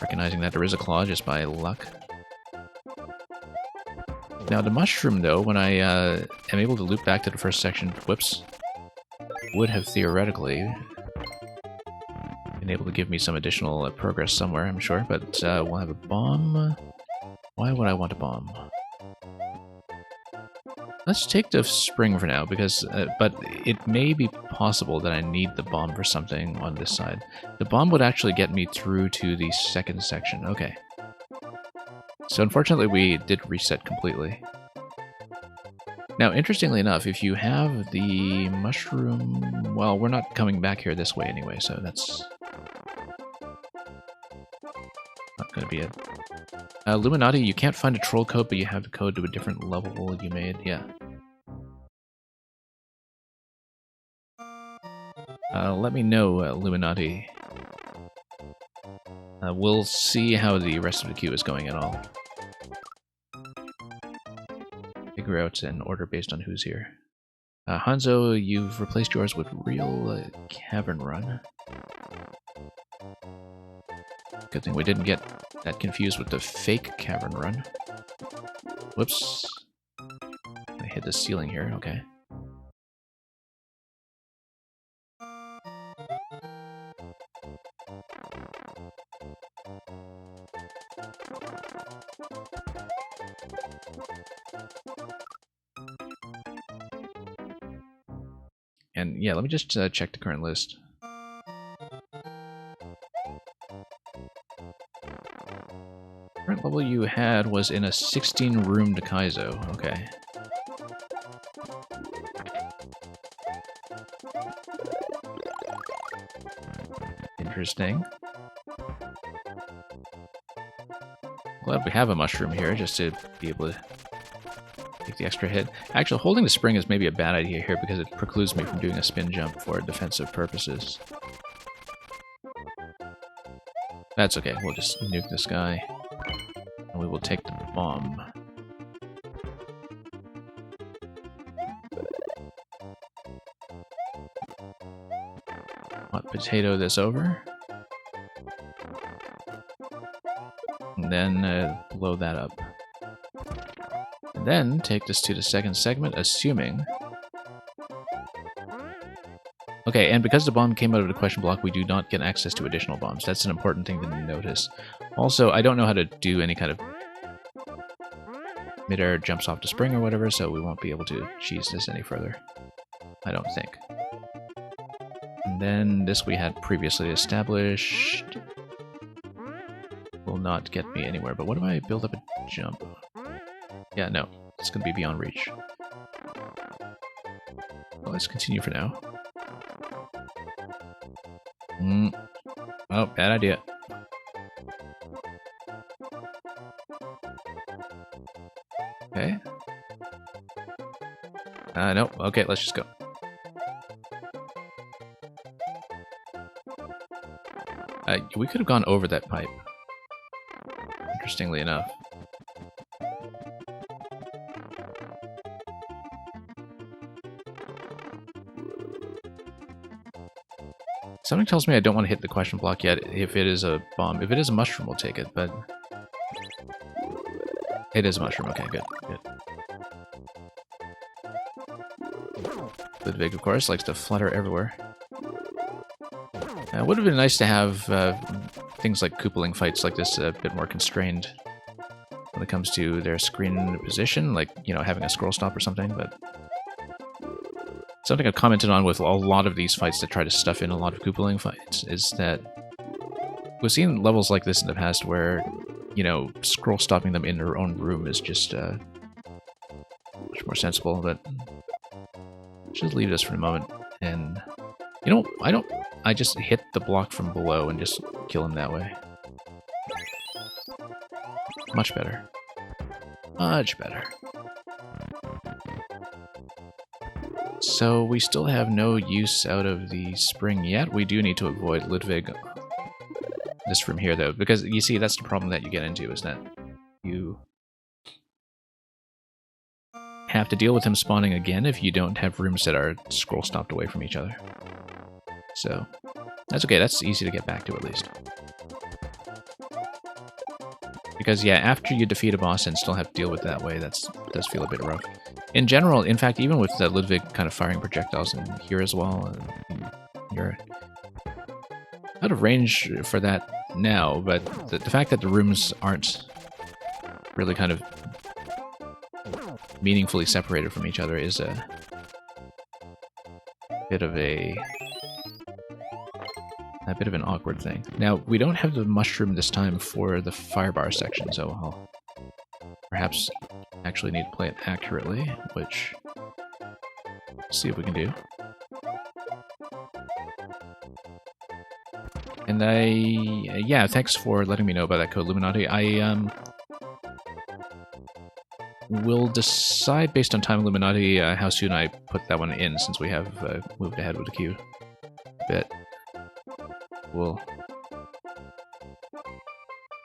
recognizing that there is a claw just by luck. Now the mushroom, though, when I am able to loop back to the first section, whoops, would have theoretically been able to give me some additional progress somewhere, I'm sure, but we'll have a bomb. Why would I want a bomb? Let's take the spring for now, because, but it may be possible that I need the bomb for something on this side. The bomb would actually get me through to the second section. Okay. So unfortunately we did reset completely. Now, interestingly enough, if you have the mushroom... Well, we're not coming back here this way anyway, so that's not going to be it. Illuminati, you can't find a troll code, but you have the code to a different level you made. Yeah. Let me know, Illuminati. We'll see how the rest of the queue is going at all. Figure out an order based on who's here. Hanzo, you've replaced yours with real Cavern Run. Good thing we didn't get that confused with the fake Cavern Run. Whoops. I hit the ceiling here, okay. And yeah, let me just check the current list. Current level you had was in a 16-room Kaizo. Okay. Interesting. Glad we have a mushroom here just to be able to take the extra hit. Actually, holding the spring is maybe a bad idea here because it precludes me from doing a spin jump for defensive purposes. That's okay, we'll just nuke this guy. And we will take the bomb. Hot potato this over. And then blow that up. And then take this to the second segment, assuming... Okay, and because the bomb came out of the question block, we do not get access to additional bombs. That's an important thing to notice. Also, I don't know how to do any kind of mid-air jumps off the spring or whatever, so we won't be able to cheese this any further. I don't think. And then this we had previously established. Will not get me anywhere, but what if I build up a jump? Yeah, no. It's going to be beyond reach. Well, let's continue for now. Oh, bad idea. Okay. No. Okay, let's just go. We could have gone over that pipe. Interestingly enough. Something tells me I don't want to hit the question block yet if it is a bomb. If it is a mushroom, we'll take it, but... It is a mushroom, okay, good, good. Ludwig, of course, likes to flutter everywhere. It would have been nice to have things like Koopaling fights like this a bit more constrained when it comes to their screen position, like, you know, having a scroll stop or something, but... Something I've commented on with a lot of these fights that try to stuff in a lot of Koopaling fights is that we've seen levels like this in the past where, you know, scroll stopping them in their own room is just much more sensible, but just leave this for a moment. And, you know, I just hit the block from below and just kill him that way. Much better. Much better. So we still have no use out of the spring yet. We do need to avoid Ludwig just from here, though, because you see, that's the problem that you get into, is that you have to deal with him spawning again if you don't have rooms that are scroll stopped away from each other. So that's okay, that's easy to get back to at least. Because yeah, after you defeat a boss and still have to deal with it that way, that does feel a bit rough. In general, in fact, even with Ludwig kind of firing projectiles in here as well, you're out of range for that now, but the fact that the rooms aren't really kind of meaningfully separated from each other is a bit of an awkward thing. Now, we don't have the mushroom this time for the firebar section, so I'll perhaps actually need to play it accurately, which let's see if we can do. And yeah, thanks for letting me know about that code, Illuminati. I will decide based on time, Illuminati, how soon I put that one in, since we have moved ahead with the queue a bit. We'll...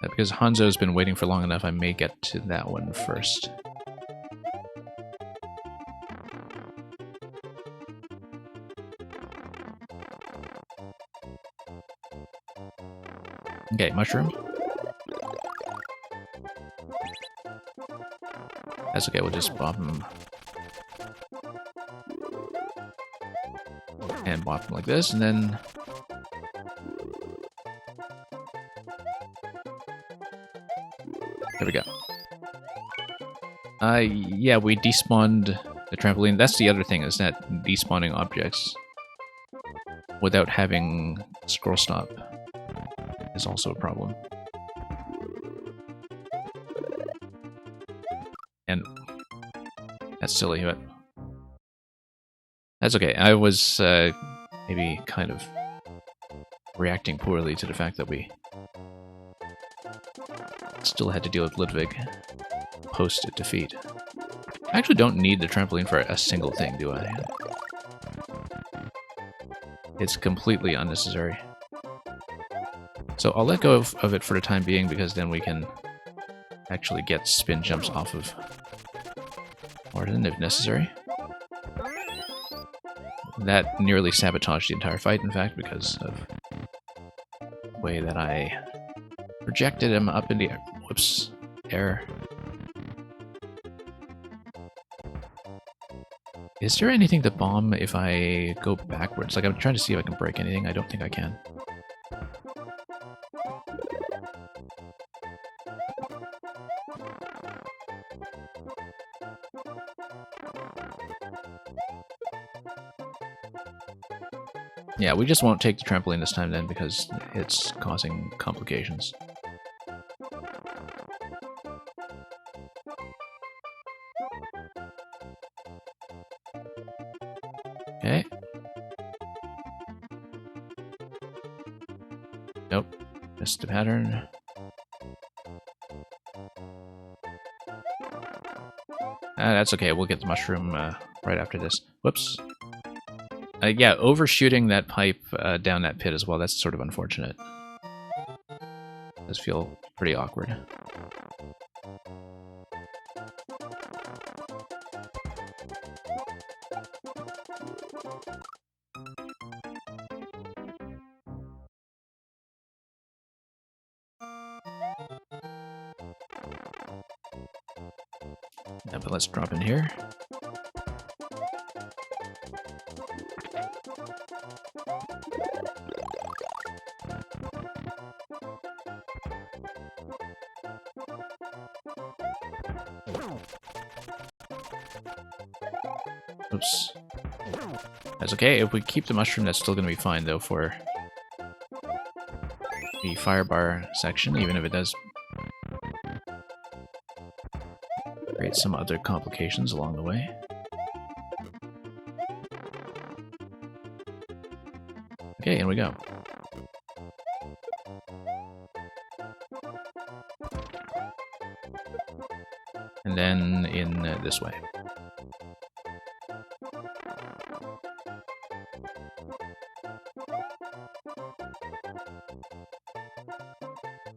because Hanzo's been waiting for long enough, I may get to that one first. Okay, mushroom. That's okay, we'll just bop him. And bop him like this, and then... there we go. Yeah, we despawned the trampoline. That's the other thing, is that despawning objects without having scroll stop is also a problem. And that's silly, but that's okay. I was maybe kind of reacting poorly to the fact that we still had to deal with Ludwig post-defeat. I actually don't need the trampoline for a single thing, do I? It's completely unnecessary. So I'll let go of it for the time being, because then we can actually get spin jumps off of Martin if necessary. That nearly sabotaged the entire fight, in fact, because of the way that I projected him up in the air. Whoops. Error. Is there anything to bomb if I go backwards? Like, I'm trying to see if I can break anything. I don't think I can. Yeah, we just won't take the trampoline this time then, because it's causing complications. Okay. Nope. Missed the pattern. That's okay, we'll get the mushroom right after this. Whoops. Yeah, overshooting that pipe down that pit as well, that's sort of unfortunate. Does feel pretty awkward. Yeah, but let's drop in here. Oops. That's okay. If we keep the mushroom, that's still going to be fine, though, for the firebar section, even if it does create some other complications along the way. Okay, in we go. and then in this way.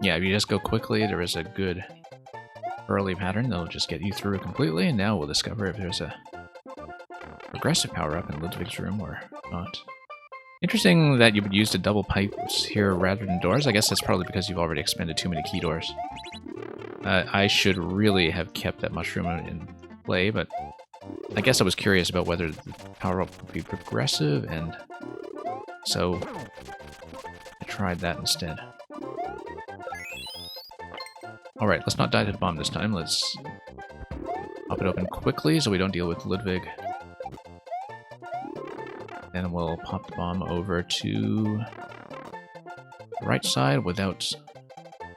Yeah, if you just go quickly, there is a good early pattern that'll just get you through completely, and now we'll discover if there's a progressive power-up in Ludwig's room or not. Interesting that you would use the double pipes here rather than doors. I guess that's probably because you've already expended too many key doors. I should really have kept that mushroom in play, but I guess I was curious about whether the power-up would be progressive, and so I tried that instead. Alright, let's not die to the bomb this time. Let's pop it open quickly so we don't deal with Ludwig. Then we'll pop the bomb over to the right side without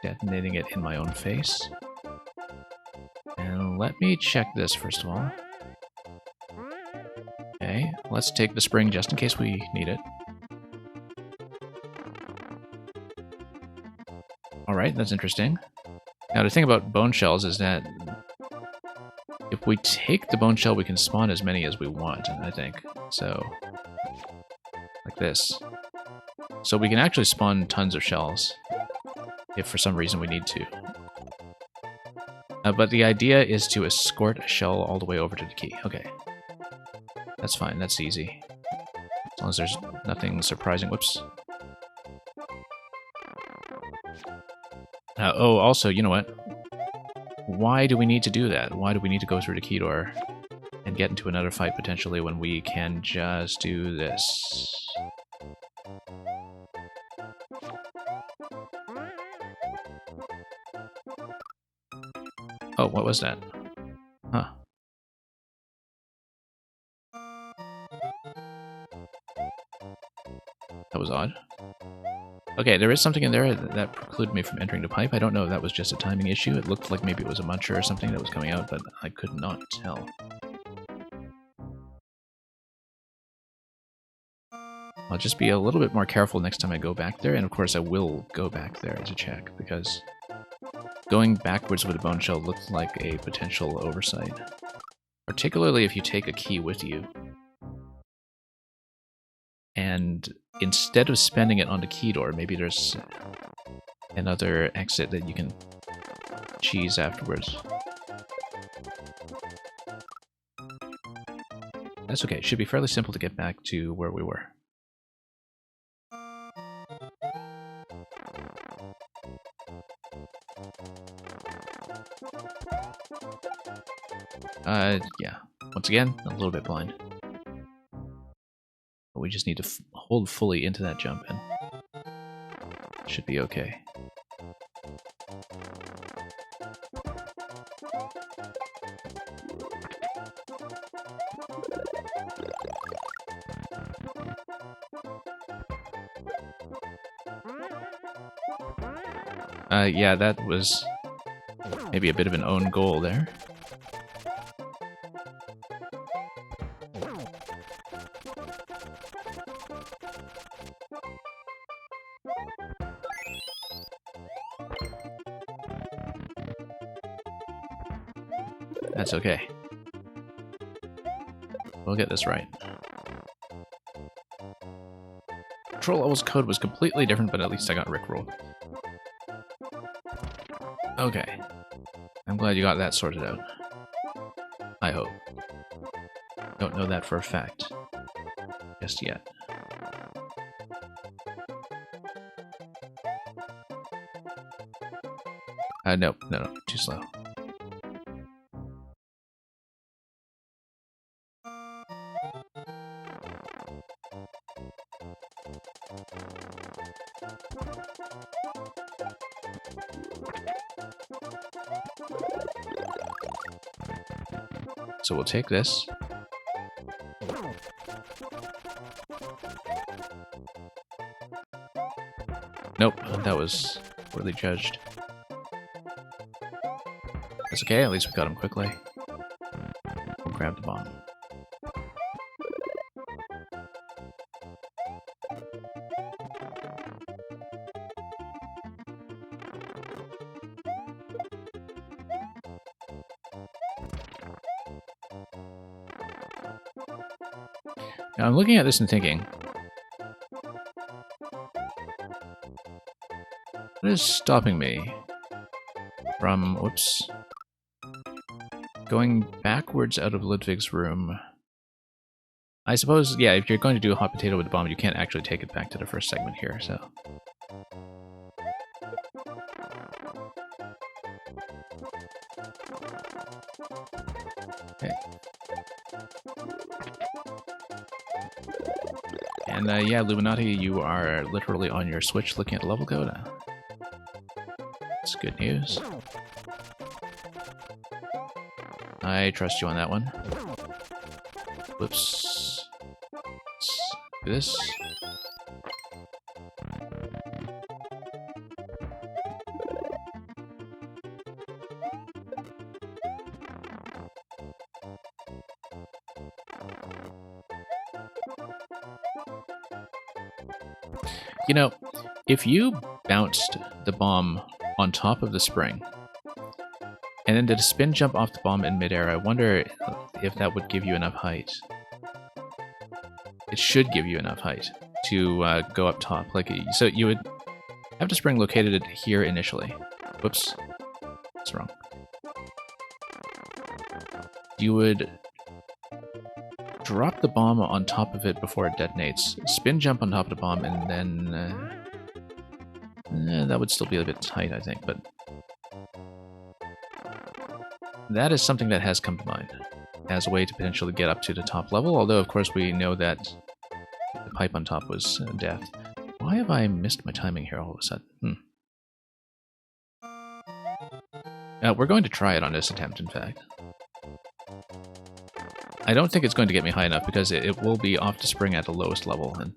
detonating it in my own face. And let me check this first of all. Okay, let's take the spring just in case we need it. Alright, that's interesting. Now the thing about bone shells is that if we take the bone shell, we can spawn as many as we want, I think. So, like this. So we can actually spawn tons of shells if for some reason we need to. But the idea is to escort a shell all the way over to the key. Okay. That's fine, that's easy. As long as there's nothing surprising. Whoops. Oh, also, you know what? Why do we need to do that? Why do we need to go through the key door and get into another fight potentially when we can just do this? Oh, what was that? Huh. That was odd. Okay, there is something in there that precluded me from entering the pipe. I don't know if that was just a timing issue. It looked like maybe it was a muncher or something that was coming out, but I could not tell. I'll just be a little bit more careful next time I go back there, and of course I will go back there to check, because going backwards with a bone shell looked like a potential oversight. Particularly if you take a key with you. And instead of spending it on the key door, maybe there's another exit that you can cheese afterwards. That's okay. It should be fairly simple to get back to where we were. Yeah. Once again, a little bit blind. But we just need to hold fully into that jump and should be okay. Yeah, that was maybe a bit of an own goal there. That's okay. We'll get this right. Control Level's code was completely different, but at least I got rickrolled. Okay. I'm glad you got that sorted out. I hope. Don't know that for a fact. Just yet. No, too slow. So we'll take this. Nope, that was poorly judged. That's okay, at least we got him quickly. We'll grab the bomb. Now I'm looking at this and thinking, what is stopping me from, whoops, going backwards out of Ludwig's room? I suppose, yeah, if you're going to do a hot potato with the bomb, you can't actually take it back to the first segment here, so. Okay. And yeah, Illuminati, you are literally on your Switch looking at level code. That's good news. I trust you on that one. Whoops. Let's do this. You know, if you bounced the bomb on top of the spring, and then did a spin jump off the bomb in midair, I wonder if that would give you enough height. It should give you enough height to go up top. Like, so you would have the spring located here initially. Whoops. That's wrong. You would drop the bomb on top of it before it detonates, spin jump on top of the bomb, and then that would still be a bit tight, I think, but that is something that has come to mind as a way to potentially get up to the top level, although of course we know that the pipe on top was death. Why have I missed my timing here all of a sudden? We're going to try it on this attempt, in fact. I don't think it's going to get me high enough because it will be off the spring at the lowest level, and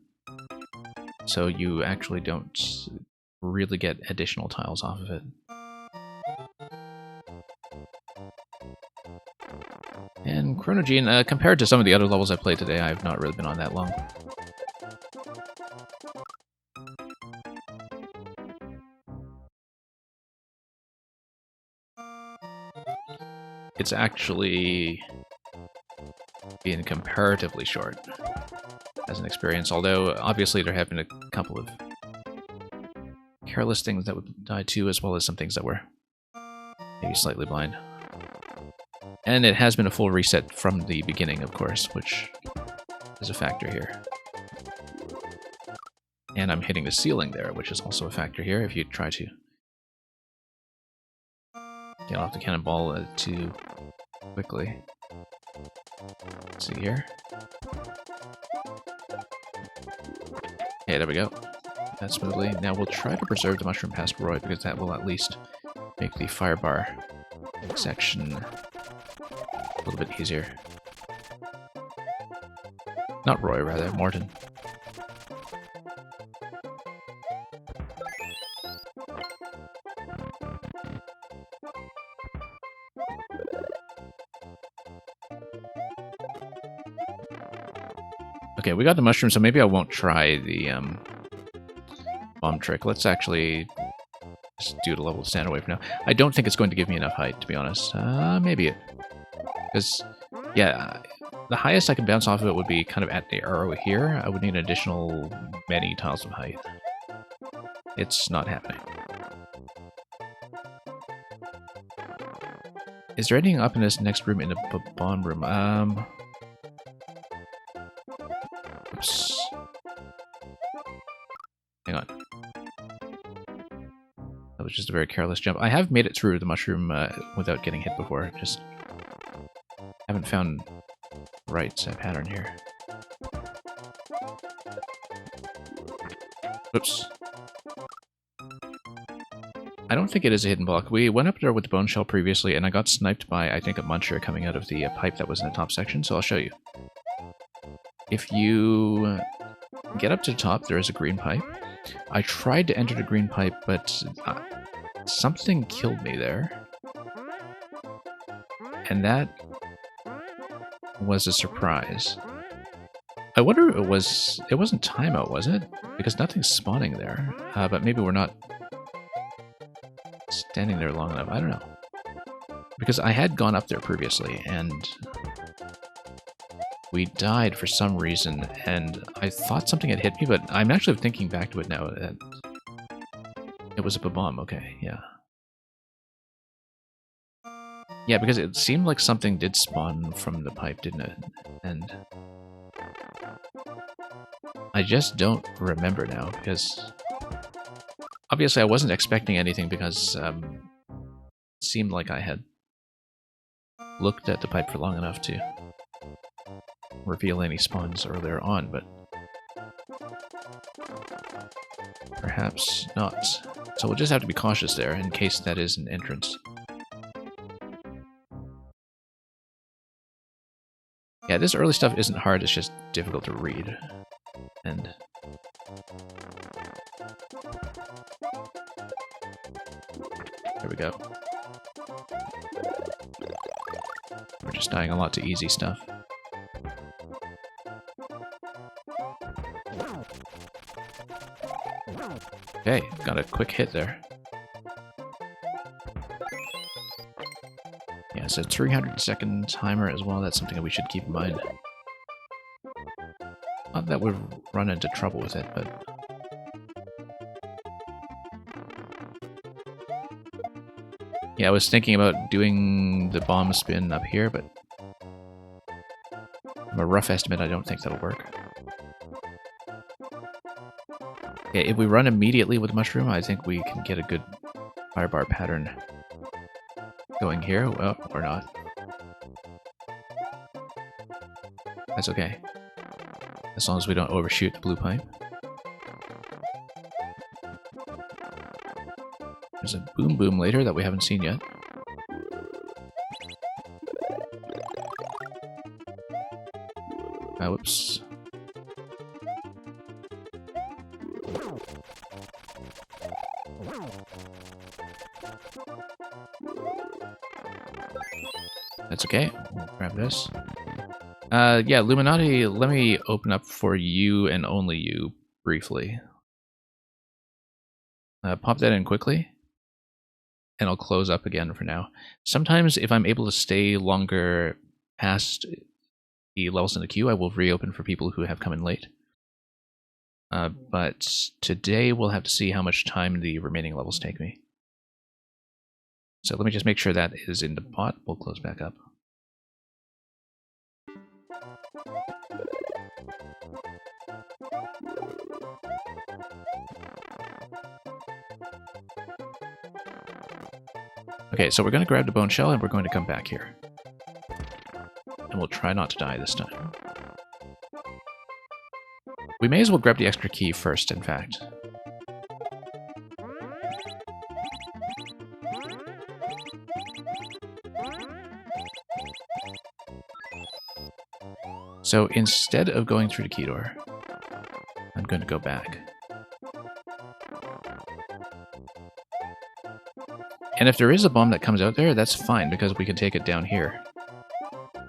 so you actually don't really get additional tiles off of it. And Chronogene, compared to some of the other levels I played today, I've not really been on that long. It's actually been comparatively short as an experience, although obviously there have been a couple of careless things that would die too, as well as some things that were maybe slightly blind. And it has been a full reset from the beginning, of course, which is a factor here. And I'm hitting the ceiling there, which is also a factor here if you try to get off the cannonball too quickly. Let's see here. Okay, there we go. That's smoothly. Now we'll try to preserve the Mushroom past Roy, because that will at least make the fire bar section a little bit easier. Not Roy, rather, Morton. Okay, we got the mushroom, so maybe I won't try the bomb trick. Let's actually just do the level stand away for now. I don't think it's going to give me enough height, to be honest. Maybe it. Because, yeah, the highest I can bounce off of it would be kind of at the arrow here. I would need an additional many tiles of height. It's not happening. Is there anything up in this next room in the bomb room? Oops. Hang on. That was just a very careless jump. I have made it through the mushroom without getting hit before. Just haven't found the right pattern here. Oops. I don't think it is a hidden block. We went up there with the bone shell previously, and I got sniped by, I think, a muncher coming out of the pipe that was in the top section, so I'll show you. If you get up to the top, there is a green pipe. I tried to enter the green pipe, but something killed me there. And that was a surprise. I wonder if it wasn't timeout, was it? Because nothing's spawning there. But maybe we're not standing there long enough. I don't know. Because I had gone up there previously, and we died for some reason, and I thought something had hit me, but I'm actually thinking back to it now. It was a bomb, okay, yeah. Yeah, because it seemed like something did spawn from the pipe, didn't it? And I just don't remember now, because obviously I wasn't expecting anything, because it seemed like I had looked at the pipe for long enough to reveal any spawns earlier on, but perhaps not. So we'll just have to be cautious there in case that is an entrance. Yeah, this early stuff isn't hard, it's just difficult to read. And there we go. We're just dying a lot to easy stuff. Okay, got a quick hit there. Yeah, it's a 300-second timer as well. That's something that we should keep in mind. Not that we've run into trouble with it, but... yeah, I was thinking about doing the bomb spin up here, but... from a rough estimate, I don't think that'll work. Okay, if we run immediately with Mushroom, I think we can get a good firebar pattern going here. Well, or not. That's okay. As long as we don't overshoot the blue pipe. There's a boom boom later that we haven't seen yet. Whoops. That's okay. We'll grab this. Yeah, Illuminati, let me open up for you and only you briefly. Pop that in quickly. And I'll close up again for now. Sometimes if I'm able to stay longer past the levels in the queue, I will reopen for people who have come in late. But today we'll have to see how much time the remaining levels take me. So let me just make sure that is in the pot. We'll close back up. Okay, so we're going to grab the bone shell and we're going to come back here. And we'll try not to die this time. We may as well grab the extra key first, in fact. So instead of going through the key door, I'm going to go back. And if there is a bomb that comes out there, that's fine, because we can take it down here.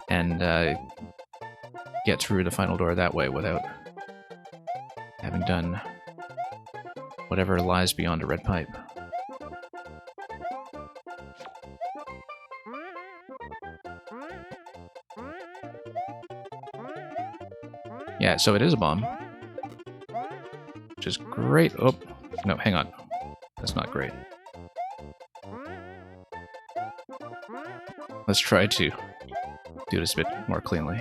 And get through the final door that way without having done whatever lies beyond a red pipe. Yeah, so it is a bomb. Which is great. Oh, no, hang on. That's not great. Let's try to do this a bit more cleanly.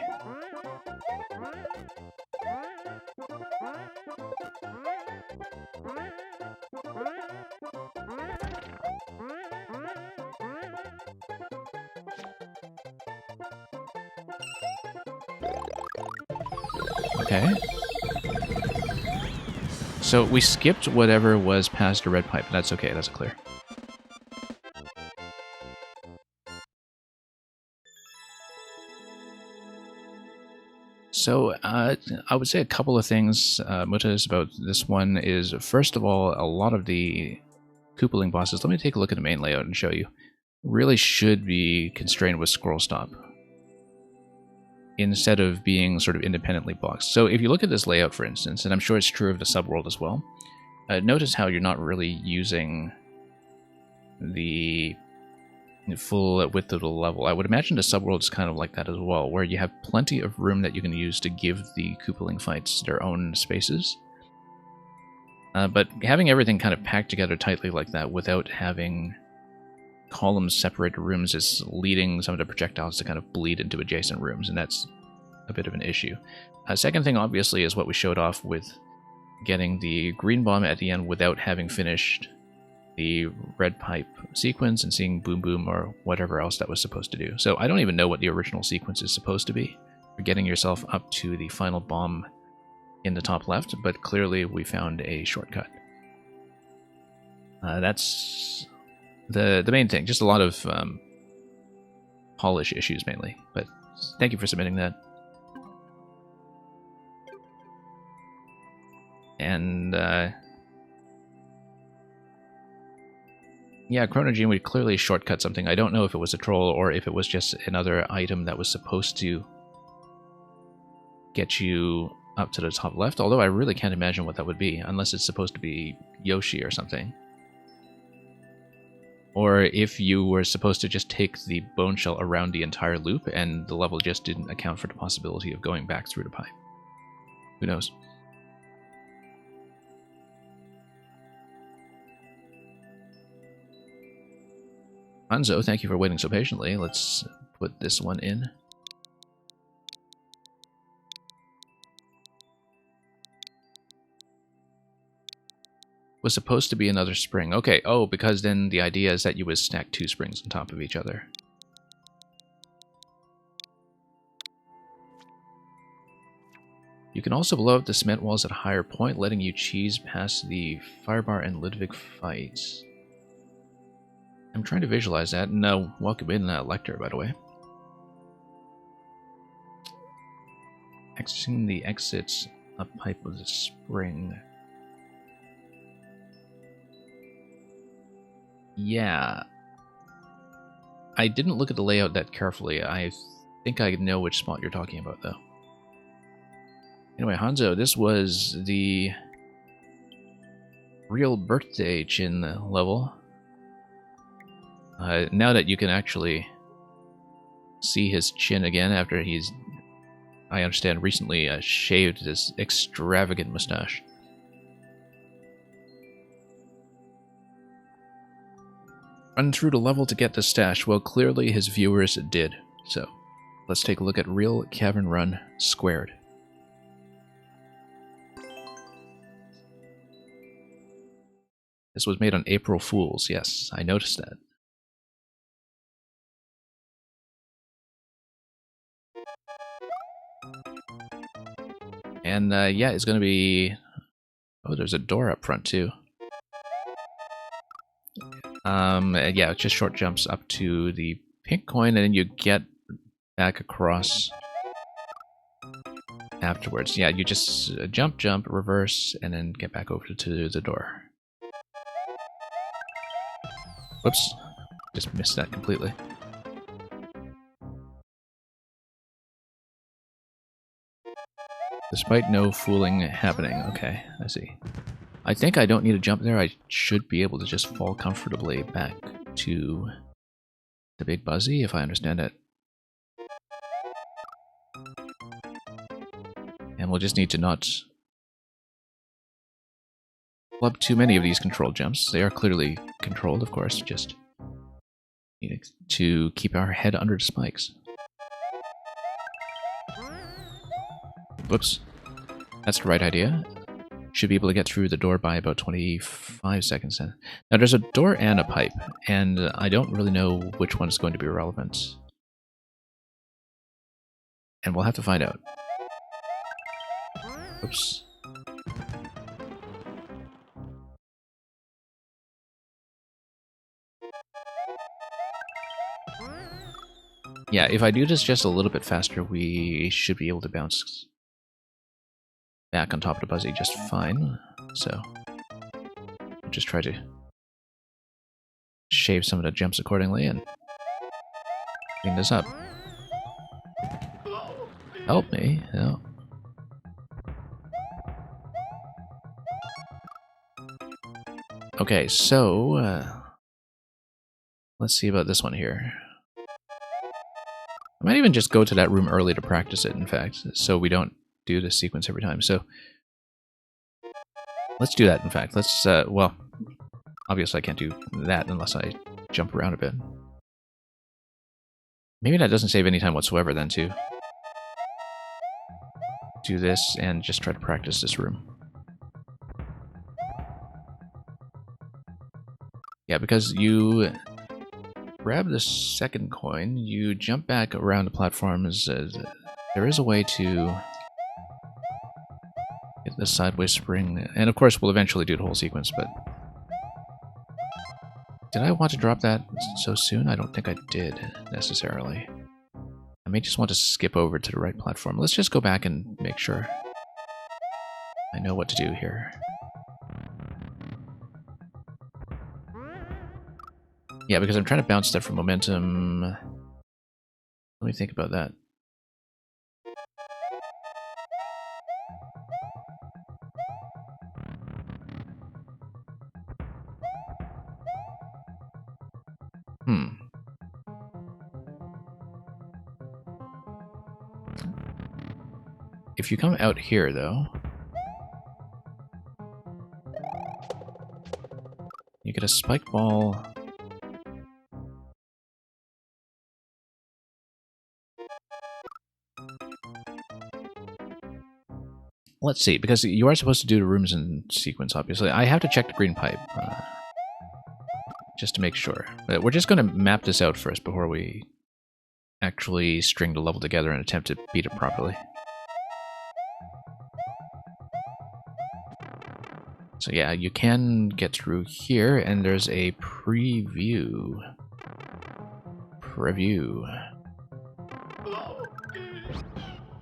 Okay. So we skipped whatever was past a red pipe. That's okay, that's clear. So I would say a couple of things, Mutas, about this one is, first of all, a lot of the Koopaling bosses, let me take a look at the main layout and show you, really should be constrained with scroll stop instead of being sort of independently boxed. So if you look at this layout, for instance, and I'm sure it's true of the subworld as well, notice how you're not really using the full width of the level. I would imagine the subworld is kind of like that as well, where you have plenty of room that you can use to give the Koopaling fights their own spaces. But having everything kind of packed together tightly like that without having columns separated rooms is leading some of the projectiles to kind of bleed into adjacent rooms, and that's a bit of an issue. Second thing, obviously, is what we showed off with getting the green bomb at the end without having finished the red pipe sequence and seeing Boom Boom or whatever else that was supposed to do. So I don't even know what the original sequence is supposed to be for getting yourself up to the final bomb in the top left, but clearly we found a shortcut. That's the main thing, just a lot of polish issues mainly, but thank you for submitting that. And yeah, Chronogene would clearly shortcut something. I don't know if it was a troll or if it was just another item that was supposed to get you up to the top left, although I really can't imagine what that would be, unless it's supposed to be Yoshi or something. Or if you were supposed to just take the bone shell around the entire loop and the level just didn't account for the possibility of going back through the pipe. Who knows? Hanzo, thank you for waiting so patiently. Let's put this one in. Was supposed to be another spring. Okay, oh, because then the idea is that you would stack 2 springs on top of each other. You can also blow up the cement walls at a higher point, letting you cheese past the Firebar and Ludwig fights. I'm trying to visualize that. No, welcome in, Lecter, by the way. Accessing the exits up pipe with a spring. Yeah. I didn't look at the layout that carefully. I think I know which spot you're talking about, though. Anyway, Hanzo, this was the real birthday chin level. Now that you can actually see his chin again after he's, I understand, recently shaved this extravagant mustache. Run through the level to get the stash. Well, clearly his viewers did. So, let's take a look at Real Cavern Run Squared. This was made on April Fools. Yes, I noticed that. And yeah, it's going to be... Oh, there's a door up front too. Yeah, just short jumps up to the pink coin, and then you get back across afterwards. Yeah, you just jump, reverse, and then get back over to the door. Whoops, just missed that completely. Despite no fooling happening. Okay, I see. I think I don't need to jump there. I should be able to just fall comfortably back to the Big Buzzy, if I understand it. And we'll just need to not flub too many of these controlled jumps. They are clearly controlled, of course, just need to keep our head under the spikes. Whoops. That's the right idea. Should be able to get through the door by about 25 seconds then. Now there's a door and a pipe, and I don't really know which one is going to be relevant. And we'll have to find out. Oops. Yeah, if I do this just a little bit faster, we should be able to bounce back on top of the Buzzy just fine. So, we'll just try to shave some of the jumps accordingly and clean this up. Help me. No. Okay, so Let's see about this one here. I might even just go to that room early to practice it, in fact, so we don't do this sequence every time. So let's do that, in fact. Let's, well, obviously I can't do that unless I jump around a bit. Maybe that doesn't save any time whatsoever then, too. Do this and just try to practice this room. Yeah, because you grab the second coin, you jump back around the platforms. There is a way to get the sideways spring, and of course we'll eventually do the whole sequence, but... Did I want to drop that so soon? I don't think I did, necessarily. I may just want to skip over to the right platform. Let's just go back and make sure I know what to do here. Yeah, because I'm trying to bounce that for momentum. Let me think about that. If you come out here, though, you get a spike ball. Let's see, because you are supposed to do the rooms in sequence, obviously. I have to check the green pipe, just to make sure. But we're just going to map this out first before we actually string the level together and attempt to beat it properly. So yeah, you can get through here, and there's a preview.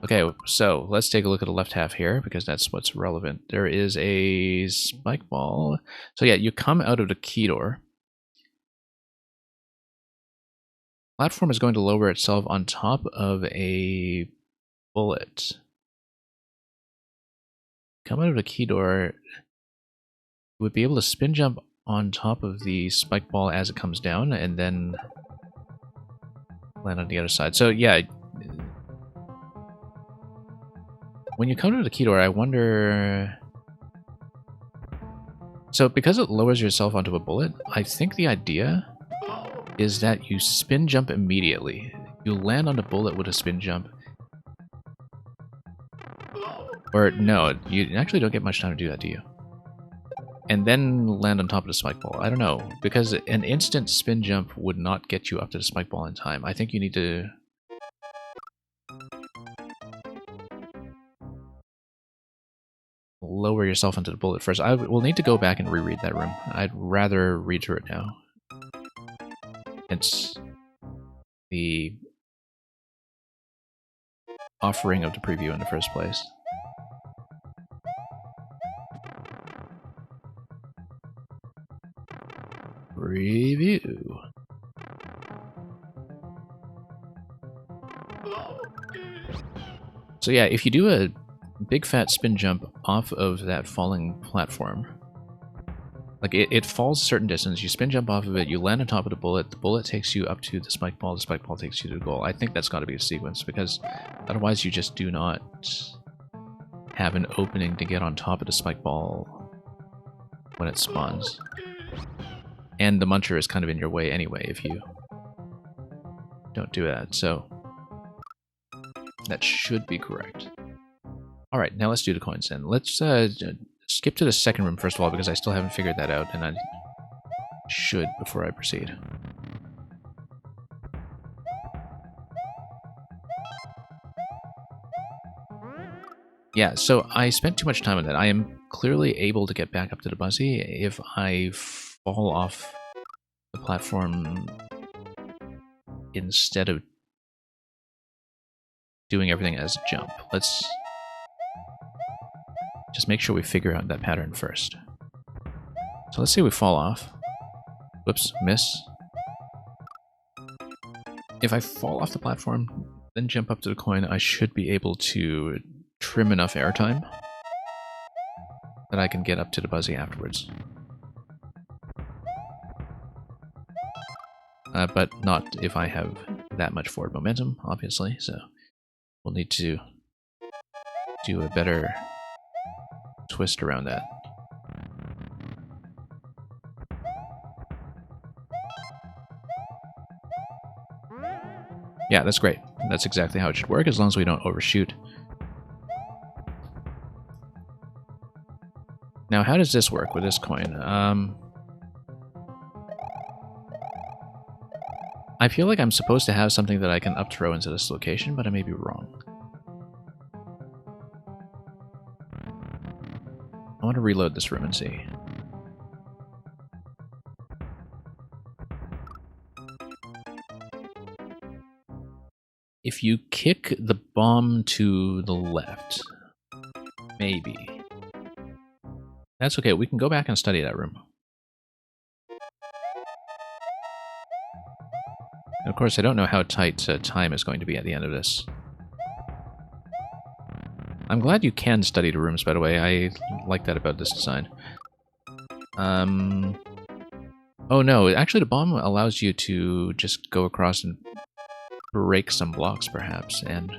Okay, so let's take a look at the left half here, because that's what's relevant. There is a spike ball. So yeah, you come out of the key door. Platform is going to lower itself on top of a bullet. Come out of the key door. You would be able to spin jump on top of the spike ball as it comes down, and then land on the other side. So yeah, when you come to the key door, I wonder... So because it lowers yourself onto a bullet, I think the idea is that you spin jump immediately. You land on the bullet with a spin jump. Or no, you actually don't get much time to do that, do you? And then land on top of the spike ball. I don't know, because an instant spin jump would not get you up to the spike ball in time. I think you need to... lower yourself into the bullet first. I will need to go back and reread that room. I'd rather read through it now. It's the offering of the preview in the first place. Preview. So yeah, if you do a big fat spin jump off of that falling platform, like it falls a certain distance, you spin jump off of it, you land on top of the bullet takes you up to the spike ball takes you to the goal. I think that's got to be a sequence, because otherwise you just do not have an opening to get on top of the spike ball when it spawns. And the muncher is kind of in your way anyway if you don't do that, so that should be correct. Alright, now let's do the coins then. Let's skip to the second room first of all, because I still haven't figured that out, and I should before I proceed. Yeah, so I spent too much time on that. I am clearly able to get back up to the Buzzy if I fall off the platform instead of doing everything as a jump. Let's just make sure we figure out that pattern first. So let's say we fall off. Whoops, miss. If I fall off the platform, then jump up to the coin, I should be able to trim enough airtime that I can get up to the Buzzy afterwards. but not if I have that much forward momentum, obviously, so we'll need to do a better twist around that. Yeah, that's great. That's exactly how it should work, as long as we don't overshoot. Now, how does this work with this coin? I feel like I'm supposed to have something that I can up throw into this location, but I may be wrong. I want to reload this room and see. If you kick the bomb to the left, maybe. That's okay, we can go back and study that room. And of course, I don't know how tight time is going to be at the end of this. I'm glad you can study the rooms, by the way. I like that about this design. Oh no, actually the bomb allows you to just go across and break some blocks, perhaps, and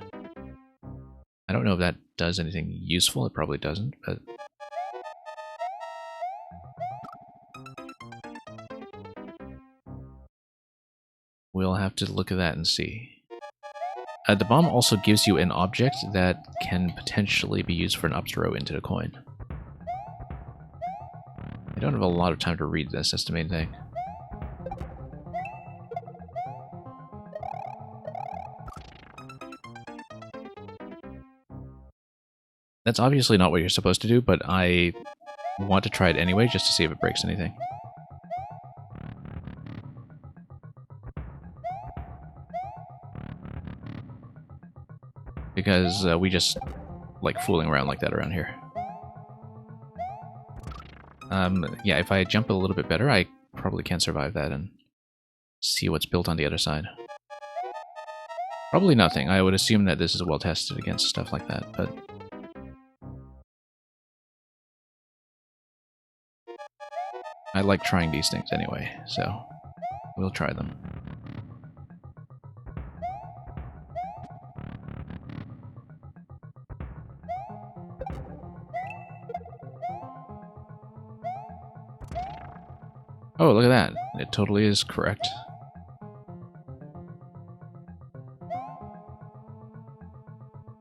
I don't know if that does anything useful. It probably doesn't, but... we'll have to look at that and see. The bomb also gives you an object that can potentially be used for an up throw into the coin. I don't have a lot of time to read this, that's the main thing. That's obviously not what you're supposed to do, but I want to try it anyway, just to see if it breaks anything. Because we just like fooling around like that around here. Yeah, if I jump a little bit better, I probably can survive that and see what's built on the other side. Probably nothing. I would assume that this is well tested against stuff like that, but... I like trying these things anyway, so we'll try them. Oh, look at that. It totally is correct.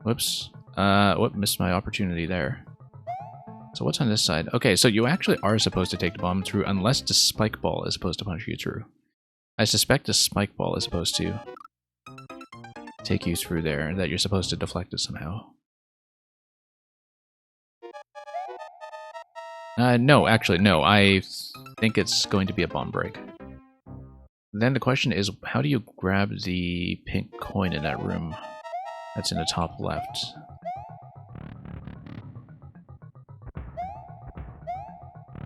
Whoops. Whoop, missed my opportunity there. So what's on this side? Okay, so you actually are supposed to take the bomb through unless the spike ball is supposed to punch you through. I suspect the spike ball is supposed to take you through there, and that you're supposed to deflect it somehow. No, actually, no. I think it's going to be a bomb break. Then the question is, how do you grab the pink coin in that room that's in the top left?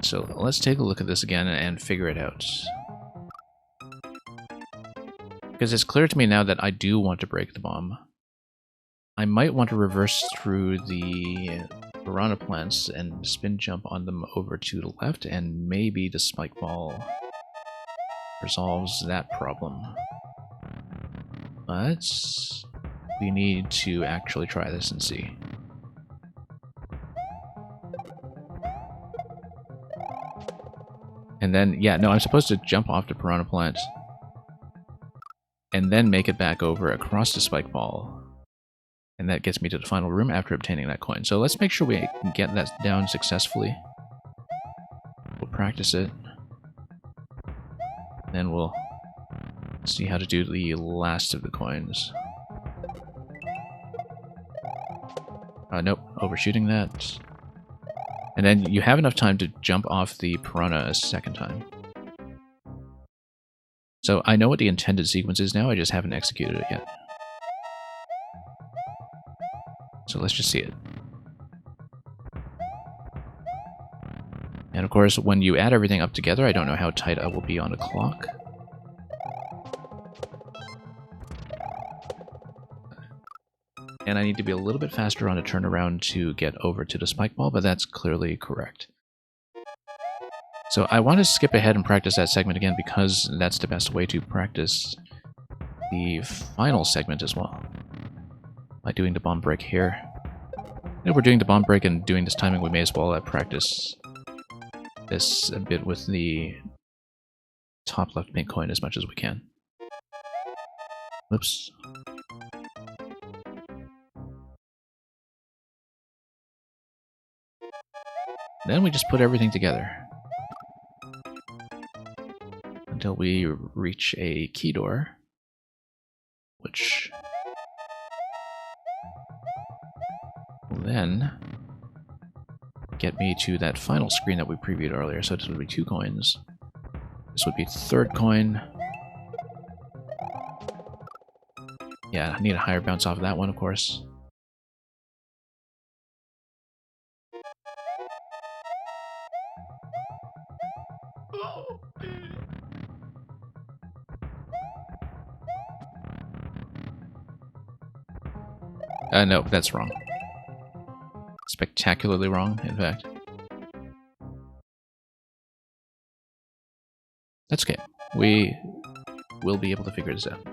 So let's take a look at this again and figure it out. Because it's clear to me now that I do want to break the bomb. I might want to reverse through the piranha plants and spin jump on them over to the left, and maybe the spike ball resolves that problem. But we need to actually try this and see. And then, yeah, no, I'm supposed to jump off the piranha plant and then make it back over across the spike ball. And that gets me to the final room after obtaining that coin. So let's make sure we get that down successfully. We'll practice it. Then we'll see how to do the last of the coins. Nope, overshooting that. And then you have enough time to jump off the piranha a second time. So I know what the intended sequence is now, I just haven't executed it yet. So let's just see it. And of course, when you add everything up together, I don't know how tight I will be on the clock. And I need to be a little bit faster on a turnaround to get over to the spike ball, but that's clearly correct. So I want to skip ahead and practice that segment again because that's the best way to practice the final segment as well. By doing the bomb break here. If we're doing the bomb break and doing this timing, we may as well practice this a bit with the top left pink coin as much as we can. Oops. Then we just put everything together until we reach a key door, which will then get me to that final screen that we previewed earlier. So this would be 2 coins. This would be 3rd coin. Yeah, I need a higher bounce off of that one, of course. No, that's wrong. Spectacularly wrong, in fact. That's okay. We will be able to figure this out.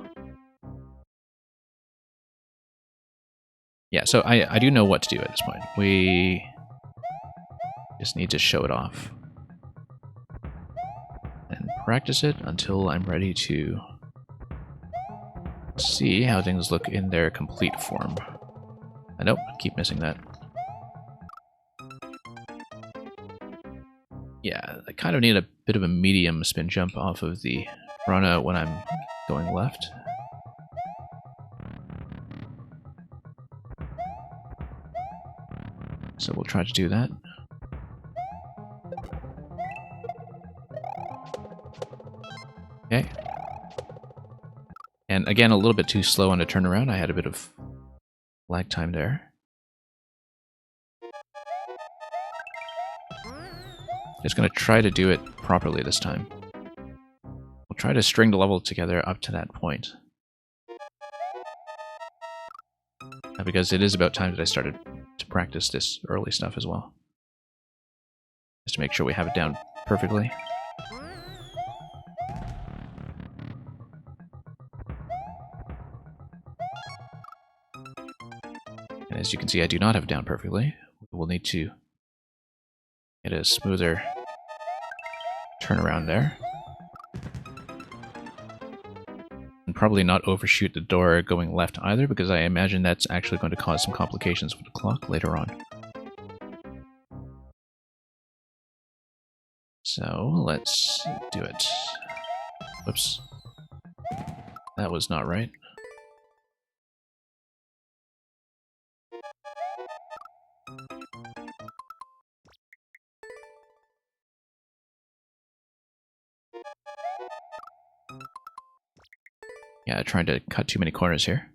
Yeah, so I do know what to do at this point. We just need to show it off. And practice it until I'm ready to see how things look in their complete form. Nope, keep missing that. Yeah, I kind of need a bit of a medium spin jump off of the Rana when I'm going left. So we'll try to do that. Okay. And again, a little bit too slow on the turnaround. I had a bit of lag time there. Just going to try to do it properly this time. We'll try to string the level together up to that point. Because it is about time that I started to practice this early stuff as well. Just to make sure we have it down perfectly. And as you can see, I do not have it down perfectly. We'll need to get a smoother turnaround there. And probably not overshoot the door going left either, because I imagine that's actually going to cause some complications with the clock later on. So let's do it. Whoops. That was not right. Yeah, trying to cut too many corners here.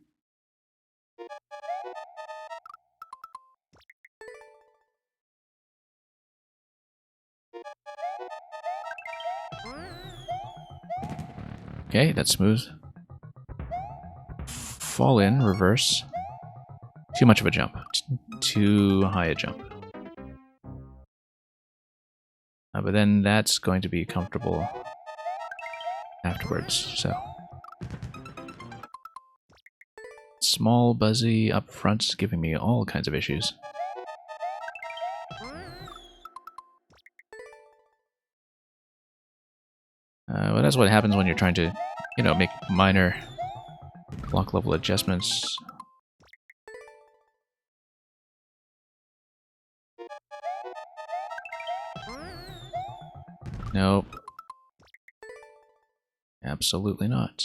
Okay, that's smooth. Fall in, reverse. Too much of a jump. Too high a jump. But then that's going to be comfortable afterwards, so. Small, buzzy up front, giving me all kinds of issues. But that's what happens when you're trying to, you know, make minor block level adjustments. Nope. Absolutely not.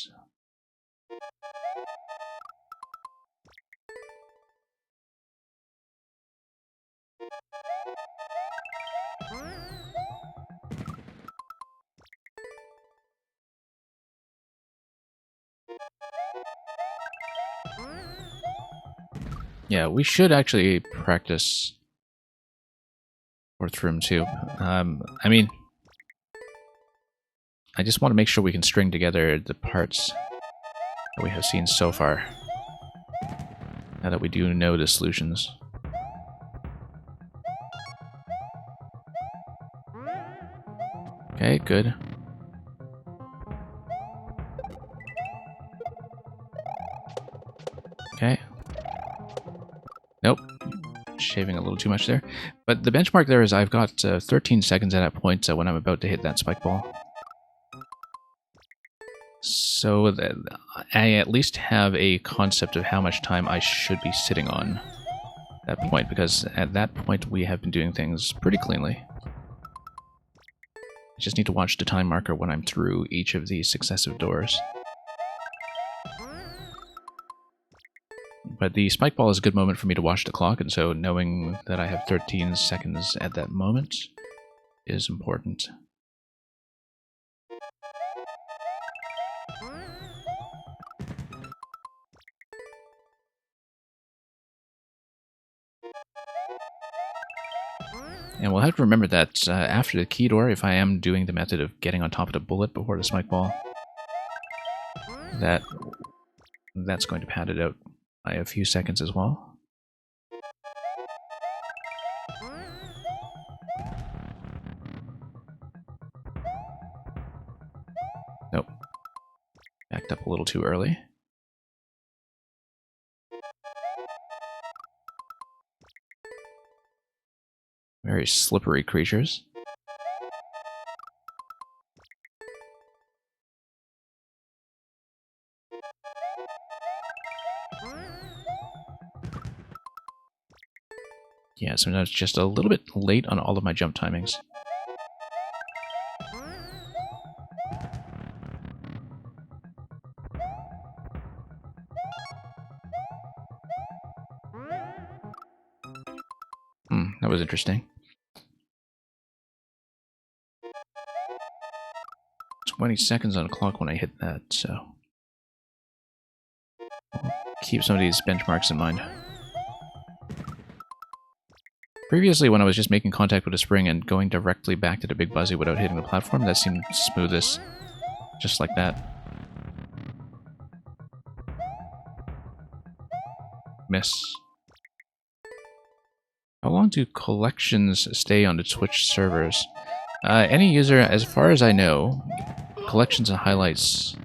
Yeah, we should actually practice fourth room too. I mean, I just want to make sure we can string together the parts that we have seen so far, now that we do know the solutions. Okay, good. Okay. Nope. Shaving a little too much there. But the benchmark there is I've got 13 seconds at that point when I'm about to hit that spike ball. So that I at least have a concept of how much time I should be sitting on that point, because at that point we have been doing things pretty cleanly. I just need to watch the time marker when I'm through each of these successive doors. But the spike ball is a good moment for me to watch the clock, and so knowing that I have 13 seconds at that moment is important. And we'll have to remember that after the key door, if I am doing the method of getting on top of the bullet before the spike ball, that's going to pad it out by a few seconds as well. Nope. Backed up a little too early. Very slippery creatures. Yeah, so now it's just a little bit late on all of my jump timings. That was interesting. 20 seconds on the clock when I hit that, so I'll keep some of these benchmarks in mind. Previously, when I was just making contact with a spring and going directly back to the Big Buzzy without hitting the platform, that seemed smoothest, just like that. Miss. How long do collections stay on the Twitch servers? Any user, as far as I know, collections and highlights,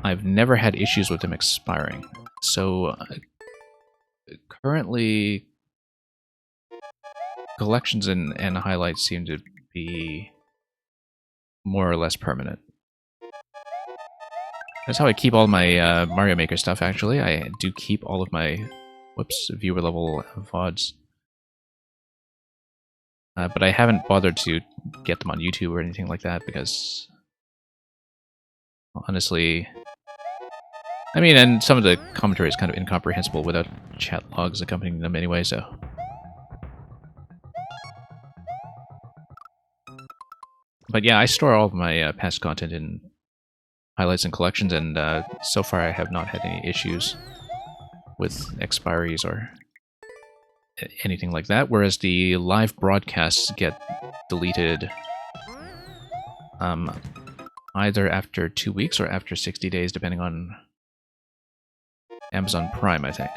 I've never had issues with them expiring. So currently, collections and highlights seem to be more or less permanent. That's how I keep all my Mario Maker stuff, actually. I do keep all of my, viewer level VODs. But I haven't bothered to get them on YouTube or anything like that because, honestly, I mean, and some of the commentary is kind of incomprehensible without chat logs accompanying them anyway, so. But yeah, I store all of my past content in highlights and collections, and so far I have not had any issues with expiries or anything like that, whereas the live broadcasts get deleted either after 2 weeks or after 60 days, depending on Amazon Prime, I think.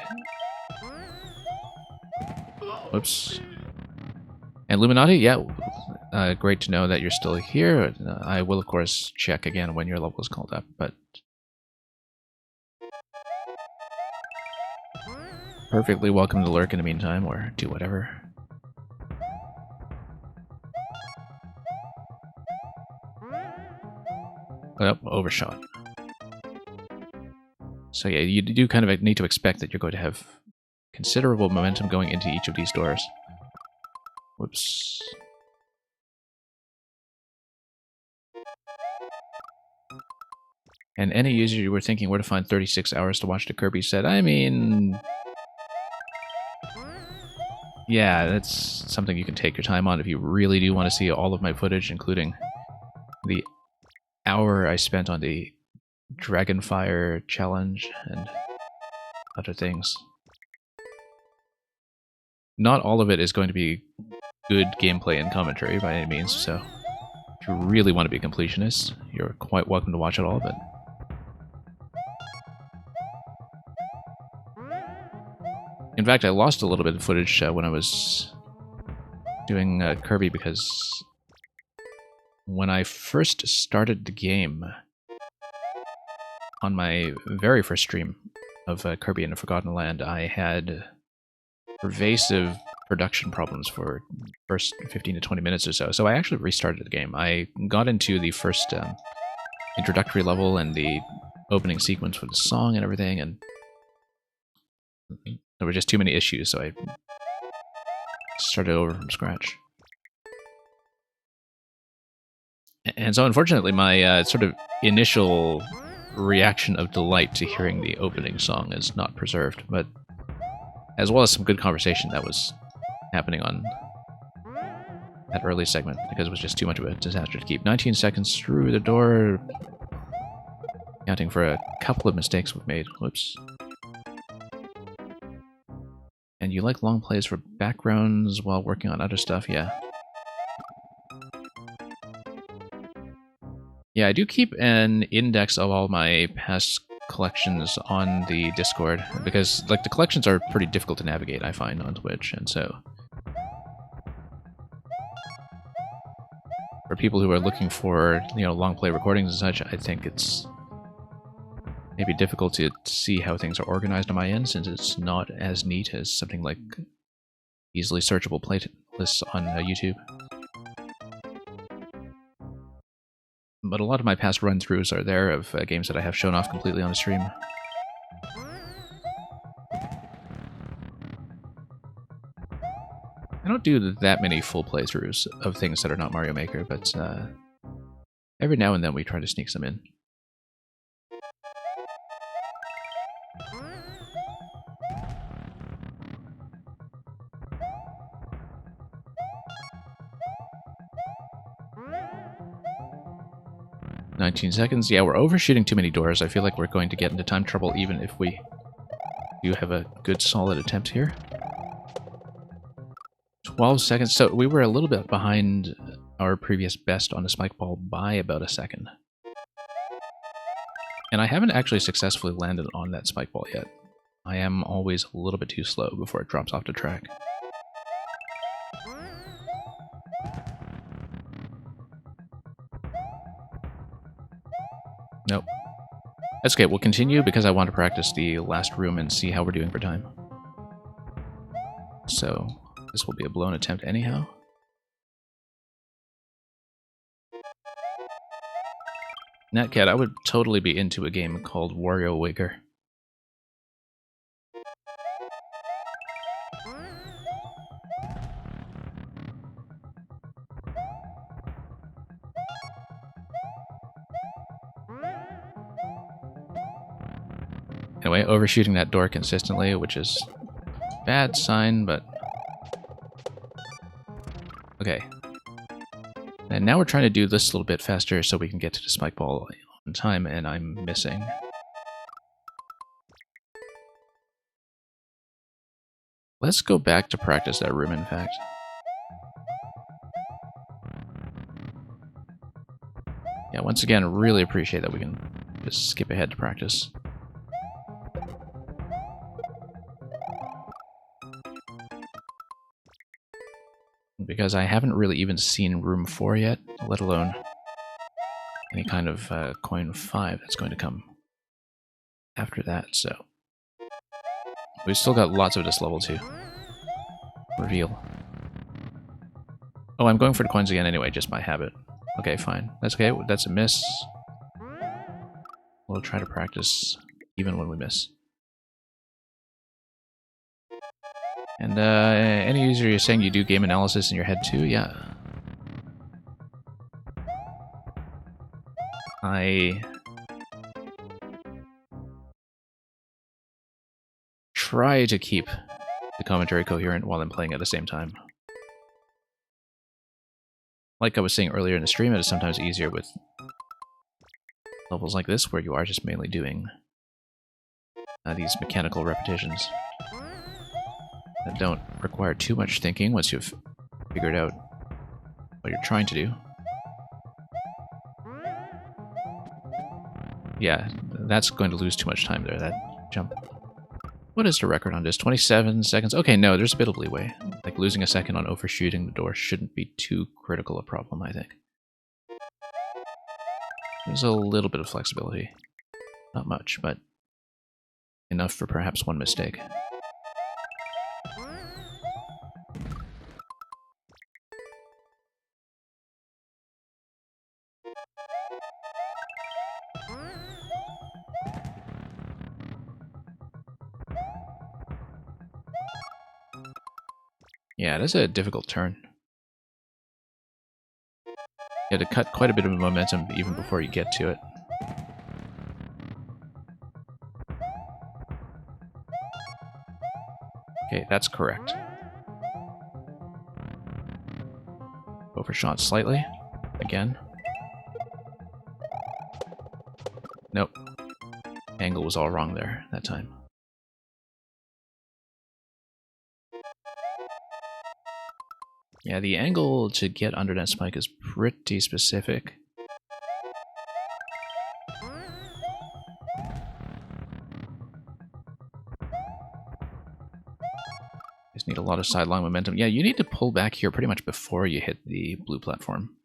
Whoops. And Illuminati, yeah, great to know that you're still here. I will, of course, check again when your level is called up, but perfectly welcome to lurk in the meantime, or do whatever. Oh, overshot. So yeah, you do kind of need to expect that you're going to have considerable momentum going into each of these doors. Whoops. And any user you were thinking where to find 36 hours to watch the Kirby set, I mean, yeah, that's something you can take your time on if you really do want to see all of my footage, including the hour I spent on the Dragonfire challenge and other things. Not all of it is going to be good gameplay and commentary by any means, so if you really want to be a completionist, you're quite welcome to watch it all of it. In fact, I lost a little bit of footage when I was doing Kirby because when I first started the game, on my very first stream of Kirby and the Forgotten Land, I had pervasive production problems for the first 15 to 20 minutes or so. So I actually restarted the game. I got into the first introductory level and the opening sequence with the song and everything, and there were just too many issues, so I started over from scratch. And so unfortunately my sort of initial reaction of delight to hearing the opening song is not preserved, but as well as some good conversation that was happening on that early segment, because it was just too much of a disaster to keep. 19 seconds through the door, accounting for a couple of mistakes we've made. Whoops. And you like long plays for backgrounds while working on other stuff? Yeah. Yeah, I do keep an index of all my past collections on the Discord, because like the collections are pretty difficult to navigate, I find, on Twitch, and so for people who are looking for, you know, long play recordings and such, I think it's maybe difficult to see how things are organized on my end, since it's not as neat as something like easily searchable playlists on YouTube. But a lot of my past run-throughs are there of games that I have shown off completely on the stream. I don't do that many full playthroughs of things that are not Mario Maker, but every now and then we try to sneak some in. $19 seconds. Yeah, we're overshooting too many doors. I feel like we're going to get into time trouble even if we do have a good solid attempt here. 12 seconds. So we were a little bit behind our previous best on the spike ball by about a second. And I haven't actually successfully landed on that spike ball yet. I am always a little bit too slow before it drops off the track. Nope. That's okay, we'll continue because I want to practice the last room and see how we're doing for time. So, this will be a blown attempt anyhow. Natcat, I would totally be into a game called Wario Waker. Anyway, overshooting that door consistently, which is a bad sign, but... Okay. And now we're trying to do this a little bit faster so we can get to the spike ball on time, and I'm missing. Let's go back to practice that room, in fact. Yeah, once again, really appreciate that we can just skip ahead to practice. Because I haven't really even seen room 4 yet, let alone any kind of coin 5 that's going to come after that, so... We've still got lots of this level to reveal. Oh, I'm going for the coins again anyway, just by habit. Okay, fine. That's okay, that's a miss. We'll try to practice even when we miss. And any user, you're saying you do game analysis in your head too? Yeah. I try to keep the commentary coherent while I'm playing at the same time. Like I was saying earlier in the stream, it is sometimes easier with levels like this where you are just mainly doing these mechanical repetitions that don't require too much thinking once you've figured out what you're trying to do. Yeah, that's going to lose too much time there, that jump. What is the record on this? 27 seconds? Okay, no, there's a bit of leeway. Like, losing a second on overshooting the door shouldn't be too critical a problem, I think. There's a little bit of flexibility. Not much, but enough for perhaps one mistake. Yeah, it is a difficult turn. You had to cut quite a bit of momentum even before you get to it. Okay, that's correct. Overshot slightly. Again. Nope. Angle was all wrong there that time. Yeah, the angle to get under that spike is pretty specific. Just need a lot of sidelong momentum. Yeah, you need to pull back here pretty much before you hit the blue platform.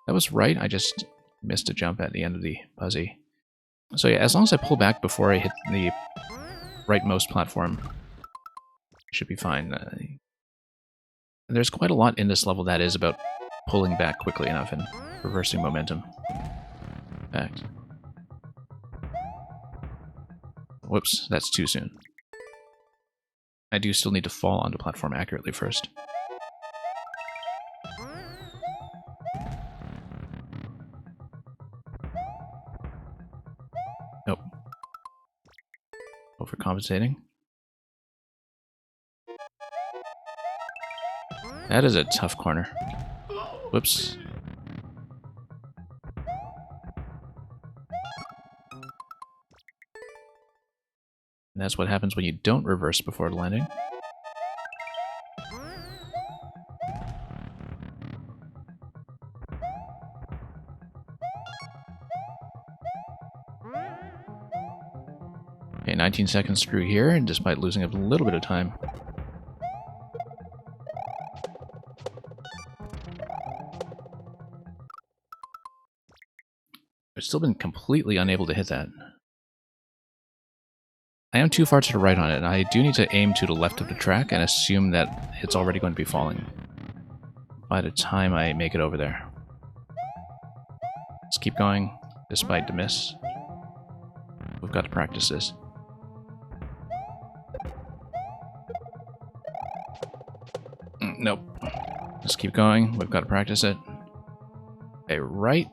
That was right, I just missed a jump at the end of the Buzzy. So yeah, as long as I pull back before I hit the rightmost platform, I should be fine. There's quite a lot in this level that is about pulling back quickly enough and reversing momentum. In fact. Whoops, that's too soon. I do still need to fall onto platform accurately first. Nope. Overcompensating. That is a tough corner. Whoops. And that's what happens when you don't reverse before landing. Okay, 19 seconds through here, despite losing a little bit of time. I've still been completely unable to hit that. I am too far to the right on it, and I do need to aim to the left of the track and assume that it's already going to be falling by the time I make it over there. Let's keep going, despite the miss. We've got to practice this. Nope. Let's keep going. We've got to practice it. Okay, right.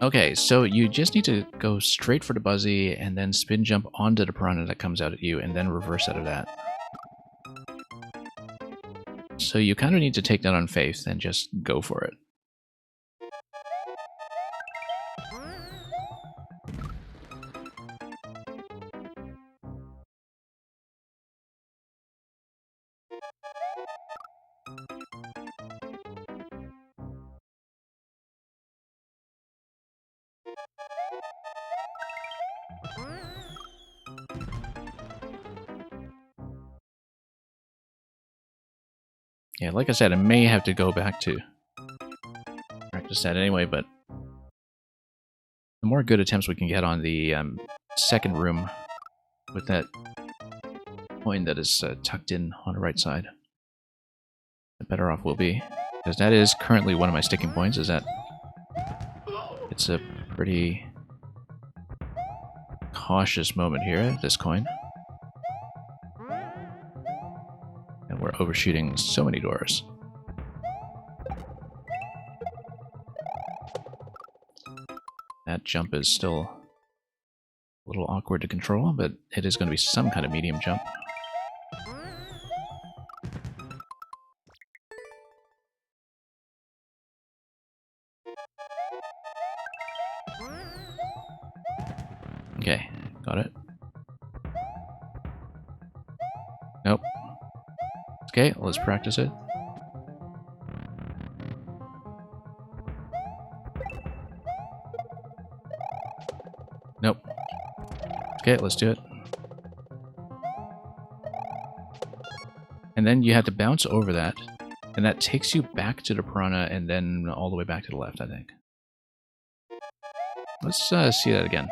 Okay, so you just need to go straight for the Buzzy and then spin jump onto the piranha that comes out at you and then reverse out of that. So you kind of need to take that on faith and just go for it. Yeah, like I said, I may have to go back to practice that anyway, but the more good attempts we can get on the second room with that coin that is tucked in on the right side, the better off we'll be. Because that is currently one of my sticking points, is that it's a pretty cautious moment here, this coin. And we're overshooting so many doors. That jump is still a little awkward to control, but it is going to be some kind of medium jump. Okay, got it. Nope. Okay, let's practice it. Okay, let's do it. And then you have to bounce over that, and that takes you back to the piranha and then all the way back to the left, I think. Let's see that again.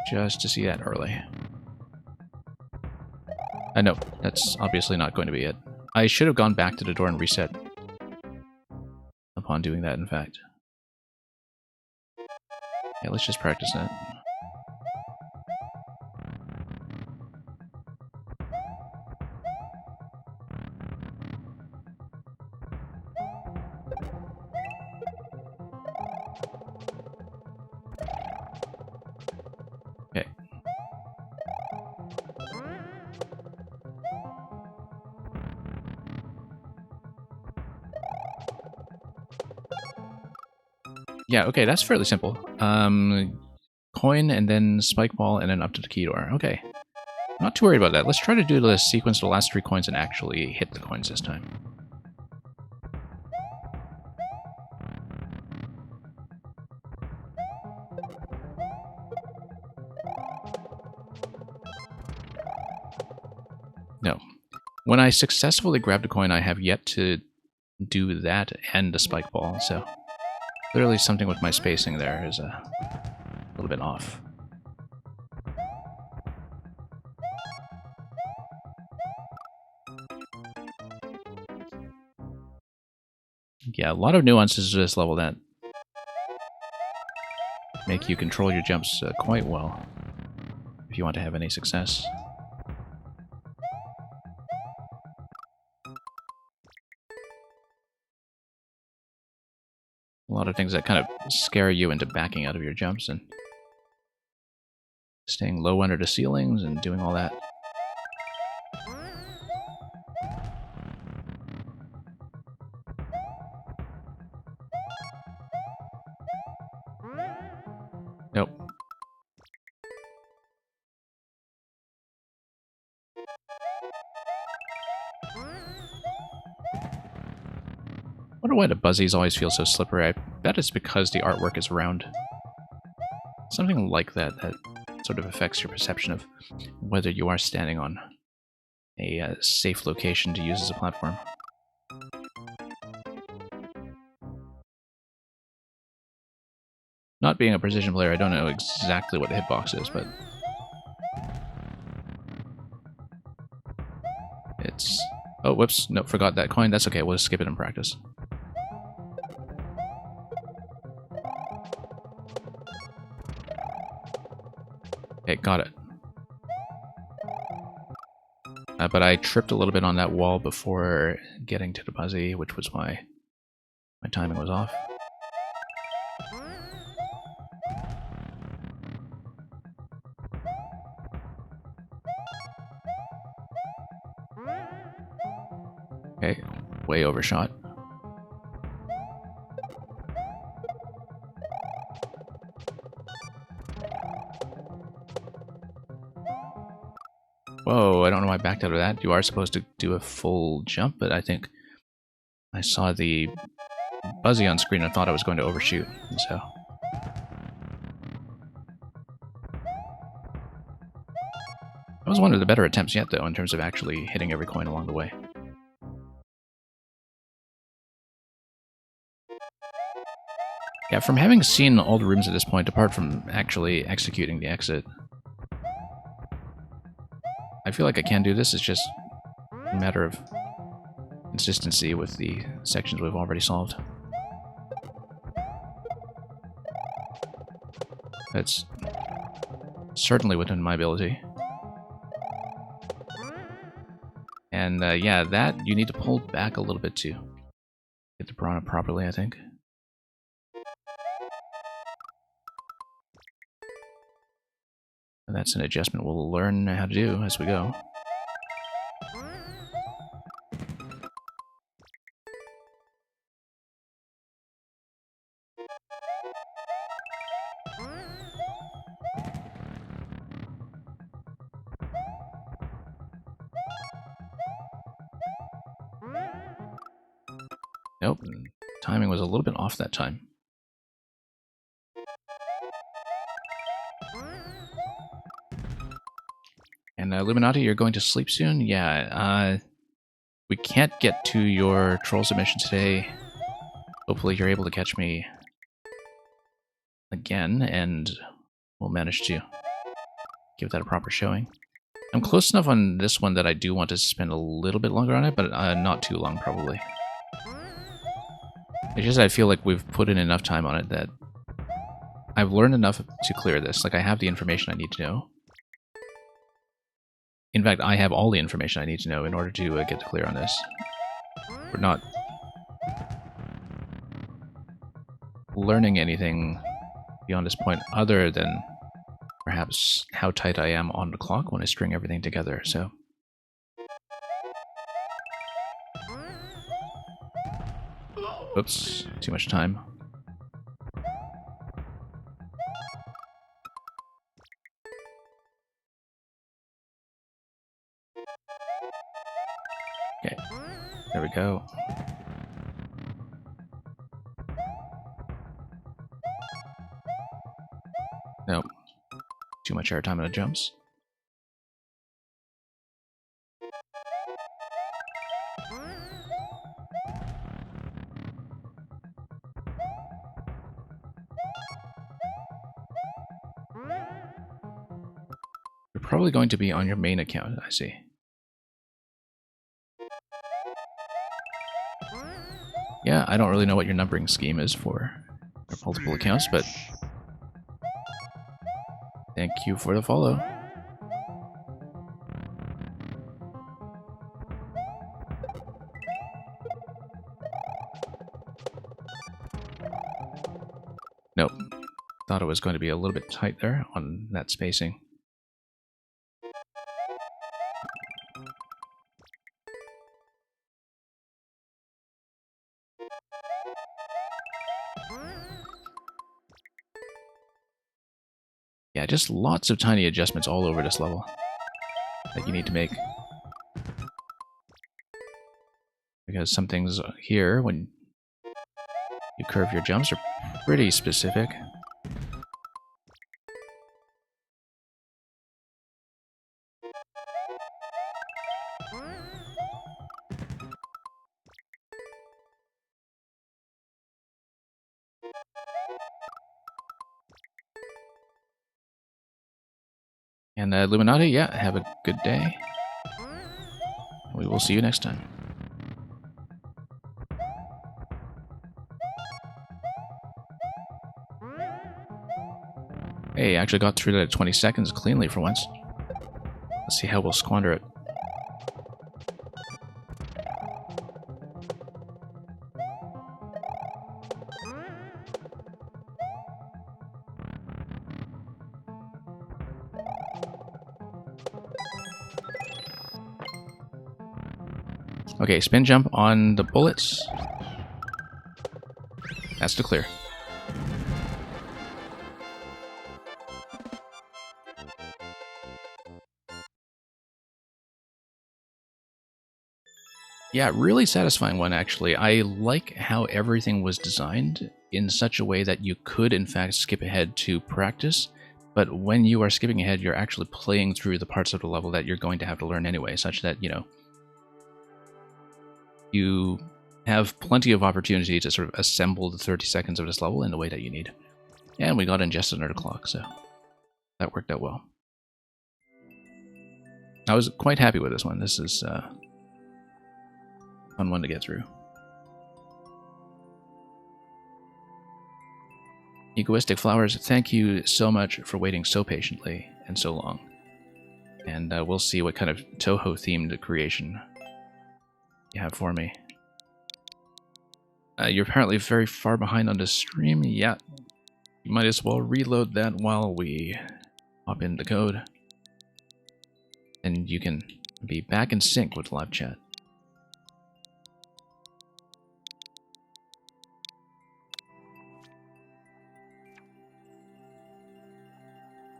Just to see that early. I know, that's obviously not going to be it. I should have gone back to the door and reset upon doing that, in fact. Yeah, let's just practice that. Okay. Yeah, okay, that's fairly simple. Coin and then spike ball and then up to the key door. Okay. Not too worried about that. Let's try to do the sequence of the last 3 coins and actually hit the coins this time. No. When I successfully grabbed a coin, I have yet to do that and the spike ball, so clearly something with my spacing there is a little bit off. Yeah, a lot of nuances to this level that make you control your jumps quite well if you want to have any success. A lot of things that kind of scare you into backing out of your jumps and staying low under the ceilings and doing all that. Nope. I wonder why the Buzzies always feel so slippery. I bet it's because the artwork is round. Something like that that sort of affects your perception of whether you are standing on a safe location to use as a platform. Not being a precision player, I don't know exactly what the hitbox is, but it's... Oh, whoops. Nope, forgot that coin. That's okay. We'll just skip it in practice. Okay, got it. But I tripped a little bit on that wall before getting to the Buzzy, which was why my timing was off. Okay, way overshot. Whoa, I don't know why I backed out of that. You are supposed to do a full jump, but I think I saw the Buzzy on screen and thought I was going to overshoot, and so... That was one of the better attempts yet, though, in terms of actually hitting every coin along the way. Yeah, from having seen all the rooms at this point, apart from actually executing the exit, I feel like I can do this. It's just a matter of consistency with the sections we've already solved. That's certainly within my ability. And yeah, that you need to pull back a little bit to get the piranha properly, I think. And that's an adjustment we'll learn how to do as we go. Nope, timing was a little bit off that time. And Illuminati, you're going to sleep soon? Yeah, we can't get to your troll submission today. Hopefully you're able to catch me again, and we'll manage to give that a proper showing. I'm close enough on this one that I do want to spend a little bit longer on it, but not too long, probably. It's just I feel like we've put in enough time on it that I've learned enough to clear this. Like, I have the information I need to know. In fact, I have all the information I need to know in order to get to clear on this. We're not learning anything beyond this point other than perhaps how tight I am on the clock when I string everything together, so... Oops, too much time. Okay, there we go. Nope. Too much airtime on the jumps. You're probably going to be on your main account, I see. Yeah, I don't really know what your numbering scheme is for multiple accounts, but thank you for the follow. Nope. Thought it was going to be a little bit tight there on that spacing. Yeah, just lots of tiny adjustments all over this level that you need to make. Because some things here, when you curve your jumps, are pretty specific. And Illuminati, yeah, have a good day. We will see you next time. Hey, I actually got through that at 20 seconds cleanly for once. Let's see how we'll squander it. Okay, spin jump on the bullets. That's to clear. Yeah, really satisfying one, actually. I like how everything was designed in such a way that you could, in fact, skip ahead to practice, but when you are skipping ahead, you're actually playing through the parts of the level that you're going to have to learn anyway, such that, you know, you have plenty of opportunity to sort of assemble the 30 seconds of this level in the way that you need. And we got ingested under the clock, so that worked out well. I was quite happy with this one. This is a fun one to get through. Egoistic Flowers, thank you so much for waiting so patiently and so long. And we'll see what kind of Touhou-themed creation you have for me. You're apparently very far behind on the stream. Yeah, you might as well reload that while we hop in the code. And you can be back in sync with live chat.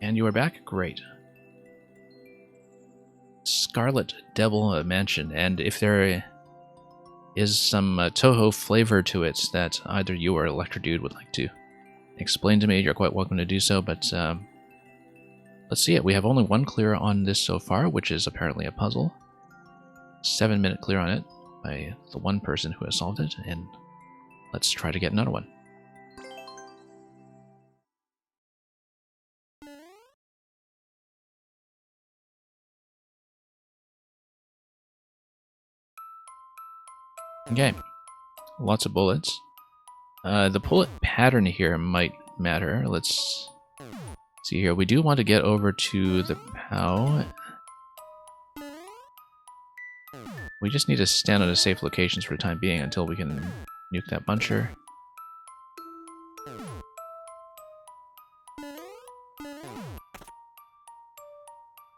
And you are back? Great. Scarlet Devil Mansion, and if there is some Touhou flavor to it that either you or Electrodude would like to explain to me, you're quite welcome to do so, but Let's see it. We have only one clear on this so far, which is apparently a puzzle. 7-minute clear on it by the one person who has solved it, and let's try to get another one. Okay, lots of bullets. The bullet pattern here might matter. Let's see here. We do want to get over to the POW. We just need to stand on a safe locations for the time being until we can nuke that buncher.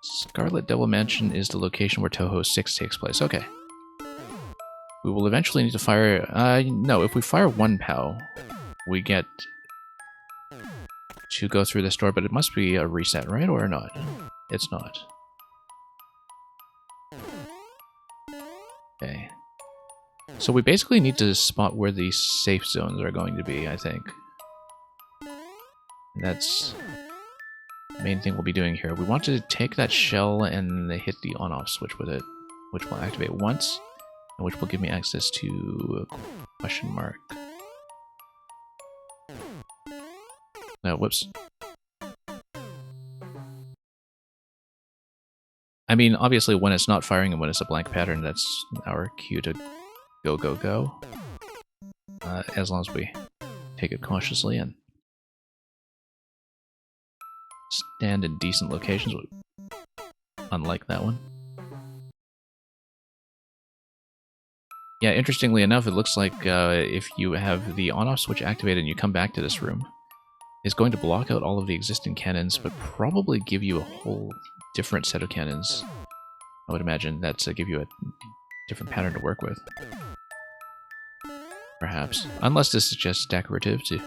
Scarlet Devil Mansion is the location where Touhou 6 takes place. Okay. We will eventually need to fire... no, if we fire one POW, we get to go through this door, but it must be a reset, right? Or not? It's not. Okay. So we basically need to spot where these safe zones are going to be, I think. And that's the main thing we'll be doing here. We want to take that shell and hit the on-off switch with it, which will activate once, and which will give me access to question mark. No, whoops. I mean, obviously when it's not firing and when it's a blank pattern, that's our cue to go, go, go. As long as we take it cautiously and stand in decent locations, unlike that one. Yeah, interestingly enough, it looks like if you have the on-off switch activated and you come back to this room, it's going to block out all of the existing cannons, but probably give you a whole different set of cannons. I would imagine that's give you a different pattern to work with. Perhaps. Unless this is just decorative to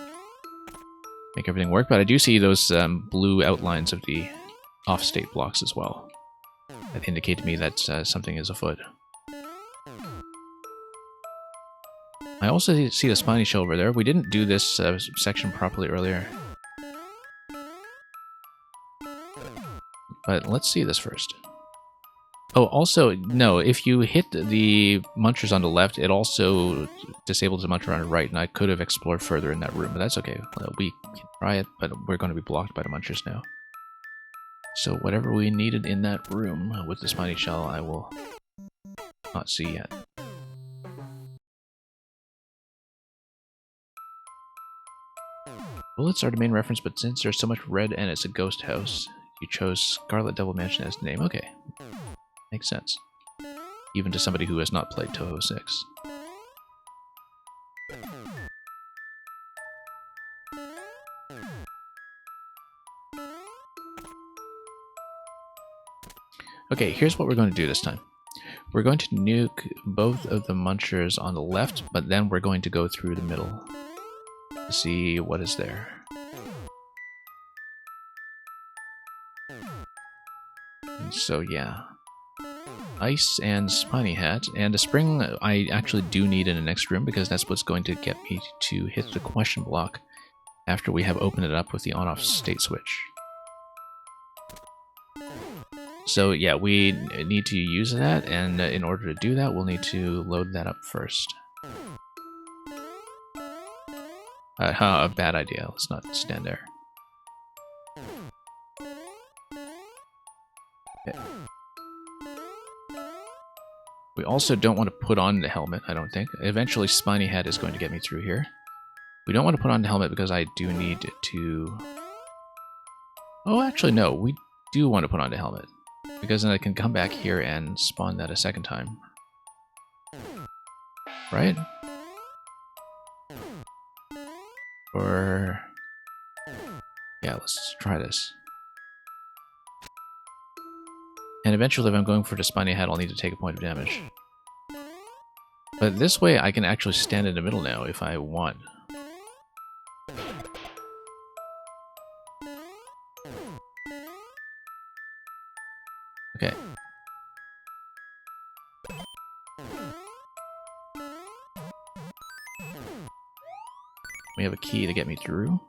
make everything work, but I do see those blue outlines of the off-state blocks as well. That indicate to me that something is afoot. I also see the spiny shell over there. We didn't do this section properly earlier. But let's see this first. Oh, also, no, if you hit the munchers on the left, it also disables the muncher on the right, and I could have explored further in that room, but that's okay. We can try it, but we're going to be blocked by the munchers now. So whatever we needed in that room with the spiny shell, I will not see yet. Bullets are the main reference, but since there's so much red and it's a ghost house, you chose Scarlet Devil Mansion as the name. Okay. Makes sense. Even to somebody who has not played Touhou 6. Okay, here's what we're going to do this time. We're going to nuke both of the munchers on the left, but then we're going to go through the middle to see what is there. And so yeah. Ice and Spiny Hat, and a spring I actually do need in the next room because that's what's going to get me to hit the question block after we have opened it up with the on-off state switch. So yeah, we need to use that, and in order to do that, we'll need to load that up first. A bad idea. Let's not stand there. Okay. We also don't want to put on the helmet, I don't think. Eventually, Spiny Hat is going to get me through here. We don't want to put on the helmet because I do need to... Oh, actually, no. We do want to put on the helmet. Because then I can come back here and spawn that a second time. Right? Or... yeah, let's try this. And eventually, if I'm going for the Spiny Hat, I'll need to take a point of damage. But this way, I can actually stand in the middle now if I want. Okay. We have a key to get me through.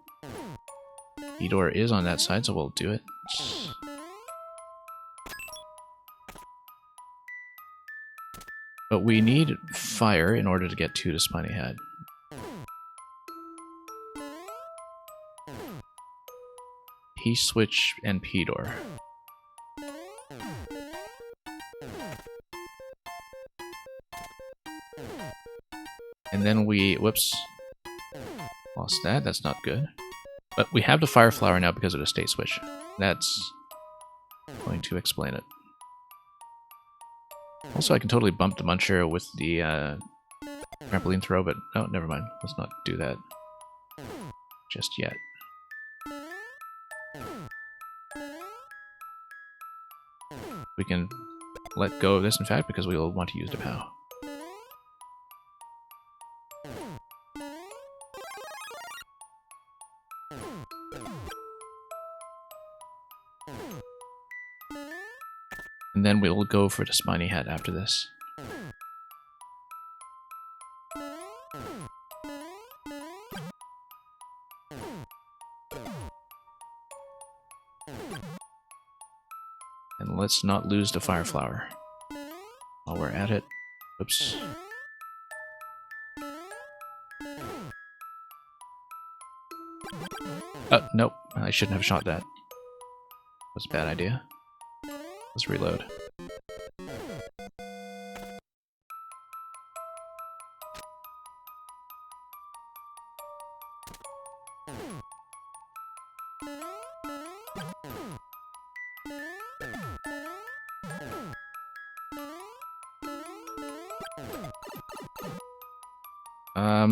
P-door is on that side, so we'll do it. But we need fire in order to get to the Spiny Hat. P-switch and P-door. And then we... whoops. Lost that. That's not good. But we have the fire flower now because of the state switch. That's going to explain it. Also, I can totally bump the Muncher with the trampoline throw, but... oh, never mind. Let's not do that just yet. We can let go of this, in fact, because we will want to use the POW. And then we'll go for the Spiny Hat after this. And let's not lose the Fire Flower while we're at it. Oops. Oh, nope. I shouldn't have shot that. That was a bad idea. Let's reload.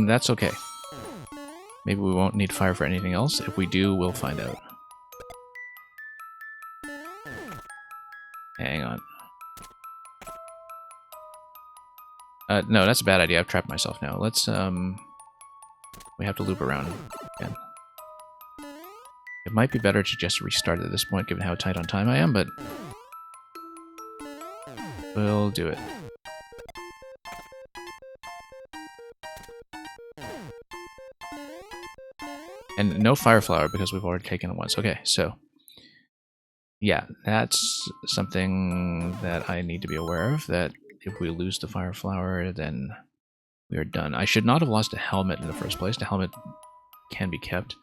That's okay. Maybe we won't need fire for anything else. If we do, we'll find out. Hang on. No, that's a bad idea. I've trapped myself now. Let's, we have to loop around again. It might be better to just restart at this point, given how tight on time I am, but... we'll do it. And no Fire Flower, because we've already taken it once. Okay, so... yeah, that's something that I need to be aware of, that if we lose the Fire Flower, then we are done. I should not have lost a helmet in the first place. The helmet can be kept,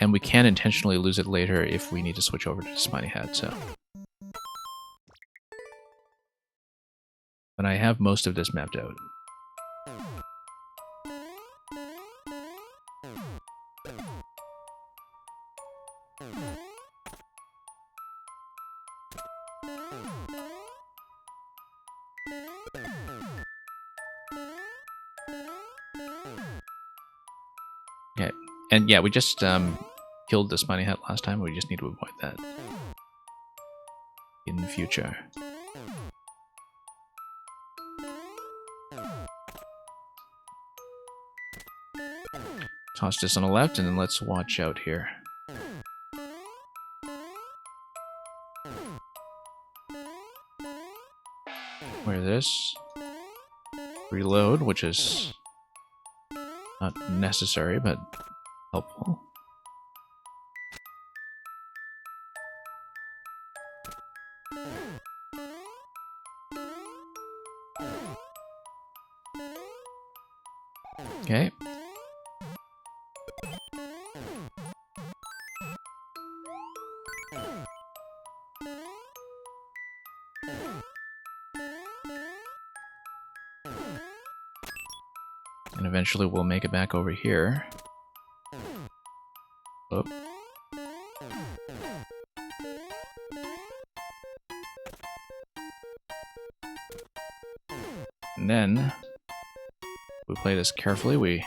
and we can intentionally lose it later if we need to switch over to the Spiny Hat, so... but I have most of this mapped out. Okay, and yeah, we just killed the Spiny Hat last time. We just need to avoid that in the future. Toss this on the left, and then let's watch out here. Where this? Reload, which is not necessary, but helpful. Okay. And eventually we'll make it back over here. Oh. And then, if we play this carefully, we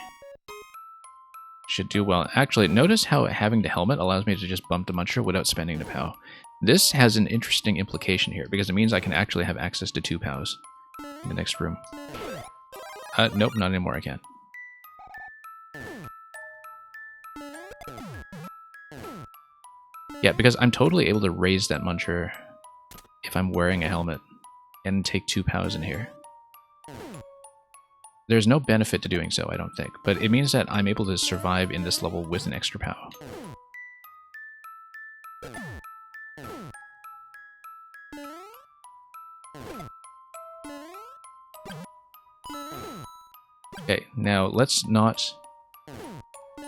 should do well. Actually, notice how having the helmet allows me to just bump the Muncher without spending the POW. This has an interesting implication here, because it means I can actually have access to 2 POWs in the next room. Nope, not anymore, I can't. Yeah, because I'm totally able to raise that Muncher if I'm wearing a helmet and take 2 POWs in here. There's no benefit to doing so, I don't think, but it means that I'm able to survive in this level with an extra POW. Okay, now let's not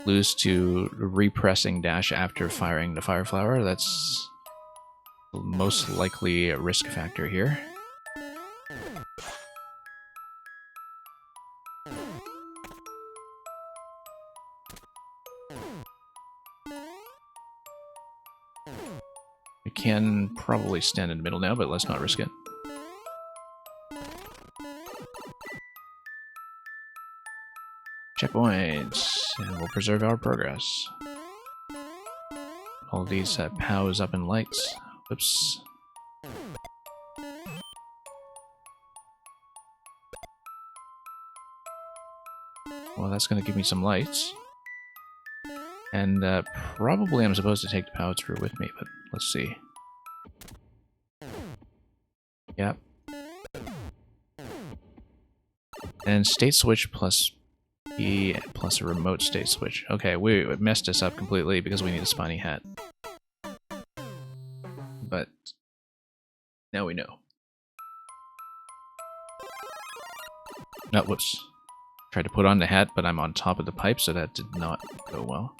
lose to repressing dash after firing the Fire Flower. That's the most likely risk factor here. We can probably stand in the middle now, but let's not risk it. Checkpoints, and we'll preserve our progress. All these POWs up in lights. Oops. Well, that's going to give me some lights. And probably I'm supposed to take the POW through with me, but let's see. Yep. And state switch plus E plus a remote state switch. Okay, we messed this up completely because we need a spiny hat. But now we know. No, whoops. Tried to put on the hat, but I'm on top of the pipe, so that did not go well.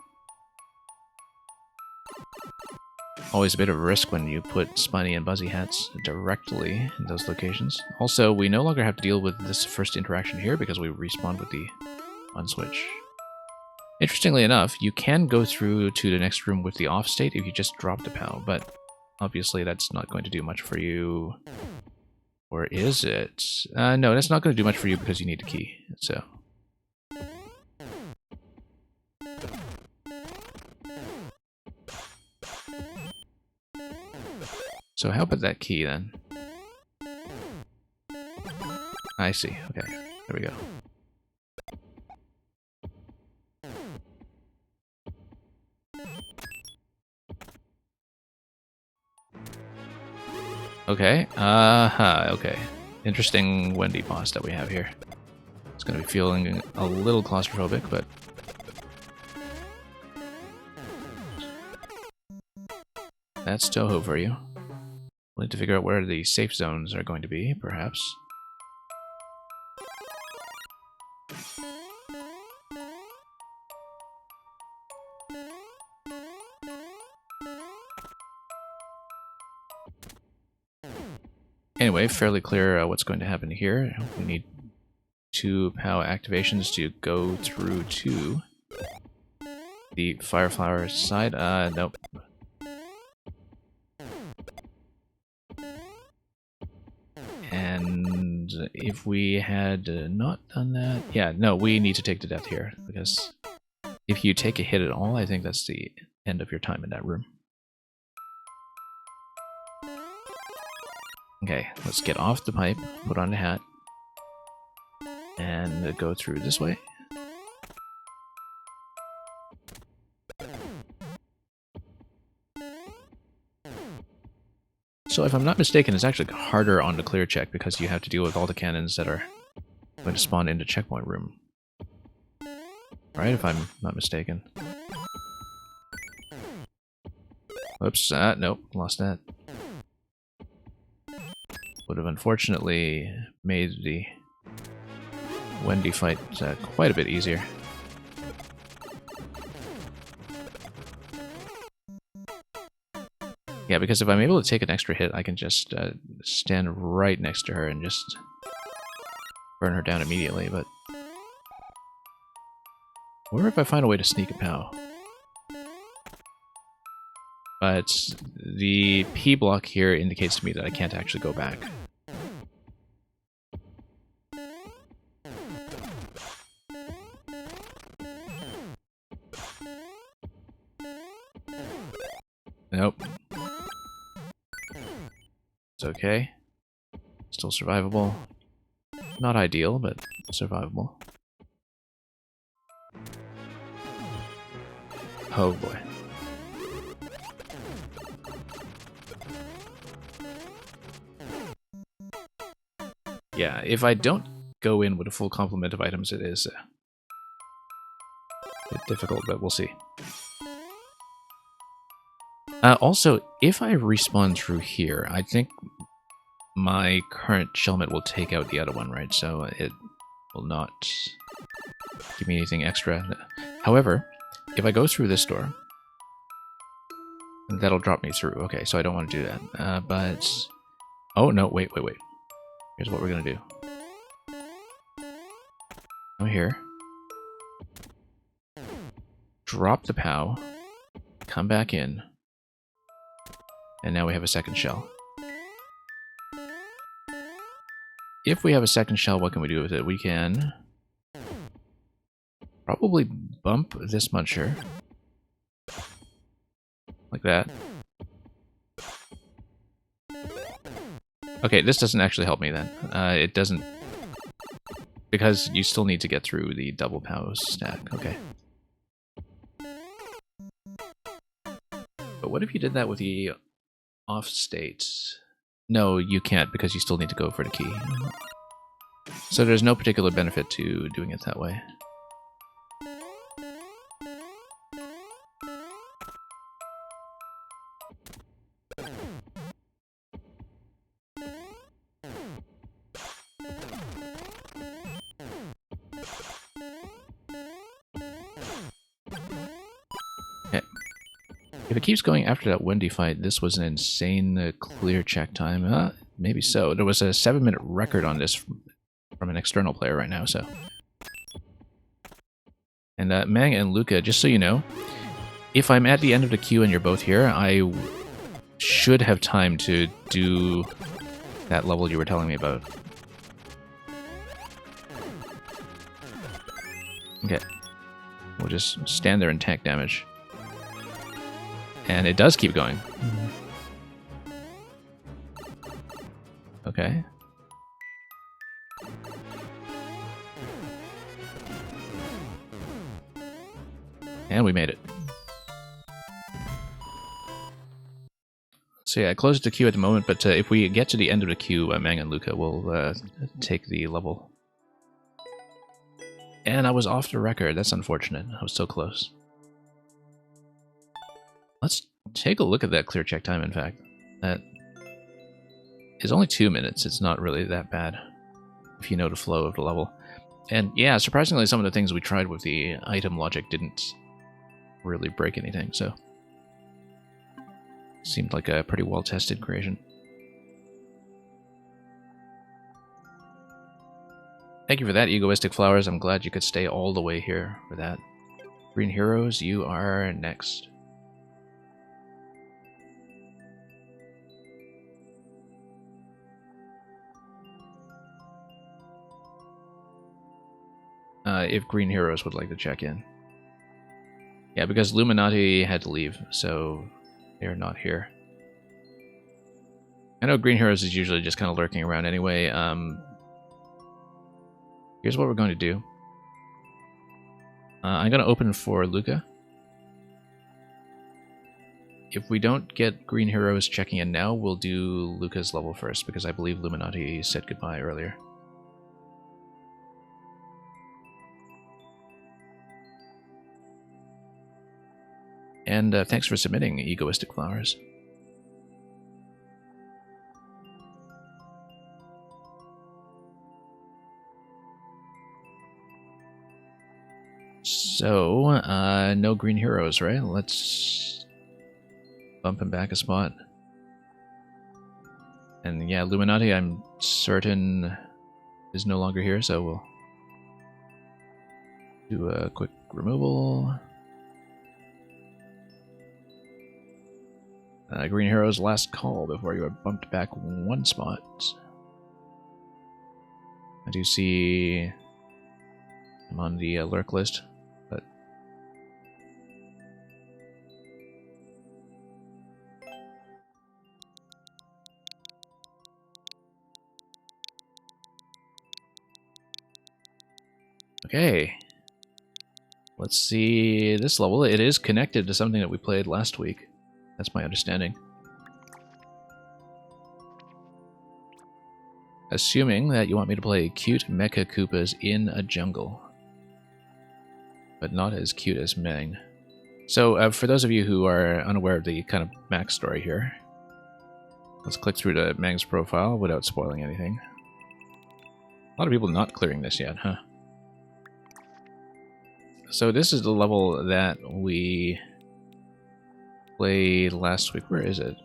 Always a bit of a risk when you put spiny and buzzy hats directly in those locations. Also, we no longer have to deal with this first interaction here because we respawn with the on switch. Interestingly enough, you can go through to the next room with the off state if you just drop the POW, but obviously that's not going to do much for you. Or is it? No, that's not going to do much for you because you need a key, so... So how about that key then? I see, okay, there we go. Okay, okay. Interesting Wendy boss that we have here. It's gonna be feeling a little claustrophobic, but... That's Touhou for you. We'll need to figure out where the safe zones are going to be, perhaps. Anyway, fairly clear what's going to happen here. We need 2 POW activations to go through to the Fire Flower side. Nope. And if we had not done that... Yeah, no, we need to take the death here, because if you take a hit at all, I think that's the end of your time in that room. Okay, let's get off the pipe, put on the hat, and go through this way. So if I'm not mistaken, it's actually harder on the clear check because you have to deal with all the cannons that are going to spawn into checkpoint room. Right, if I'm not mistaken. Whoops, nope, lost that. Would have unfortunately made the Wendy fight quite a bit easier. Yeah, because if I'm able to take an extra hit, I can just stand right next to her and just burn her down immediately, but... Or if I find a way to sneak a POW. But the P block here indicates to me that I can't actually go back. Nope. It's okay. Still survivable. Not ideal, but survivable. Oh boy. Yeah, if I don't go in with a full complement of items, it is a bit difficult, but we'll see. Also, if I respawn through here, I think my current Shelmet will take out the other one, right? So it will not give me anything extra. However, if I go through this door, that'll drop me through. Okay, so I don't want to do that. But... Oh, no, wait. Here's what we're going to do. Go here. Drop the POW. Come back in. And now we have a second shell. If we have a second shell, what can we do with it? We can probably bump this muncher. Like that. Okay, this doesn't actually help me then. It doesn't... Because you still need to get through the double POW stack. Okay. But what if you did that with the off states? No, you can't because you still need to go for the key. So there's no particular benefit to doing it that way. If it keeps going after that Wendy fight, this was an insane clear check time. Maybe so. There was a 7-minute record on this from an external player right now, so. And Mang and Luca, just so you know, if I'm at the end of the queue and you're both here, I should have time to do that level you were telling me about. Okay. We'll just stand there and tank damage. And it does keep going. Okay. And we made it. So yeah, I closed the queue at the moment, but if we get to the end of the queue, Mang and Luca will take the level. And I was off the record. That's unfortunate. I was so close. Let's take a look at that clear check time, in fact. That is only 2 minutes. It's not really that bad if you know the flow of the level. And yeah, surprisingly, some of the things we tried with the item logic didn't really break anything, so seemed like a pretty well-tested creation. Thank you for that, Egoistic Flowers. I'm glad you could stay all the way here for that. Green Heroes, you are next. If Green Heroes would like to check in. Yeah, because Illuminati had to leave, so they're not here. I know Green Heroes is usually just kind of lurking around anyway. Here's what we're going to do. I'm going to open for Luca. If we don't get Green Heroes checking in now, we'll do Luca's level first, because I believe Illuminati said goodbye earlier. And thanks for submitting, Egoistic Flowers. So, no Green Heroes, right? Let's bump him back a spot. And yeah, Illuminati, I'm certain, is no longer here, so we'll do a quick removal. Green Heroes last call before you are bumped back 1 spot. I do see him on the lurk list, but okay. Let's see this level. It is connected to something that we played last week. That's my understanding. Assuming that you want me to play cute Mecha Koopas in a jungle. But not as cute as Mang. So, for those of you who are unaware of the kind of backstory here, let's click through to Mang's profile without spoiling anything. A lot of people not clearing this yet, huh? so this is the level that we played last week. Where is it?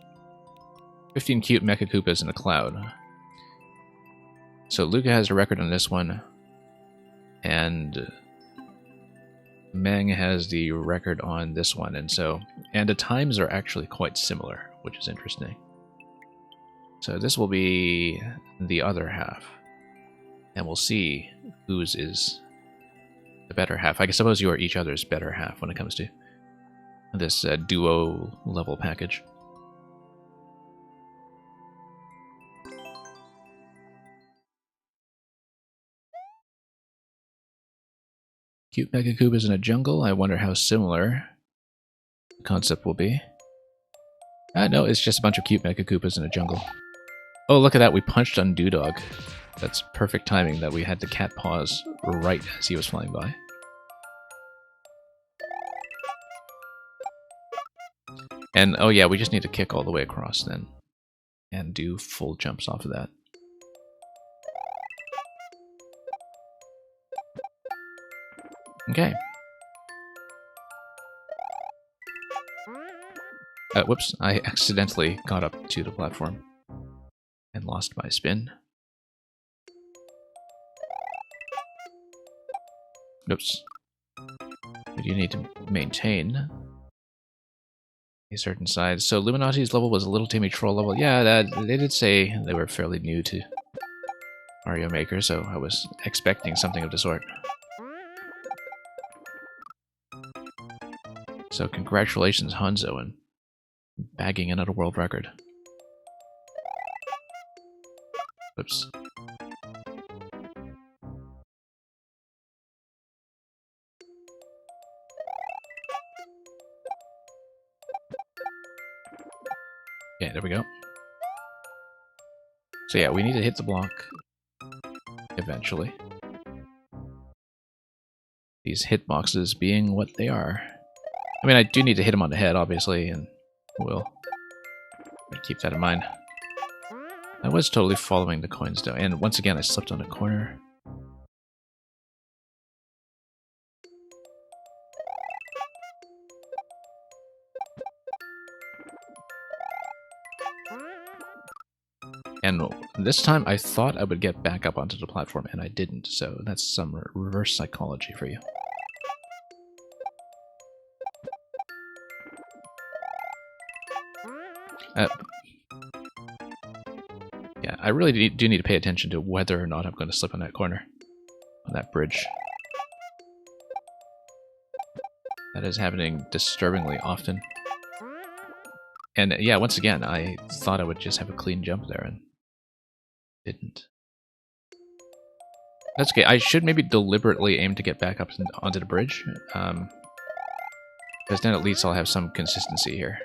15 cute Mecha Koopas in a cloud. So Luca has a record on this one, and Meng has the record on this one, and the times are actually quite similar, which is interesting. So this will be the other half, and we'll see whose is the better half. I suppose you are each other's better half when it comes to this duo level package. Cute Mecha Koopas in a jungle. I wonder how similar the concept will be. No, it's just a bunch of cute Mecha Koopas in a jungle. Oh, look at that. We punched on Dewdog. That's perfect timing that we had the cat pause right as he was flying by. And, oh yeah, we just need to kick all the way across then. And do full jumps off of that. Okay. Whoops, I accidentally got up to the platform and lost my spin. Oops. We do need to maintain a certain size. So Luminati's level was a Little Timmy Troll level. Yeah, they did say they were fairly new to Mario Maker, so I was expecting something of the sort. So congratulations, Hanzo, and bagging another world record. Oops. Yeah, there we go. So yeah, we need to hit the block eventually. These hitboxes being what they are. I mean, I do need to hit him on the head, obviously, and we'll keep that in mind. I was totally following the coins, though, and once again, I slipped on a corner. And this time, I thought I would get back up onto the platform, and I didn't, so that's some reverse psychology for you. Yeah, I really do need to pay attention to whether or not I'm going to slip on that corner, on that bridge. That is happening disturbingly often. And yeah, once again, I thought I would just have a clean jump there, and didn't. That's okay. I should maybe deliberately aim to get back up onto the bridge, because then at least I'll have some consistency here.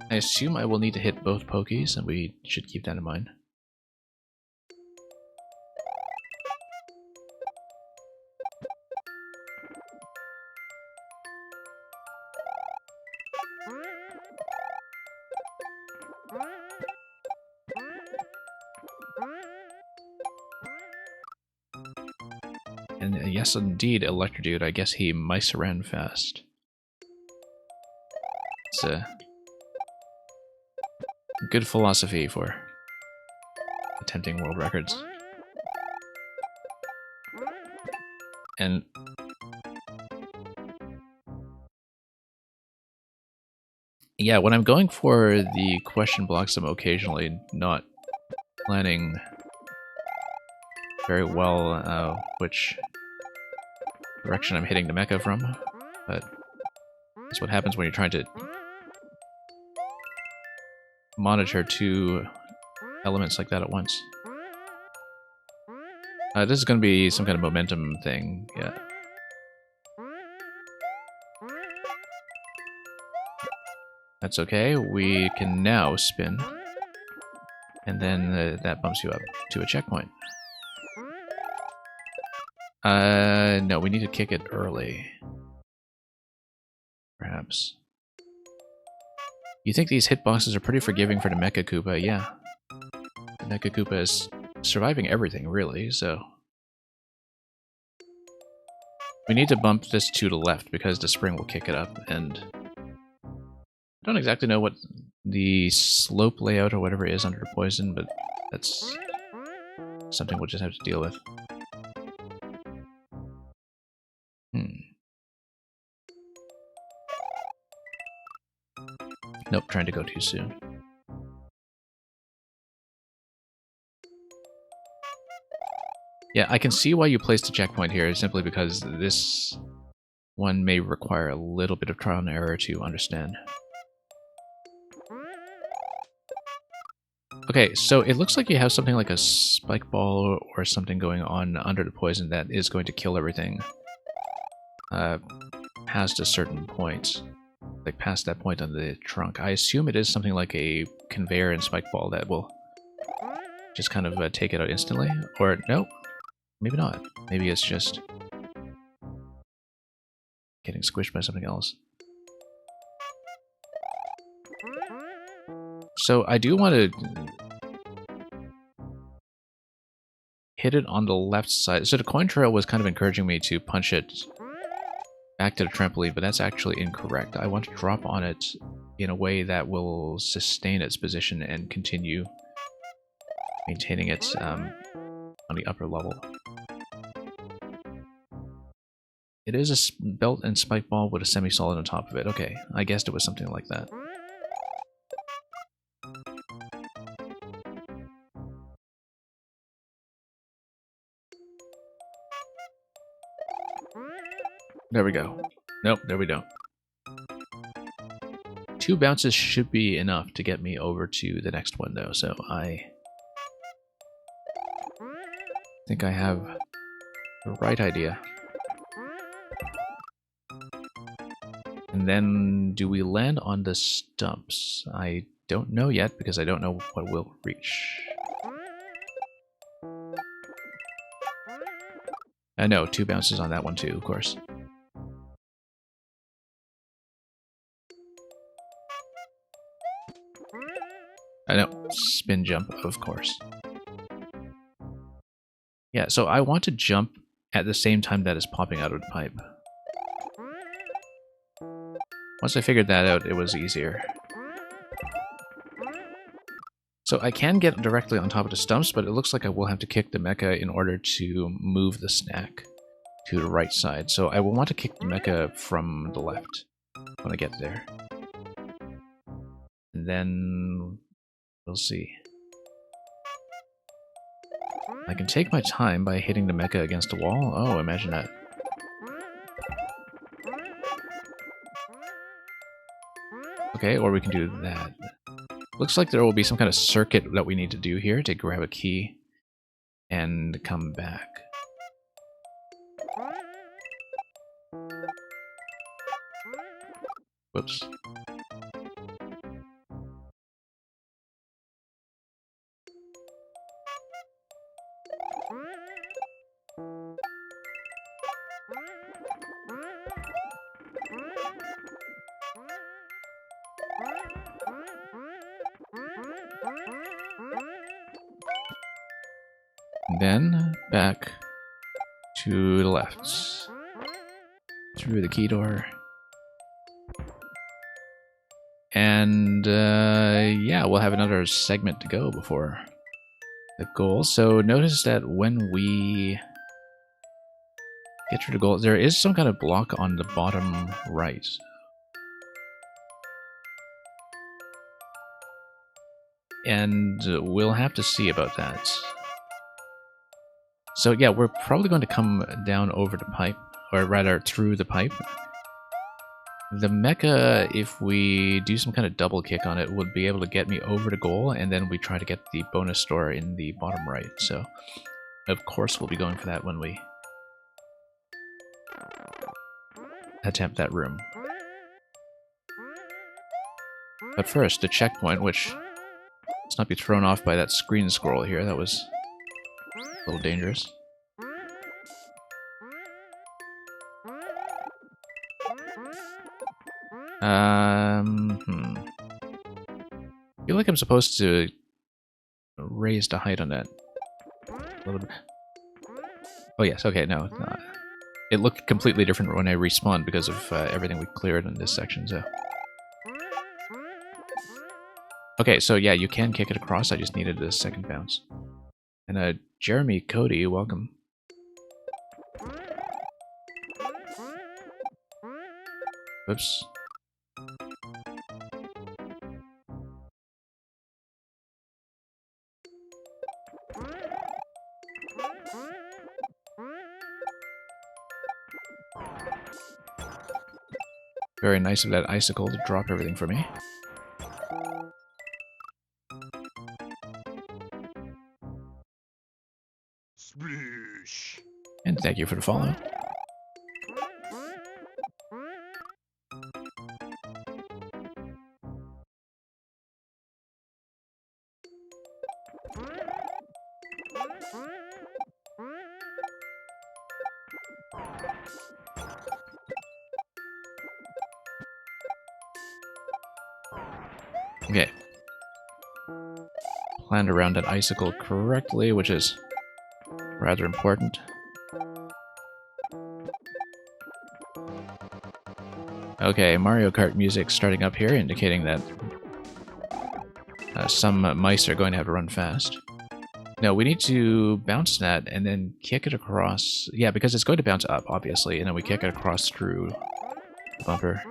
I assume I will need to hit both pokies, and we should keep that in mind. And yes, indeed, Electrodude. I guess he mice around fast. It's a good philosophy for attempting world records. And yeah, when I'm going for the question blocks, I'm occasionally not planning very well which direction I'm hitting the mecha from, but that's what happens when you're trying to monitor two elements like that at once. This is going to be some kind of momentum thing, yeah. That's okay, we can now spin, and then that bumps you up to a checkpoint. No, we need to kick it early. Perhaps. You think these hitboxes are pretty forgiving for the Mecha Koopa? Yeah. The Mecha Koopa is surviving everything, really, so... We need to bump this to the left because the spring will kick it up, and I don't exactly know what the slope layout or whatever is under the poison, but that's something we'll just have to deal with. Nope, trying to go too soon. Yeah, I can see why you placed a checkpoint here, simply because this one may require a little bit of trial and error to understand. Okay, so it looks like you have something like a spike ball or something going on under the poison that is going to kill everything past a certain point. Like past that point on the trunk. I assume it is something like a conveyor and spike ball that will just kind of take it out instantly. Or no, maybe not. Maybe it's just getting squished by something else. So I do want to hit it on the left side. So the coin trail was kind of encouraging me to punch it back to the trampoline, but that's actually incorrect. I want to drop on it in a way that will sustain its position and continue maintaining it on the upper level. It is a belt and spike ball with a semi-solid on top of it. Okay, I guessed it was something like that. There we go. Nope, there we don't. 2 bounces should be enough to get me over to the next one, though, so I think I have the right idea. And then, do we land on the stumps? I don't know yet, because I don't know what we'll reach. I know, 2 bounces on that one too, of course. I know, spin jump, of course. Yeah, so I want to jump at the same time that is popping out of the pipe. Once I figured that out, it was easier. So I can get directly on top of the stumps, but it looks like I will have to kick the mecha in order to move the snack to the right side. So I will want to kick the mecha from the left when I get there. And then we'll see. I can take my time by hitting the mecha against the wall. Oh, imagine that. Okay, or we can do that. Looks like there will be some kind of circuit that we need to do here to grab a key and come back. Whoops. Then back to the left. Through the key door. And yeah, we'll have another segment to go before the goal. So notice that when we get through the goal, there is some kind of block on the bottom right. And we'll have to see about that. So yeah, we're probably going to come down over the pipe, or rather through the pipe. The mecha, if we do some kind of double kick on it, would be able to get me over the goal, and then we try to get the bonus store in the bottom right. So, of course, we'll be going for that when we attempt that room. But first, the checkpoint, which let's not be thrown off by that screen scroll here. That was a little dangerous. I feel like I'm supposed to raise the height on that a little bit. Oh yes, okay, no, it's not. it looked completely different when I respawned because of everything we cleared in this section, so... Okay, so yeah, you can kick it across, I just needed a second bounce. And Jeremy Cody, welcome. Whoops. Very nice of that icicle to drop everything for me. Sploosh. And thank you for the follow. Okay. Planned around that icicle correctly, which is rather important. Okay, Mario Kart music starting up here, indicating that some mice are going to have to run fast. No, we need to bounce that and then kick it across. Yeah, because it's going to bounce up, obviously, and then we kick it across through the bumper.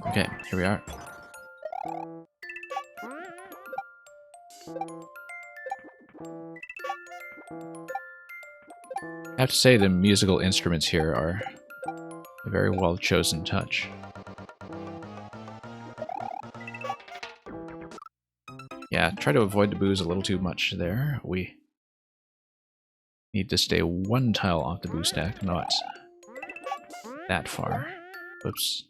Okay, here we are. I have to say the musical instruments here are a very well chosen touch. Yeah, try to avoid the booze a little too much there. We need to stay one tile off the boo stack, not that far. Whoops.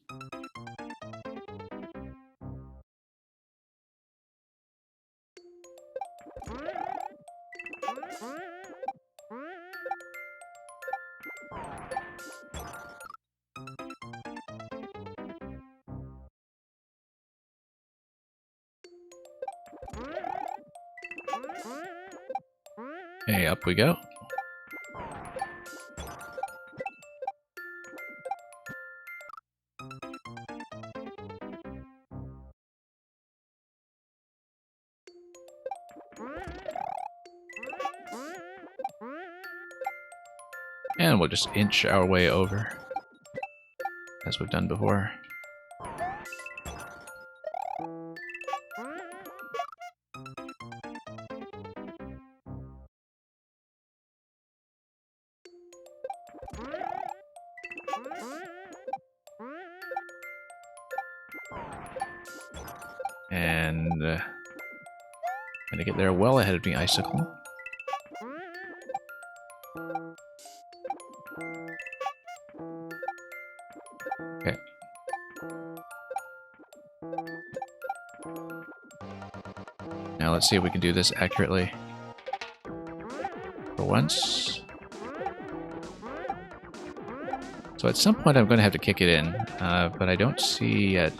Hey, up we go. And we'll just inch our way over, as we've done before. And gonna get there well ahead of the icicle. Okay. Now let's see if we can do this accurately. For once. So at some point I'm going to have to kick it in, but I don't see yet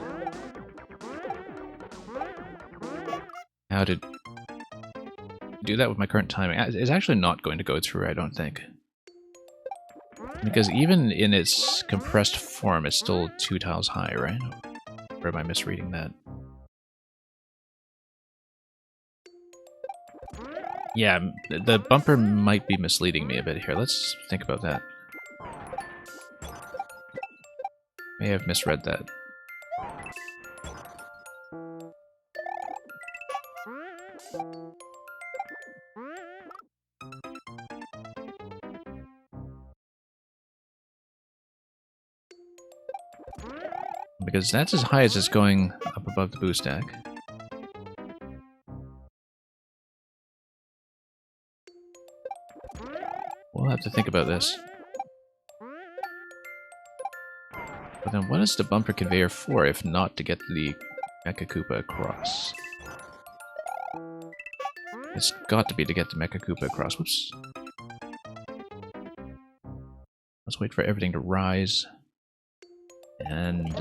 how to do that with my current timing. It's actually not going to go through, I don't think. Because even in its compressed form, it's still 2 tiles high, right? Or am I misreading that? Yeah, the bumper might be misleading me a bit here. Let's think about that. May have misread that. Because that's as high as it's going up above the boo stack. We'll have to think about this. But then what is the bumper conveyor for if not to get the Mecha Koopa across? It's got to be to get the Mecha Koopa across. Whoops. Let's wait for everything to rise. And...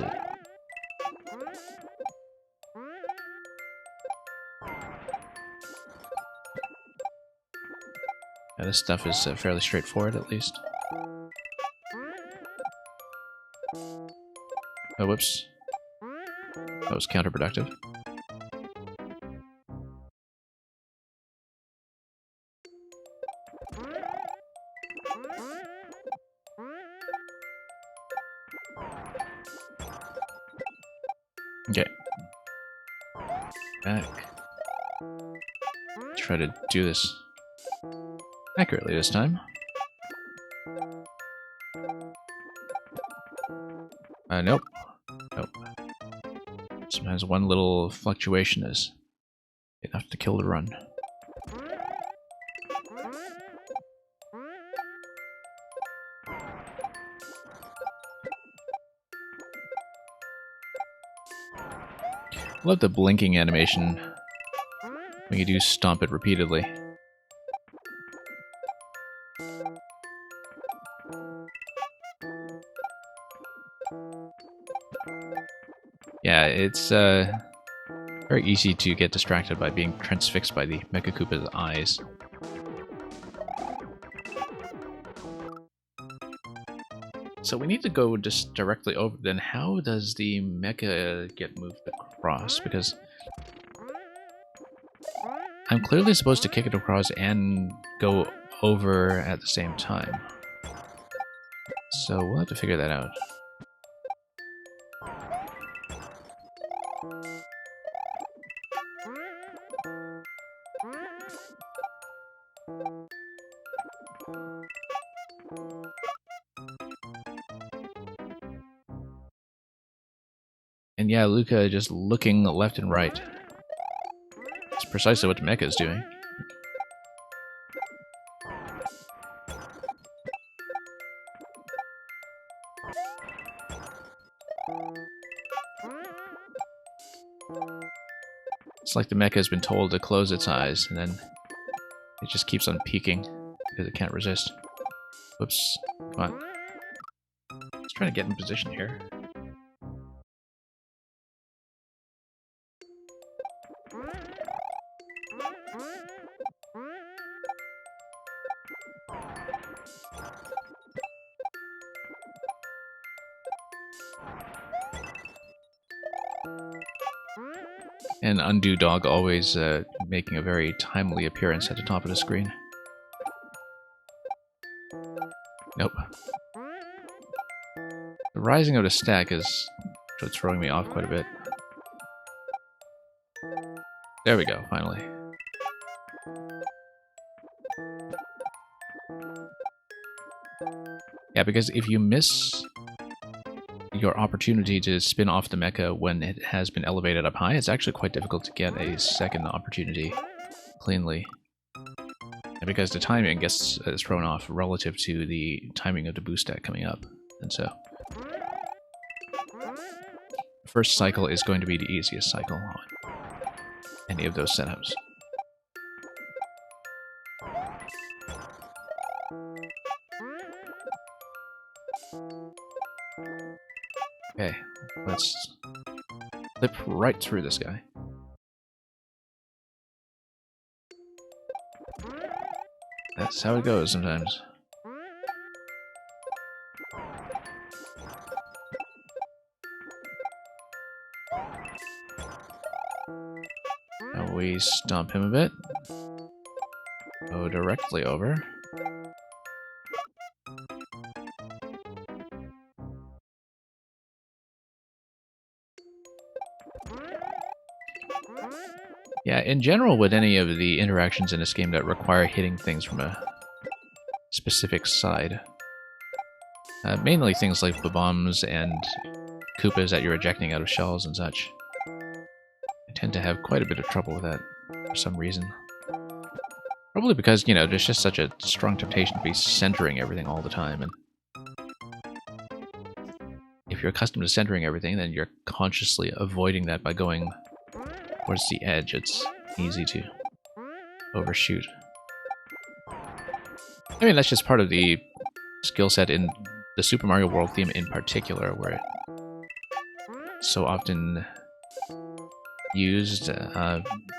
yeah, this stuff is fairly straightforward, at least. Oh, whoops. That was counterproductive. Okay. Back. Try to do this accurately this time. Nope. Nope. Sometimes one little fluctuation is enough to kill the run. Love the blinking animation when you do stomp it repeatedly. Yeah, it's very easy to get distracted by being transfixed by the Mecha Koopa's eyes. So we need to go just directly over. Then how does the mecha get moved across? Because I'm clearly supposed to kick it across and go over at the same time. So we'll have to figure that out. And yeah, Luca just looking left and right. It's precisely what the mecha is doing. It's like the mecha has been told to close its eyes, and then it just keeps on peeking because it can't resist. Whoops. Come on. Let's try to get in position here. And Undo Dog always making a very timely appearance at the top of the screen. Nope. The rising of the stack is throwing me off quite a bit. There we go, finally. Yeah, because if you miss your opportunity to spin off the mecha when it has been elevated up high, it's actually quite difficult to get a second opportunity cleanly. And because the timing gets thrown off relative to the timing of the boost stack coming up. And so the first cycle is going to be the easiest cycle on any of those setups. Okay, let's flip right through this guy. That's how it goes sometimes. Now we stomp him a bit. Go directly over. Yeah, in general, with any of the interactions in this game that require hitting things from a specific side, mainly things like the bombs and Koopas that you're ejecting out of shells and such, I tend to have quite a bit of trouble with that for some reason. Probably because, you know, there's just such a strong temptation to be centering everything all the time, and if you're accustomed to centering everything, then you're consciously avoiding that by going towards the edge. It's easy to overshoot. I mean, that's just part of the skill set in the Super Mario World theme in particular, where it's so often used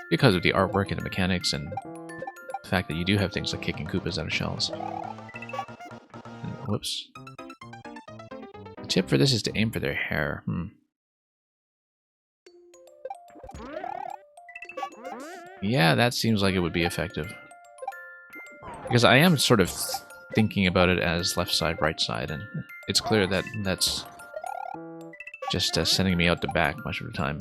because of the artwork and the mechanics and the fact that you do have things like kicking Koopas out of shells. And, whoops. The tip for this is to aim for their hair. Yeah, that seems like it would be effective. Because I am sort of thinking about it as left side, right side, and it's clear that that's just sending me out to back much of the time.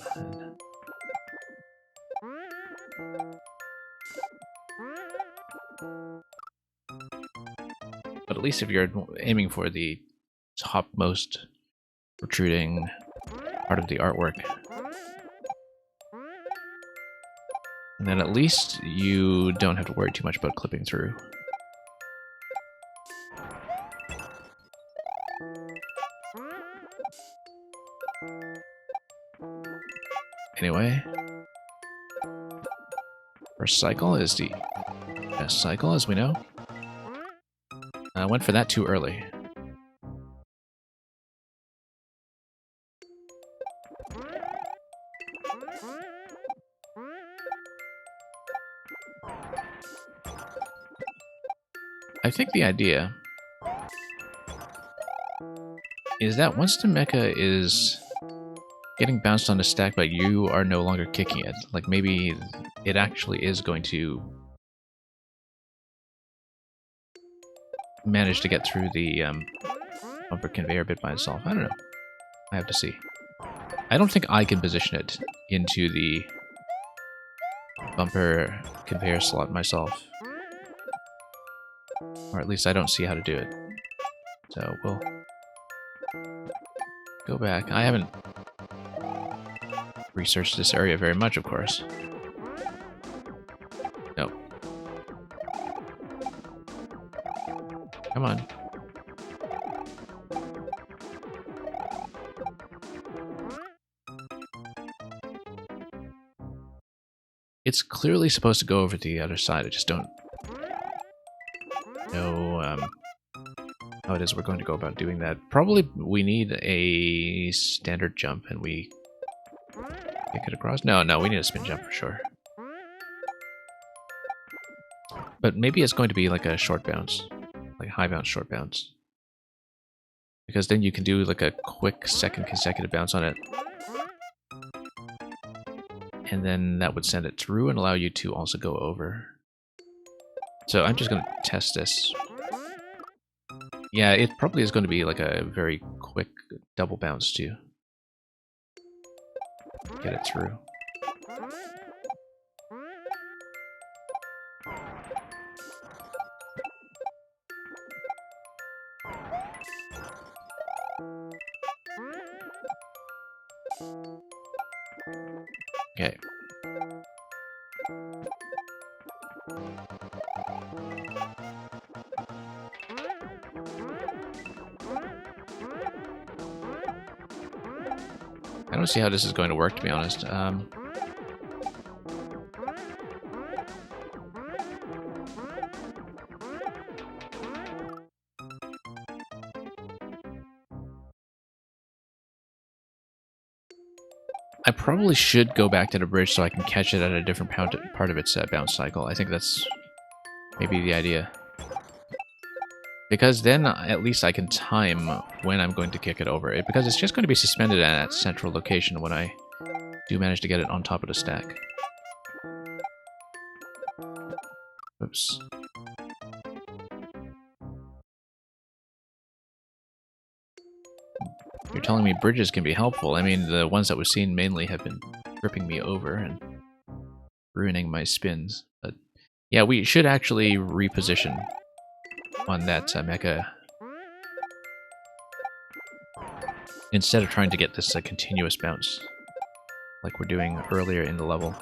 But at least if you're aiming for the topmost protruding part of the artwork, and then at least you don't have to worry too much about clipping through. Anyway, first cycle is the best cycle, as we know. I went for that too early. I think the idea is that once the mecha is getting bounced on the stack, but you are no longer kicking it, like maybe it actually is going to manage to get through the bumper conveyor bit by itself. I don't know. I have to see. I don't think I can position it into the bumper conveyor slot myself. Or at least I don't see how to do it. So we'll go back. I haven't researched this area very much, of course. No. Come on. It's clearly supposed to go over to the other side. I just don't know how it is we're going to go about doing that. Probably we need a standard jump and we kick it across. No, we need a spin jump for sure. But maybe it's going to be like a short bounce. Like high bounce, short bounce. Because then you can do like a quick second consecutive bounce on it. And then that would send it through and allow you to also go over. So I'm just going to test this. Yeah, it probably is going to be like a very quick double bounce to get it through. Okay. I don't see how this is going to work, to be honest. I probably should go back to the bridge so I can catch it at a different part of its bounce cycle. I think that's maybe the idea. Because then at least I can time when I'm going to kick it over. Because it's just going to be suspended at that central location when I do manage to get it on top of the stack. Oops. You're telling me bridges can be helpful. I mean, the ones that we've seen mainly have been tripping me over and ruining my spins. But yeah, we should actually reposition on that mecha instead of trying to get this continuous bounce like we're doing earlier in the level.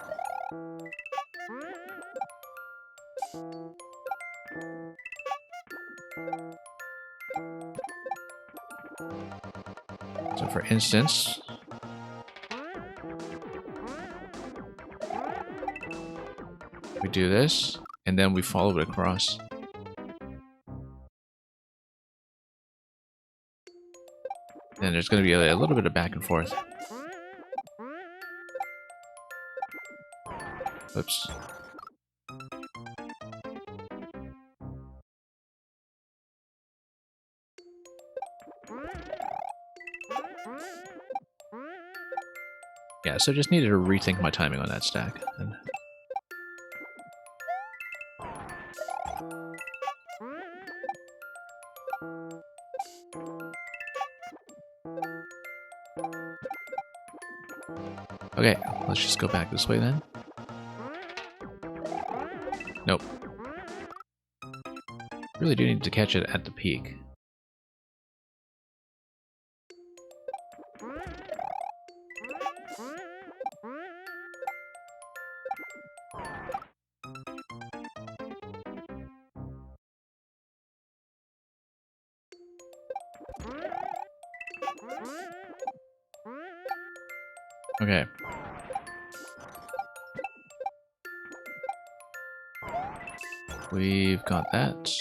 So for instance, we do this and then we follow it across. And there's going to be a little bit of back and forth. Oops. Yeah, so just needed to rethink my timing on that stack. And okay, let's just go back this way then. Nope. Really do need to catch it at the peak. Okay. We've got that.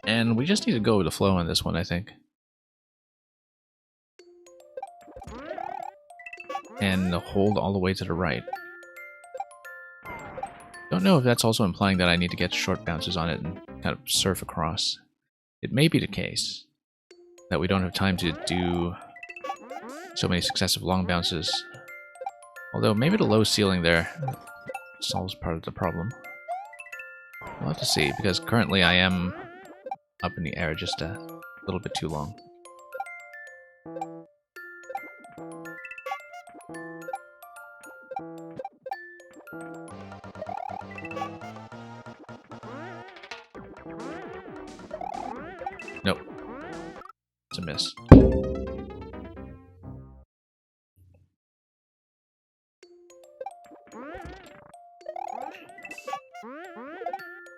And we just need to go with the flow on this one, I think. And hold all the way to the right. Don't know if that's also implying that I need to get short bounces on it and kind of surf across. It may be the case that we don't have time to do so many successive long bounces. Although maybe the low ceiling there solves part of the problem. We'll have to see, because currently I am up in the air just a little bit too long. Nope. It's a miss.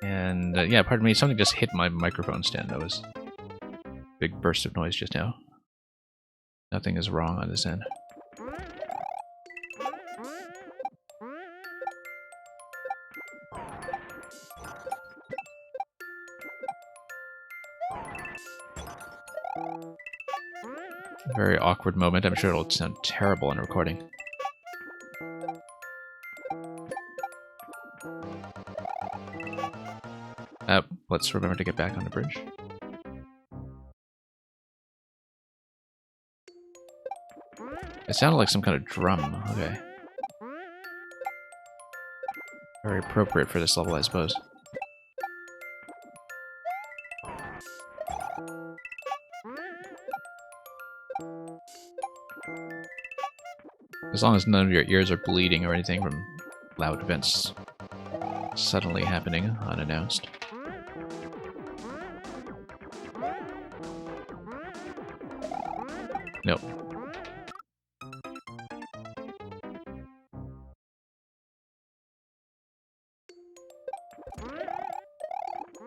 And yeah, pardon me, something just hit my microphone stand. That was a big burst of noise just now. Nothing is wrong on this end. Very awkward moment. I'm sure it'll sound terrible on recording. Let's remember to get back on the bridge. It sounded like some kind of drum. Okay. Very appropriate for this level, I suppose. As long as none of your ears are bleeding or anything from loud events suddenly happening unannounced. Nope.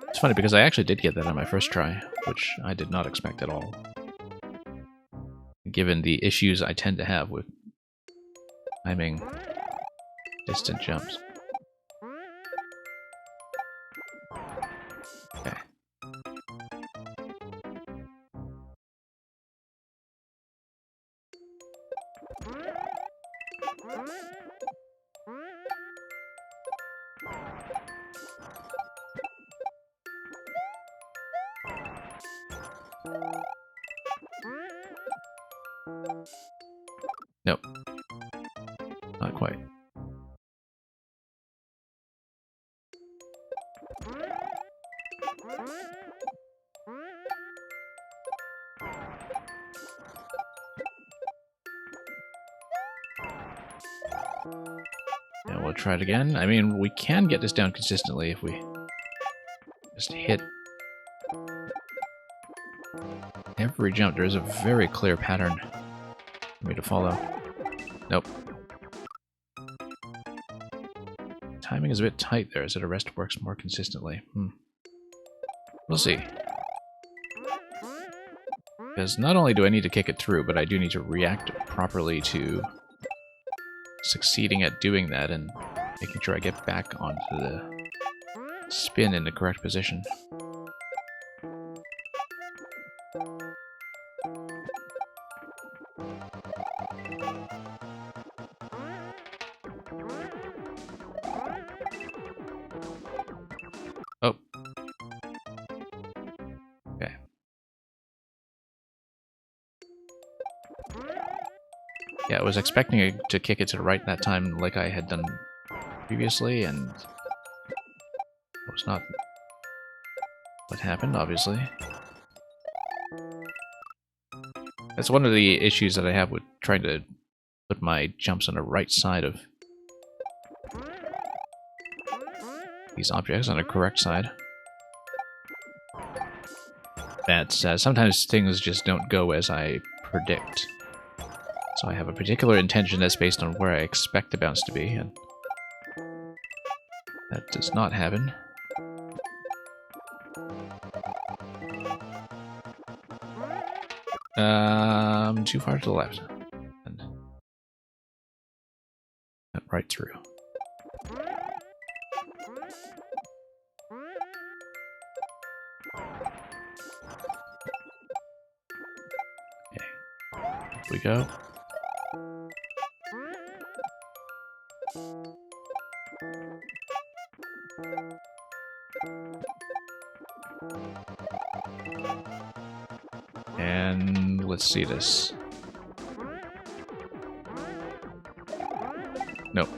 It's funny because I actually did get that on my first try, which I did not expect at all, given the issues I tend to have with timing distant jumps. Okay. Nope. Not quite. Yeah, we'll try it again. I mean, we can get this down consistently if we just hit every jump. There is a very clear pattern for me to follow. Nope. Timing is a bit tight there, so the rest works more consistently. We'll see. Because not only do I need to kick it through, but I do need to react properly to succeeding at doing that and making sure I get back onto the spin in the correct position. Oh. Okay. Yeah, I was expecting it to kick it to the right that time like I had done previously, and that was not what happened, obviously. That's one of the issues that I have with trying to put my jumps on the right side of these objects, on the correct side. That sometimes things just don't go as I predict. So I have a particular intention that's based on where I expect the bounce to be, and that does not happen. Too far to the left. And right through. Okay. Here we go. And let's see this. Nope.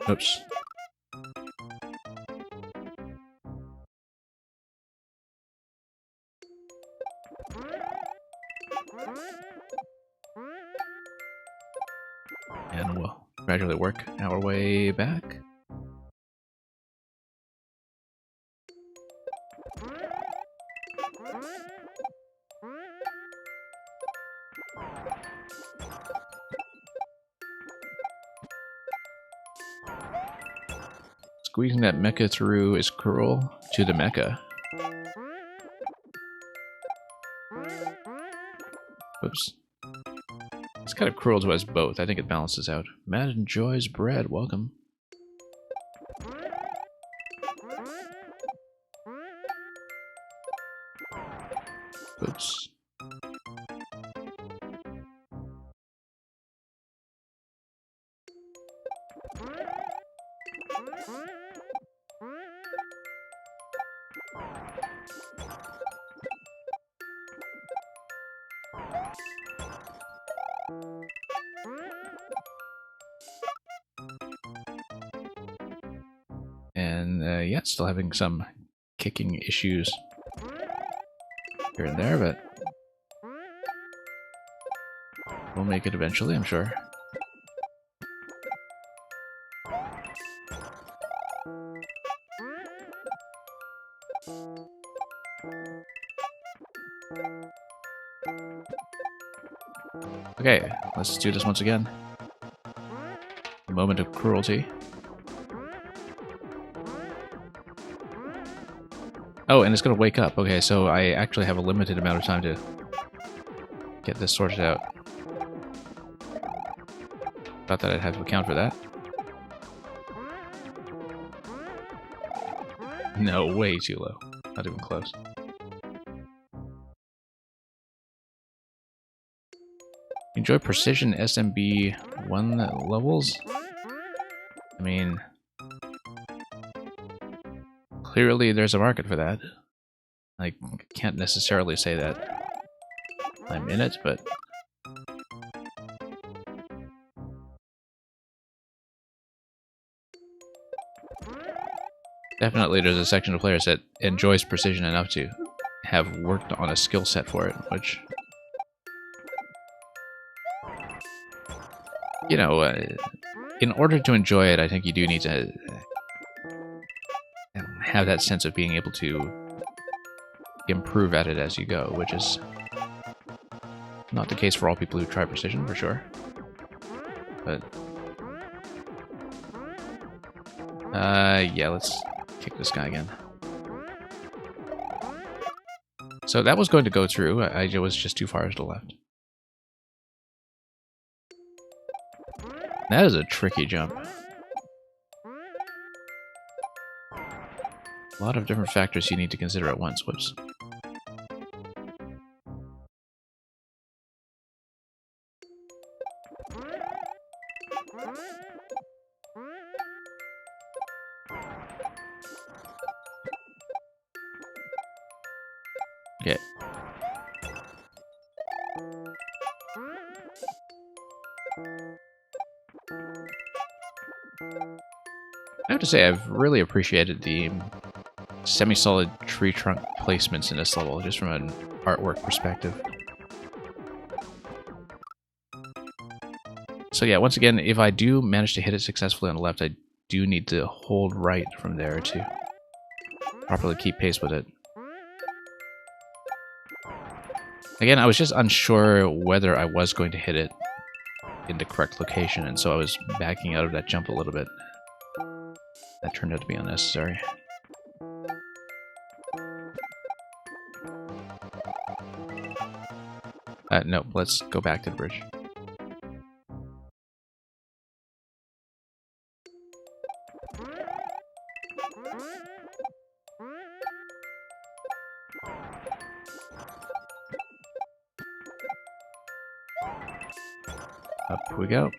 Oops. And we'll gradually work our way back. Squeezing that mecha through is cruel to the mecha. Oops. It's kind of cruel to us both. I think it balances out. Matt enjoys bread. Welcome. Oops. And yeah, still having some kicking issues here and there, but we'll make it eventually, I'm sure. Okay, let's do this once again. Moment of cruelty. Oh, and it's gonna wake up. Okay, so I actually have a limited amount of time to get this sorted out. Thought that I'd have to account for that. No, way too low. Not even close. Enjoy precision SMB 1 levels? I mean, clearly there's a market for that. I can't necessarily say that I'm in it, but definitely there's a section of players that enjoys precision enough to have worked on a skill set for it, which, you know, in order to enjoy it, I think you do need to have that sense of being able to improve at it as you go, which is not the case for all people who try precision, for sure. But Yeah, let's kick this guy again. So that was going to go through. I was just too far to the left. That is a tricky jump. A lot of different factors you need to consider at once. Whoops. Okay. I have to say, I've really appreciated the semi-solid tree trunk placements in this level, just from an artwork perspective. So yeah, once again, if I do manage to hit it successfully on the left, I do need to hold right from there to properly keep pace with it. Again, I was just unsure whether I was going to hit it in the correct location, and so I was backing out of that jump a little bit. That turned out to be unnecessary. Nope, let's go back to the bridge. Up we go.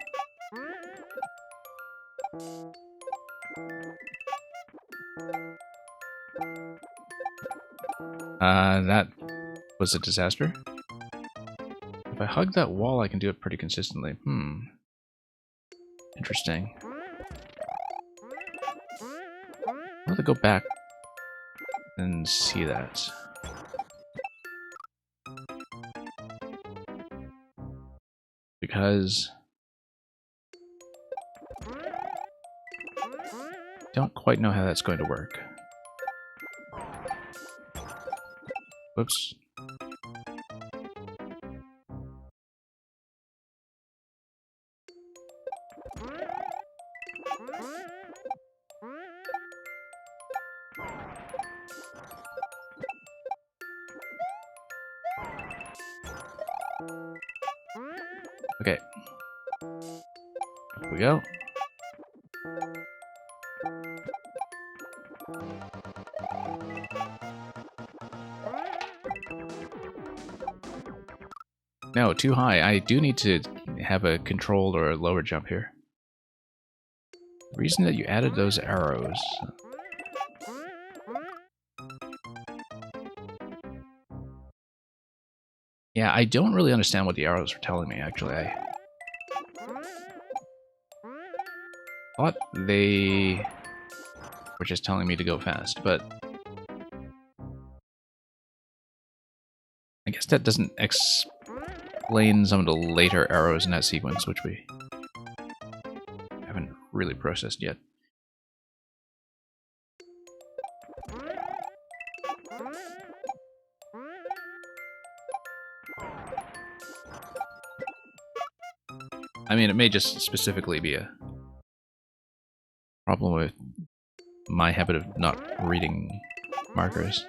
That was a disaster. If I hug that wall, I can do it pretty consistently. Interesting. I'll have to go back and see that. Because I don't quite know how that's going to work. Whoops. Okay. Here we go. No, too high. I do need to have a controlled or a lower jump here. The reason that you added those arrows... Yeah, I don't really understand what the arrows are telling me, actually. I thought they were just telling me to go fast, but I guess that doesn't explain some of the later arrows in that sequence, which we haven't really processed yet. I mean, it may just specifically be a problem with my habit of not reading markers.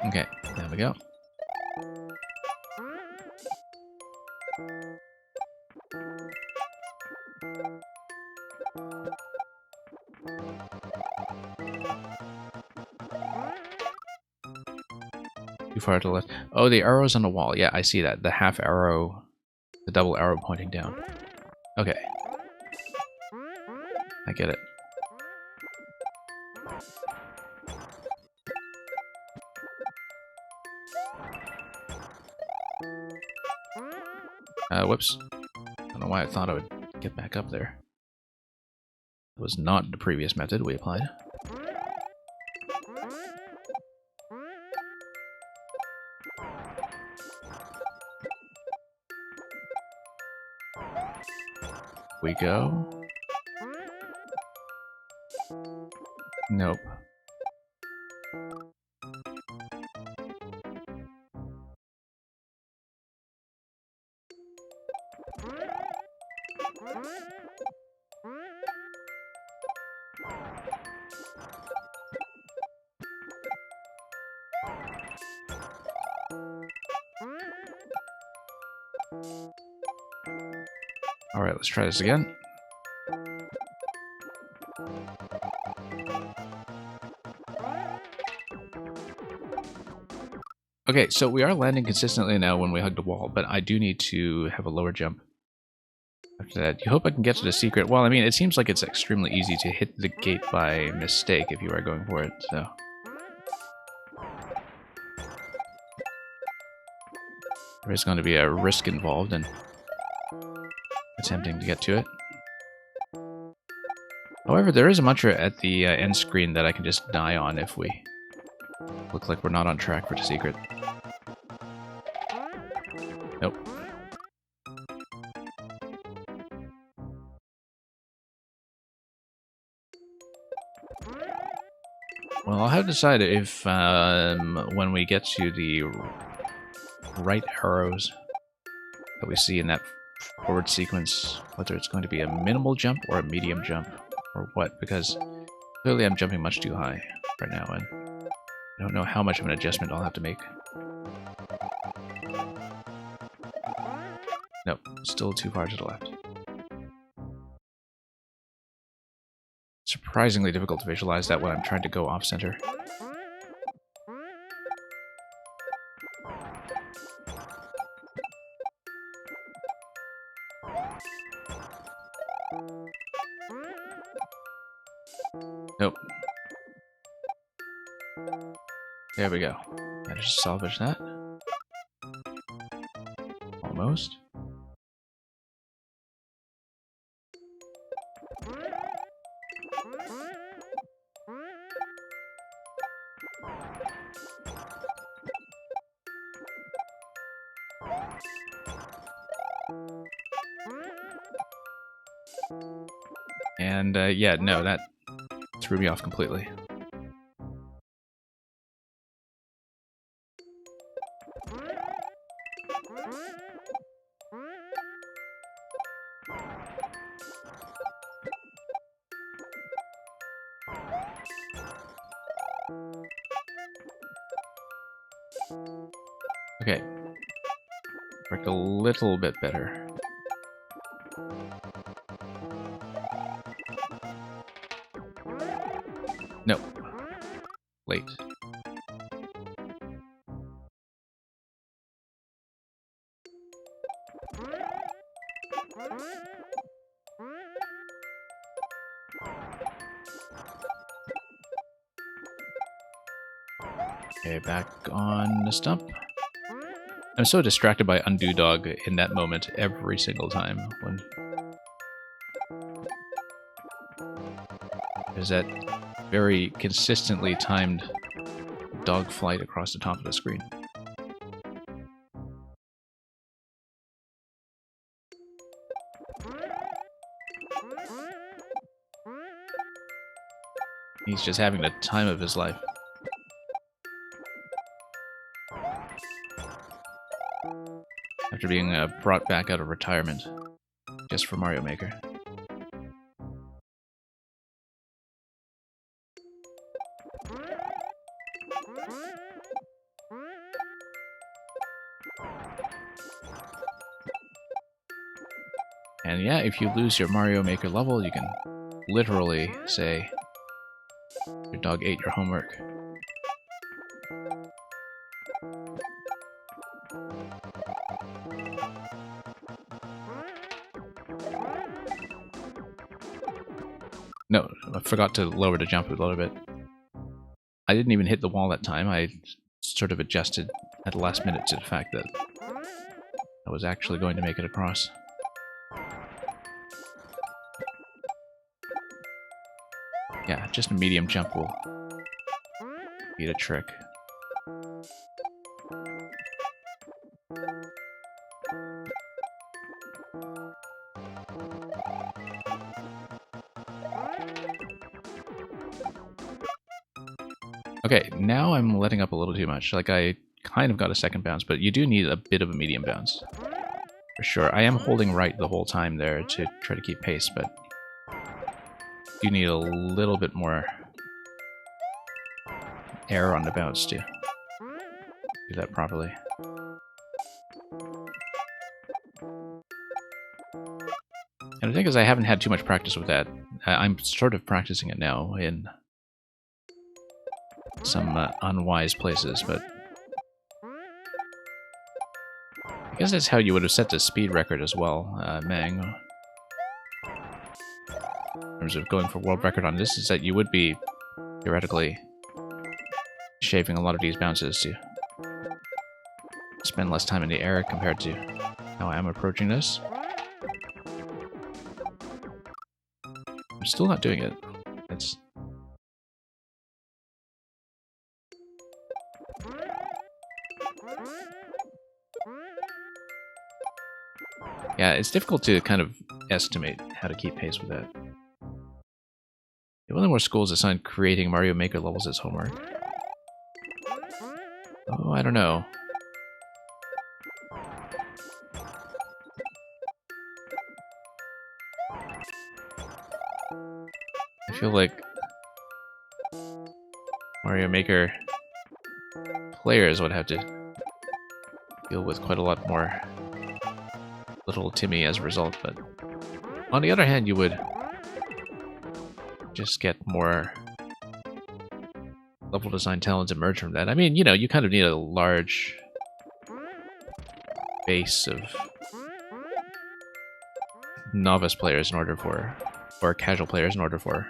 Okay, there we go. Too far to the left. Oh, the arrow's on the wall. Yeah, I see that. The half arrow, the double arrow pointing down. Okay. I get it. Whoops. I don't know why I thought I would get back up there. It was not the previous method we applied. We go. Nope. Alright, let's try this again. Okay, so we are landing consistently now when we hug the wall, but I do need to have a lower jump. After that, you hope I can get to the secret. Well, I mean, it seems like it's extremely easy to hit the gate by mistake if you are going for it, so... there is going to be a risk involved in attempting to get to it. However, there is a mantra at the end screen that I can just die on if we look like we're not on track for the secret. Nope. Well, I'll have to decide if when we get to the right arrows that we see in that forward sequence, whether it's going to be a minimal jump or a medium jump, or what, because clearly I'm jumping much too high right now, and I don't know how much of an adjustment I'll have to make. Nope, still too far to the left. Surprisingly difficult to visualize that when I'm trying to go off-center. Nope. There we go. Managed to salvage that. Almost. And yeah, no, that threw me off completely. Okay. Worked a little bit better. No. Late. Okay, back on the stump. I'm so distracted by Undo Dog in that moment every single time when there's that very consistently timed dog flight across the top of the screen. He's just having the time of his life. After being brought back out of retirement just for Mario Maker. And yeah, if you lose your Mario Maker level, you can literally say your dog ate your homework. No, I forgot to lower the jump a little bit. I didn't even hit the wall that time. I sort of adjusted at the last minute to the fact that I was actually going to make it across. Yeah, just a medium jump will beat a trick. Okay, now I'm letting up a little too much. Like, I kind of got a second bounce, but you do need a bit of a medium bounce. for sure. I am holding right the whole time there to try to keep pace, but you need a little bit more air on the bounce to do that properly. And the thing is, I haven't had too much practice with that. I'm sort of practicing it now in some unwise places, but I guess that's how you would have set the speed record as well, Mang. In terms of going for world record on this, is that you would be theoretically shaving a lot of these bounces to spend less time in the air compared to how I am approaching this. I'm still not doing it. It's... Yeah, it's difficult to kind of estimate how to keep pace with that. One of the more schools assigned creating Mario Maker levels as homework. Oh, I don't know. I feel like Mario Maker players would have to deal with quite a lot more little Timmy as a result, but on the other hand, you would just get more level design talents emerge from that. I mean, you know, you kind of need a large base of novice players in order for, or casual players in order for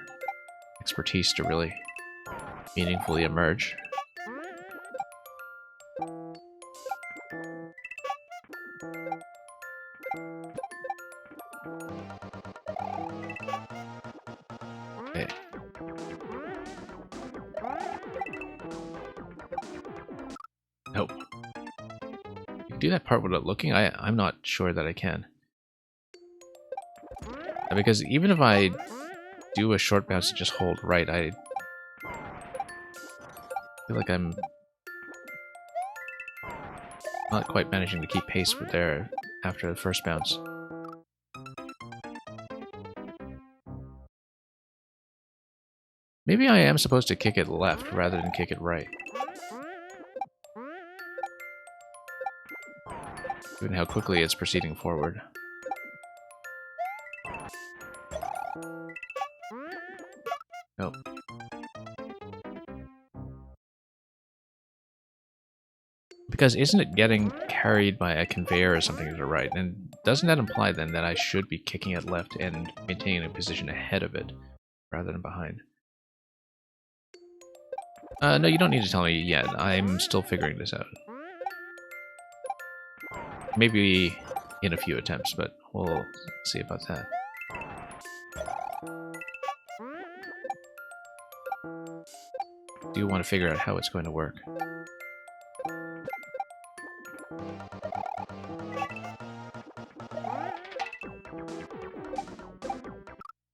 expertise to really meaningfully emerge. Okay. Nope. You can do that part without looking? I'm not sure that I can. Because even if I do a short bounce and just hold right, I feel like I'm not quite managing to keep pace with there after the first bounce. Maybe I am supposed to kick it left rather than kick it right. Given how quickly it's proceeding forward. Nope. Because isn't it getting carried by a conveyor or something to the right? And doesn't that imply then that I should be kicking it left and maintaining a position ahead of it rather than behind? No, you don't need to tell me yet. I'm still figuring this out. Maybe in a few attempts, but we'll see about that. Do want to figure out how it's going to work.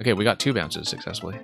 Okay, we got 2 bounces successfully.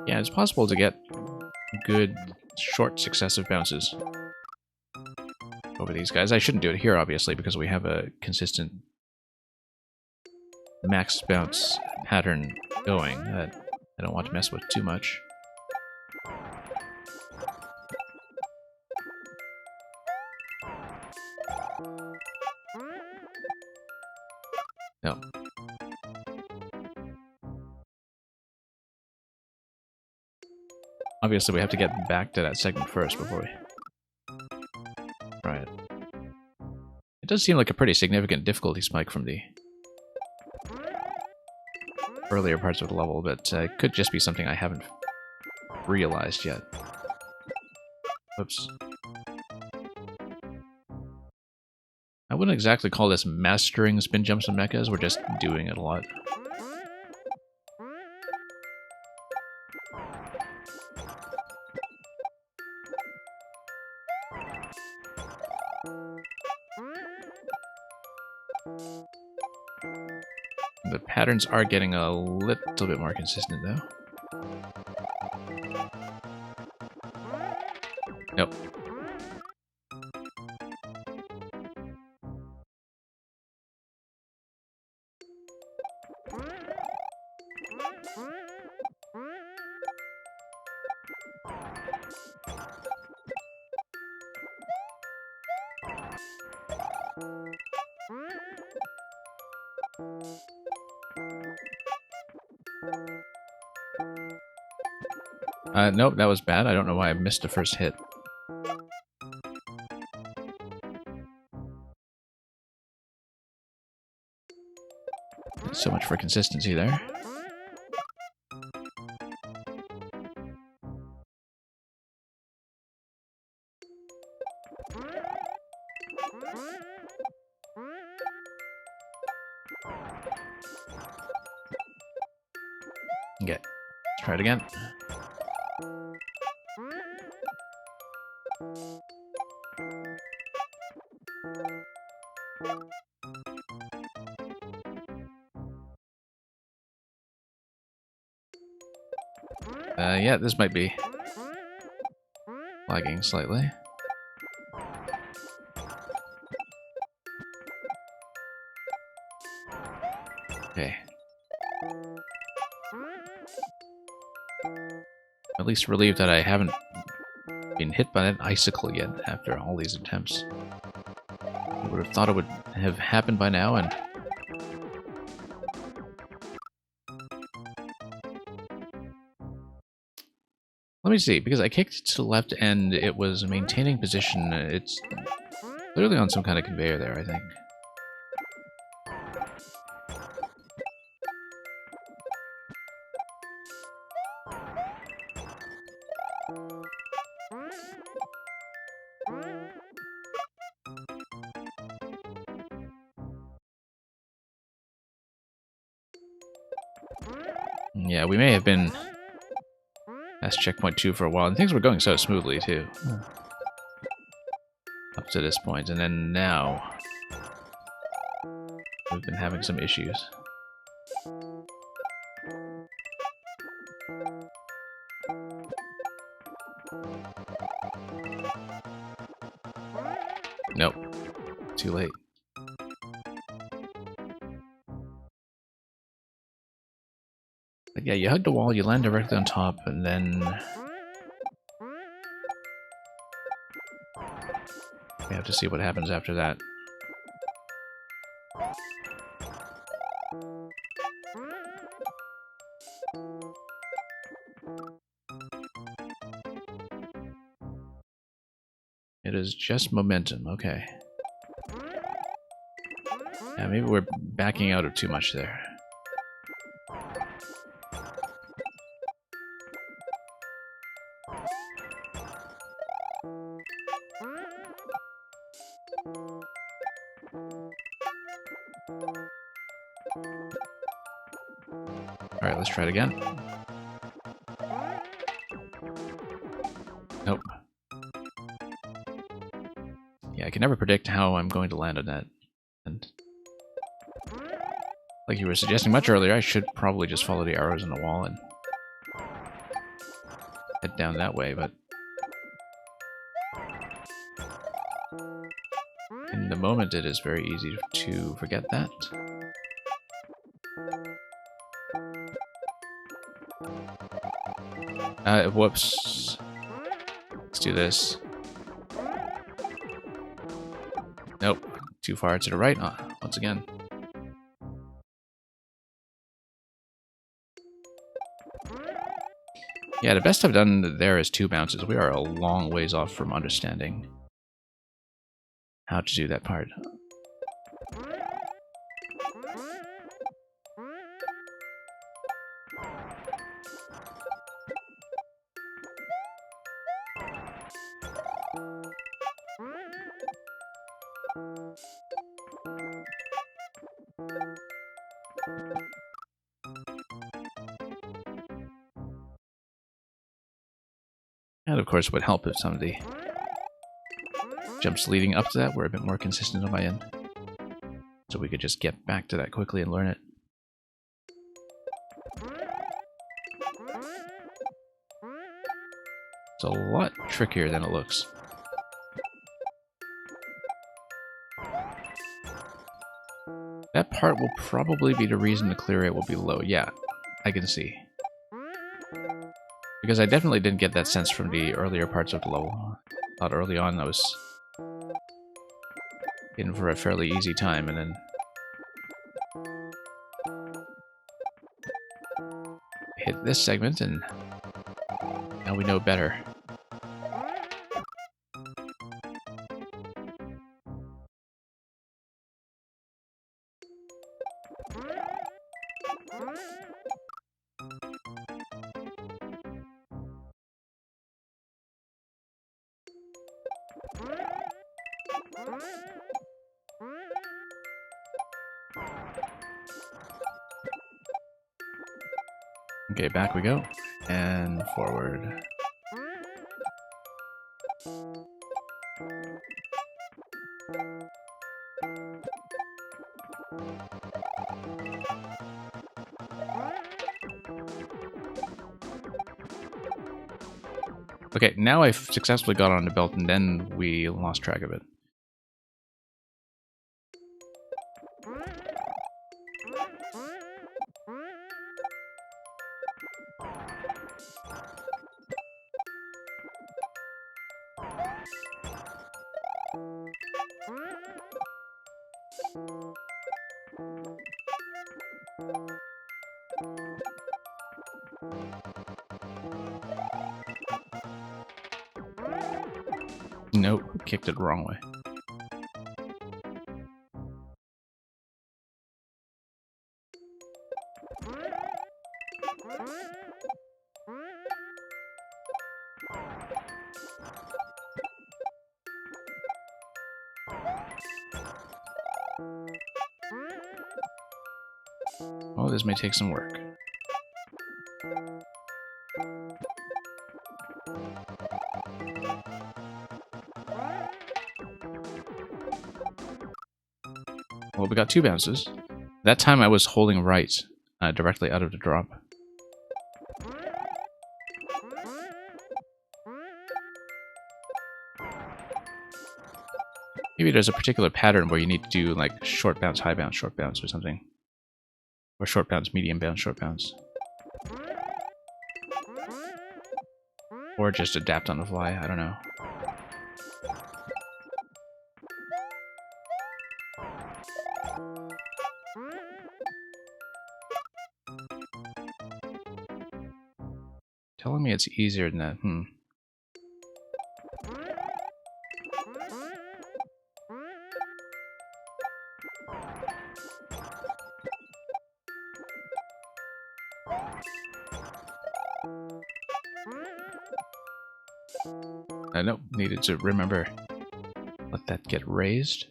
Yeah, it's possible to get good, short, successive bounces over these guys. I shouldn't do it here, obviously, because we have a consistent max bounce pattern going that I don't want to mess with too much. No. Obviously, we have to get back to that segment first before we try it. It does seem like a pretty significant difficulty spike from the earlier parts of the level, but it could just be something I haven't realized yet. Whoops. I wouldn't exactly call this mastering spin jumps and mechas, we're just doing it a lot. The patterns are getting a little bit more consistent though. Nope. Nope, that was bad. I don't know why I missed the first hit. So much for consistency there. Okay, let's try it again. Yeah, this might be lagging slightly. Okay. I'm at least relieved that I haven't been hit by an icicle yet after all these attempts. I would have thought it would have happened by now, and let me see, because I kicked to the left and it was maintaining position. It's clearly on some kind of conveyor there, I think. Yeah, we may have been past checkpoint 2 for a while, and things were going so smoothly, too. Up to this point, and then now we've been having some issues. Nope. Too late. But yeah, you hug the wall, you land directly on top, and then we have to see what happens after that. It is just momentum, okay. Yeah, maybe we're backing out of too much there. Alright, let's try it again. Nope. Yeah, I can never predict how I'm going to land on that. And like you were suggesting much earlier, I should probably just follow the arrows in the wall and head down that way, but in the moment it is very easy to forget that. Whoops. Let's do this. Nope. Too far to the right, once again. Yeah, the best I've done there is 2 bounces. We are a long ways off from understanding how to do that part. And of course, would help if some of the jumps leading up to that were a bit more consistent on my end. So we could just get back to that quickly and learn it. It's a lot trickier than it looks. That part will probably be the reason the clear rate will be low. Yeah, I can see. Because I definitely didn't get that sense from the earlier parts of the level. I thought early on I was in for a fairly easy time, and then hit this segment, and now we know better. Okay, back we go. And forward. Okay, now I've successfully got on the belt, and then we lost track of it. Nope, kicked it the wrong way. Oh, this may take some work. Well, we got 2 bounces. That time I was holding right directly out of the drop. Maybe there's a particular pattern where you need to do like short bounce, high bounce, short bounce or something. Or short bounce, medium bounce, short bounce. Or just adapt on the fly, I don't know. Telling me it's easier than that, Nope, needed to remember. Let that get raised.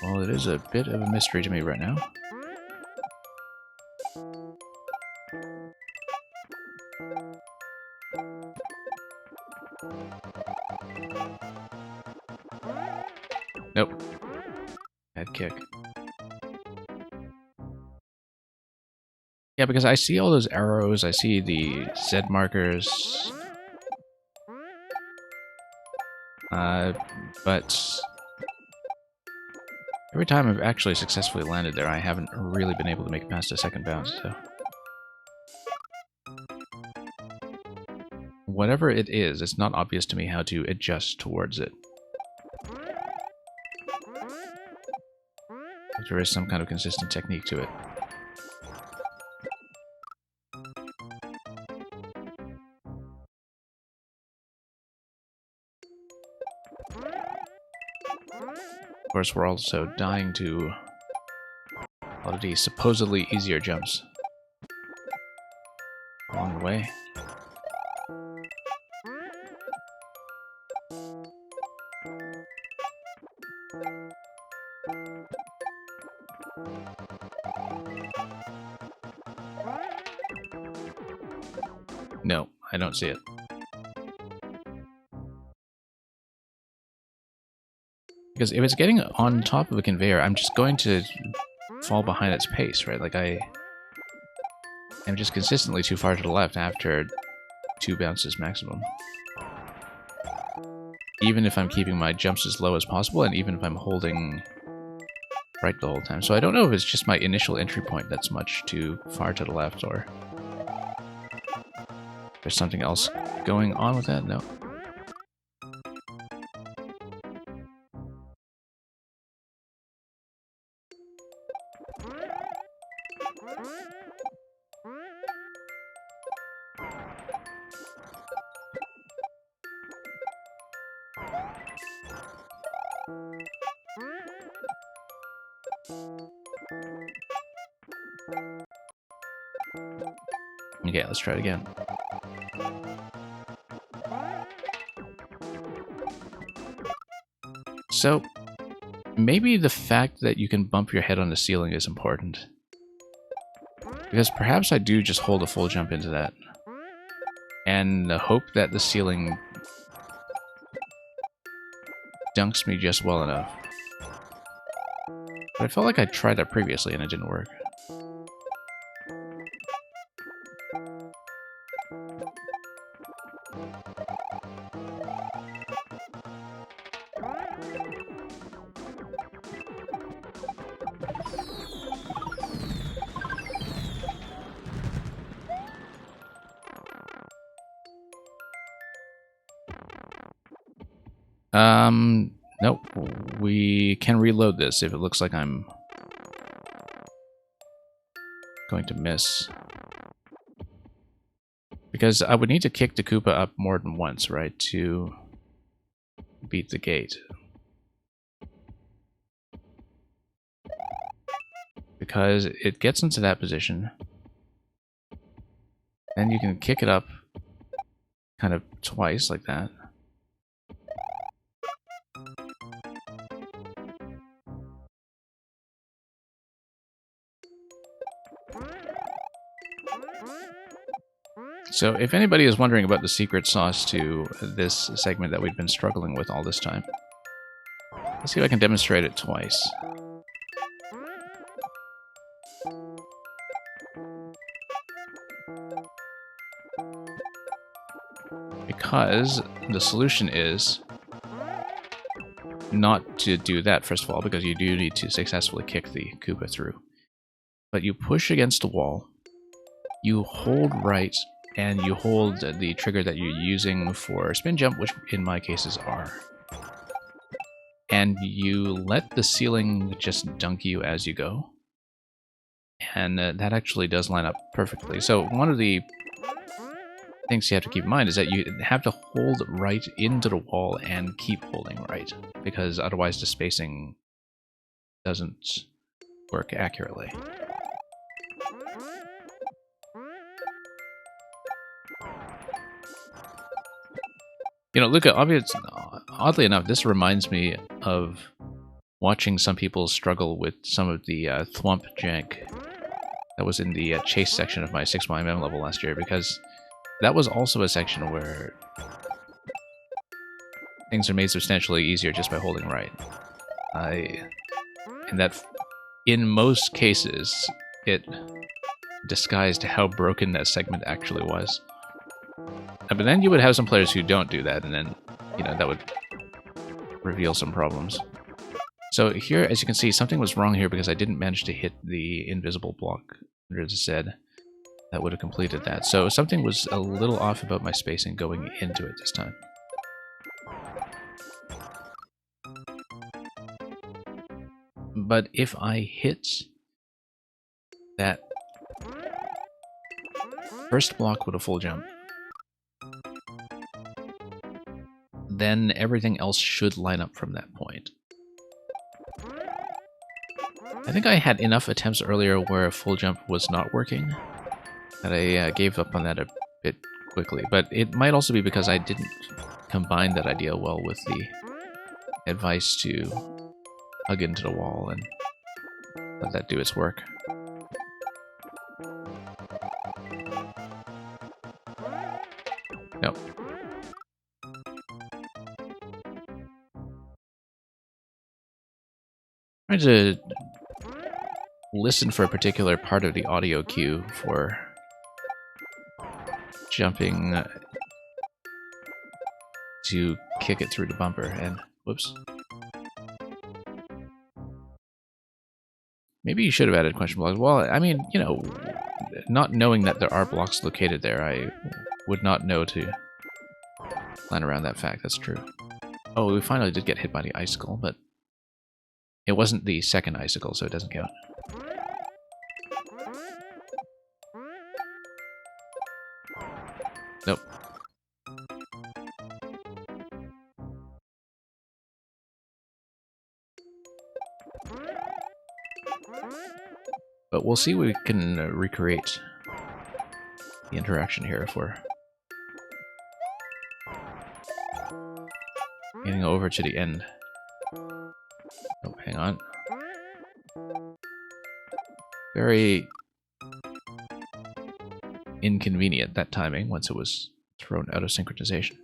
Well, it is a bit of a mystery to me right now. Nope. Bad kick. Yeah, because I see all those arrows, I see the Z markers. But every time I've actually successfully landed there, I haven't really been able to make it past a second bounce, so. Whatever it is, it's not obvious to me how to adjust towards it. If there is some kind of consistent technique to it. Of course, we're also dying to a lot of these supposedly easier jumps along the way. I don't see it. Because if it's getting on top of a conveyor, I'm just going to fall behind its pace, right? Like I'm just consistently too far to the left after 2 bounces maximum. Even if I'm keeping my jumps as low as possible, and even if I'm holding right the whole time. So I don't know if it's just my initial entry point that's much too far to the left, or there's something else going on with that. No. Okay, let's try it again. So, maybe the fact that you can bump your head on the ceiling is important. Because perhaps I do just hold a full jump into that. And hope that the ceiling dunks me just well enough. But I felt like I tried that previously and it didn't work. Nope. We can reload this if it looks like I'm going to miss. Because I would need to kick the Koopa up more than once, right, to beat the gate. Because it gets into that position. Then you can kick it up kind of twice like that. So if anybody is wondering about the secret sauce to this segment that we've been struggling with all this time, let's see if I can demonstrate it twice. Because the solution is not to do that, first of all, because you do need to successfully kick the Koopa through. But you push against a wall, you hold right, and you hold the trigger that you're using for spin jump, which in my case is R. And you let the ceiling just dunk you as you go. And that actually does line up perfectly. So one of the things you have to keep in mind is that you have to hold right into the wall and keep holding right, because otherwise the spacing doesn't work accurately. You know, look at oddly enough, this reminds me of watching some people struggle with some of the thwomp jank that was in the chase section of my 6mm level last year, because that was also a section where things are made substantially easier just by holding right. And that, in most cases, it disguised how broken that segment actually was. But then you would have some players who don't do that, and then, you know, that would reveal some problems. So here, as you can see, something was wrong here because I didn't manage to hit the invisible block under the Z. That would have completed that. So something was a little off about my spacing going into it this time. But if I hit that first block with a full jump, then everything else should line up from that point. I think I had enough attempts earlier where a full jump was not working that I gave up on that a bit quickly. But it might also be because I didn't combine that idea well with the advice to hug into the wall and let that do its work. Trying to listen for a particular part of the audio cue for jumping to kick it through the bumper, and whoops. Maybe you should have added question blocks. Well, I mean, you know, not knowing that there are blocks located there, I would not know to plan around that fact. That's true. Oh, we finally did get hit by the icicle, but it wasn't the second icicle, so it doesn't count. Nope. But we'll see what we can recreate the interaction here if we're getting over to the end. Oh, hang on. Very inconvenient, that timing, once it was thrown out of synchronization.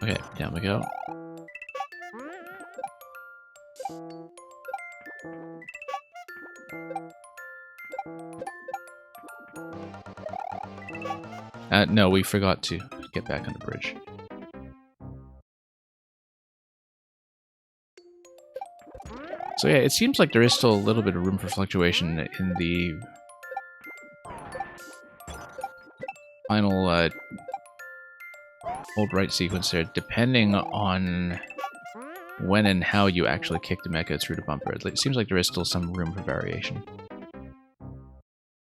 Okay, down we go. No, we forgot to get back on the bridge. So yeah, it seems like there is still a little bit of room for fluctuation in the final hold right sequence there, depending on when and how you actually kick the mecha through the bumper. It seems like there is still some room for variation.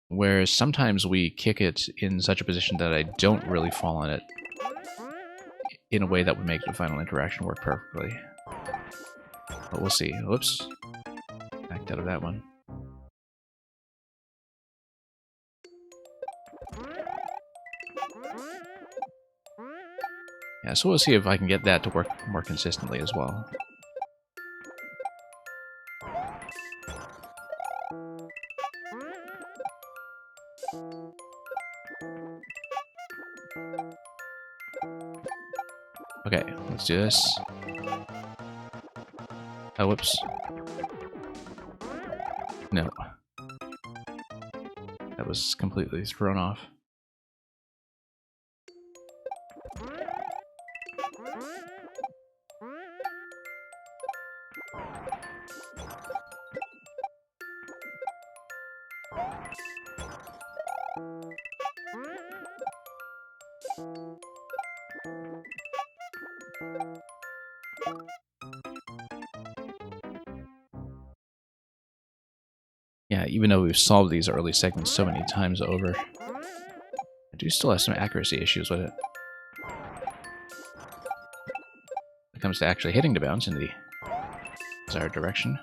Whereas sometimes we kick it in such a position that I don't really fall on it in a way that would make the final interaction work perfectly. But we'll see. Whoops. Backed out of that one. Yeah, so we'll see if I can get that to work more consistently as well. Okay, let's do this. Oh, whoops. No. That was completely thrown off. Yeah, even though we've solved these early segments so many times over, I do still have some accuracy issues with it. When it comes to actually hitting the bounce in the desired direction.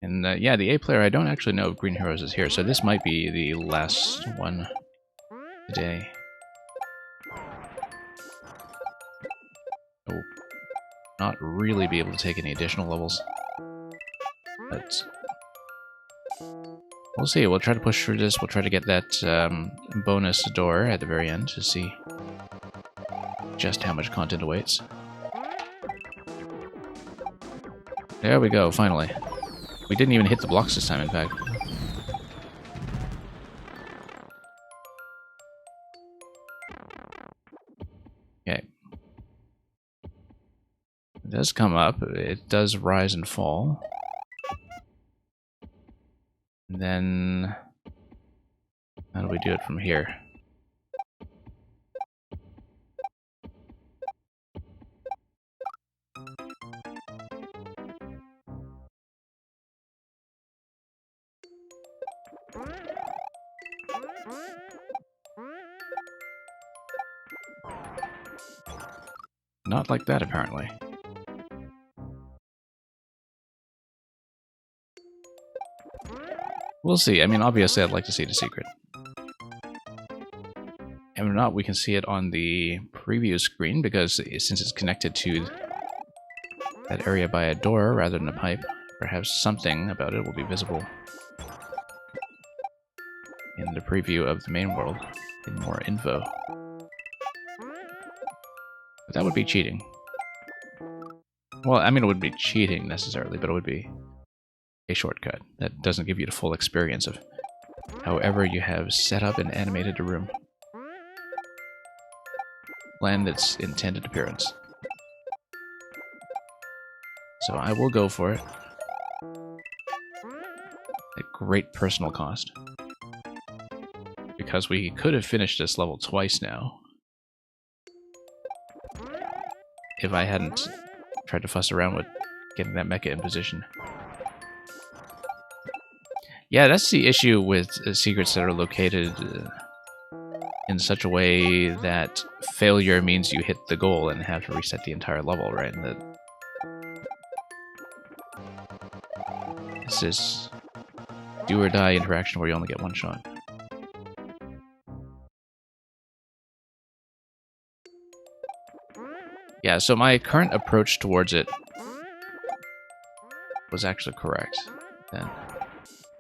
And yeah, the A player, I don't actually know if Green Heroes is here, so this might be the last one today. I will not really be able to take any additional levels. But we'll see. We'll try to push through this. We'll try to get that bonus door at the very end to see just how much content awaits. There we go, finally. We didn't even hit the blocks this time, in fact. Okay. It does come up. It does rise and fall. And then... how do we do it from here? Not like that, apparently. We'll see. I mean, obviously I'd like to see the secret. if not, we can see it on the preview screen, because since it's connected to that area by a door rather than a pipe, perhaps something about it will be visible in the preview of the main world in more info. But that would be cheating. Well, I mean, it wouldn't be cheating necessarily, but it would be a shortcut that doesn't give you the full experience of however you have set up and animated a room. Plan its intended appearance. So I will go for it. At great personal cost. Because we could have finished this level twice now, if I hadn't tried to fuss around with getting that mecha in position. Yeah, that's the issue with secrets that are located in such a way that failure means you hit the goal and have to reset the entire level, right? And that this is do or die interaction where you only get one shot. Yeah, so my current approach towards it was actually correct, then.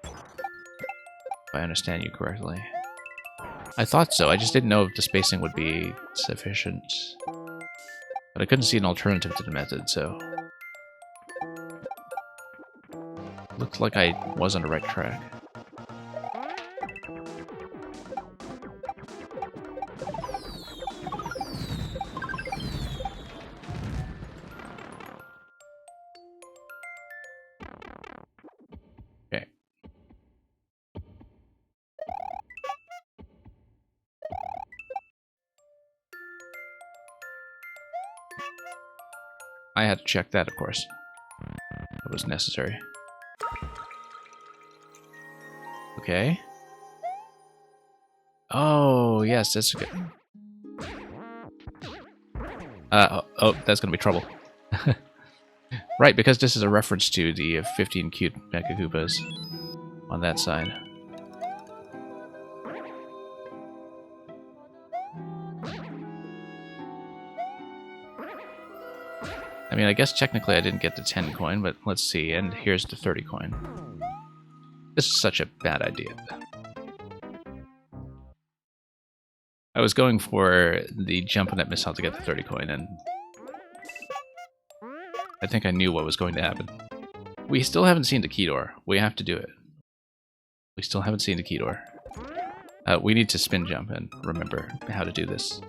If I understand you correctly. I thought so, I just didn't know if the spacing would be sufficient. But I couldn't see an alternative to the method, so... Looked like I was on the right track. Okay. I had to check that, of course. That was necessary. Okay. Oh, yes, that's good. Oh, that's gonna be trouble. Right, because this is a reference to the 15 cute Mecha Koopas on that side. I mean, I guess technically I didn't get the 10 coin, but let's see, and here's the 30 coin. This is such a bad idea. I was going for the jump on that missile to get the 30 coin, and I think I knew what was going to happen. We still haven't seen the key door. We have to do it. We still haven't seen the key door. We need to spin jump and remember how to do this.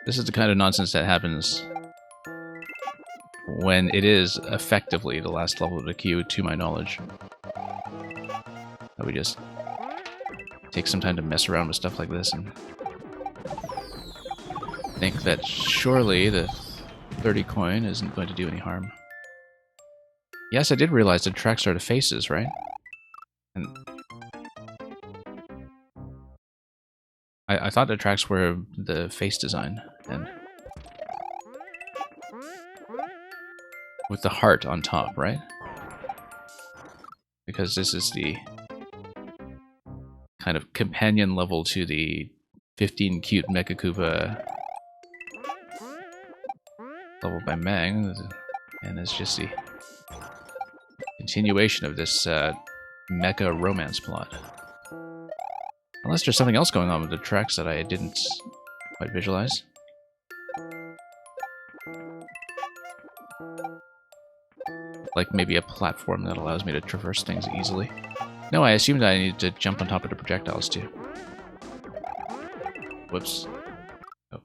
This is the kind of nonsense that happens when it is effectively the last level of the queue, to my knowledge. We just take some time to mess around with stuff like this and think that surely the 30 coin isn't going to do any harm. Yes, I did realize the tracks are the faces, right? And I thought the tracks were the face design, and with the heart on top, right? Because this is the kind of companion level to the 15 cute Mecha Koopa level by Mang, and it's just the continuation of this mecha romance plot. Unless there's something else going on with the tracks that I didn't quite visualize. Like maybe a platform that allows me to traverse things easily. No, I assumed I needed to jump on top of the projectiles too. Whoops. Oh.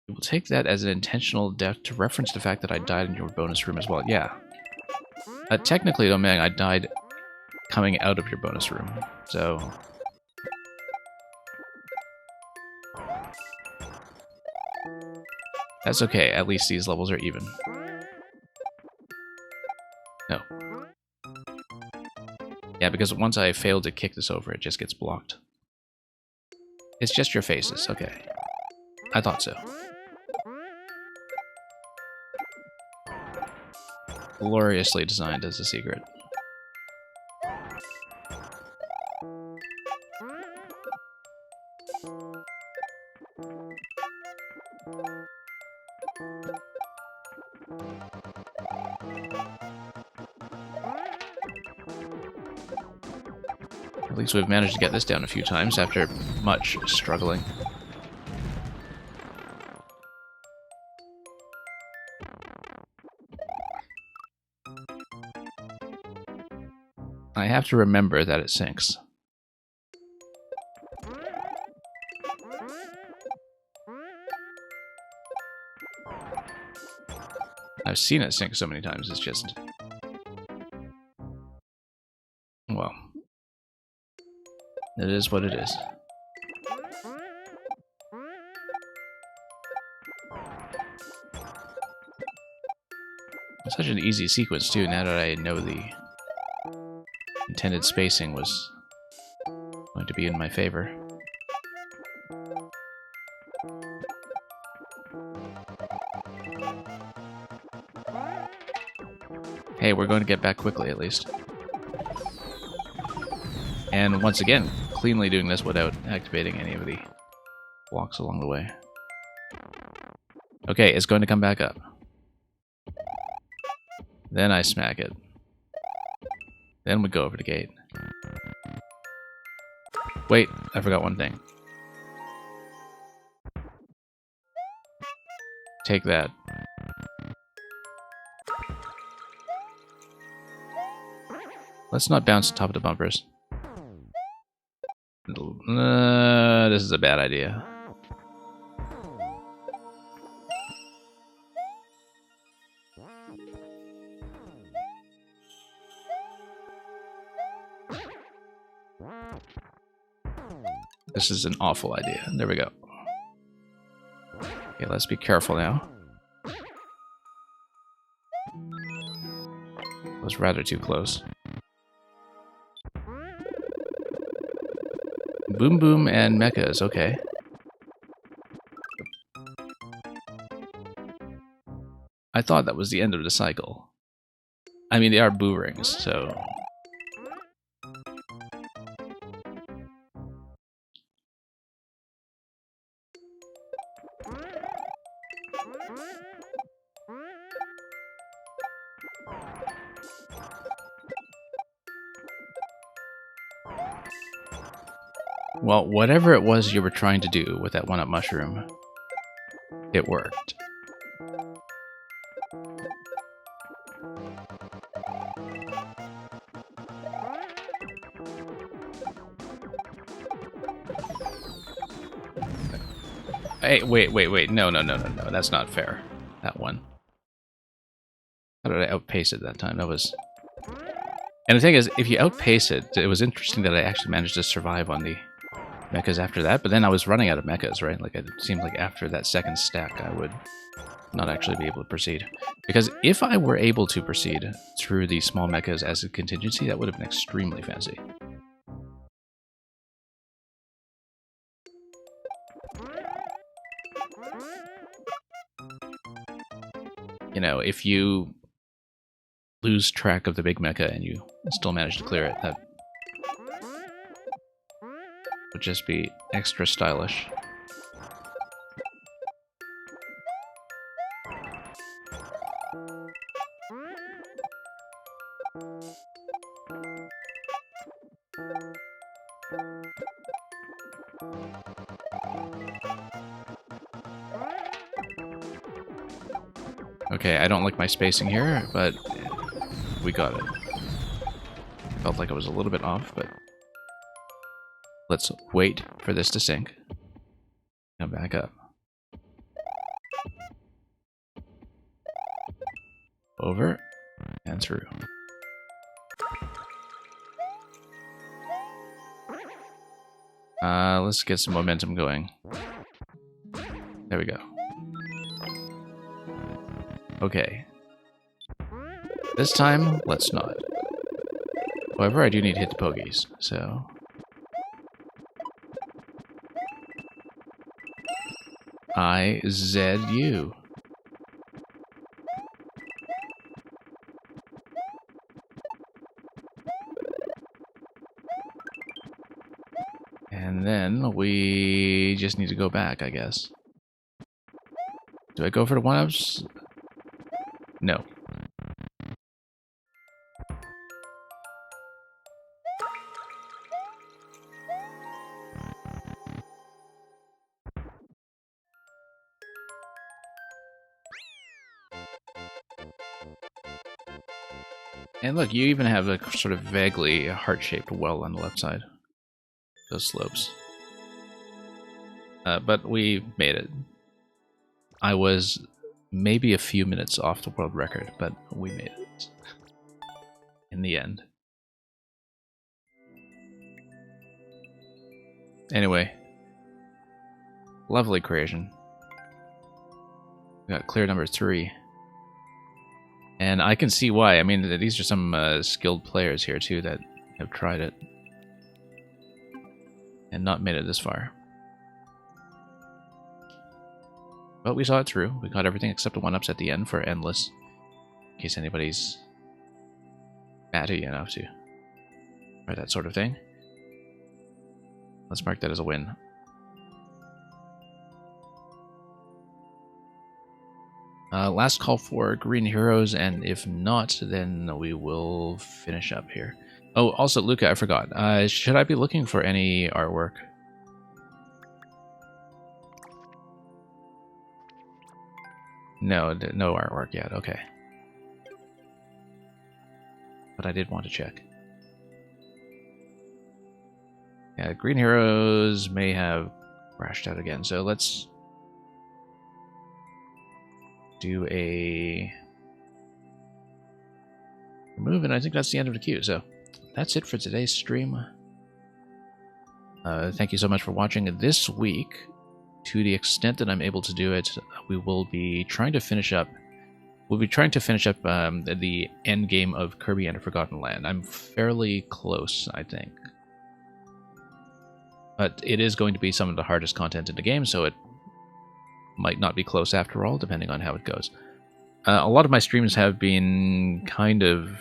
You will take that as an intentional death to reference the fact that I died in your bonus room as well. Yeah. Technically though, Mang, I died coming out of your bonus room, so... That's okay, at least these levels are even. No. Yeah, because once I fail to kick this over, it just gets blocked. It's just your faces, okay. I thought so. Gloriously designed as a secret. At least we've managed to get this down a few times after much struggling. I have to remember that it sinks. I've seen it sink so many times, it's just... well... it is what it is. It's such an easy sequence, too, now that I know the intended spacing was going to be in my favor. Hey, we're going to get back quickly, at least. And once again, cleanly doing this without activating any of the blocks along the way. Okay, it's going to come back up. Then I smack it. Then we go over the gate. Wait, I forgot one thing. Take that. Let's not bounce on top of the bumpers. This is a bad idea. This is an awful idea. There we go. Okay, let's be careful now. It was rather too close. Boom Boom and mechas, okay. I thought that was the end of the cycle. I mean, they are boo rings, so... well, whatever it was you were trying to do with that one-up mushroom, it worked. Hey, wait, no, that's not fair. That one. How did I outpace it that time? That was... and the thing is, if you outpace it, it was interesting that I actually managed to survive on the mechas after that, but then I was running out of mechas, right? Like, it seemed like after that second stack, I would not actually be able to proceed. Because if I were able to proceed through the small mechas as a contingency, that would have been extremely fancy. You know, if you lose track of the big mecha and you still manage to clear it, that would just be extra stylish. Okay, I don't like my spacing here, but we got it. Felt like I was a little bit off, but let's wait for this to sink. Come back up. Over and through. Let's get some momentum going. There we go. Okay. This time, let's not. However, I do need hit the pogies, so... IZU. And then we just need to go back, I guess. Do I go for the 1-ups? No. And look, you even have a sort of vaguely heart-shaped well on the left side. Those slopes. But we made it. I was maybe a few minutes off the world record, but we made it. In the end. Anyway. Lovely creation. We got clear number 3. And I can see why. I mean, these are some skilled players here, too, that have tried it. And not made it this far. But we saw it through. We got everything except the 1-ups at the end for Endless. In case anybody's batty enough to. Or that sort of thing. Let's mark that as a win. Last call for Green Heroes, and if not, then we will finish up here. Oh, also, Luca, I forgot. Should I be looking for any artwork? No, no artwork yet. Okay. But I did want to check. Yeah, Green Heroes may have crashed out again, so let's do a remove, and I think that's the end of the queue. So that's it for today's stream. Thank you so much for watching. This week, to the extent that I'm able to do it, we will be trying to finish up. We'll be trying to finish up the end game of Kirby and the Forgotten Land. I'm fairly close, I think. But it is going to be some of the hardest content in the game, so it might not be close after all, depending on how it goes. A lot of my streams have been kind of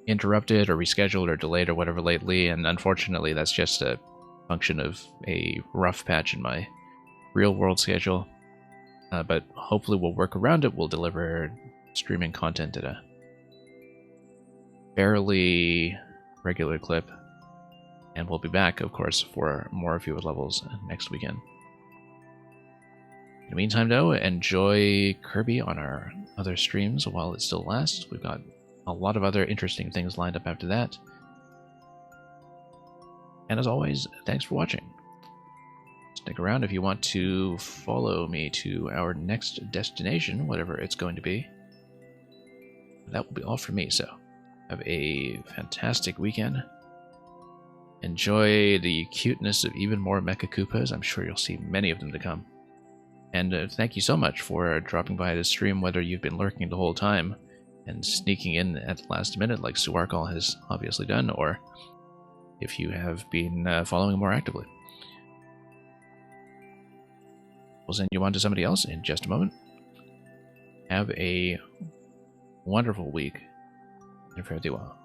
interrupted or rescheduled or delayed or whatever lately, and unfortunately that's just a function of a rough patch in my real-world schedule. But hopefully we'll work around it. We'll deliver streaming content at a fairly regular clip. And we'll be back, of course, for more Viewer Levels next weekend. In the meantime, though, enjoy Kirby on our other streams while it still lasts. We've got a lot of other interesting things lined up after that. And as always, thanks for watching. Stick around if you want to follow me to our next destination, whatever it's going to be. That will be all for me, so have a fantastic weekend. Enjoy the cuteness of even more Mecha Koopas. I'm sure you'll see many of them to come. And thank you so much for dropping by this stream, whether you've been lurking the whole time and sneaking in at the last minute like Suarkal has obviously done, or if you have been following more actively. We'll send you on to somebody else in just a moment. Have a wonderful week, and fare thee well.